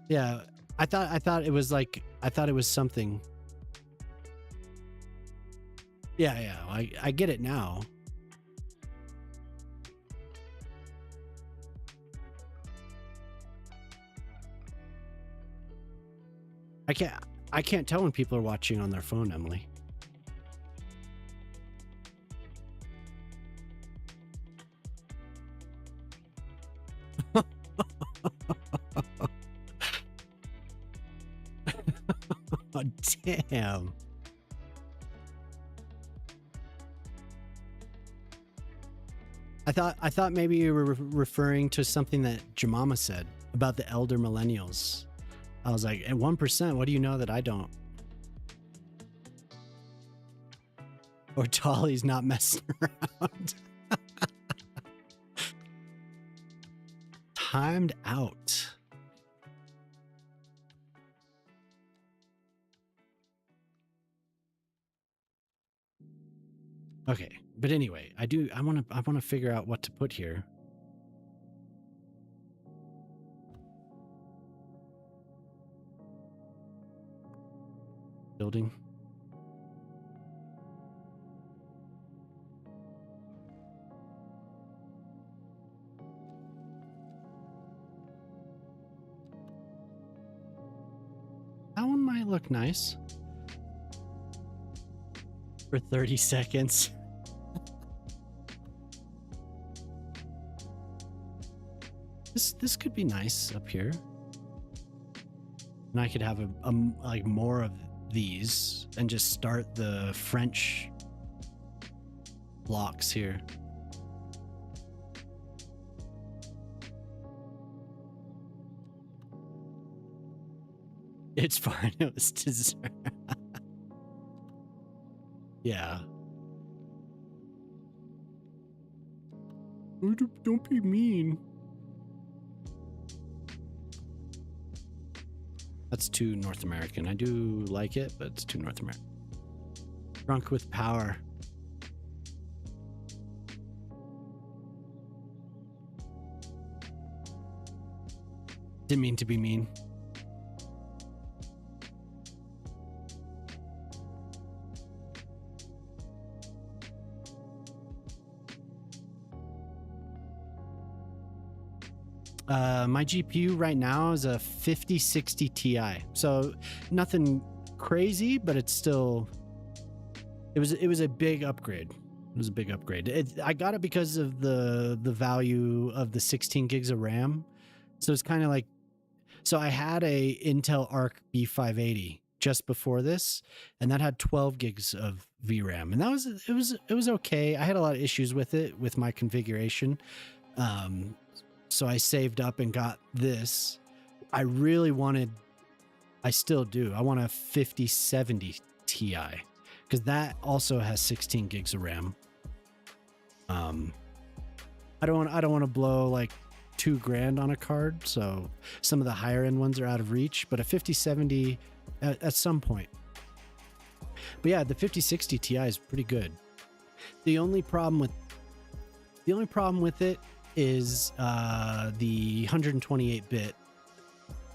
Yeah, I thought it was like, I thought it was something. Yeah, I get it now. I can't tell when people are watching on their phone, Emily. Oh, damn. I thought maybe you were referring to something that Jemima said about the elder millennials. I was like, at 1%, what do you know that I don't? Or Tolly's not messing around. Timed out. Okay, but anyway, I want to figure out what to put here. Building. That one might look nice. For 30 seconds. This could be nice up here. And I could have like more of these and just start the French blocks here. It's fine. It was dessert. Yeah. Don't be mean. That's too North American. I do like it, but it's too North American. Drunk with power. Didn't mean to be mean. My GPU right now is a 5060 Ti. So nothing crazy, but it's still, it was a big upgrade. It was a big upgrade. I got it because of the value of the 16 gigs of RAM. So it's kind of like, so I had a Intel Arc B580 just before this, and that had 12 gigs of VRAM, and it was okay. I had a lot of issues with it with my configuration. So I saved up and got this. I really wanted, I still do, I want a 5070 Ti because that also has 16 gigs of RAM. I don't want to blow like $2,000 on a card, so some of the higher end ones are out of reach, but a 5070 at some point. But yeah, the 5060 Ti is pretty good. The only problem with it is the 128-bit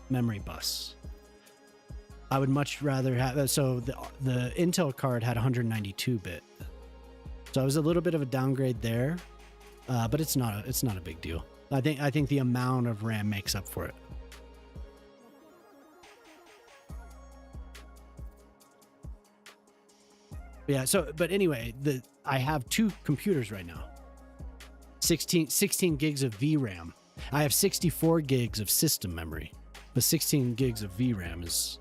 memory bus. I would much rather have, so the Intel card had 192-bit, so it was a little bit of a downgrade there, but it's not a big deal. I think the amount of RAM makes up for it. Yeah, so but anyway, I have two computers right now. 16 gigs of VRAM. I have 64 gigs of system memory, but 16 gigs of VRAM is,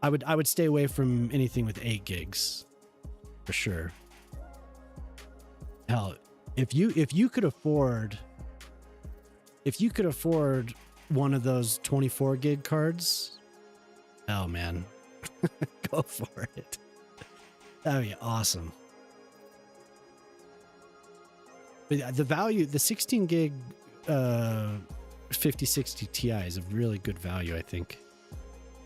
I would stay away from anything with 8 gigs for sure. Hell, if you could afford one of those 24 gig cards, hell man, go for it. That would be awesome. But the value, the 16 gig 5060 Ti is a really good value, I think.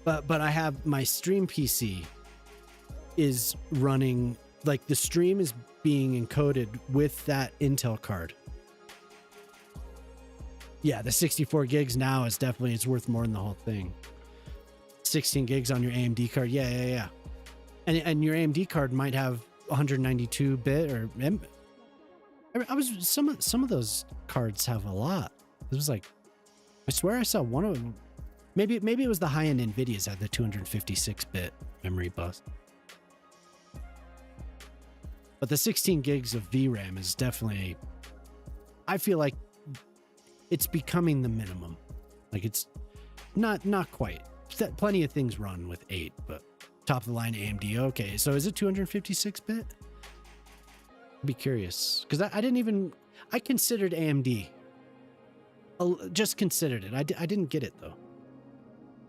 But I have my stream PC is running, like the stream is being encoded with that Intel card. Yeah, the 64 gigs now is definitely, it's worth more than the whole thing. 16 gigs on your AMD card. Yeah. And your AMD card might have 192-bit or some of those cards have a lot. It was like, I swear I saw one of them. Maybe it was the high-end NVIDIA's had the 256-bit memory bus. But the 16 gigs of VRAM is definitely, I feel like it's becoming the minimum. Like it's not quite. Plenty of things run with 8, but top of the line AMD. Okay, so is it 256-bit? I'd be curious because I considered AMD. Just considered it. I didn't get it though.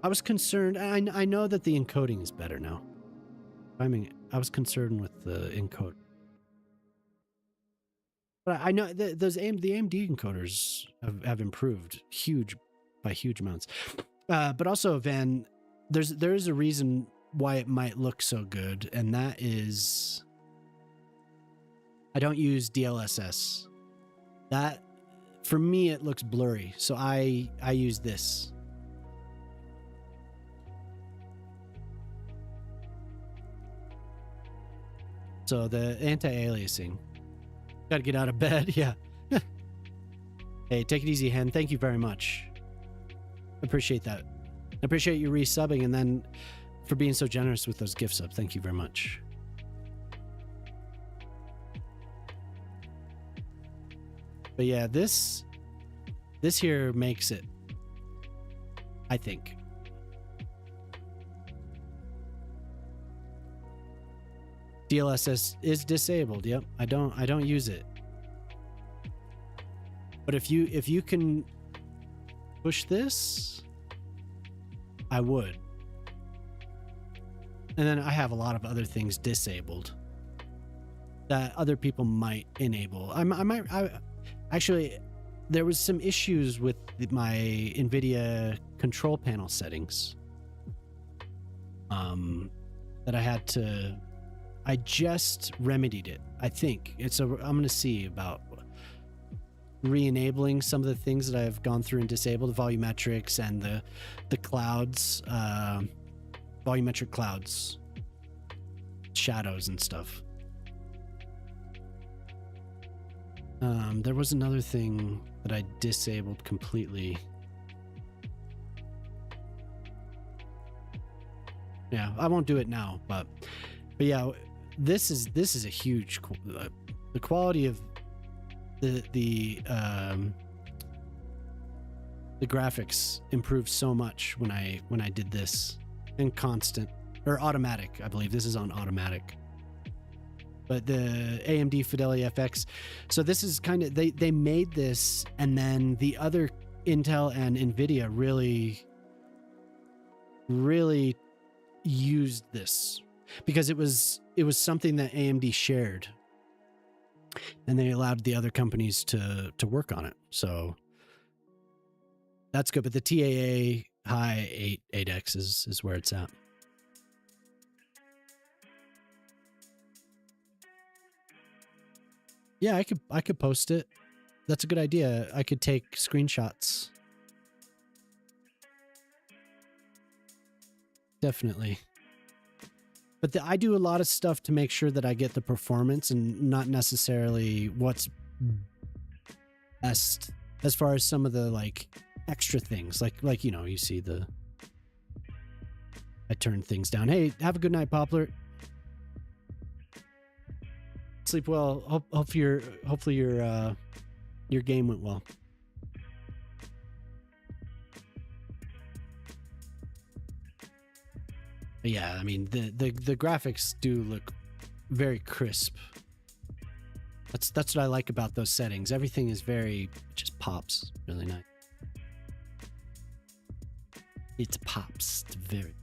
I was concerned. I know that the encoding is better now. I mean, I was concerned with the encode. But I know the AMD encoders have improved by huge amounts. But also, Van, there is a reason why it might look so good, and that is I don't use DLSS. That, for me, it looks blurry, so I use this. So the anti-aliasing. Gotta get out of bed, yeah. Hey, take it easy, Hen. Thank you very much. Appreciate that. I appreciate you resubbing and then for being so generous with those gift subs. Thank you very much. But yeah, this here makes it, I think. DLSS is disabled. Yep, I don't use it. But if you can push this, I would. And then I have a lot of other things disabled that other people might enable. I actually, there was some issues with my NVIDIA control panel settings. that I just remedied it. I think I'm going to see about re-enabling some of the things that I've gone through and disabled, the volumetrics and the clouds, volumetric clouds, shadows and stuff. There was another thing that I disabled completely. Yeah, I won't do it now, but yeah, this is a huge, the quality of the graphics improved so much when I did this in constant or automatic. I believe this is on automatic. But the AMD Fidelity FX, so this is kind of, they made this, and then the other Intel and NVIDIA really used this because it was something that AMD shared, and they allowed the other companies to work on it. So that's good. But the TAA High 8X is where it's at. Yeah, I could post it. That's a good idea. I could take screenshots. Definitely. But I do a lot of stuff to make sure that I get the performance and not necessarily what's best as far as some of the like extra things. Like, you know, you see I turn things down. Hey, have a good night, Poplar. Sleep well. Hopefully your game went well. But yeah, I mean the graphics do look very crisp. That's what I like about those settings. Everything is it just pops really nice. It pops. It's very.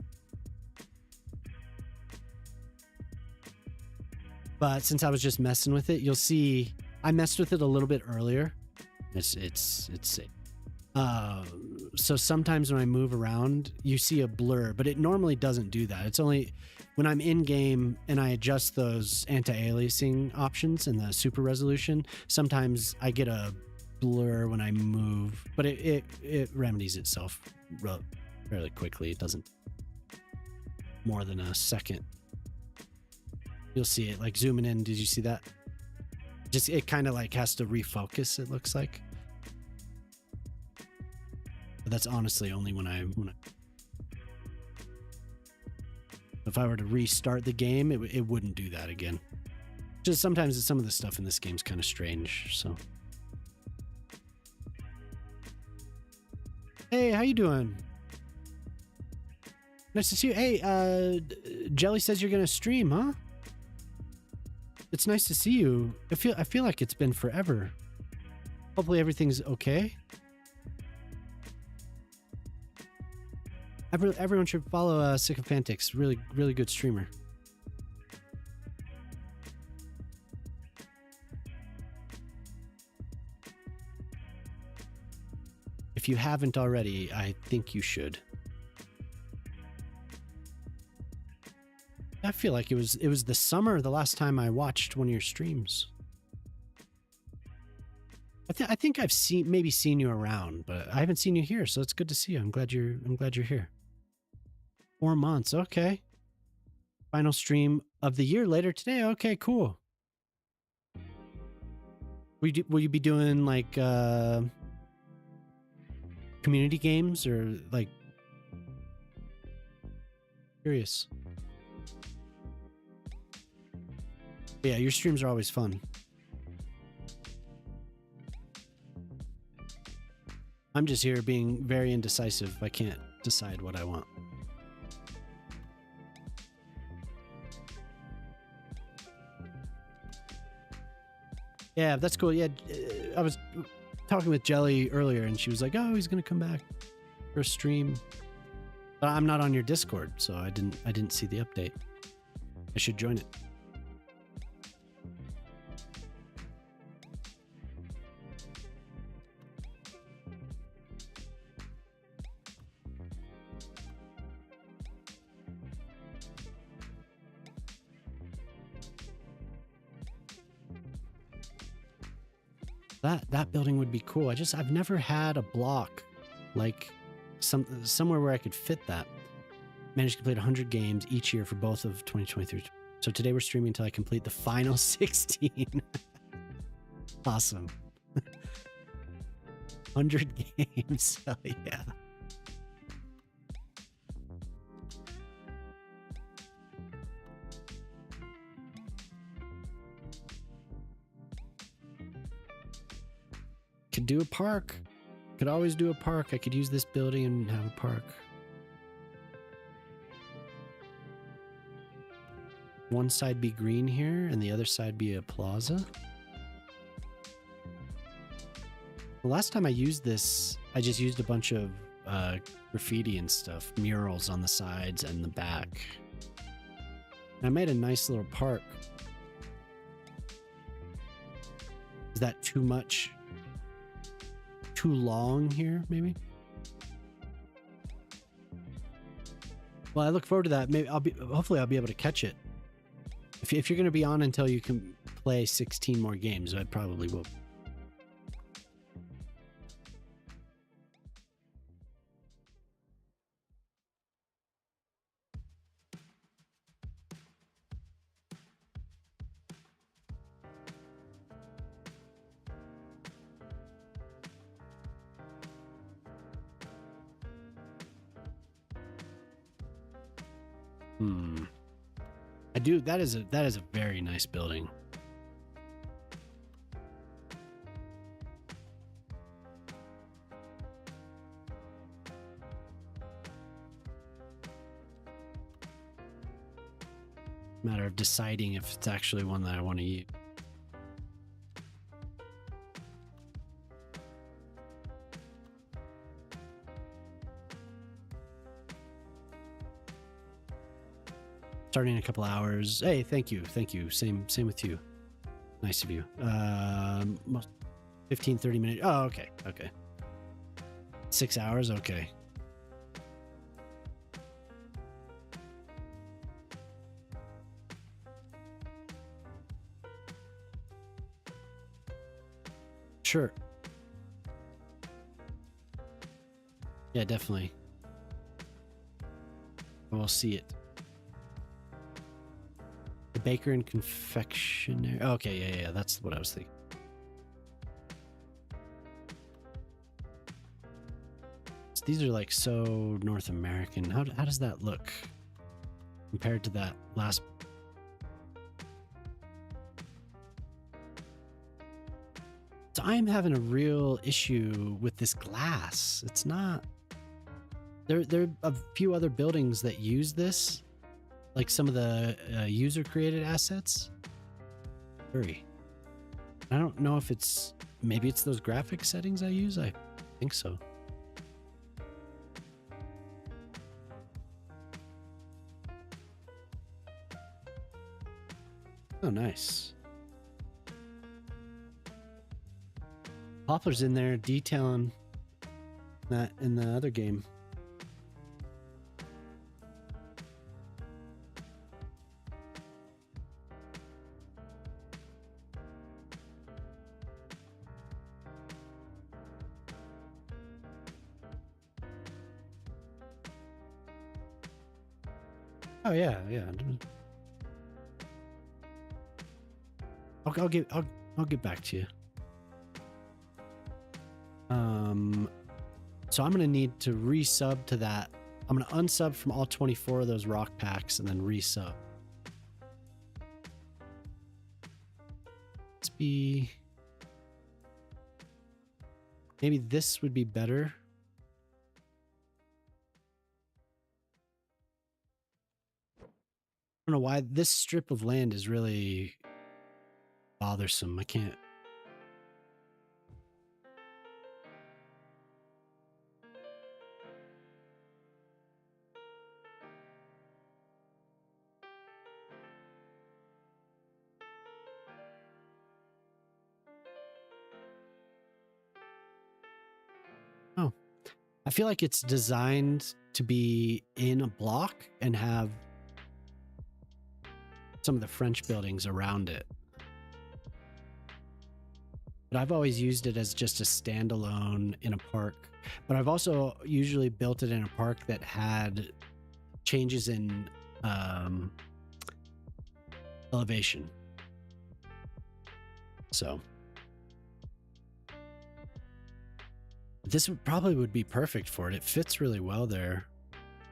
But since I was just messing with it, you'll see I messed with it a little bit earlier. It's safe. So sometimes when I move around, you see a blur, but it normally doesn't do that. It's only when I'm in game and I adjust those anti-aliasing options and the super resolution. Sometimes I get a blur when I move, but it remedies itself fairly quickly. It doesn't more than a second. You'll see it like zooming in. Did you see that? Just it kind of like has to refocus, it looks like. But that's honestly only when I if I were to restart the game, it wouldn't do that again. Just sometimes some of the stuff in this game's kind of strange. So hey, how you doing? Nice to see you. Hey, Jelly says you're gonna stream, huh? It's nice to see you. I feel like it's been forever. Hopefully everything's okay. Everyone should follow Sycophantix. Really good streamer. If you haven't already, I think you should. I feel like it was the summer the last time I watched one of your streams. I think I've maybe seen you around, but I haven't seen you here, so it's good to see you. I'm glad you're here. 4 months, okay. Final stream of the year later today. Okay, cool. Will you be doing like community games or like? Curious. Yeah, your streams are always fun. I'm just here being very indecisive. I can't decide what I want. Yeah, that's cool. Yeah, I was talking with Jelly earlier, and she was like, "Oh, he's gonna come back for a stream." But I'm not on your Discord, so I didn't see the update. I should join it. That building would be cool. I've never had a block like somewhere where I could fit that. Managed to complete 100 games each year for both of 2023. So today we're streaming until I complete the final 16. Awesome. 100 games. Hell yeah. Could do a park. Could always do a park. I could use this building and have a park. One side be green here and the other side be a plaza. The last time I used this, I just used a bunch of graffiti and stuff, murals on the sides and the back. And I made a nice little park. Is that too much? Too long here, maybe? Well, I look forward to that. Maybe hopefully I'll be able to catch it. If you're going to be on until you can play 16 more games, I probably will. I do. That is a very nice building. Matter of deciding if it's actually one that I want to use. Starting in a couple hours. Hey, thank you. Same with you. Nice of you. 15, 30 minutes. Oh, okay. 6 hours. Okay. Sure. Yeah, definitely. We'll see it. The baker and confectionery. Okay, yeah. That's what I was thinking. So these are like so North American. How does that look compared to that last? So I'm having a real issue with this glass. It's not. There are a few other buildings that use this. Like some of the user-created assets. Hurry. I don't know if it's... Maybe it's those graphic settings I use? I think so. Oh, nice. Poplar's in there detailing that in the other game. Oh yeah. I'll get back to you. So I'm gonna need to resub to that. I'm gonna unsub from all 24 of those rock packs and then resub. Let's be. Maybe this would be better. I don't know why this strip of land is really bothersome. I can't. Oh, I feel like it's designed to be in a block and have some of the French buildings around it. but I've always used it as just a standalone in a park. But I've also usually built it in a park that had changes in elevation. So this probably would be perfect for it. It fits really well there.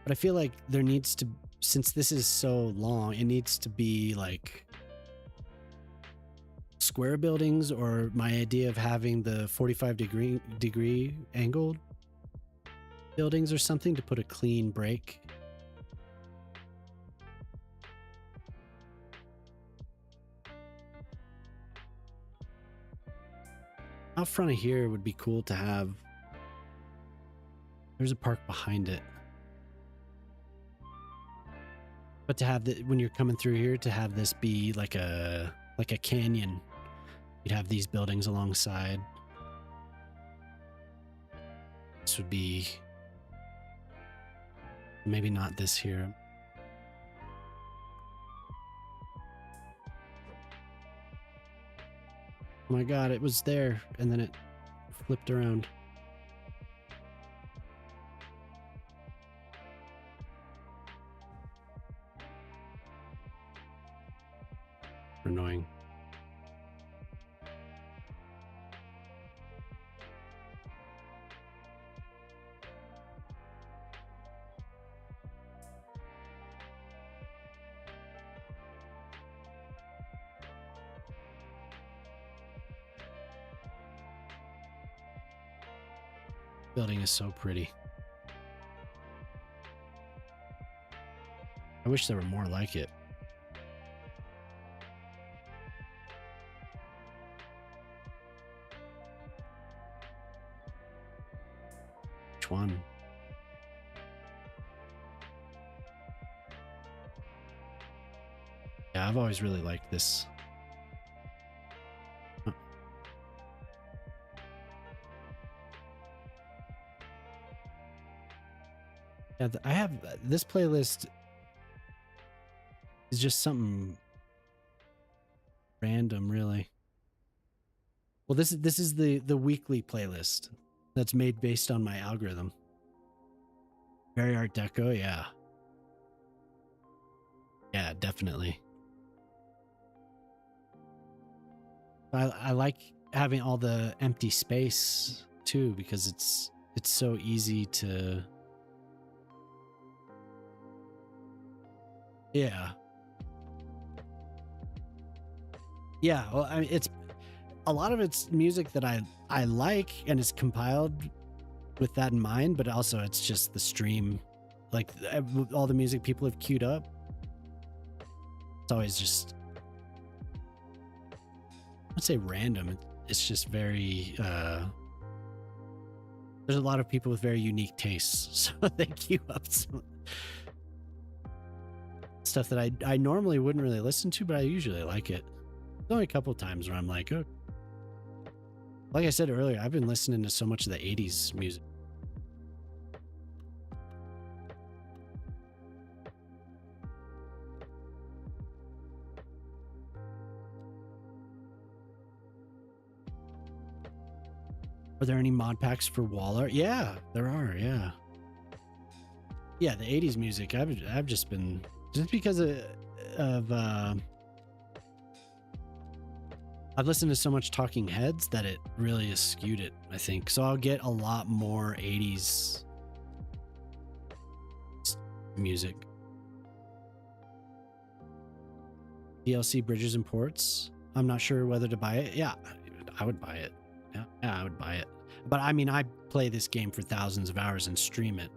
But I feel like there needs to, since this is so long, it needs to be like square buildings, or my idea of having the 45-degree angled buildings or something to put a clean break. Out front of here would be cool to have. There's a park behind it. But to have the, when you're coming through here, to have this be like a canyon, you'd have these buildings alongside. This would be maybe not this here. Oh my god, it was there and then it flipped around. Annoying. Building is so pretty. I wish there were more like it. Which one? Yeah, I've always really liked this. Yeah, I have this playlist is just something random, really. Well, this is the weekly playlist that's made based on my algorithm. Very Art Deco, yeah. Yeah, definitely. I like having all the empty space too, because it's so easy to. Yeah. Yeah, well, I mean, it's a lot of it's music that I like, and it's compiled with that in mind, but also it's just the stream, like all the music people have queued up. It's always just, I'd say random. It's just very, there's a lot of people with very unique tastes, so they queue up some stuff that I normally wouldn't really listen to, but I usually like it. There's only a couple of times where I'm like, oh, like I said earlier, I've been listening to so much of the 80s music. Are there any mod packs for wall art? Yeah, there are. Yeah. Yeah, the 80s music. I've just been, just because of I've listened to so much Talking Heads that it really has skewed it, I think. So I'll get a lot more 80s music. DLC Bridges and Ports. I'm not sure whether to buy it. Yeah, I would buy it. Yeah, I would buy it. But I mean, I play this game for thousands of hours and stream it.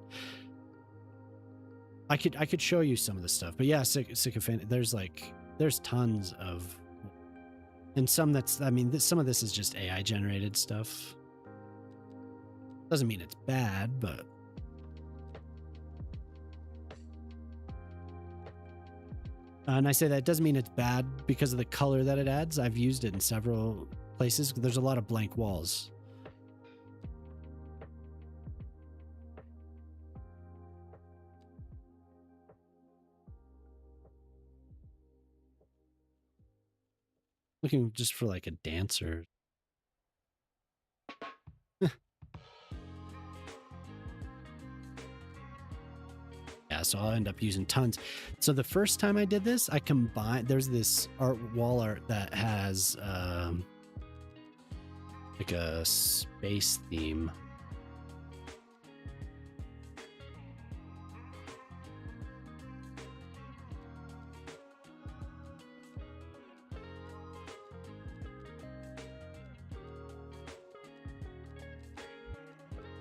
I could show you some of the stuff, but yeah, Sycophant, there's tons of, and some that's, I mean, some of this is just AI generated stuff. Doesn't mean it's bad, but and I say that doesn't mean it's bad because of the color that it adds. I've used it in several places. There's a lot of blank walls. Looking just for like a dancer. Yeah, so I'll end up using tons. So the first time I did this, I combined, there's this wall art that has like a space theme.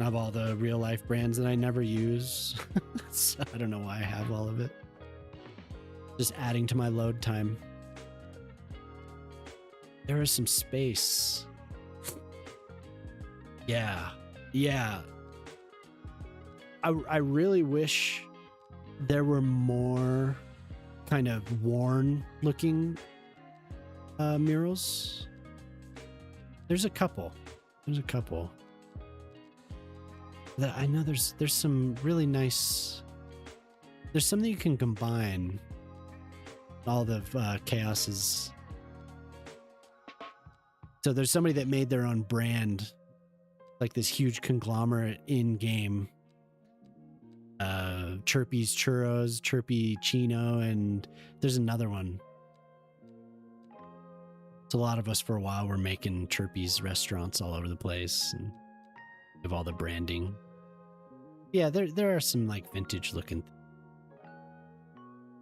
I have all the real life brands that I never use. So I don't know why I have all of it. Just adding to my load time. There is some space. Yeah. Yeah. I really wish there were more kind of worn looking murals. There's a couple. I know there's some really nice. There's something you can combine. All the chaoses. So there's somebody that made their own brand, like this huge conglomerate in game. Chirpy's Churros, Chirpy Chino, and there's another one. So a lot of us for a while were making Chirpy's restaurants all over the place and of all the branding. Yeah, there are some like vintage looking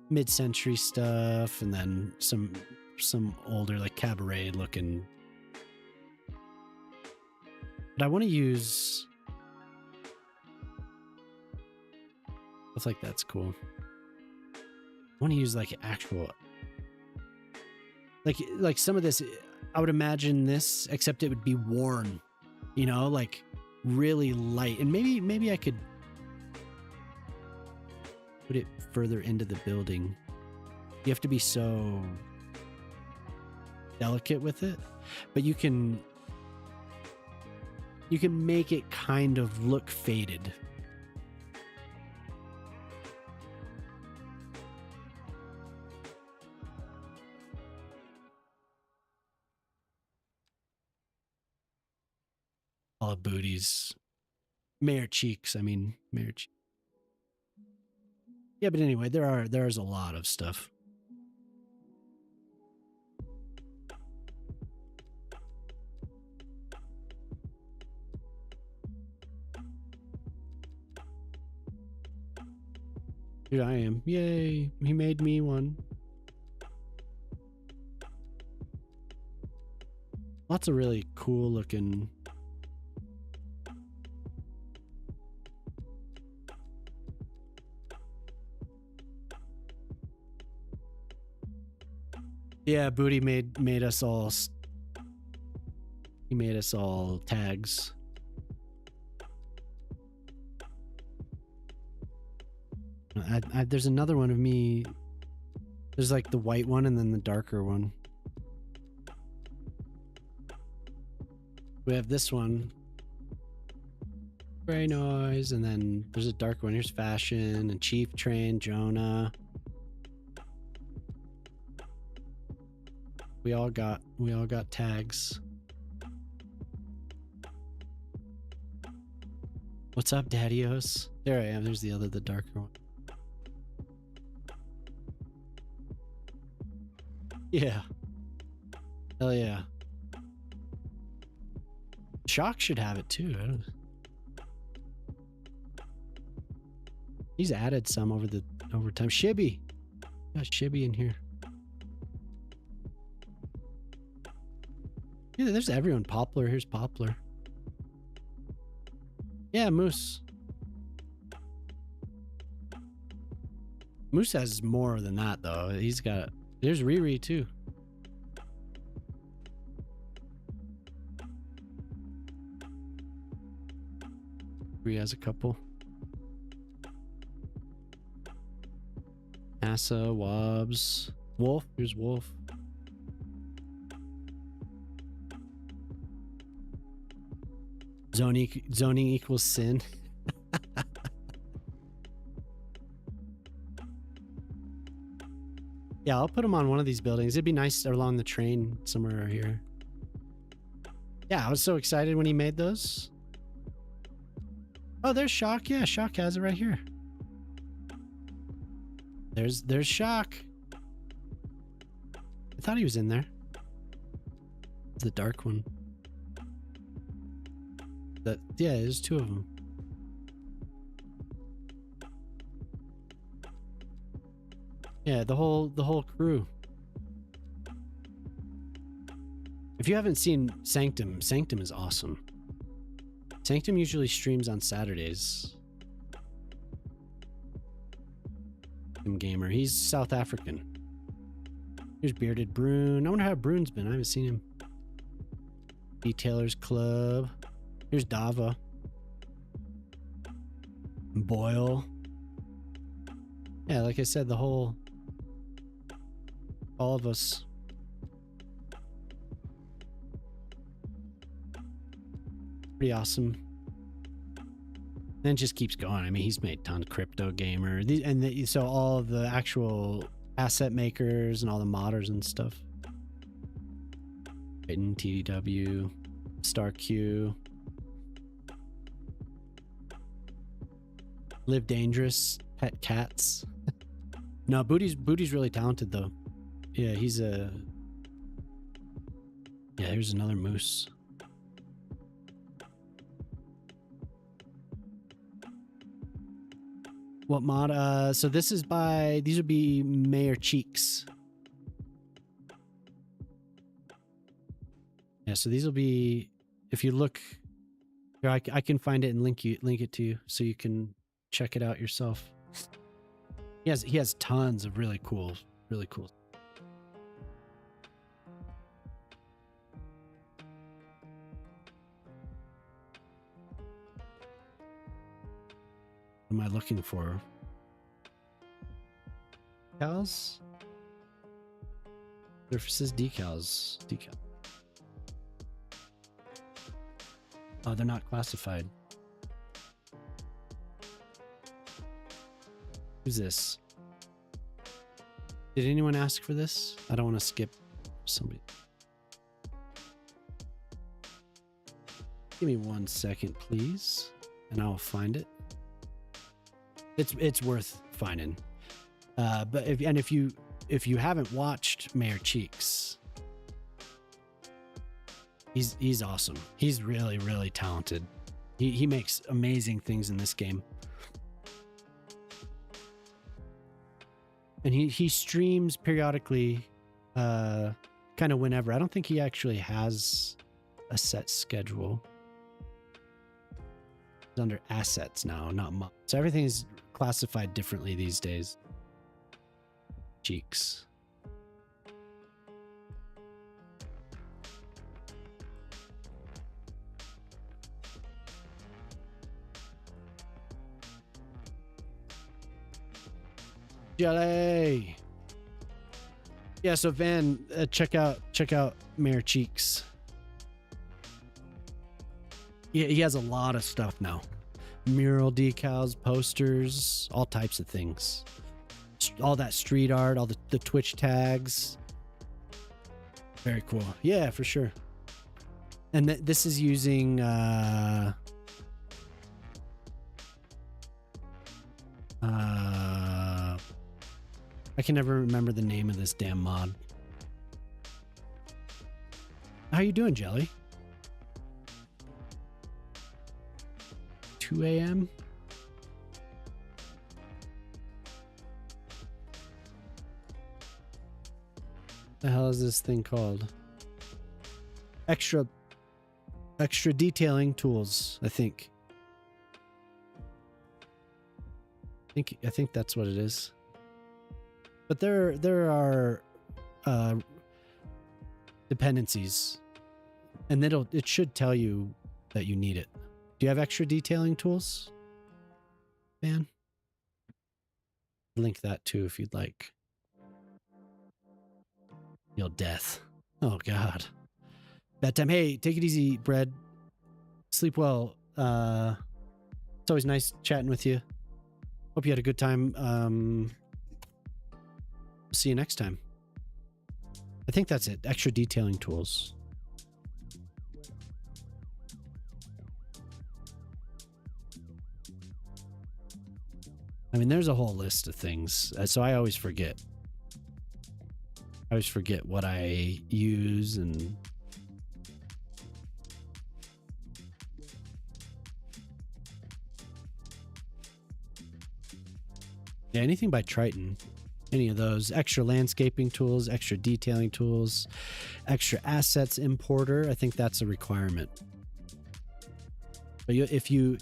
mid-century stuff, and then some older like cabaret looking. But I want to use stuff like that's cool. I want to use like actual like some of this. I would imagine this, except it would be worn, you know, like really light, and maybe I could put it further into the building. You have to be so delicate with it, but you can make it kind of look faded. All the booties. Mayor Cheeks, Mayor Cheeks. Yeah, but anyway, there's a lot of stuff. Here I am. Yay, he made me one. Lots of really cool looking. Yeah, Booty made us all. He made us all tags. There's another one of me. There's like the white one and then the darker one. We have this one. Gray Noise, and then there's a dark one. Here's Fashion and Chief Train, Jonah. We all got tags. What's up, Daddy-Os? There I am. There's the darker one. Yeah. Hell yeah. Shock should have it too. He's added some over time. Shibby. Got Shibby in here. Yeah, there's everyone. Poplar. Here's Poplar. Yeah, Moose. Moose has more than that, though. He's got... There's Riri, too. Riri has a couple. Asa, Wobbs. Wolf. Here's Wolf. Zoning equals sin. Yeah, I'll put them on one of these buildings. It'd be nice along the train somewhere here. Yeah, I was so excited when he made those. Oh, there's Shock. Yeah, Shock has it right here. There's Shock. I thought he was in there. The dark one. Yeah, there's two of them. Yeah, the whole crew. If you haven't seen Sanctum, Sanctum is awesome. Sanctum usually streams on Saturdays. Gamer, he's South African. Here's Bearded Brune. I wonder how Brune's been. I haven't seen him. Detailers Club. Here's Dava. Boyle. Yeah, like I said, all of us. Pretty awesome. And it just keeps going. I mean, he's made tons of Crypto Gamer. So all of the actual asset makers and all the modders and stuff. Titan, TDW, StarQ. Live Dangerous, Pet Cats. No, Booty's really talented though. Yeah, yeah, here's another moose. What mod? So these would be Mayor Cheeks. Yeah, so these will be, if you look, here, I can find it and link it to you so you can check it out yourself. He has tons of really cool. What am I looking for? Decals? Surfaces, decals. Oh, they're not classified. Who's this? Did anyone ask for this? I don't want to skip somebody. Give me 1 second, please, and I'll find it. It's worth finding. But if you haven't watched Mayor Cheeks, he's awesome. He's really, really talented. He makes amazing things in this game. And he streams periodically, kind of whenever. I don't think he actually has a set schedule. It's under assets now, not mod. So everything is classified differently these days. Cheeks. Jelly. Yeah, so Van, check out Mayor Cheeks. He has a lot of stuff now. Mural decals, posters, all types of things. All that street art, all the Twitch tags. Very cool. Yeah, for sure. And this is using I can never remember the name of this damn mod. How you doing, Jelly? 2 a.m. The hell is this thing called? Extra detailing tools, I think. I think that's what it is. But there are dependencies, and it should tell you that you need it. Do you have extra detailing tools, man? Link that too if you'd like. Feel death. Oh God. Bedtime. Hey, take it easy, Bread. Sleep well. It's always nice chatting with you. Hope you had a good time. See you next time. I think that's it. Extra detailing tools. I mean, there's a whole list of things, so I always forget. I always forget what I use and... Yeah, anything by Triton. Any of those. Extra landscaping tools, extra detailing tools, extra assets importer. I think that's a requirement. But if you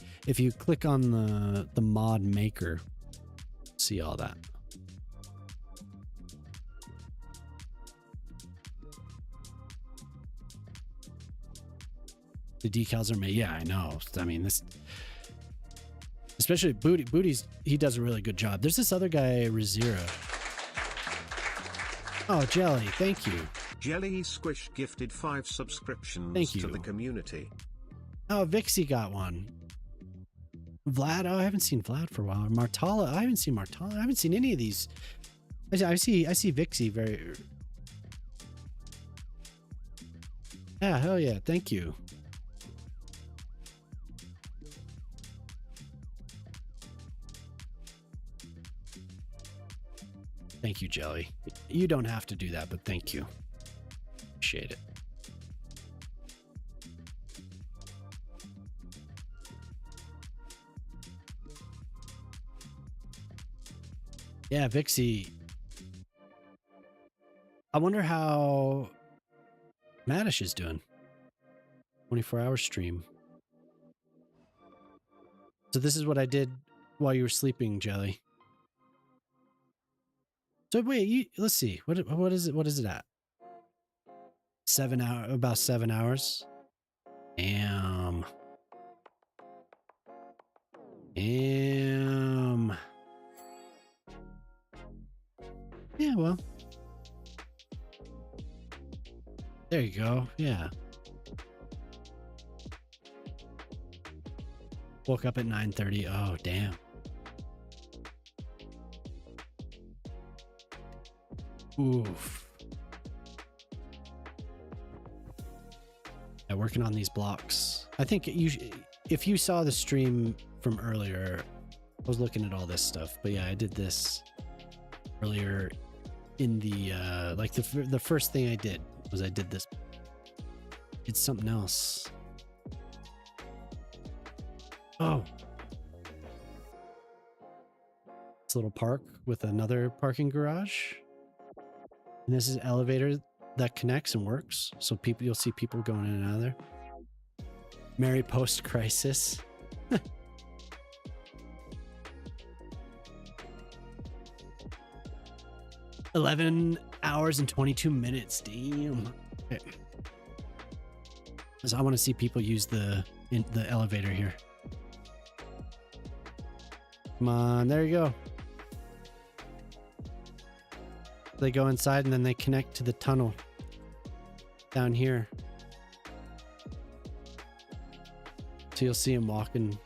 click on the mod maker, see all that. The decals are made. Yeah, I know. I mean, this, especially Booty's, he does a really good job. There's this other guy, Razira. Oh, Jelly, thank you. Jelly Squish gifted 5 subscriptions Thank you. to the community. Oh, Vixie got one. Vlad, oh, I haven't seen Vlad for a while. Martala, I haven't seen Martala. I haven't seen any of these. I see Vixie very... Yeah, hell yeah, thank you. Thank you, Jelly. You don't have to do that, but thank you. Appreciate it. Yeah, Vixie. I wonder how Madish is doing. 24-hour stream. So this is what I did while you were sleeping, Jelly. So wait, let's see. What is it? What is it at? 7 hours, about 7 hours. Damn. Yeah, well. There you go. Yeah. Woke up at 9:30. Oh, damn. Oof. Yeah, working on these blocks. I think if you saw the stream from earlier, I was looking at all this stuff. But yeah, I did this earlier in the like the first thing I did was I did this. It's something else. Oh. This little park with another parking garage. And this is an elevator that connects and works. So you'll see people going in and out of there. Merry post-crisis. 11 hours and 22 minutes. Damn. Okay. So I want to see people use the elevator here. Come on, there you go. They go inside and then they connect to the tunnel down here. So you'll see them walking.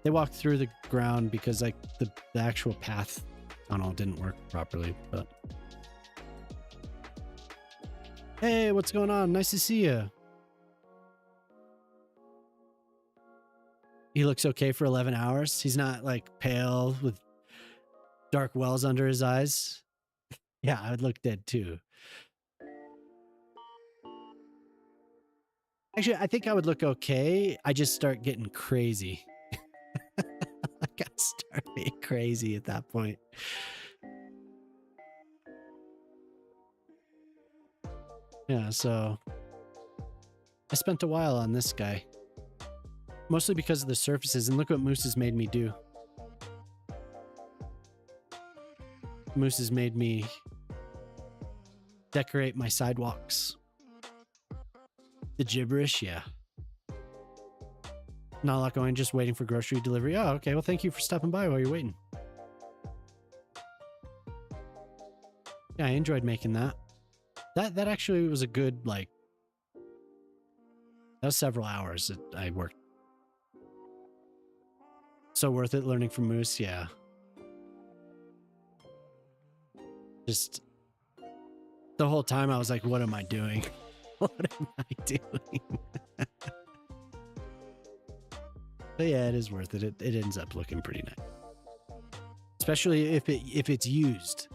They walk through the ground because like the actual path tunnel didn't work properly, but hey, what's going on? Nice to see you. He looks okay for 11 hours. He's not like pale with dark wells under his eyes. Yeah, I would look dead too. Actually, I think I would look okay. I just start getting crazy. I got to start being crazy at that point. Yeah, so I spent a while on this guy. Mostly because of the surfaces, and look what Moose has made me do. Moose has made me decorate my sidewalks. The gibberish, yeah. Not a lot going, just waiting for grocery delivery. Oh, okay, well thank you for stopping by while you're waiting. Yeah, I enjoyed making that. That actually was a good, like, that was several hours that I worked. So worth it learning from Moose, yeah. Just the whole time I was like, what am I doing? What am I doing? But yeah, it is worth it. It ends up looking pretty nice, especially if it's used.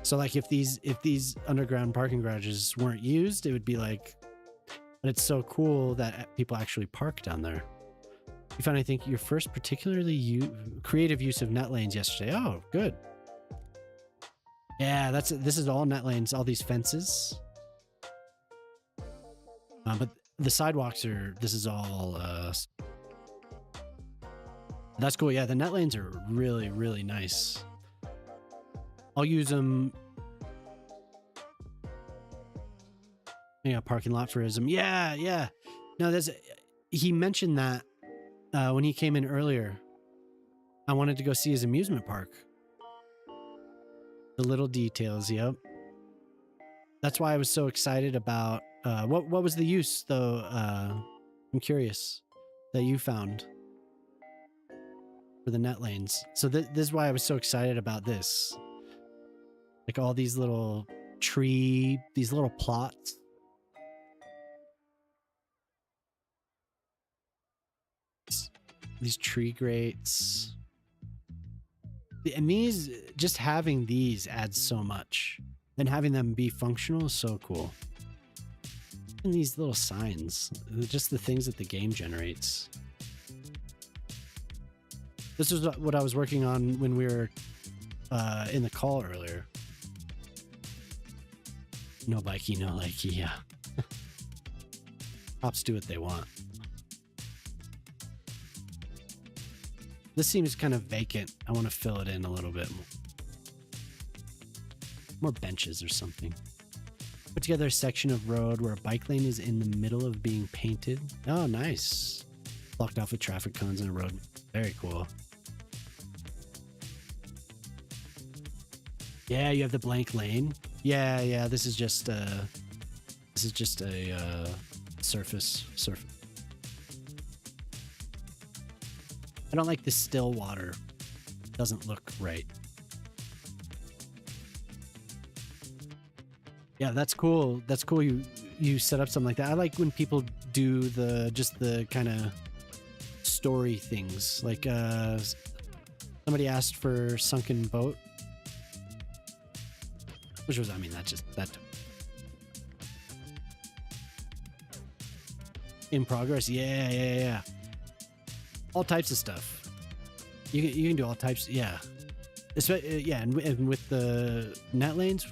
So like if these underground parking garages weren't used, it would be like, but it's so cool that people actually park down there. You found, I think, your first particularly creative use of net lanes yesterday. Oh, good. Yeah, this is all net lanes, all these fences. But the sidewalks this is all, that's cool. Yeah, the net lanes are really, really nice. I'll use them. Yeah, parking lot for ism. Yeah. No, he mentioned that when he came in earlier. I wanted to go see his amusement park. The little details, yep. That's why I was so excited about what was the use though? I'm curious that you found for the net lanes. So this is why I was so excited about this. Like all these little these little plots. These tree grates. And these, just having these adds so much. And having them be functional is so cool. And these little signs, just the things that the game generates. This is what I was working on when we were in the call earlier. No bikey, no likey, yeah. Cops do what they want. This seems kind of vacant. I want to fill it in a little bit more. More benches or something. Put together a section of road where a bike lane is in the middle of being painted. Oh, nice. Blocked off with traffic cones in a road. Very cool. Yeah, you have the blank lane. Yeah. This is just a surface. I don't like the still water. Doesn't look right. Yeah, that's cool. That's cool. You set up something like that. I like when people do the kind of story things. Like somebody asked for sunken boat, which was, I mean, that in progress. Yeah. All types of stuff. You can do all types. Yeah. Yeah, and with the net lanes,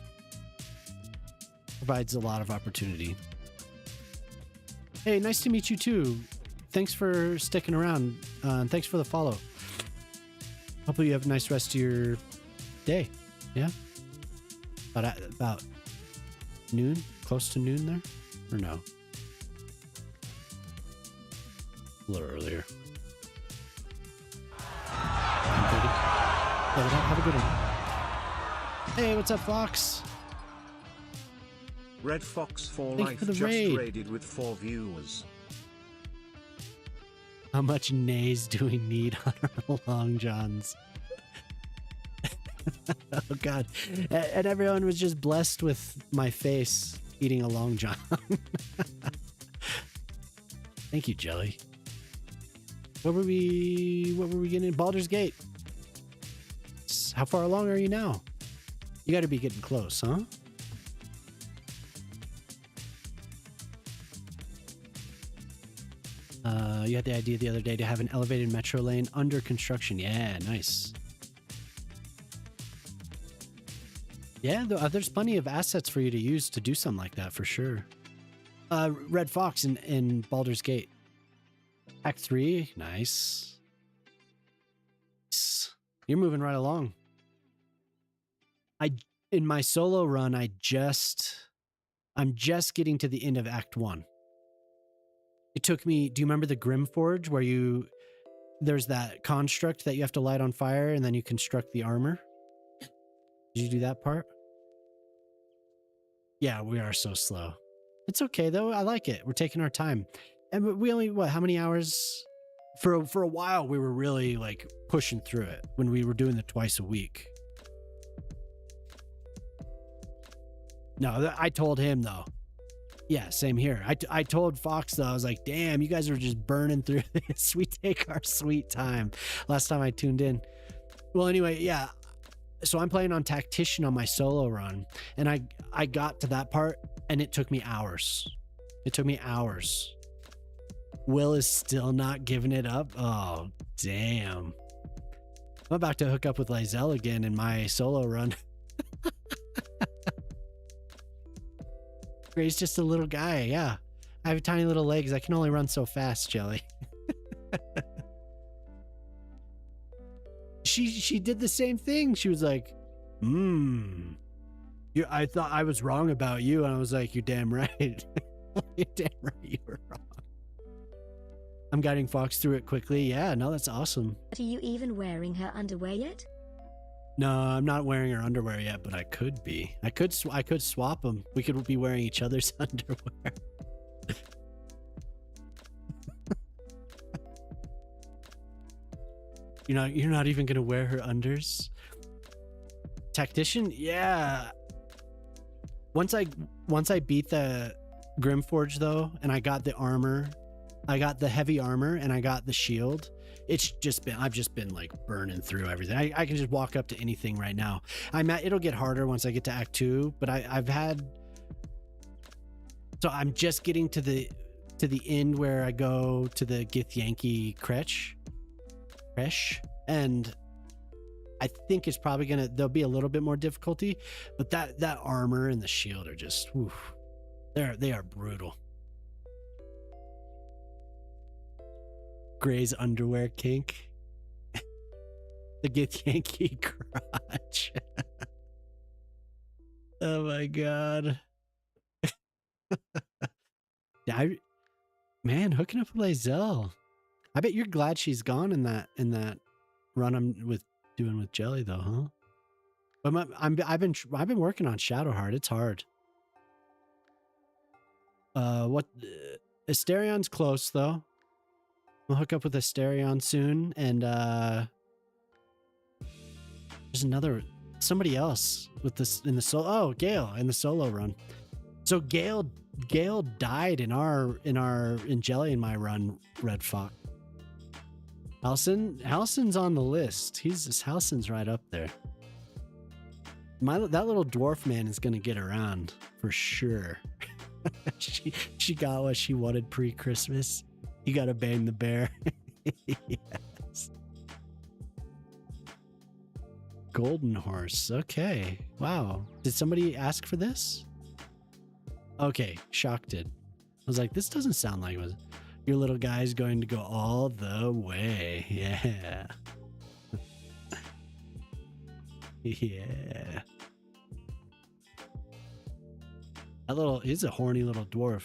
provides a lot of opportunity. Hey, nice to meet you too. Thanks for sticking around. Thanks for the follow. Hopefully you have a nice rest of your day. Yeah. About noon, close to noon there, or no? A little earlier. Yeah, have a good one. Hey, what's up, Fox? Red Fox for Thank life you for the just raid. raided with 4 viewers. How much nays do we need on our long johns? Oh God. And everyone was just blessed with my face eating a long john. Thank you, Jelly. What were we getting? Baldur's Gate. How far along are you now? You got to be getting close, huh? You had the idea the other day to have an elevated metro lane under construction. Yeah, nice. Yeah, there's plenty of assets for you to use to do something like that for sure. Red Fox in Baldur's Gate. Act 3, nice. You're moving right along. In my solo run, I'm just getting to the end of Act 1. It took me, do you remember the Grimforge where there's that construct that you have to light on fire and then you construct the armor? Did you do that part? Yeah, we are so slow. It's okay though. I like it. We're taking our time. And we only, how many hours? For a while, we were really like pushing through it when we were doing it twice a week. No, I told him though. Yeah, same here. I told Fox though, I was like, damn, you guys are just burning through this. We take our sweet time. Last time I tuned in. Well, anyway, yeah. So I'm playing on Tactician on my solo run, and I got to that part and it took me hours. It took me hours. Will is still not giving it up. Oh, damn. I'm about to hook up with Lizelle again in my solo run. Gray's just a little guy, yeah. I have tiny little legs. I can only run so fast, Jelly. She did the same thing. She was like, I thought I was wrong about you. And I was like, you're damn right. You're damn right you were wrong. I'm guiding Fox through it quickly. Yeah, no, that's awesome. Are you even wearing her underwear yet? No, I'm not wearing her underwear yet, but I could be. I could swap them. We could be wearing each other's underwear. You're not even gonna wear her unders? Tactician? Yeah. Once I beat the Grimforge though, and I got the armor, I got the heavy armor and I got the shield. I've just been like burning through everything. I can just walk up to anything right now. It'll get harder once I get to Act 2, but so I'm just getting to the end where I go to the Githyanki Kresh, and I think it's probably there'll be a little bit more difficulty, but that armor and the shield are just, oof, they are brutal. Gray's underwear kink. The Githyanki crotch. Oh my god. Man, hooking up with Lizelle. I bet you're glad she's gone in that run I'm doing with Jelly though, huh? But I've been working on Shadowheart. It's hard. Asterion's close though. We'll hook up with Asterion soon, and there's somebody else with this in the solo. Oh, Gale in the solo run. So Gale died in Jelly and my run. Red Fox. Halson's on the list. Halson's right up there. That little dwarf man is gonna get around for sure. She got what she wanted pre-Christmas. You gotta bang the bear. Yes. Golden horse. Okay. Wow. Did somebody ask for this? Okay. Shocked did. I was like, this doesn't sound like it was. Your little guy's going to go all the way. Yeah. Yeah. He's a horny little dwarf.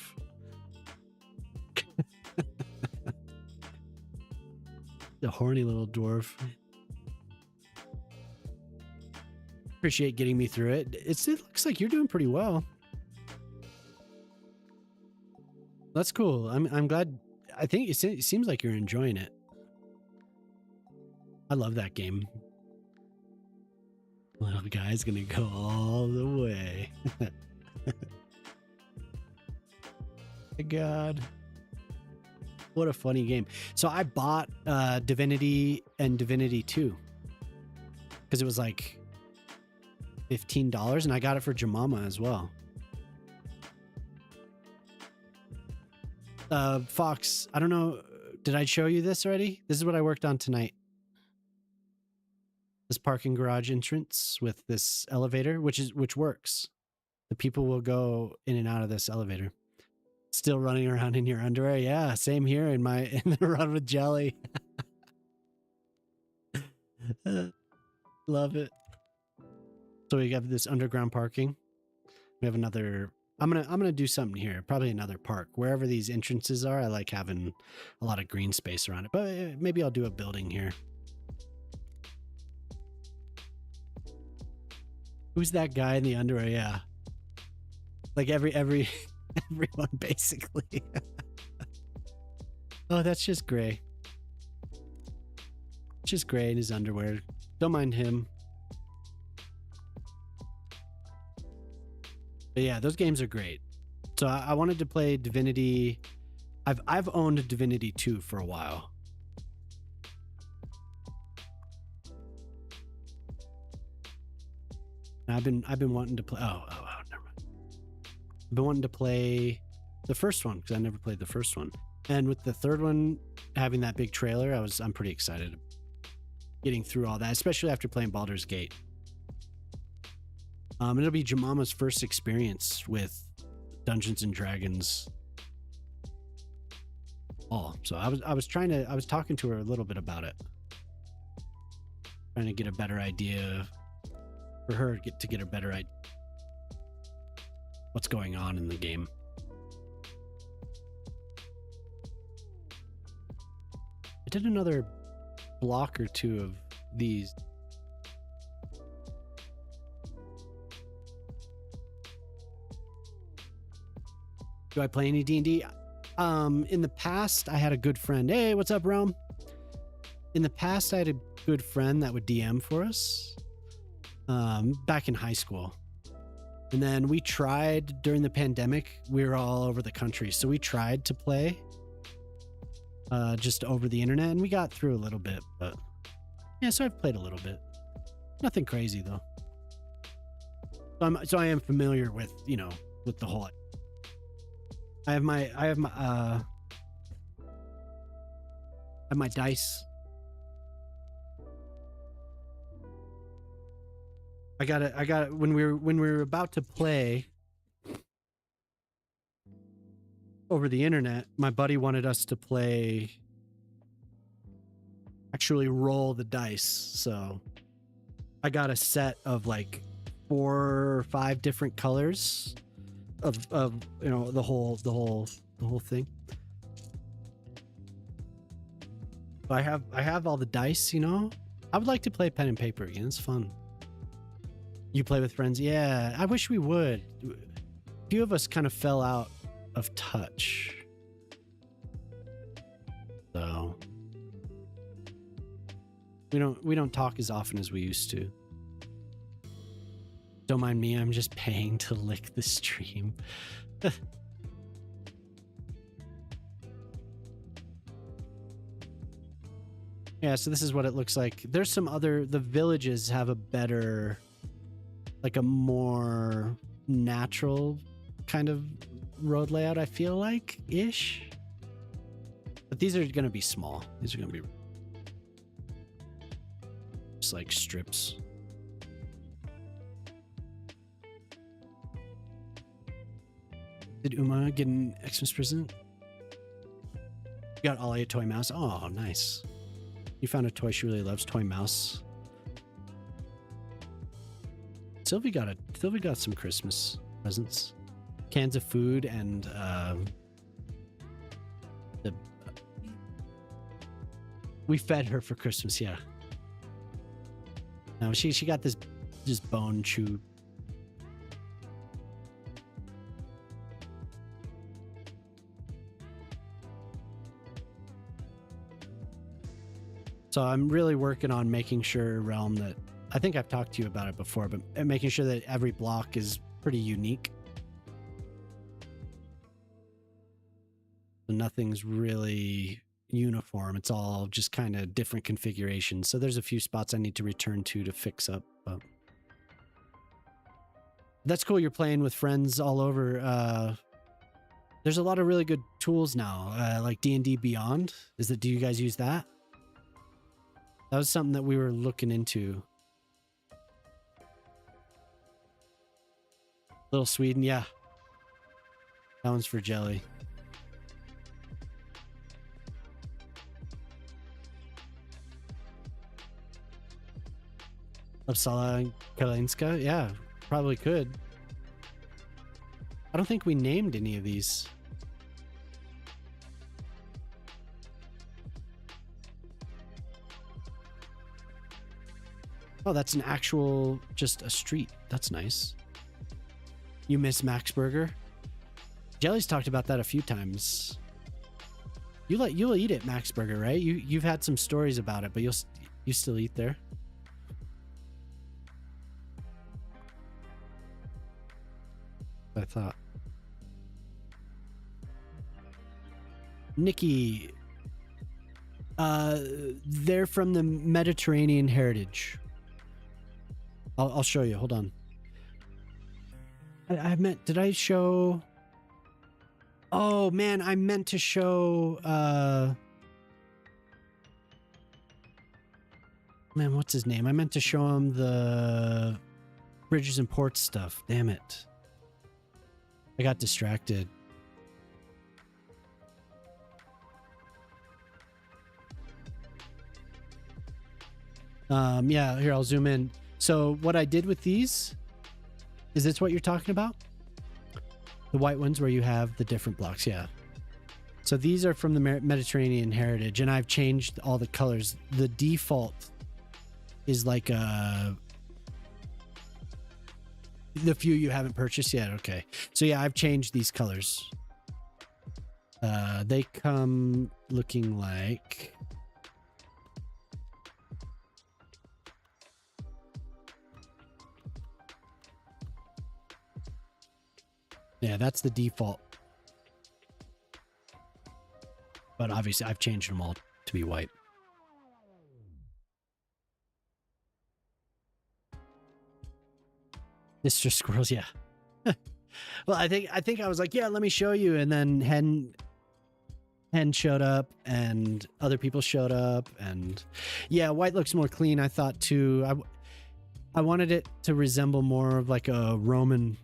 The horny little dwarf. Appreciate getting me through it. It looks like you're doing pretty well. That's cool. I'm glad. I think it seems like you're enjoying it. I love that game. Little guy's gonna go all the way. My God. What a funny game. So I bought Divinity and Divinity 2 because it was like $15, and I got it for Jemima as well. Fox, I don't know, did I show you this already? This is what I worked on tonight. This parking garage entrance with this elevator, which works. The people will go in and out of this elevator. Still running around in your underwear? Yeah, same here in the run with Jelly. Love it. So we have this underground parking. We have another. I'm gonna do something here. Probably another park. Wherever these entrances are, I like having a lot of green space around it. But maybe I'll do a building here. Who's that guy in the underwear? Yeah. Like everyone basically. Oh, that's just Gray. Just Gray in his underwear. Don't mind him. But yeah, those games are great. So I wanted to play Divinity. I've owned Divinity 2 for a while. I've been wanting to play. Oh, never mind. I've been wanting to play the first one because I never played the first one. And with the third one having that big trailer, I'm pretty excited getting through all that, especially after playing Baldur's Gate. It'll be Jemama's first experience with Dungeons and Dragons. So I was talking to her a little bit about it, trying to get a better idea for her to get a better idea what's going on in the game. I did another block or two of these. Do I play any D&D? In the past, I had a good friend. Hey, what's up, Rome? In the past, I had a good friend that would DM for us back in high school. And then we tried during the pandemic. We were all over the country. So we tried to play just over the internet, and we got through a little bit. But yeah, so I've played a little bit. Nothing crazy, though. So I am familiar with, with the whole... I have my dice. I got it when we were about to play over the internet. My buddy wanted us to actually roll the dice. So I got a set of like 4 or 5 different colors of the whole thing. So I have all the dice. I would like to play pen and paper again. It's fun. You play with friends? Yeah, I wish we would. A few of us kind of fell out of touch, so we don't talk as often as we used to. Don't mind me, I'm just paying to lick the stream. Yeah, so this is what it looks like. There's the villages have a better, like a more natural kind of road layout, I feel like, ish. But these are going to be small. These are going to be just like strips. Did Uma get an Xmas present? You got Ollie a toy mouse? Oh, nice. You found a toy she really loves, toy mouse. Sylvie got some Christmas presents. Cans of food and we fed her for Christmas, yeah. No, she got this bone chew. So I'm really working on making sure, Realm, that I think I've talked to you about it before, but making sure that every block is pretty unique. So nothing's really uniform. It's all just kind of different configurations. So there's a few spots I need to return to fix up. But that's cool. You're playing with friends all over. There's a lot of really good tools now, like D&D Beyond. Do you guys use that? That was something that we were looking into. Little Sweden, yeah. That one's for Jelly. Uppsala Kalinska? Yeah, probably could. I don't think we named any of these. Oh, that's an actual, just a street. That's nice. You miss Max Burger? Jelly's talked about that a few times. You'll eat at Max Burger, right? You've had some stories about it, but you still eat there. I thought. Nikki. They're from the Mediterranean heritage. I'll show you. Hold on. I meant, did I show? Oh man, I meant to show. Man, what's his name? I meant to show him the bridges and ports stuff. Damn it. I got distracted. Yeah, here, I'll zoom in. So what I did with these, is this what you're talking about? The white ones where you have the different blocks, yeah. So these are from the Mediterranean heritage, and I've changed all the colors. The default is like the few you haven't purchased yet. Okay. So yeah, I've changed these colors. They come looking like... Yeah, that's the default. But obviously I've changed them all to be white. Mr. Squirrels, yeah. Well, I think I was like, yeah, let me show you, and then Hen showed up and other people showed up, and yeah, white looks more clean, I thought too. I wanted it to resemble more of like a Roman.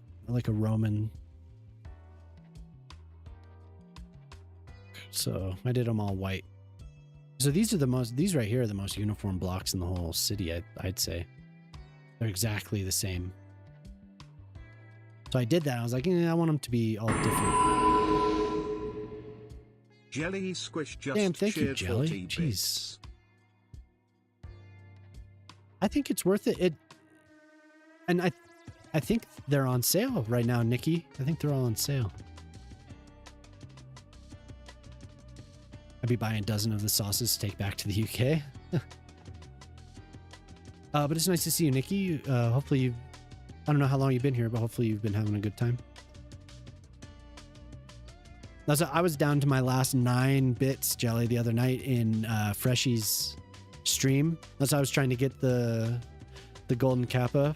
So I did them all white. So these right here are the most uniform blocks in the whole city, I'd say. They're exactly the same. So I did that. I was like, I want them to be all different. Jelly Squish just damn, thank you, cheered Jelly. 40 Jeez. bits. I think it's worth it. And I think they're on sale right now, Nikki. I think they're all on sale. I'd be buying a dozen of the sauces to take back to the UK. But it's nice to see you, Nikki. Hopefully I don't know how long you've been here, but hopefully you've been having a good time. I was down to my last 9 bits, Jelly, the other night in Freshy's stream. That's why I was trying to get the golden kappa.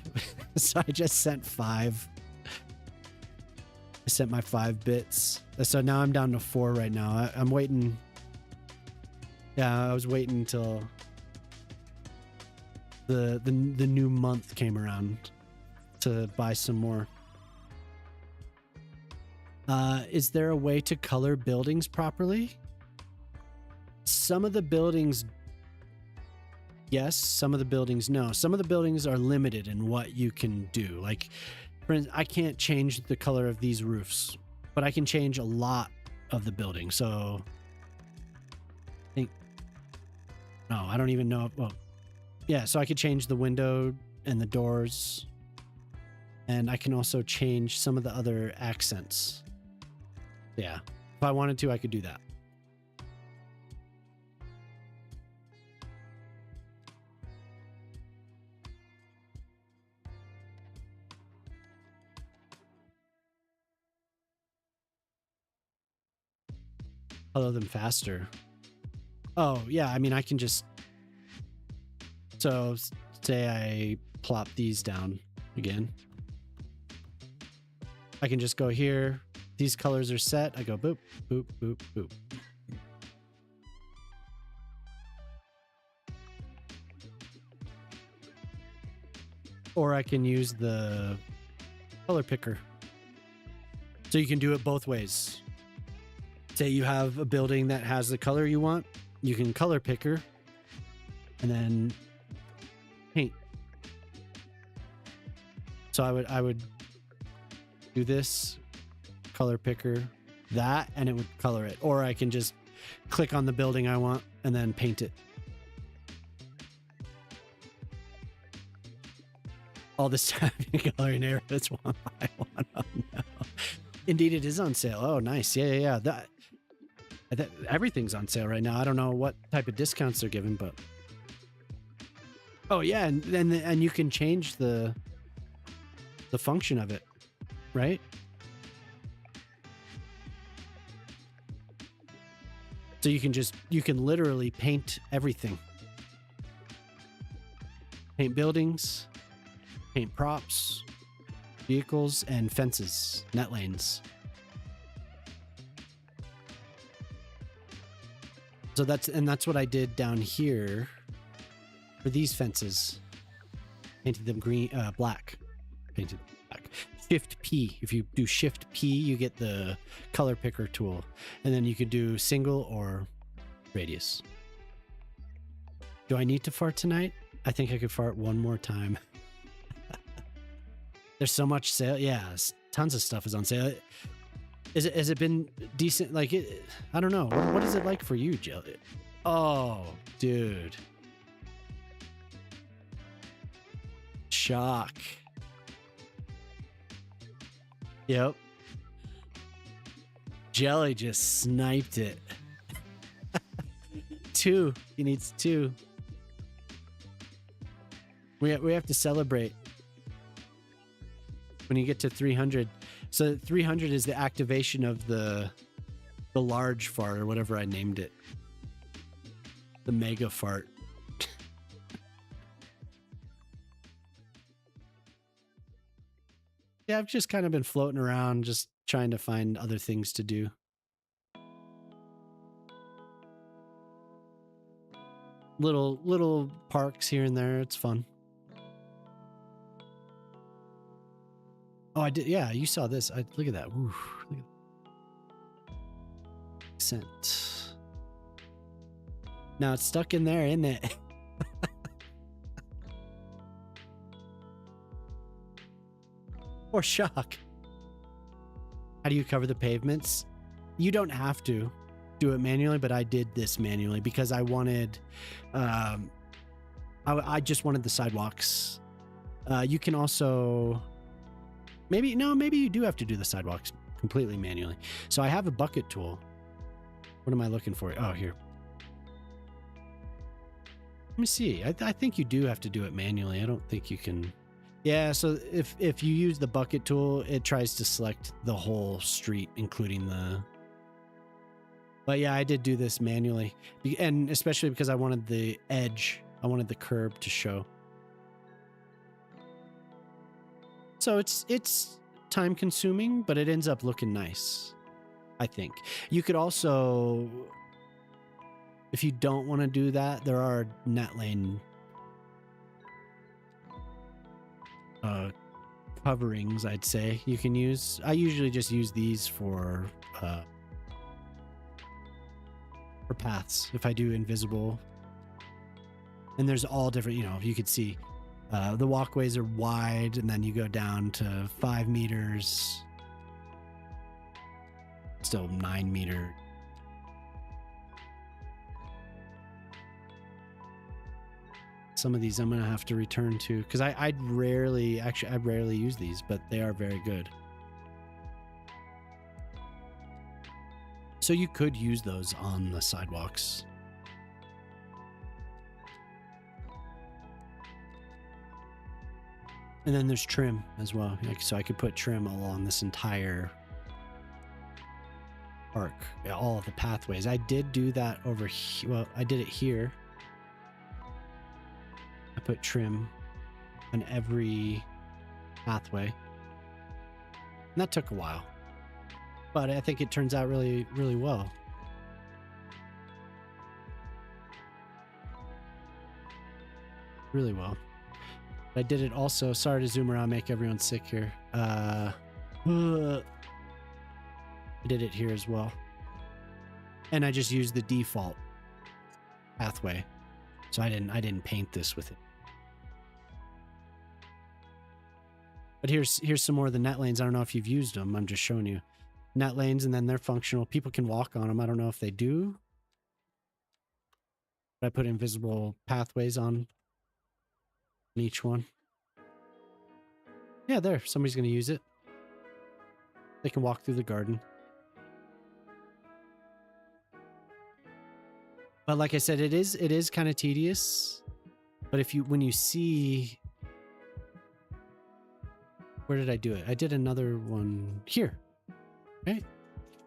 So I just sent 5. I sent my 5 bits. So now I'm down to 4 right now. I'm waiting. Yeah, I was waiting until the new month came around to buy some more. Is there a way to color buildings properly? Some of the buildings, yes. Some of the buildings, no. Some of the buildings are limited in what you can do. Like, for instance, I can't change the color of these roofs, but I can change a lot of the building. So, I don't even know. Well, yeah, so I could change the window and the doors, and I can also change some of the other accents. Yeah, if I wanted to, I could do that. Follow them faster. Oh, yeah, I mean, I can just... So, say I plop these down again. I can just go here. These colors are set. I go boop, boop, boop, boop. Or I can use the color picker. So you can do it both ways. Say you have a building that has the color you want, you can color picker and then paint. So I would do this, color picker, that, and it would color it. Or I can just click on the building I want and then paint it. All this time coloring arrows one by one. Oh, no. Indeed, it is on sale. Oh, nice. Yeah. That everything's on sale right now. I don't know what type of discounts they're giving, but oh yeah, and you can change the function of it, right? So you can literally paint everything. Paint buildings, paint props, vehicles, and fences, net lanes. So that's what I did down here for these fences. Painted them green, black. Painted black. Shift P. If you do Shift P, you get the color picker tool, and then you could do single or radius. Do I need to fart tonight? I think I could fart one more time. There's so much sale. Yeah, tons of stuff is on sale. Has it been decent? Like, I don't know. What is it like for you, Jill? Oh, dude. Shock. Yep. Jelly just sniped it. 2. He needs 2. We have to celebrate when you get to 300. So 300 is the activation of the large fart, or whatever I named it. The mega fart. Yeah, I've just kind of been floating around, just trying to find other things to do. Little parks here and there. It's fun. Oh, I did. Yeah, you saw this. Look at that. Ooh, look at that. Scent. Now it's stuck in there, isn't it? Or shock. How do you cover the pavements? You don't have to do it manually, but I did this manually because I wanted, I just wanted the sidewalks. You can also, maybe you do have to do the sidewalks completely manually. So I have a bucket tool. What am I looking for? Oh, here. Let me see. I think you do have to do it manually. I don't think you can. Yeah, so if you use the bucket tool, it tries to select the whole street, including the... But yeah, I did do this manually. And especially because I wanted the edge. I wanted the curb to show. So it's time consuming, but it ends up looking nice, I think. You could also... If you don't want to do that, there are net lane coverings, I'd say, you can use. I usually just use these for paths if I do invisible. And there's all different, you could see the walkways are wide, and then you go down to 5 meters, still 9 meter. Some of these I'm going to have to return to because I rarely use these, but they are very good. So you could use those on the sidewalks. And then there's trim as well. So I could put trim along this entire arc, all of the pathways. I did do that over here. Well, I did it here. I put trim on every pathway. And that took a while. But I think it turns out really, really well. Really well. I did it also. Sorry to zoom around, make everyone sick here. I did it here as well. And I just used the default pathway. So I didn't paint this with it. But here's some more of the net lanes. I don't know if you've used them. I'm just showing you. Net lanes, and then they're functional. People can walk on them. I don't know if they do. But I put invisible pathways on each one. Yeah, there. Somebody's going to use it. They can walk through the garden. But like I said, it is kind of tedious. But when you see... Where did I do it? I did another one here. Right?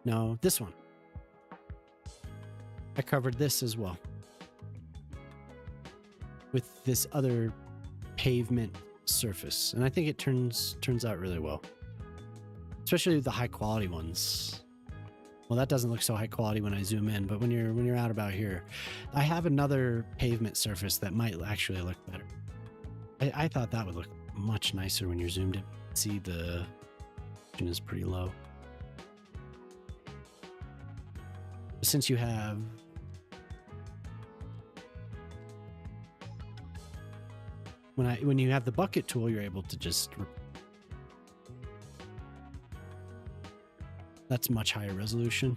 No, this one. I covered this as well with this other pavement surface, and I think it turns out really well, especially the high quality ones. Well, that doesn't look so high quality when I zoom in, but when you're out about here, I have another pavement surface that might actually look better. I thought that would look much nicer when you're zoomed in. See, the resolution is pretty low. Since you have when you have the bucket tool, you're able to just, that's much higher resolution.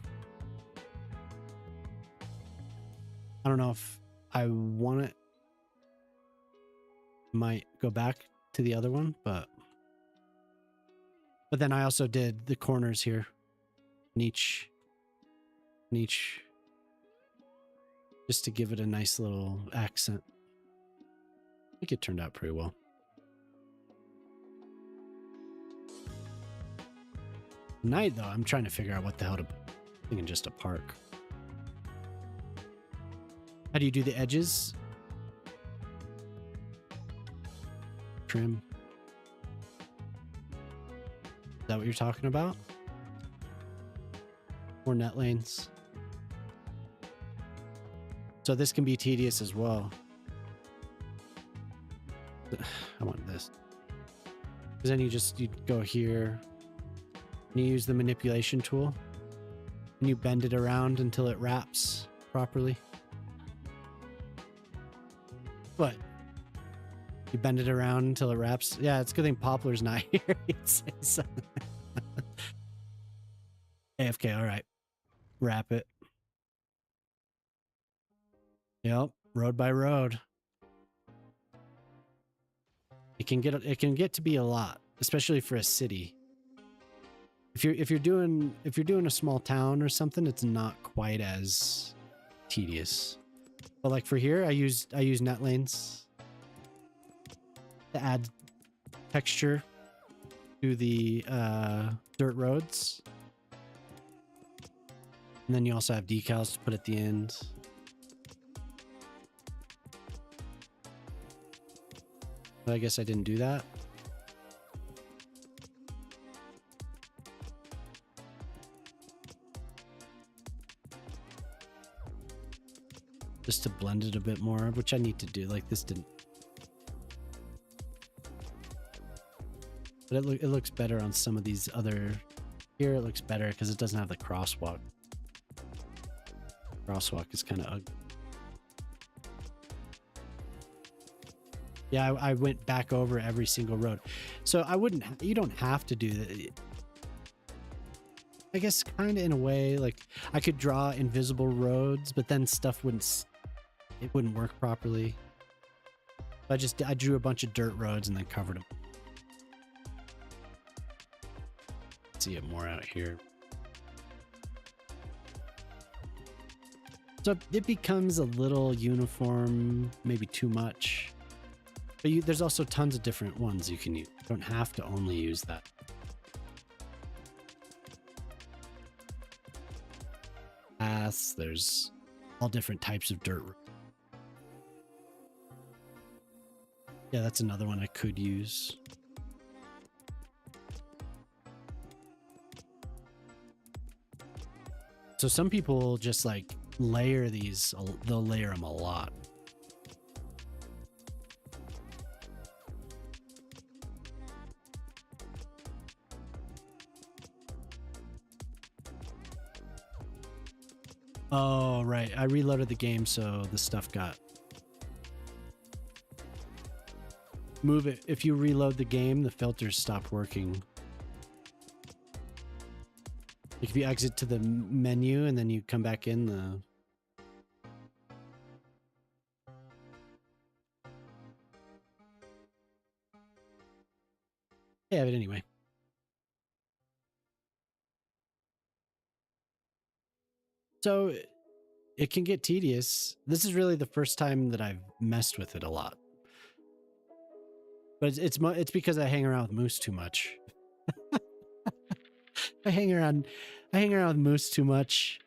I don't know if I want it. Might go back to the other one, but then I also did the corners here in each just to give it a nice little accent. I think it turned out pretty well. Night though, I'm trying to figure out what the hell to put. I'm thinking just a park. How do you do the edges? Trim. Is that what you're talking about? Or net lanes? So this can be tedious as well. I want this. Because then you go here and you use the manipulation tool and you bend it around until it wraps properly. What? You bend it around until it wraps? Yeah, it's a good thing Poplar's not here. He'd say something. AFK, all right. Wrap it. Yep, road by road. It can get to be a lot, especially for a city. If you're doing a small town or something, it's not quite as tedious. But like for here, I use net lanes to add texture to the dirt roads. And then you also have decals to put at the end. But I guess I didn't do that. Just to blend it a bit more, which I need to do. Like this didn't. But it looks better on some of these other. Here it looks better because it doesn't have the crosswalk. Crosswalk is kind of ugly. Yeah, I went back over every single road. So you don't have to do that. I guess kind of in a way, like I could draw invisible roads, but then stuff wouldn't work properly. I drew a bunch of dirt roads and then covered them. See it more out here. So it becomes a little uniform, maybe too much. But there's also tons of different ones you can use. You don't have to only use that. Paths, there's all different types of dirt. Yeah, that's another one I could use. So some people just like layer these, they'll layer them a lot. Oh, right. I reloaded the game, so the stuff got... Move it. If you reload the game, the filters stop working. Like if you exit to the menu and then you come back in, the... Yeah, but anyway. So it can get tedious. This is really the first time that I've messed with it a lot. But it's because I hang around with Moose too much. I hang around with Moose too much.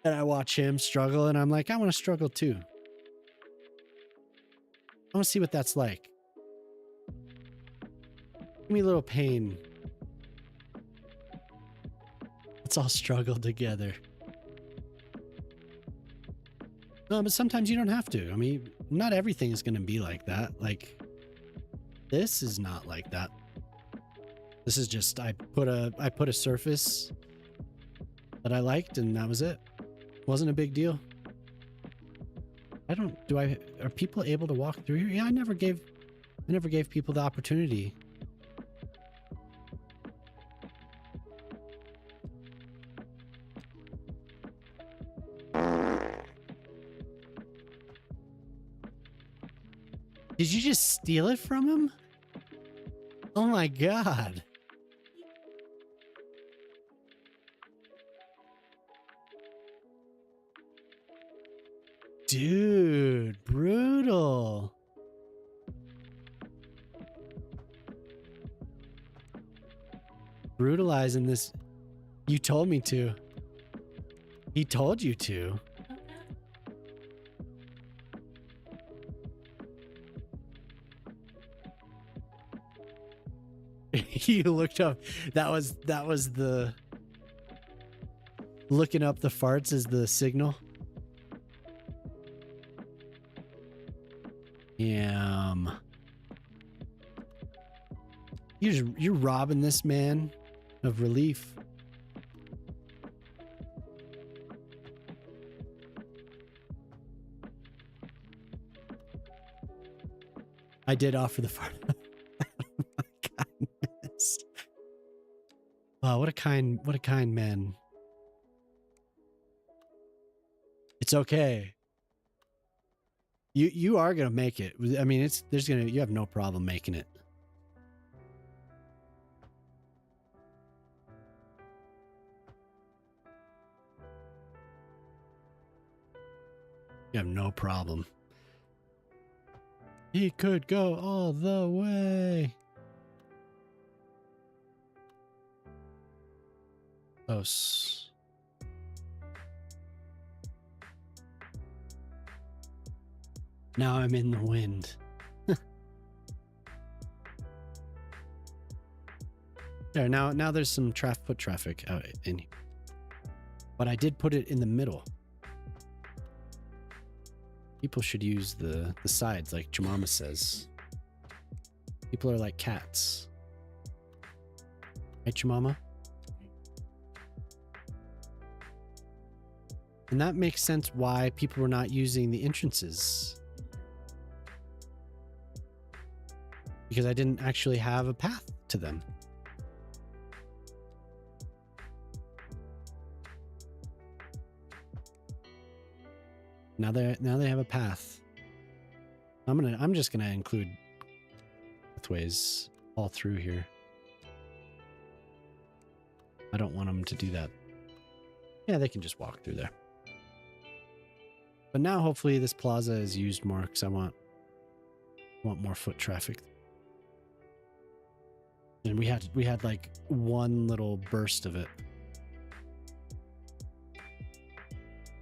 And I watch him struggle and I'm like, I want to struggle too. I want to see what that's like. Give me a little pain. Let's all struggle together. No, but sometimes you don't have to. I mean, not everything is going to be like that. Like, this is not like that. This is just, I put a surface that I liked and that was it. Wasn't a big deal. Are people able to walk through here? Yeah, I never gave people the opportunity. Did you just steal it from him? Oh my God. Dude, brutal. Brutalizing this. You told me to. He told you to. You looked up. That was the looking up the farts as the signal. You're robbing this man of relief. I did offer the fart. Oh my goodness. Wow, what a kind man. It's okay. You are gonna make it. I mean, you have no problem making it. You have no problem. He could go all the way. Close. Now I'm in the wind. There, now there's some foot traffic out in here. But I did put it in the middle. People should use the sides, like Jemima says. People are like cats. Right, Jemima? And that makes sense why people were not using the entrances. Because I didn't actually have a path to them. Now they have a path. I'm just gonna include pathways all through here. I don't want them to do that. Yeah, they can just walk through there. But now hopefully this plaza is used more because I want more foot traffic. And we had like one little burst of it.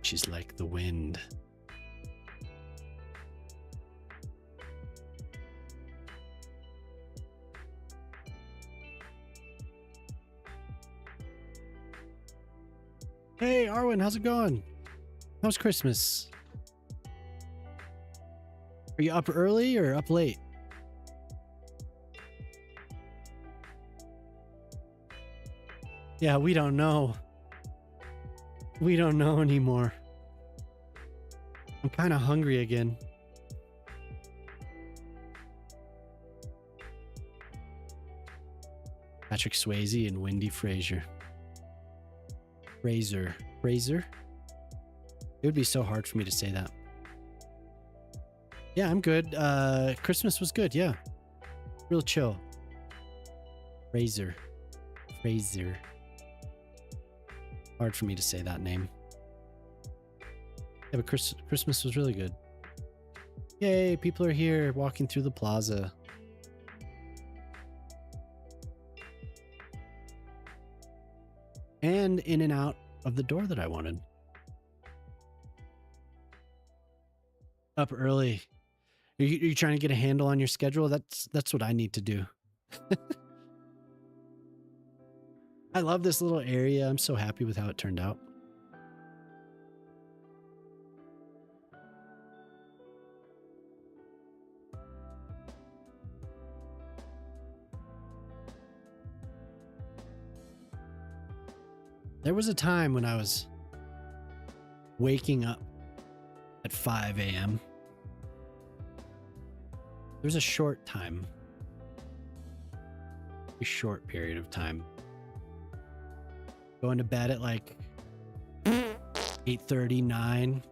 She's like the wind. Hey, Arwen, how's it going? How's Christmas? Are you up early or up late? Yeah, we don't know. We don't know anymore. I'm kind of hungry again. Patrick Swayze and Wendy Fraser. Fraser. It would be so hard for me to say that. Yeah, I'm good. Christmas was good, yeah. Real chill. Fraser. Hard for me to say that name. Yeah, but Christmas was really good. Yay, people are here walking through the plaza. And in and out of the door that I wanted. Up early. Are you trying to get a handle on your schedule? That's what I need to do. I love this little area. I'm so happy with how it turned out. There was a time when I was waking up at 5 a.m. There's a short time, a short period of time. Going to bed at like 8:30, 9.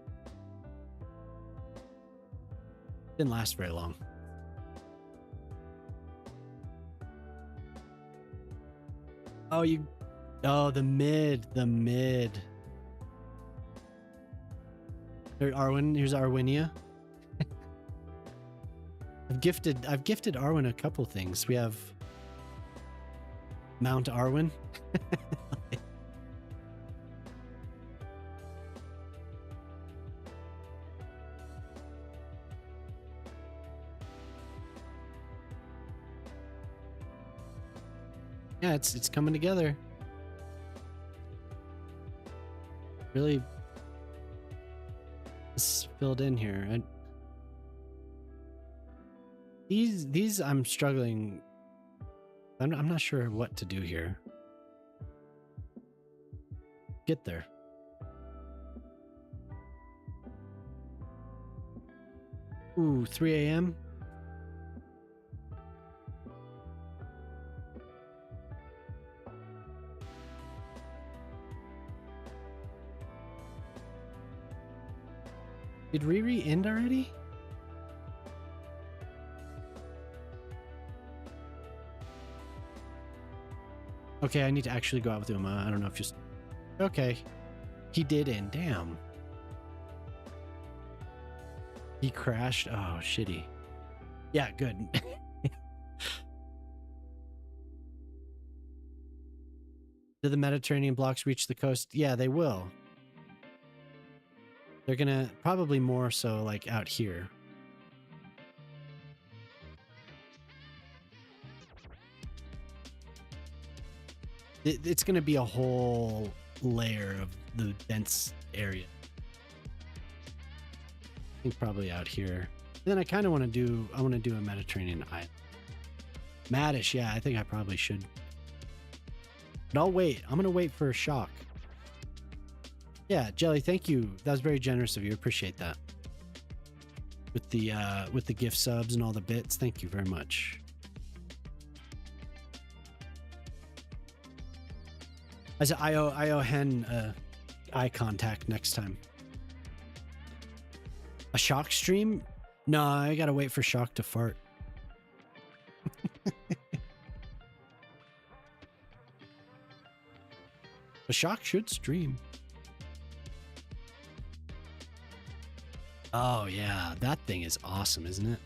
Didn't last very long. Oh, the mid. There, Arwen, here's Arwinia. I've gifted Arwen a couple things. We have Mount Arwen. Yeah, it's coming together. Really it's filled in here. And these I'm struggling. I'm not sure what to do here. Get there. Ooh, 3 a.m. Did Riri end already? Okay, I need to actually go out with Uma. I don't know if just... Okay. He did end. Damn. He crashed. Oh, shitty. Yeah, good. Do the Mediterranean blocks reach the coast? Yeah, they will. They're gonna probably more so like out here. It's gonna be a whole layer of the dense area. I think probably out here. And then I kind of want to do. I want to do a Mediterranean island. Maddish, yeah, I think I probably should. But I'll wait. I'm gonna wait for a shock. Yeah, Jelly, thank you. That was very generous of you. Appreciate that. With the gift subs and all the bits, thank you very much. I said I owe Hen eye contact next time. A shock stream? No, I gotta wait for shock to fart. A shock should stream. Oh yeah, that thing is awesome, isn't it?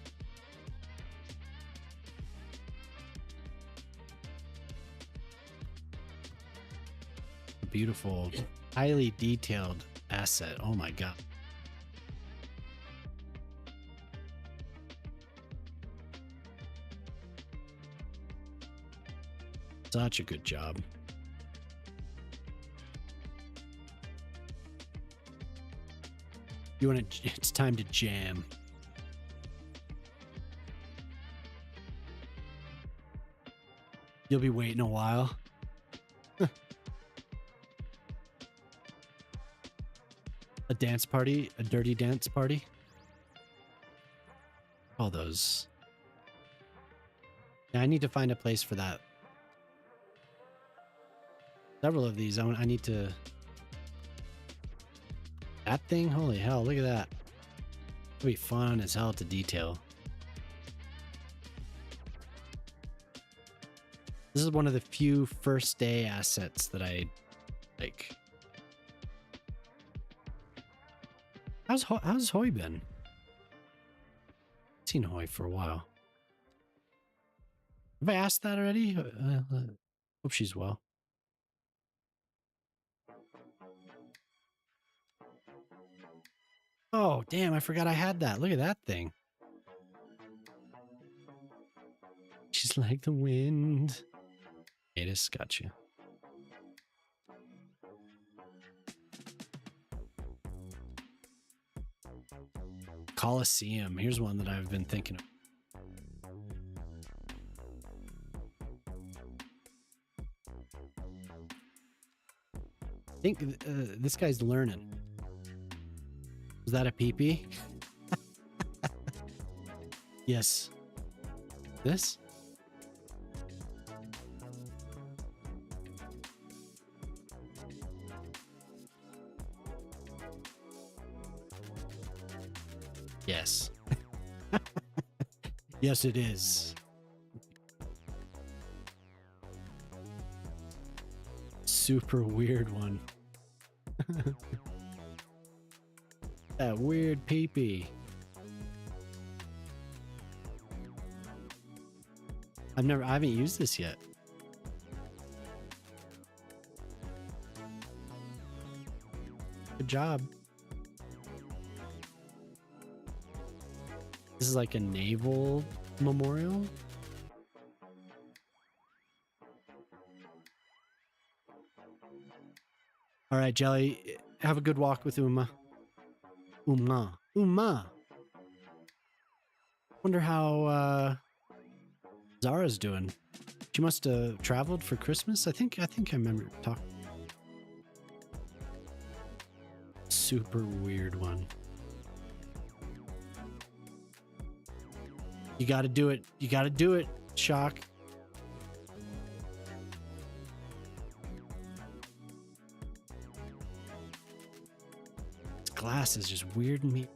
Beautiful, highly detailed asset. Oh my god. Such a good job. You want to? It's time to jam. You'll be waiting a while. A dance party, a dirty dance party. All those. Yeah, I need to find a place for that. Several of these. I need to. That thing? Holy hell, look at that. It'll be fun as hell to detail. This is one of the few first day assets that I like. How's Hoy been? I've seen Hoy for a while. Have I asked that already? Hope she's well. Oh, damn, I forgot I had that. Look at that thing. She's like the wind. Atis, got you. Coliseum. Here's one that I've been thinking of. I think this guy's learning. Was that a peepee? Yes. This? Yes. Yes, it is. Super weird one. That weird peepee. I haven't used this yet. Good job. This is like a naval memorial. All right, Jelly, have a good walk with Uma. Uma. Wonder how Zara's doing. She must have traveled for Christmas. I think I remember talking. Super weird one. You got to do it. You got to do it, Shock. This glass is just weirding me.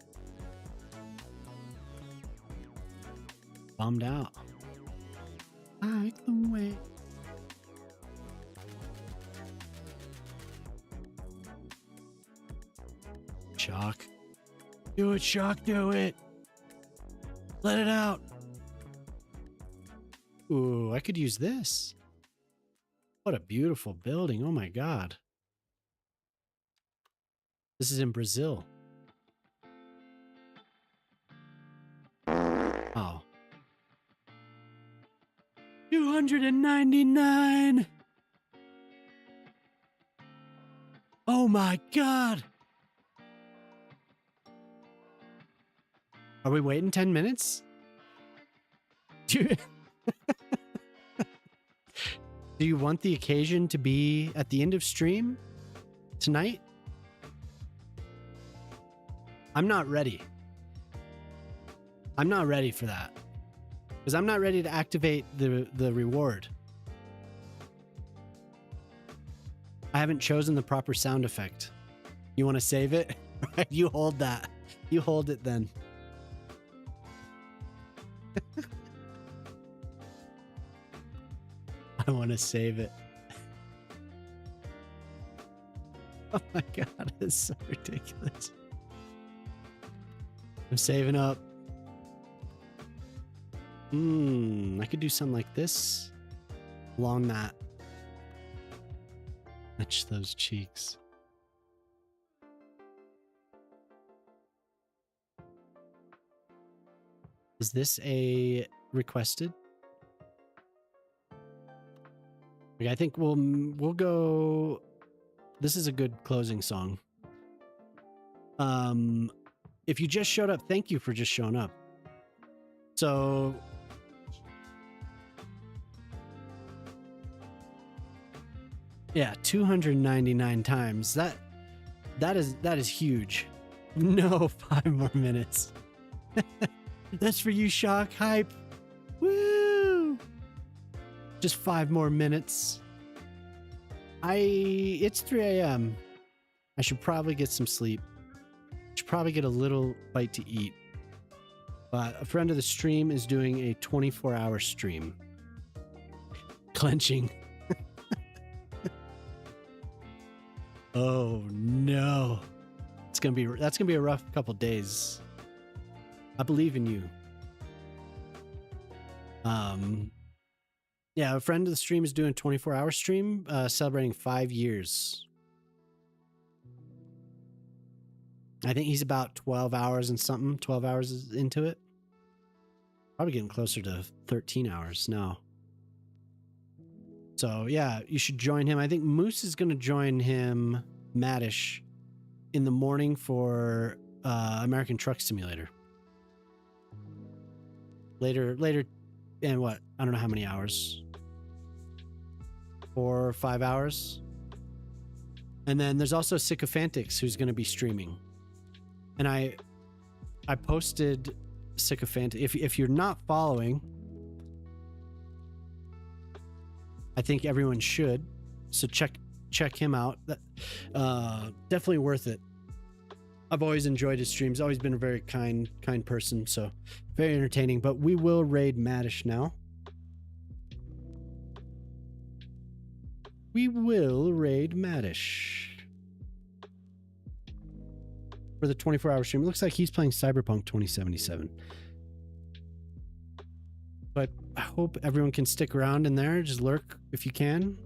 Bummed out. Like the way. Shock. Do it, Shock, do it. Let it out. Ooh, I could use this. What a beautiful building. Oh my God. This is in Brazil. Oh. 299. Oh my God. Are we waiting 10 minutes? Dude. Do you want the occasion to be at the end of stream tonight? I'm not ready. I'm not ready for that. Because I'm not ready to activate the reward. I haven't chosen the proper sound effect. You want to save it? You hold that. You hold it then. I want to save it. Oh my God, it's so ridiculous. I'm saving up. I could do something like this along that. Match those cheeks. Is this a requested? I think we'll go. This is a good closing song. If you just showed up, thank you for just showing up. So yeah, 299 times. That is huge. No, 5 more minutes. That's for you, Shock. Hype. Woo! Just 5 more minutes. It's 3 a.m. I should probably get some sleep. Should probably get a little bite to eat. But a friend of the stream is doing a 24-hour stream. Clenching. Oh no. That's gonna be a rough couple days. I believe in you. Yeah, a friend of the stream is doing a 24-hour stream, celebrating 5 years. I think he's about 12 hours and something, 12 hours into it. Probably getting closer to 13 hours now. So yeah, you should join him. I think Moose is going to join him, Maddish, in the morning for American Truck Simulator. Later, and what? I don't know how many hours. 4 or 5 hours. And then there's also Sycophantics, who's going to be streaming. And I posted Sycophantic. If you're not following, I think everyone should. So check him out. Definitely worth it. I've always enjoyed his streams. Always been a very kind person. So very entertaining. But we will raid Maddish now. We will raid Maddish for the 24-hour stream. It looks like he's playing Cyberpunk 2077. But I hope everyone can stick around in there. Just lurk if you can.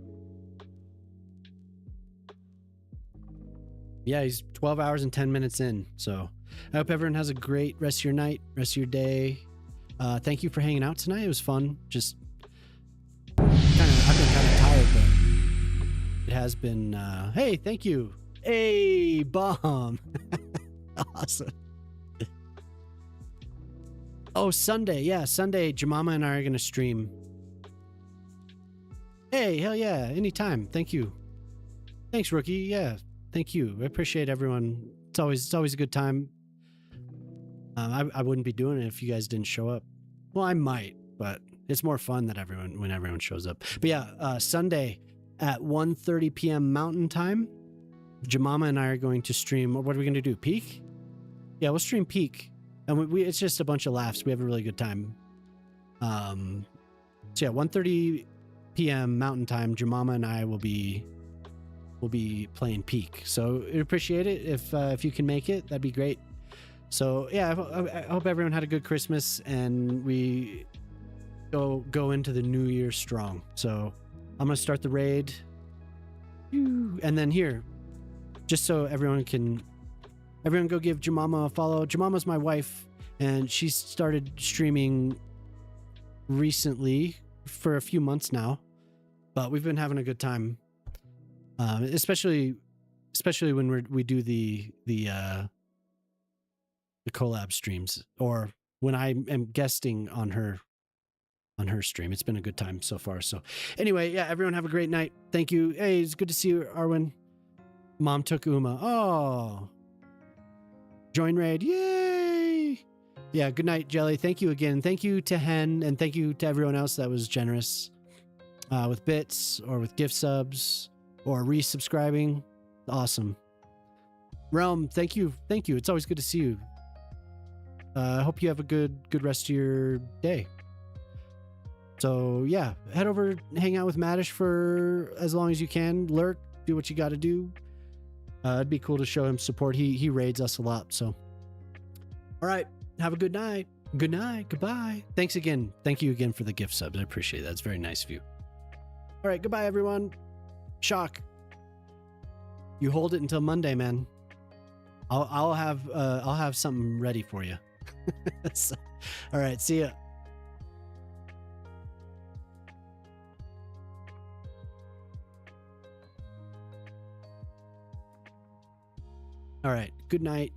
Yeah, he's 12 hours and 10 minutes in. So I hope everyone has a great rest of your night, rest of your day. Thank you for hanging out tonight. It was fun. Just I've been kind of tired, but it has been, hey, thank you. Hey, bomb. Awesome. Oh, Sunday. Yeah, Sunday, Jemima and I are going to stream. Hey, hell yeah. Anytime. Thank you. Thanks, Rookie. Yeah, thank you. I appreciate everyone. It's always a good time. I wouldn't be doing it if you guys didn't show up. Well, I might, but it's more fun that when everyone shows up. But yeah, Sunday at 1:30 p.m. Mountain Time, Jemima and I are going to stream. What are we going to do? Peak? Yeah, we'll stream Peak. And it's just a bunch of laughs. We have a really good time. So yeah, 1:30 p.m. Mountain Time, Jemima and I will be playing Peak. So I'd appreciate it if you can make it. That'd be great. So yeah, I hope everyone had a good Christmas and we go into the new year strong. So I'm gonna start the raid, and then here, just so everyone go give Jemima a follow. Jemima's my wife, and she's started streaming recently for a few months now, but we've been having a good time, especially when we do the collab streams, or when I am guesting on her stream. It's been a good time so far. So anyway, yeah, everyone have a great night. Thank you. Hey, it's good to see you, Arwen. Mom took Uma. Oh, join raid. Yay. Yeah, good night, Jelly. Thank you again. Thank you to Hen, and thank you to everyone else that was generous with bits or with gift subs or resubscribing. Awesome. Realm, thank you. It's always good to see you. I hope you have a good rest of your day. So yeah, head over, hang out with Maddish for as long as you can. Lurk, do what you got to do. It'd be cool to show him support. He raids us a lot. So, all right, have a good night. Good night. Goodbye. Thanks again. Thank you again for the gift subs. I appreciate that. It's very nice of you. All right, goodbye, everyone. Shock. You hold it until Monday, man. I'll have something ready for you. So, all right, see ya. All right, good night.